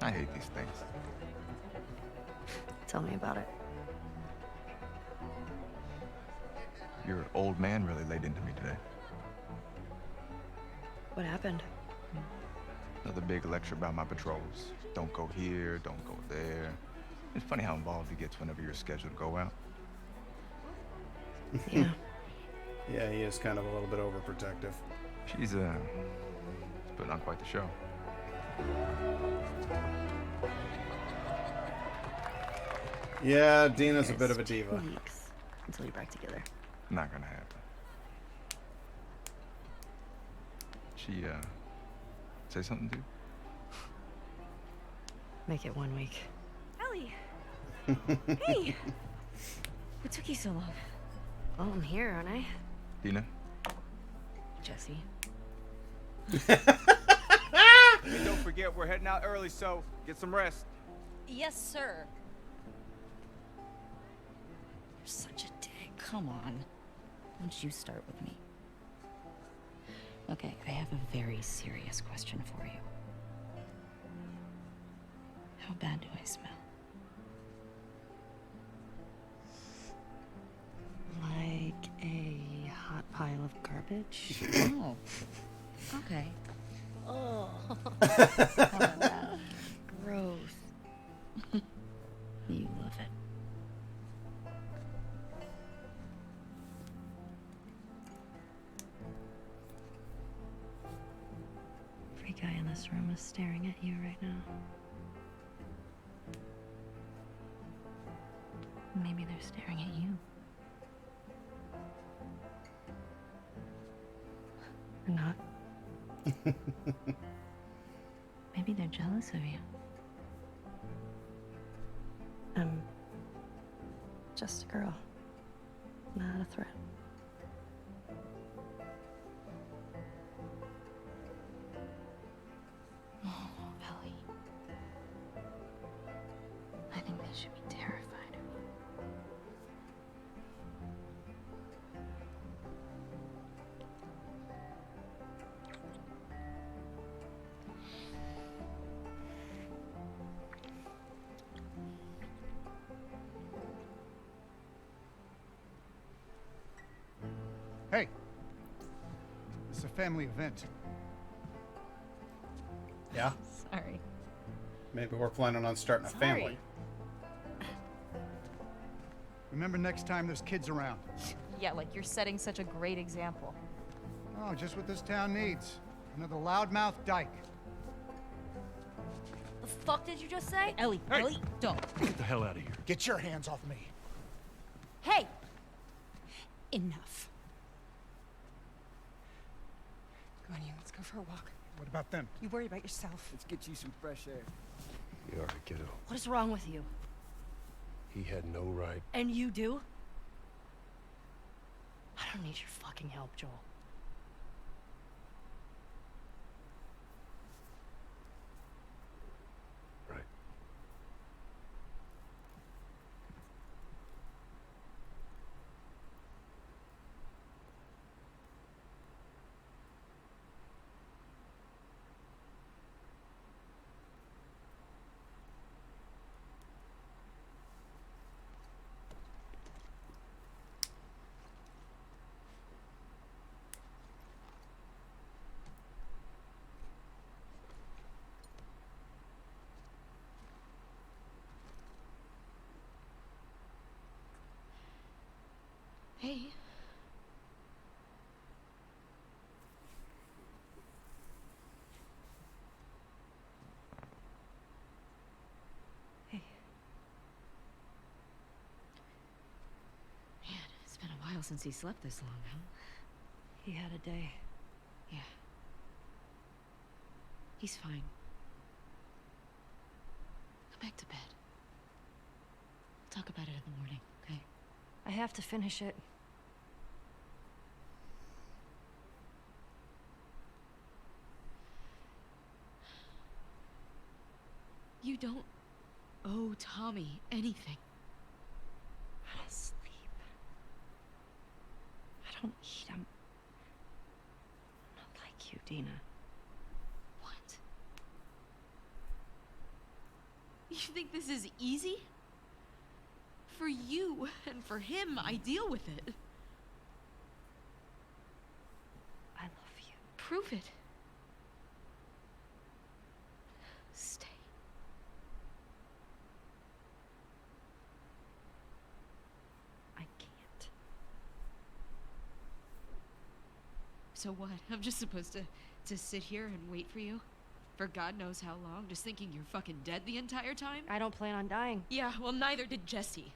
I hate these things. Tell me about it. Your old man really laid into me today. What happened? Another big lecture about my patrols. Don't go here, don't go there. It's funny how involved he gets whenever you're scheduled to go out. Yeah. Yeah, he is kind of a little bit overprotective. She's putting on quite the show. Yeah, Dina's a bit of a diva. 2 weeks until you're back together. Not gonna happen. She, say something, dude? Make it 1 week. Ellie! Hey! What took you so long? Well, I'm here, aren't I? Dina? Jesse. Hey, don't forget, we're heading out early, so get some rest. Yes, sir. You're such a dick. Come on. Why don't you start with me? Okay, I have a very serious question for you. How bad do I smell? Like a hot pile of garbage? Oh. Okay. Oh. Gross. You love it. Every guy in this room is staring at you right now. Maybe they're staring at you. Or not. Maybe they're jealous of you. I'm just a girl, not a threat. Oh, Ellie. I think they should be terrified of you. Hey, it's a family event. Yeah? Sorry. Maybe we're planning on starting a family. Remember next time there's kids around. Yeah, like you're setting such a great example. Oh, just what this town needs. Another loudmouth dyke. The fuck did you just say? Ellie, Hey. Ellie, don't. Get the hell out of here. Get your hands off me. Hey! Enough. Come on, you. Let's go for a walk. What about them? You worry about yourself. Let's get you some fresh air. You are a kiddo. What is wrong with you? He had no right. And you do? I don't need your fucking help, Joel. Right. Hey. Hey. Man, it's been a while since he slept this long, huh? He had a day. Yeah. He's fine. Go back to bed. We'll talk about it in the morning, okay? I have to finish it. You don't owe Tommy anything. I don't sleep. I don't eat. I'm not like you, Dina. What? You think this is easy? For you and for him, I deal with it. I love you. Prove it. Stay. I can't. So what? I'm just supposed to sit here and wait for you? For God knows how long, just thinking you're fucking dead the entire time? I don't plan on dying. Yeah, well, neither did Jesse.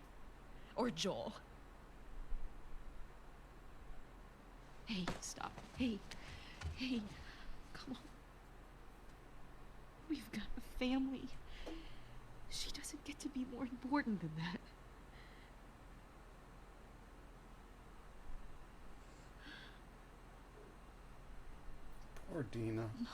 Or Joel. Hey, stop. Hey. Hey. Come on. We've got a family. She doesn't get to be more important than that. Poor Dina. No.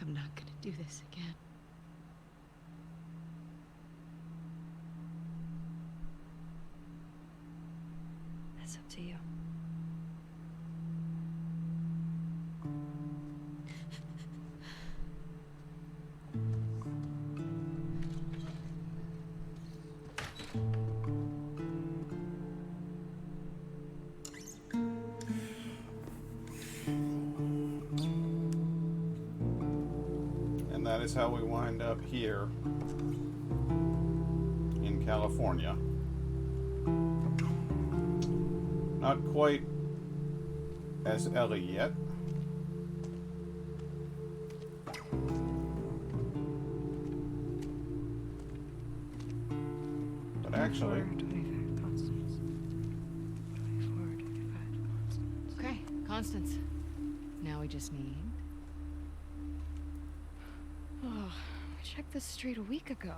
I'm not gonna do this again. That's up to you. And that is how we wind up here in California. Not quite as Ellie yet. But actually, Okay, Constance. Now we just need... Oh, I checked this street a week ago.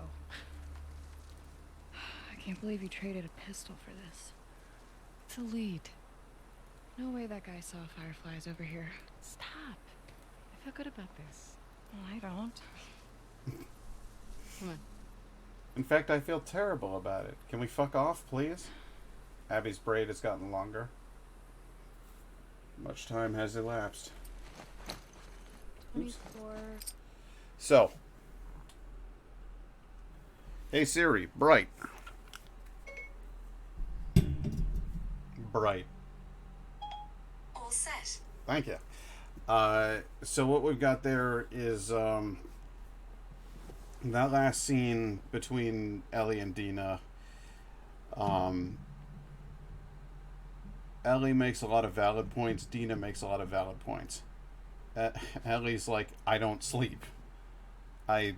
I can't believe you traded a pistol for this. It's a lead. No way that guy saw fireflies over here. Stop. I feel good about this. Well, I don't. Come on. in fact, I feel terrible about it. Can we fuck off, please? Abby's braid has gotten longer. Much time has elapsed. Oops. 24. So, hey Siri, bright. Bright. All set. Thank you. So what we've got there is that last scene between Ellie and Dina. Ellie makes a lot of valid points. Dina makes a lot of valid points. Ellie's like, I don't sleep. I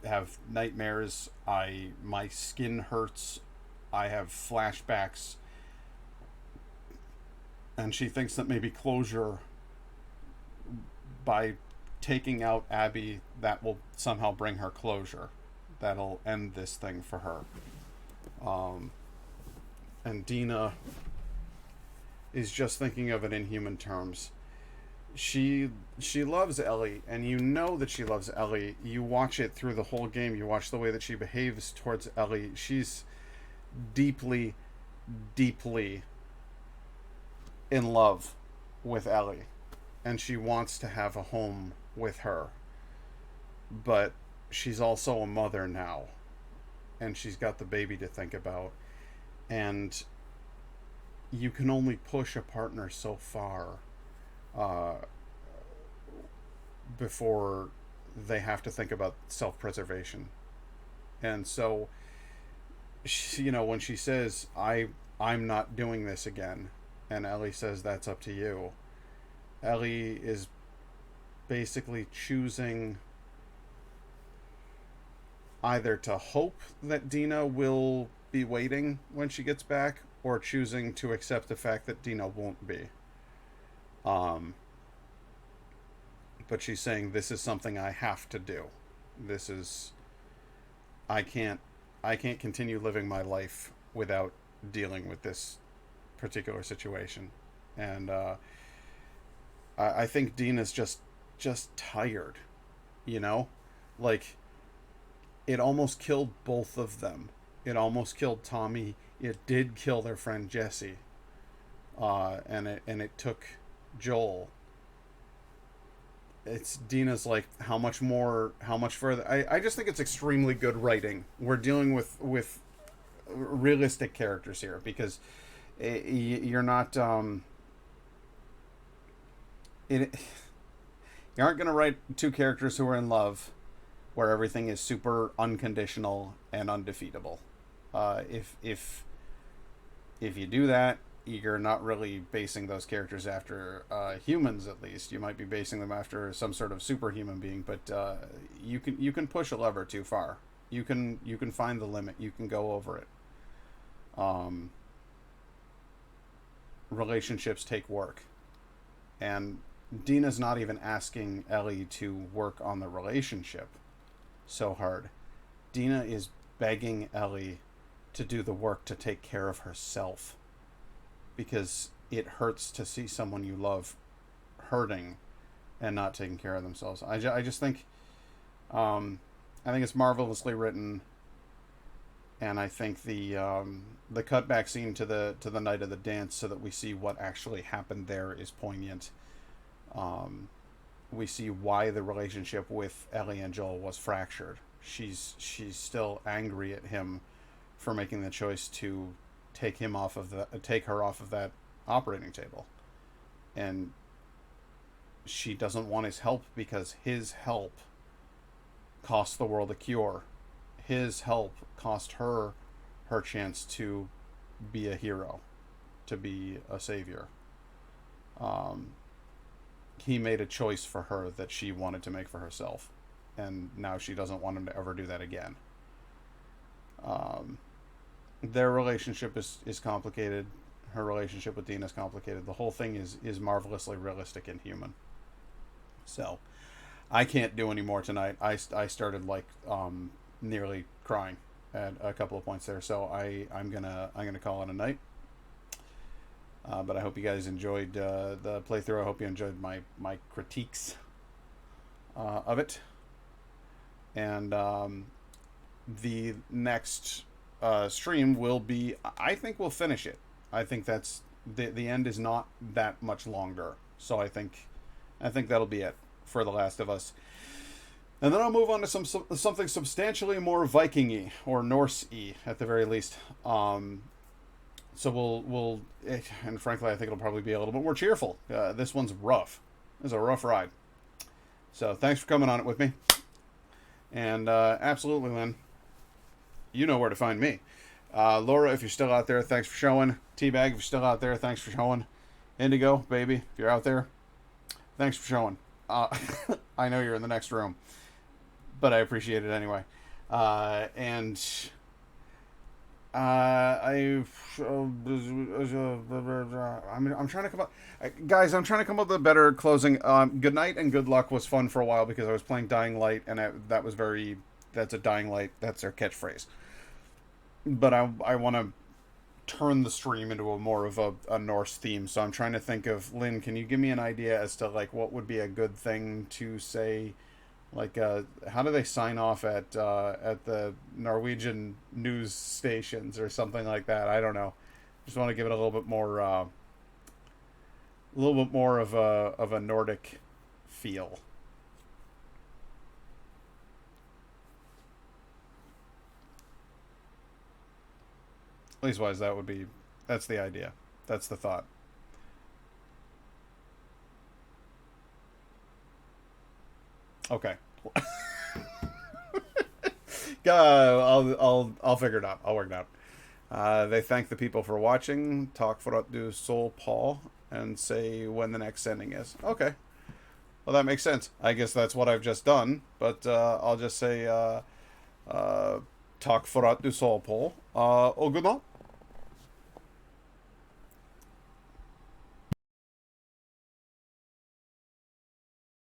have nightmares. My skin hurts. I have flashbacks. And she thinks that maybe closure by taking out Abby, that will somehow bring her closure. That'll end this thing for her. And Dina is just thinking of it in human terms. She loves Ellie, and you know that she loves Ellie. You watch it through the whole game. You watch the way that she behaves towards Ellie. She's deeply, deeply in love with Ellie, and she wants to have a home with her. But she's also a mother now, and she's got the baby to think about, and you can only push a partner so far before they have to think about self-preservation. And so she, when she says I'm not doing this again, and Ellie says that's up to you, Ellie is basically choosing either to hope that Dina will be waiting when she gets back, or choosing to accept the fact that Dina won't be. But she's saying, this is something I have to do. This is, I can't continue living my life without dealing with this particular situation. And I think Dina's just tired, you know? Like, it almost killed both of them. It almost killed Tommy. It did kill their friend Jesse. And it took Joel. It's Dina's like, how much further? I just think it's extremely good writing. We're dealing with realistic characters here, because you're not you aren't going to write two characters who are in love where everything is super unconditional and undefeatable. If you do that, you're not really basing those characters after humans. At least you might be basing them after some sort of superhuman being, but you can push a lever too far. You can find the limit. You can go over it. Relationships take work, and Dina's not even asking Ellie to work on the relationship so hard. Dina is begging Ellie to do the work to take care of herself, because it hurts to see someone you love hurting and not taking care of themselves. I just think it's marvelously written, and I think the cutback scene to the night of the dance, so that we see what actually happened there, is poignant. We see why the relationship with Ellie and Joel was fractured. She's still angry at him for making the choice to take her off of that operating table, and she doesn't want his help, because his help cost the world a cure. His help cost her chance to be a hero, to be a savior. He made a choice for her that she wanted to make for herself, and now she doesn't want him to ever do that again. Their relationship is complicated. Her relationship with Dina is complicated. The whole thing is marvelously realistic and human. So, I can't do any more tonight. I started like nearly crying at a couple of points there. So I'm gonna call it a night. But I hope you guys enjoyed the playthrough. I hope you enjoyed my critiques of it. And the next stream will be, I think we'll finish it. I think that's the end is not that much longer. So I think that'll be it for The Last of Us. And then I'll move on to something substantially more Viking-y, or Norse-y at the very least. So we'll and frankly, I think it'll probably be a little bit more cheerful. This one's rough. It's a rough ride. So thanks for coming on it with me. And absolutely, Lynn, you know where to find me. Laura, if you're still out there, thanks for showing. Teabag, if you're still out there, thanks for showing. Indigo, baby, if you're out there, thanks for showing. I know you're in the next room, but I appreciate it anyway. I'm trying to come up, guys. I'm trying to come up with a better closing. Good night and good luck was fun for a while because I was playing Dying Light, and that's a Dying Light. That's their catchphrase. But I want to turn the stream into a more of a Norse theme. So I'm trying to think of, Lynn, can you give me an idea as to like what would be a good thing to say? Like, how do they sign off at the Norwegian news stations or something like that? I don't know. Just want to give it a little bit more of a Nordic feel. Leastwise, that's the idea. That's the thought. Okay. I'll figure it out. I'll work it out. They thank the people for watching, talk for du Sol Paul, and say when the next sending is. Okay. Well, that makes sense. I guess that's what I've just done, but I'll just say Tack för att du sa på. Och godnatt.